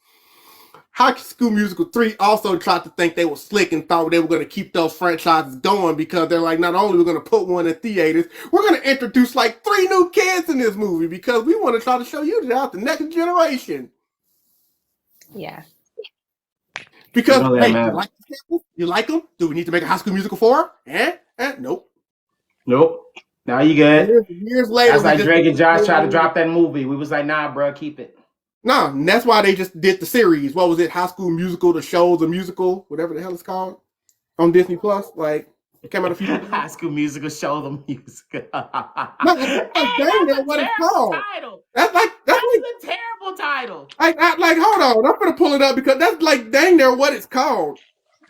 High School Musical 3 also tried to think they were slick and thought they were going to keep those franchises going, because they're like, not only we're going to put one in theaters, we're going to introduce like 3 new kids in this movie because we want to try to show you that the next generation. Yeah. Because, hey, you like them? Do we need to make a High School Musical 4? Nope. Now you good. Years later, that's like Drake and Josh tried to drop that movie. We was like, nah, bro, keep it. No, and that's why they just did the series. What was it? High School Musical, the show, the musical, whatever the hell it's called, on Disney Plus. Like, it came out a few years ago. High School Musical, show the musical. No, that's what it's called. Title. That's a terrible title. Like, hold on, I'm gonna pull it up because that's like dang near what it's called.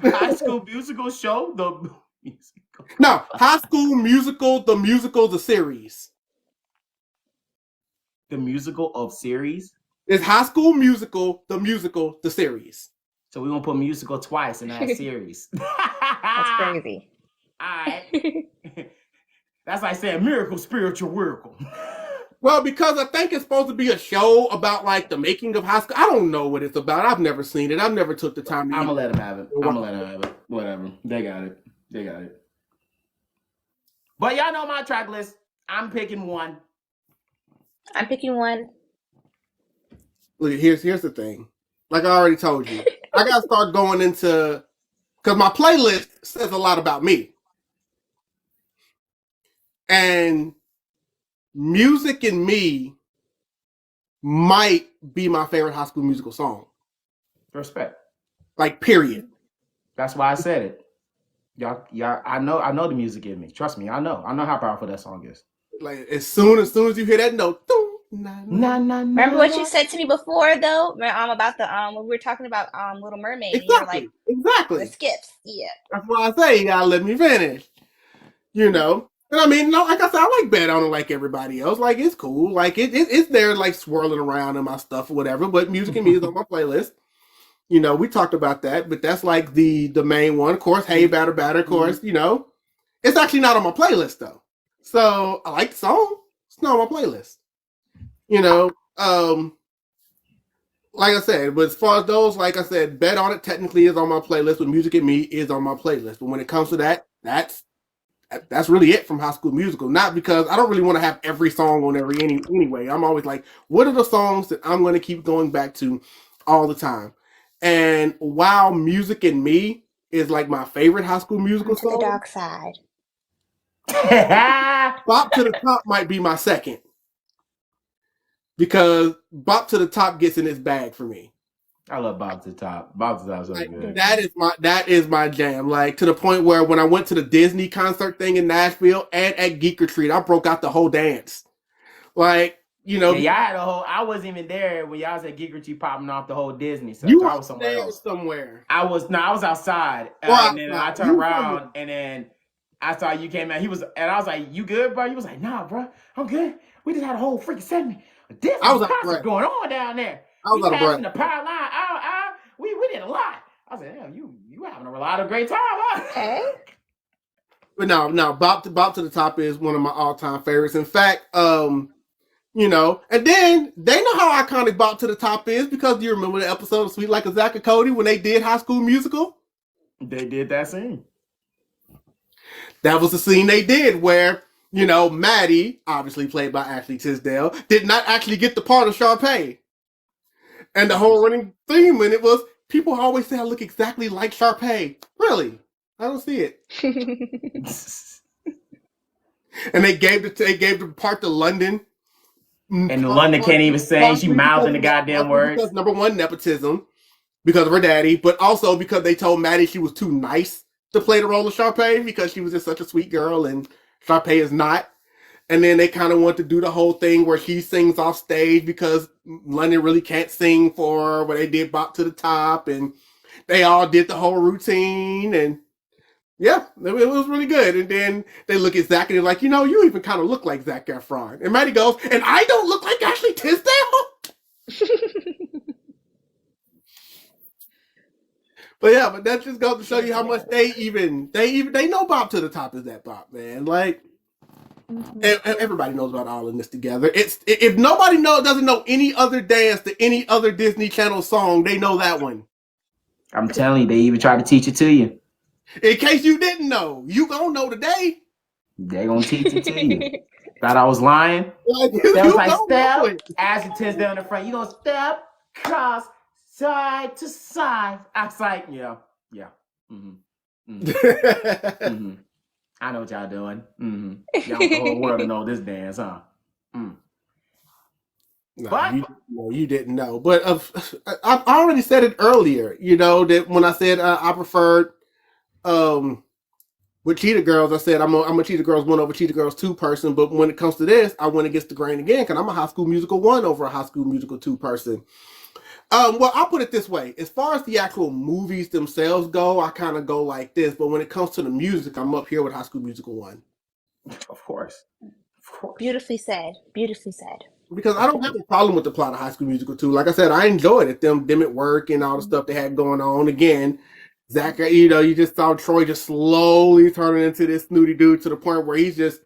High School Musical show? The musical. No, High School Musical, the musical, the series. The musical of series? It's High School Musical, the musical, the series. So we're going to put musical twice in that series. That's crazy. All right. That's like saying miracle, spiritual miracle. Well, because I think it's supposed to be a show about like the making of high school. I don't know what it's about. I've never seen it. I've never took the time to I'm going to let them have it. Whatever. They got it. But y'all know my track list. I'm picking one. I'm picking one. Look, here's the thing. Like I already told you, I got to start going into, because my playlist says a lot about me. And Music and Me might be my favorite High School Musical song. Respect. Like, period. That's why I said it. Y'all, I know the music in me. Trust me, I know how powerful that song is. Like, as soon as you hear that note, Remember what you said to me before, though, about the when we were talking about Little Mermaid. Exactly. And you were like, exactly. the skips. Yeah. That's why I say you gotta let me finish. You know. And I mean, no, like I said, I like Bet on it like everybody else. Like, it's cool. Like, it's there, like, swirling around in my stuff or whatever. But Music and Me is on my playlist. You know, we talked about that. But that's, like, the main one. Of course, Hey, Batter, Batter, of course, you know. It's actually not on my playlist, though. So, I like the song. It's not on my playlist. You know, like I said, but as far as those, like I said, Bet on It technically is on my playlist, but Music and Me is on my playlist. But when it comes to that, that's really it from High School Musical. Not because I don't really want to have every song on anyway. I'm always like, what are the songs that I'm going to keep going back to all the time? And while Music and Me is like my favorite High School Musical song, The Dark Side. Bop to the Top might be my second. Because Bop to the Top gets in its bag for me. I love Bop to the Top. Bop to the Top is so like, good. That is my jam. Like, to the point where when I went to the Disney concert thing in Nashville and at Geek Retreat, I broke out the whole dance. Like, you know, y'all had a whole. I wasn't even there when y'all was at Geek Retreat popping off the whole Disney stuff. You I was somewhere else. I was outside. And then I turned around and then I saw you came out. And I was like, "You good, bro?" He was like, "Nah, bro, I'm good. We just had a whole freaking segment. Disney concert going on down there. I was out of breath. The power line. We did a lot." I said, "Damn, you having a lot of great time, huh?" Okay. But no, Bop to the Top is one of my all-time favorites. In fact, you know, and then they know how iconic Bop to the Top is because you remember the episode of Sweet Like a Zack and Cody when they did High School Musical? They did that scene. That was the scene they did where, you know, Maddie, obviously played by Ashley Tisdale, did not actually get the part of Sharpay. And the whole running theme in it was, people always say I look exactly like Sharpay. Really? I don't see it. And they gave the part to London. And London can't even sing. She mouthing the goddamn words. Because number one, nepotism, because of her daddy, but also because they told Maddie she was too nice to play the role of Sharpay because she was just such a sweet girl and Sharpay is not. And then they kind of want to do the whole thing where she sings off stage because London really can't sing for her, where they did Bop to the Top and they all did the whole routine. And yeah, it was really good. And then they look at Zac and they're like, you know, you even kind of look like Zac Efron. And Maddie goes, and I don't look like Ashley Tisdale? But that just goes to show you how much they know Bop to the Top is that Bop, man. Like, everybody knows about all of this together. If nobody doesn't know any other dance to any other Disney Channel song, they know that one. I'm telling you, they even try to teach it to you. In case you didn't know, you gonna know today. They gonna teach it to you. Thought I was lying? That was like, step, Ashley Tisdale in the front. You gonna step, cross, side to side. I was like, yeah. Mm-hmm. Mm-hmm. I know what y'all doing. Mm-hmm. Y'all want the whole world to know this dance, huh? No, you didn't know. But I already said it earlier, you know, that when I said I preferred with Cheetah Girls, I said I'm a Cheetah Girls 1 over Cheetah Girls 2 person. But when it comes to this, I went against the grain again because I'm a High School Musical 1 over a High School Musical 2 person. Well, I'll put it this way. As far as the actual movies themselves go, I kind of go like this. But when it comes to the music, I'm up here with High School Musical 1. Of course. Beautifully said. Beautifully said. Because I don't have a problem with the plot of High School Musical 2. Like I said, I enjoyed it. Them at work and all the stuff they had going on. Again, Zach, you just saw Troy just slowly turning into this snooty dude to the point where he's just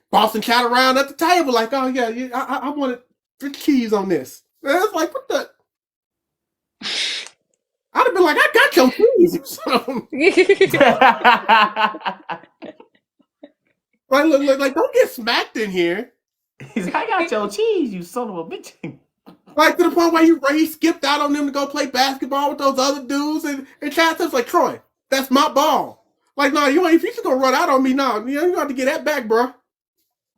bossing chat around at the table like, oh, yeah, I wanted 3 keys on this. And it's like, what the... I'd have been like, I got your keys or something. Like, don't get smacked in here. He's like, I got your cheese, you son of a bitch. Like, to the point where he skipped out on them to go play basketball with those other dudes. And Chad was like, Troy, that's my ball. Like, no, if you just gonna run out on me, no, you have to get that back, bro.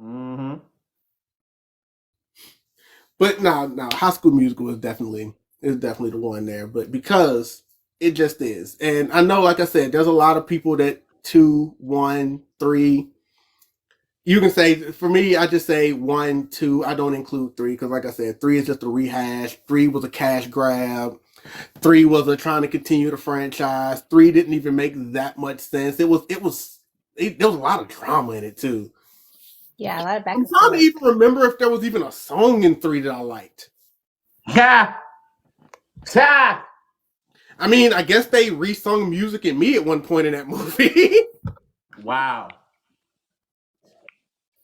Mm-hmm. But no, High School Musical is definitely the one there. But because it just is. And I know, like I said, there's a lot of people that 2, 1, 3. You can say, for me, I just say 1, 2. I don't include 3 because, like I said, 3 is just a rehash. 3 was a cash grab. 3 was a trying to continue the franchise. 3 didn't even make that much sense. There was a lot of drama in it too. Yeah, a lot of back. I'm trying to even remember if there was even a song in 3 that I liked. Yeah. I mean, I guess they re-sung Music in Me at one point in that movie. Wow.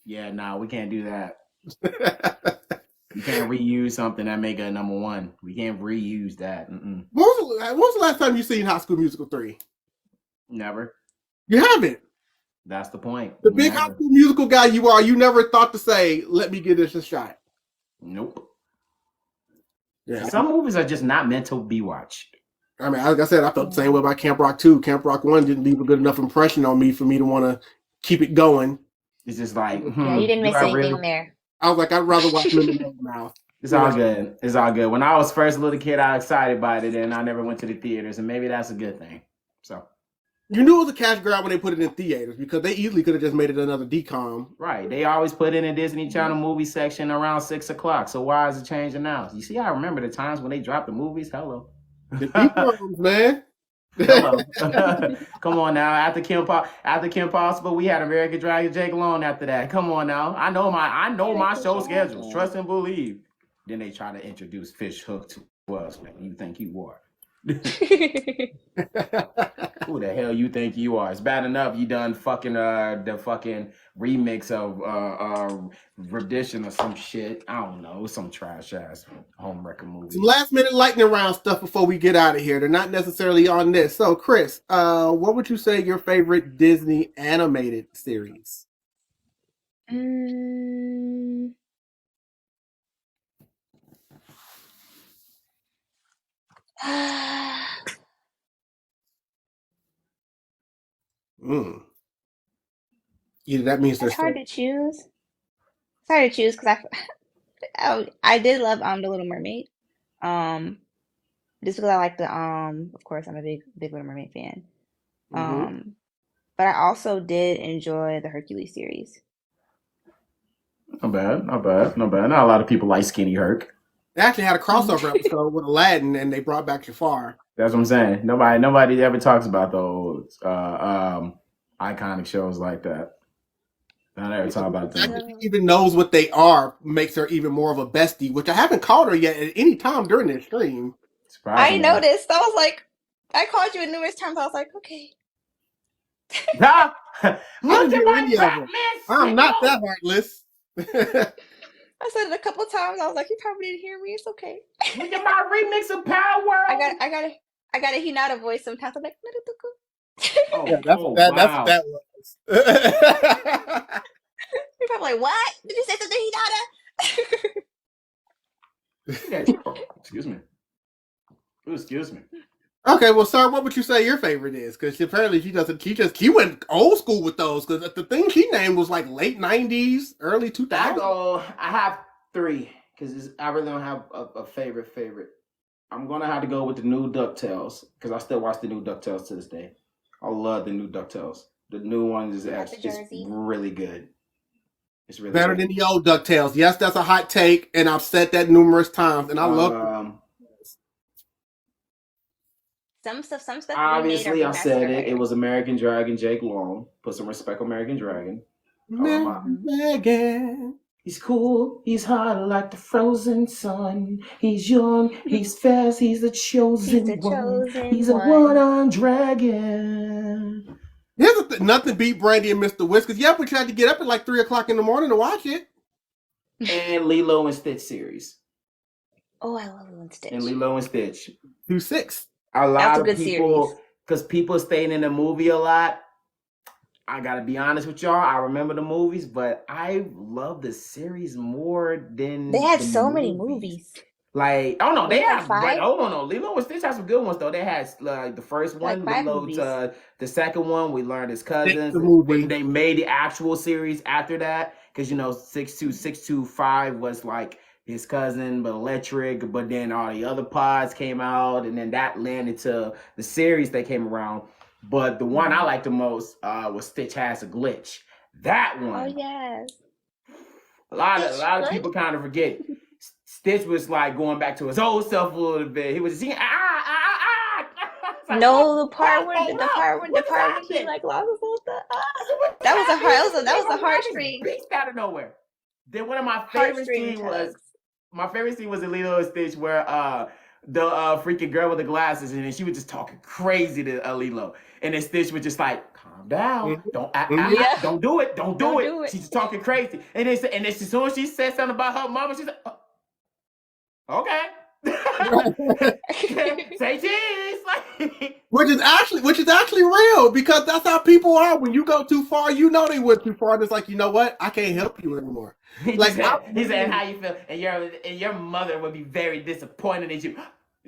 Yeah, no, we can't do that. You can't reuse something that make a number 1. We can't reuse that. When was the last time you seen High School Musical 3? Never. You haven't. That's the point. The big High School Musical guy you are, you never thought to say, let me give this a shot. Nope. Yeah. Some movies are just not meant to be watched. I mean, like I said, I felt the same way about Camp Rock 2. Camp Rock 1 didn't leave a good enough impression on me for me to want to keep it going. It's just like, yeah, you didn't miss anything there. I was like, I'd rather watch Lemon Mouth. It's all good. It's all good. When I was first a little kid, I was excited about it, and I never went to the theaters, and maybe that's a good thing. So you knew it was a cash grab when they put it in theaters because they easily could have just made it another DCOM. Right. They always put it in Disney Channel movie section around 6 o'clock. So why is it changing now? You see, I remember the times when they dropped the movies. Hello. The DCOMs, man. Come on now. After Kim Possible, we had American Dragon Jake Long after that. Come on now. I know my show schedules. Trust and believe. Then they try to introduce Fish Hook to us, man. You think you are. Who the hell you think you are? It's bad enough you done fucking the fucking remix of rendition or some shit. I don't know, some trash ass home record movie. Some last minute lightning round stuff before we get out of here. They're not necessarily on this. So Kris, what would you say your favorite Disney animated series? Either that means It's hard to choose. It's hard to choose because I did love The Little Mermaid. Just because I like the of course I'm a big Little Mermaid fan. But I also did enjoy the Hercules series. Not bad. Not a lot of people like Skinny Herc. They actually had a crossover episode with Aladdin, and they brought back Jafar. That's what I'm saying. Nobody ever talks about those iconic shows like that. I never talk about them. She even knows what they are makes her even more of a bestie, which I haven't called her yet at any time during this stream. I noticed. I was like, I called you numerous times. I was like, okay. Look at my crap, I'm not that heartless. I said it a couple times. I was like, you probably didn't hear me. It's okay. Look at my remix of Power World. I got a Hinata voice sometimes. I'm like, that's what that was. You're probably like, what? Did you say something, Hinata? Excuse me. Okay, well, sir, what would you say your favorite is? Because apparently she went old school with those. Because the thing she named was like late 90s, early 2000s. I have 3 because I really don't have a favorite. I'm gonna have to go with the new DuckTales because I still watch the new DuckTales to this day. I love the new DuckTales. The new one is actually just really good. It's really better than the old DuckTales. Yes, that's a hot take, and I've said that numerous times, and I love it. Some stuff Obviously, I said it. It was American Dragon, Jake Long. Put some respect on American Dragon. Megan. He's cool. He's hot like the frozen sun. He's young. He's fast. He's the chosen one. He's a one-armed dragon. Here's nothing beat Brandy and Mr. Whiskers. Yeah, we tried to get up at like 3 o'clock in the morning to watch it. And Lilo and Stitch series. Oh, I love Lilo and Stitch. And Lilo and Stitch. Through 6. A lot of people, because people staying in the movie a lot. I gotta be honest with y'all. I remember the movies, but I love the series more than they had so many movies. Like, oh no, they have. But oh no, Lilo and Stitch has some good ones though. They had like the first one, like Lilo. The second one, we learned his cousins. They made the actual series after that because 62625 was like his cousin, but electric. But then all the other pods came out, and then that landed to the series that came around. But the one I liked the most was Stitch Has a Glitch. That one. Oh yes. A lot of people kind of forget. Stitch was like going back to his old self a little bit. He was singing like, no, the part when he like lost his whole stuff. That was a heartstring. Beast out of nowhere. Then one of my favorite scenes was in Lilo and Stitch where the freaking girl with the glasses, and then she was just talking crazy to Lilo, and then Stitch was just like, "Calm down, don't do it, don't do it." She's just talking crazy, and then as soon as she said something about her mama, she's like, "Okay." Say cheese. which is actually real, because that's how people are. When you go too far, they went too far. And it's like, you know what? I can't help you anymore. Like he said, "How you feel?" And your mother would be very disappointed in you.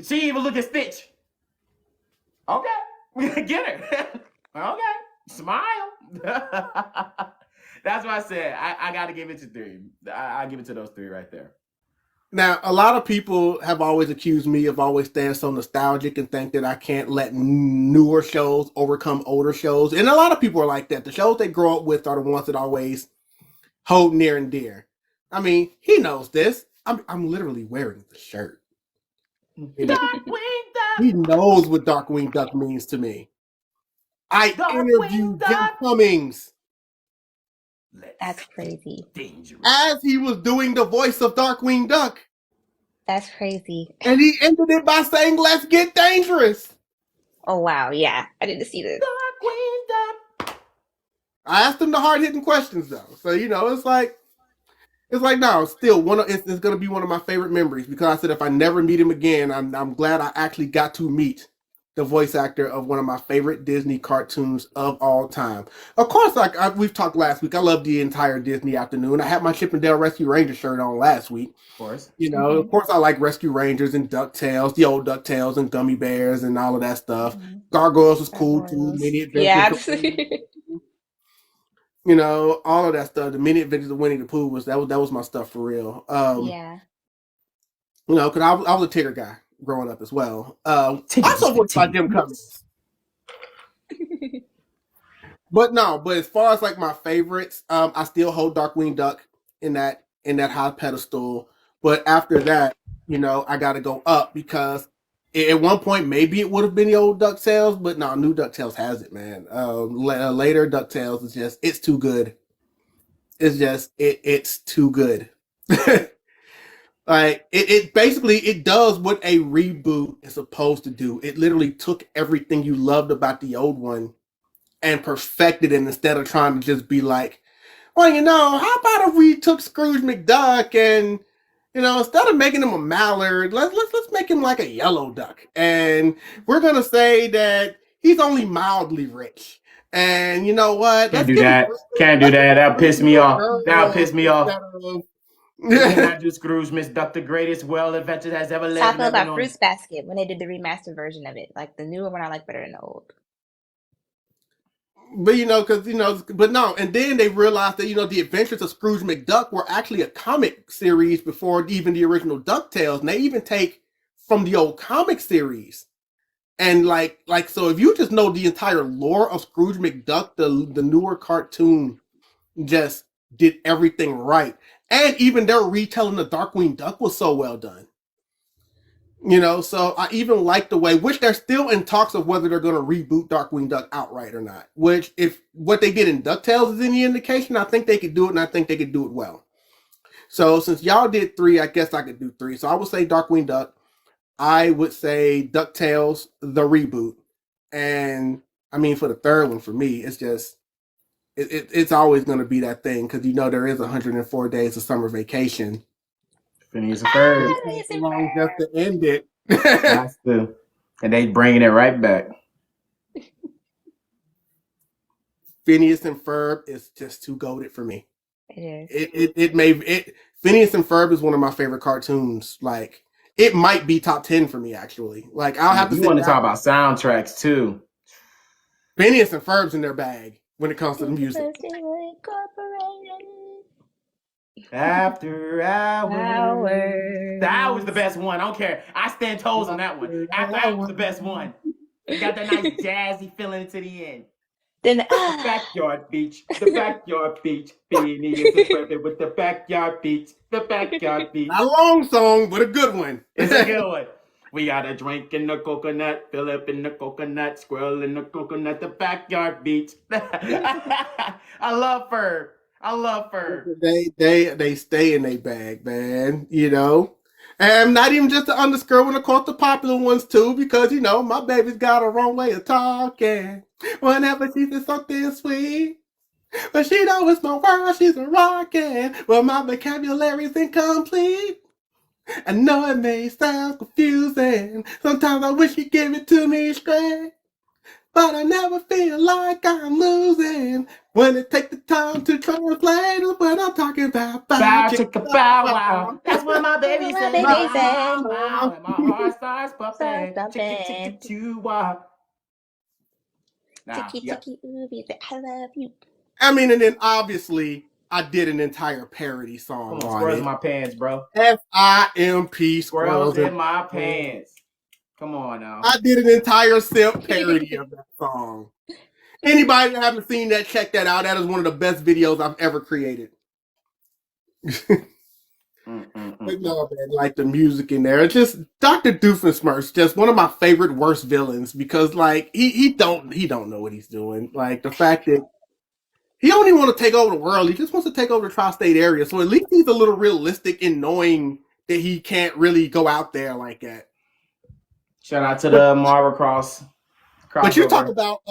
She even looked at Stitch. Okay, get her. Okay, smile. That's what I said. I got to give it to 3. I give it to those 3 right there. Now, a lot of people have always accused me of always staying so nostalgic and think that I can't let newer shows overcome older shows. And a lot of people are like that. The shows they grow up with are the ones that always hold near and dear. I mean, he knows this. I'm literally wearing the shirt. Darkwing Duck. He knows what Darkwing Duck means to me. I interviewed Jim Cummings. That's crazy. Dangerous. As he was doing the voice of Darkwing Duck. That's crazy. And he ended it by saying, "Let's get dangerous." Oh wow, yeah. I didn't see this. Darkwing Duck. I asked him the hard-hitting questions though. So, it's like no, still it's gonna be one of my favorite memories, because I said if I never meet him again, I'm glad I actually got to meet the voice actor of one of my favorite Disney cartoons of all time. Of course, we've talked last week, I love the entire Disney afternoon. I had my Chip and Dale Rescue Ranger shirt on last week. Of course. Of course I like Rescue Rangers and DuckTales, the old DuckTales and Gummy Bears and all of that stuff. Gargoyles was cool too. Mini Adventures. Yeah, absolutely. All of that stuff. The Mini Adventures of Winnie the Pooh was my stuff for real. Yeah. Because I was a Tigger guy growing up as well. Also voiced by Jim Cummings. But as far as like my favorites, I still hold Darkwing Duck in that high pedestal. But after that, I got to go up, because at one point maybe it would have been the old DuckTales, but no, new DuckTales has it, man. Later DuckTales is just, it's too good. It's just it's too good. Like it basically, it does what a reboot is supposed to do. It literally took everything you loved about the old one and perfected it, instead of trying to just be like, well, how about if we took Scrooge McDuck and, instead of making him a mallard, let's make him like a yellow duck, and we're gonna say that he's only mildly rich. And you know what? Can't do that. That'll piss me off. I just Scrooge McDuck, the greatest world adventure has ever lived. Talking about Fruits Basket, when they did the remastered version of it, like the newer one I like better than the old. But but no, and then they realized that the Adventures of Scrooge McDuck were actually a comic series before even the original DuckTales, and they even take from the old comic series. And like so, if you just know the entire lore of Scrooge McDuck, the newer cartoon just did everything right. And even their retelling of Darkwing Duck was so well done. You know, so I even like the way, which they're still in talks of whether they're going to reboot Darkwing Duck outright or not. Which, if what they did in DuckTales is any indication, I think they could do it, and I think they could do it well. So since y'all did 3, I guess I could do 3. So I would say Darkwing Duck. I would say DuckTales, the reboot. And I mean, for the third one, for me, it's just, it's always going to be that thing, because you know there is 104 days of summer vacation. Phineas and Ferb. Just to end it. That's the, and they bringing it right back. Phineas and Ferb is just too goated for me. It is. Phineas and Ferb is one of my favorite cartoons. Like, it might be top 10 for me, actually. Like, I'll have to. You want to talk about soundtracks too? Phineas and Ferb's in their bag when it comes to the music. After hours. That was the best one. I don't care. I stand toes on that one. After hours was the best one. You got that nice jazzy feeling to the end. Then the backyard beach. The backyard beach. Phineas and Ferb with the backyard beach. The backyard beach. Not a long song, but a good one. It's a good one. We got a drink in the coconut, Philip in the coconut, squirrel in the coconut, the backyard beach. I love Ferb. I love Ferb. They stay in their bag, man. You know, and not even just the underskirt one, of course, the popular ones too, because you know my baby's got a wrong way of talking. Whenever she says something sweet, but she knows it's my world, she's a rockin'. Well, my vocabulary's incomplete. I know it may sound confusing. Sometimes I wish you'd give it to me straight. But I never feel like I'm losing when it takes the time to translate what I'm talking about. Bow, chicka, bow, wow. That's what my baby said. Wow, wow. And my heart starts pumping. Chicka, chicka, choo, wow. Tiki, tiki, ooby, I love you. I mean, and then obviously, I did an entire parody song. Come on, squirrels in my pants, bro. SIMP, squirrels in my pants. Come on now. I did an entire simp parody of that song. Anybody that haven't seen that, check that out. That is one of the best videos I've ever created. But no, man, like the music in there. It's just Dr. Doofenshmirtz, just one of my favorite worst villains, because like he don't know what he's doing. Like the fact that he don't even want to take over the world. He just wants to take over the tri-state area. So at least he's a little realistic in knowing that he can't really go out there like that. Shout out to the Marvel crossover. But you talk about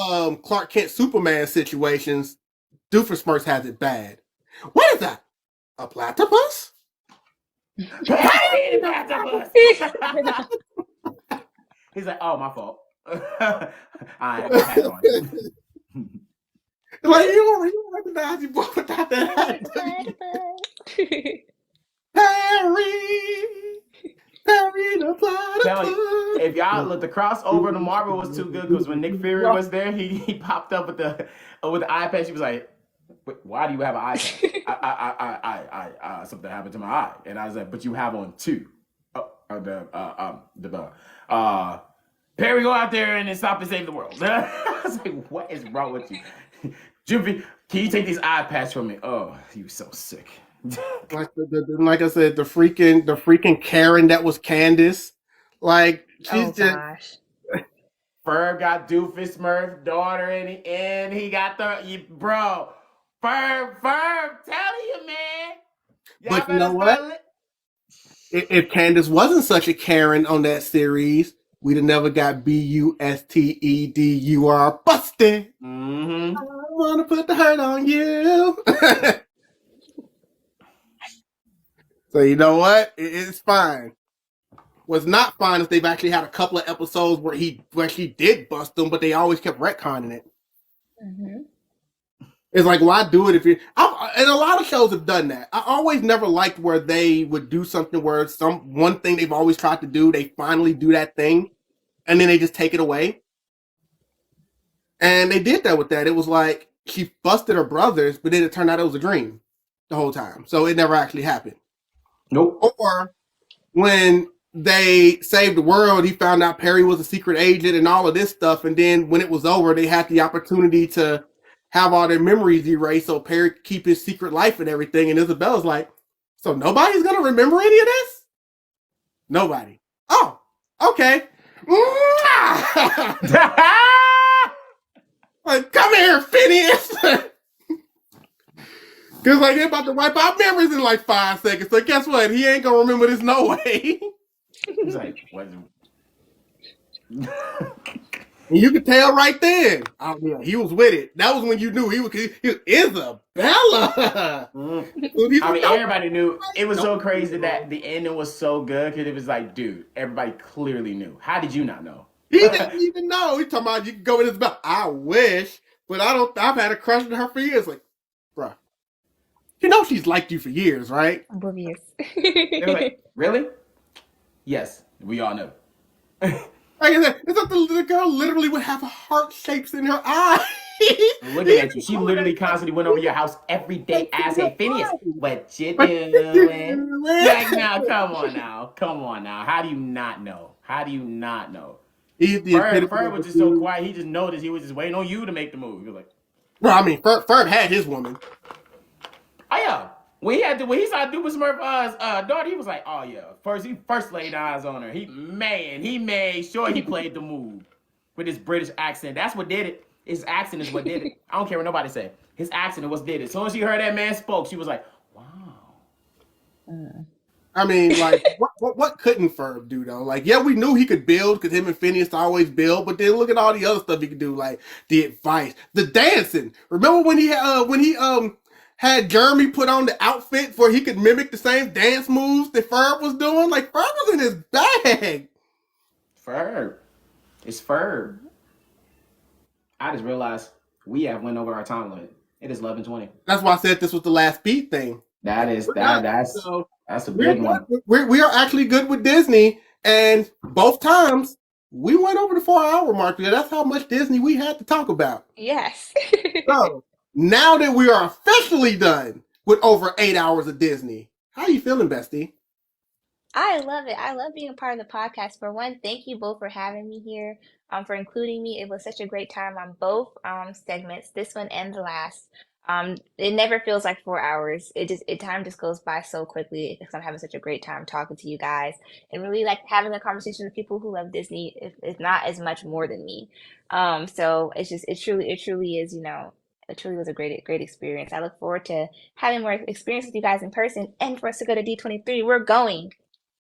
Clark Kent Superman situations. Doofenshmirtz has it bad. What is that? A platypus? He's like, oh, my fault. I had on. Like, you don't recognize you without that. Perry the platypus. If y'all look, the crossover to Marvel was too good, because when Nick Fury was there, he popped up with the eye patch. He was like, why do you have an eye patch? I something happened to my eye. And I was like, but you have on two. Perry, go out there and stop and save the world. I was like, what is wrong with you? Juvie, can you take these eye patch from me? Oh, you so sick. Like I said, the freaking Karen that was Candace. Like, she's gosh. Ferb got Doofenshmirtz daughter and he got bro. Ferb, telling you, man. Y'all but you know what? If Candace wasn't such a Karen on that series, we'd have never got BUSTEDUR busted. Mm-hmm. I want to put the hurt on you. So you know what? It's fine. What's not fine is they've actually had a couple of episodes where she did bust them, but they always kept retconning it. Mm-hmm. It's like, why do it if you? And a lot of shows have done that. I always never liked where they would do something where one thing they've always tried to do, they finally do that thing, and then they just take it away. And they did that with that. It was like she busted her brothers, but then it turned out it was a dream the whole time, so it never actually happened. Nope. Or when they saved the world, he found out Perry was a secret agent and all of this stuff, and then when it was over, they had the opportunity to have all their memories erased so Perry could keep his secret life and everything. And Isabella's like, so nobody's going to remember any of this? Nobody. Oh, Okay. Like, come here, Phineas. Because like they're about to wipe out memories in like 5 seconds. So guess what? He ain't gonna remember this no way. He's like, what? And you could tell right then. Oh yeah, he was with it. That was when you knew he was Isabella. I mean, everybody knew. It was so crazy that the ending was so good because it was like, dude, everybody clearly knew. How did you not know? He didn't even know. He talking about you can go with his belt. I wish, but I don't. I've had a crush on her for years. Like, bruh, you know she's liked you for years, right? Oblivious. They were like, really? Yes, we all know. Like I said, it's like the girl literally would have heart shapes in her eyes. Looking at you, she literally constantly went over your house every day, asking Phineas, "What you doing?" Like, now, come on now. How do you not know? Ferb was just so quiet. He just noticed. He was just waiting on you to make the move. He was like, well, I mean, Ferb had his woman. oh yeah. When he saw Duper Smurf's daughter, he was like, oh yeah. He first laid eyes on her. He made sure he played the move with his British accent. That's what did it. His accent is what did it. I don't care what nobody said. His accent is what did it. As soon as she heard that man spoke, she was like, wow. I mean, like, what couldn't Ferb do though? Like, yeah, we knew he could build because him and Phineas always build, but then look at all the other stuff he could do, like the advice, the dancing. Remember when he had Jeremy put on the outfit where he could mimic the same dance moves that Ferb was doing? Like, Ferb was in his bag. Ferb. It's Ferb. I just realized we have went over our time limit. It is 11:20. That's why I said this was the last beat thing. That's a big one. We are actually good with Disney, and both times we went over the 4-hour mark. That's how much Disney we had to talk about. Yes. So now that we are officially done with over 8 hours of Disney, how are you feeling, bestie? I love it. I love being a part of the podcast. For one, thank you both for having me here, for including me. It was such a great time on both segments, this one and the last. It never feels like 4 hours. Time just goes by so quickly because I'm having such a great time talking to you guys and really like having a conversation with people who love Disney, if not as much more than me. So it truly is, it truly was a great experience. I look forward to having more experience with you guys in person and for us to go to D23. We're going.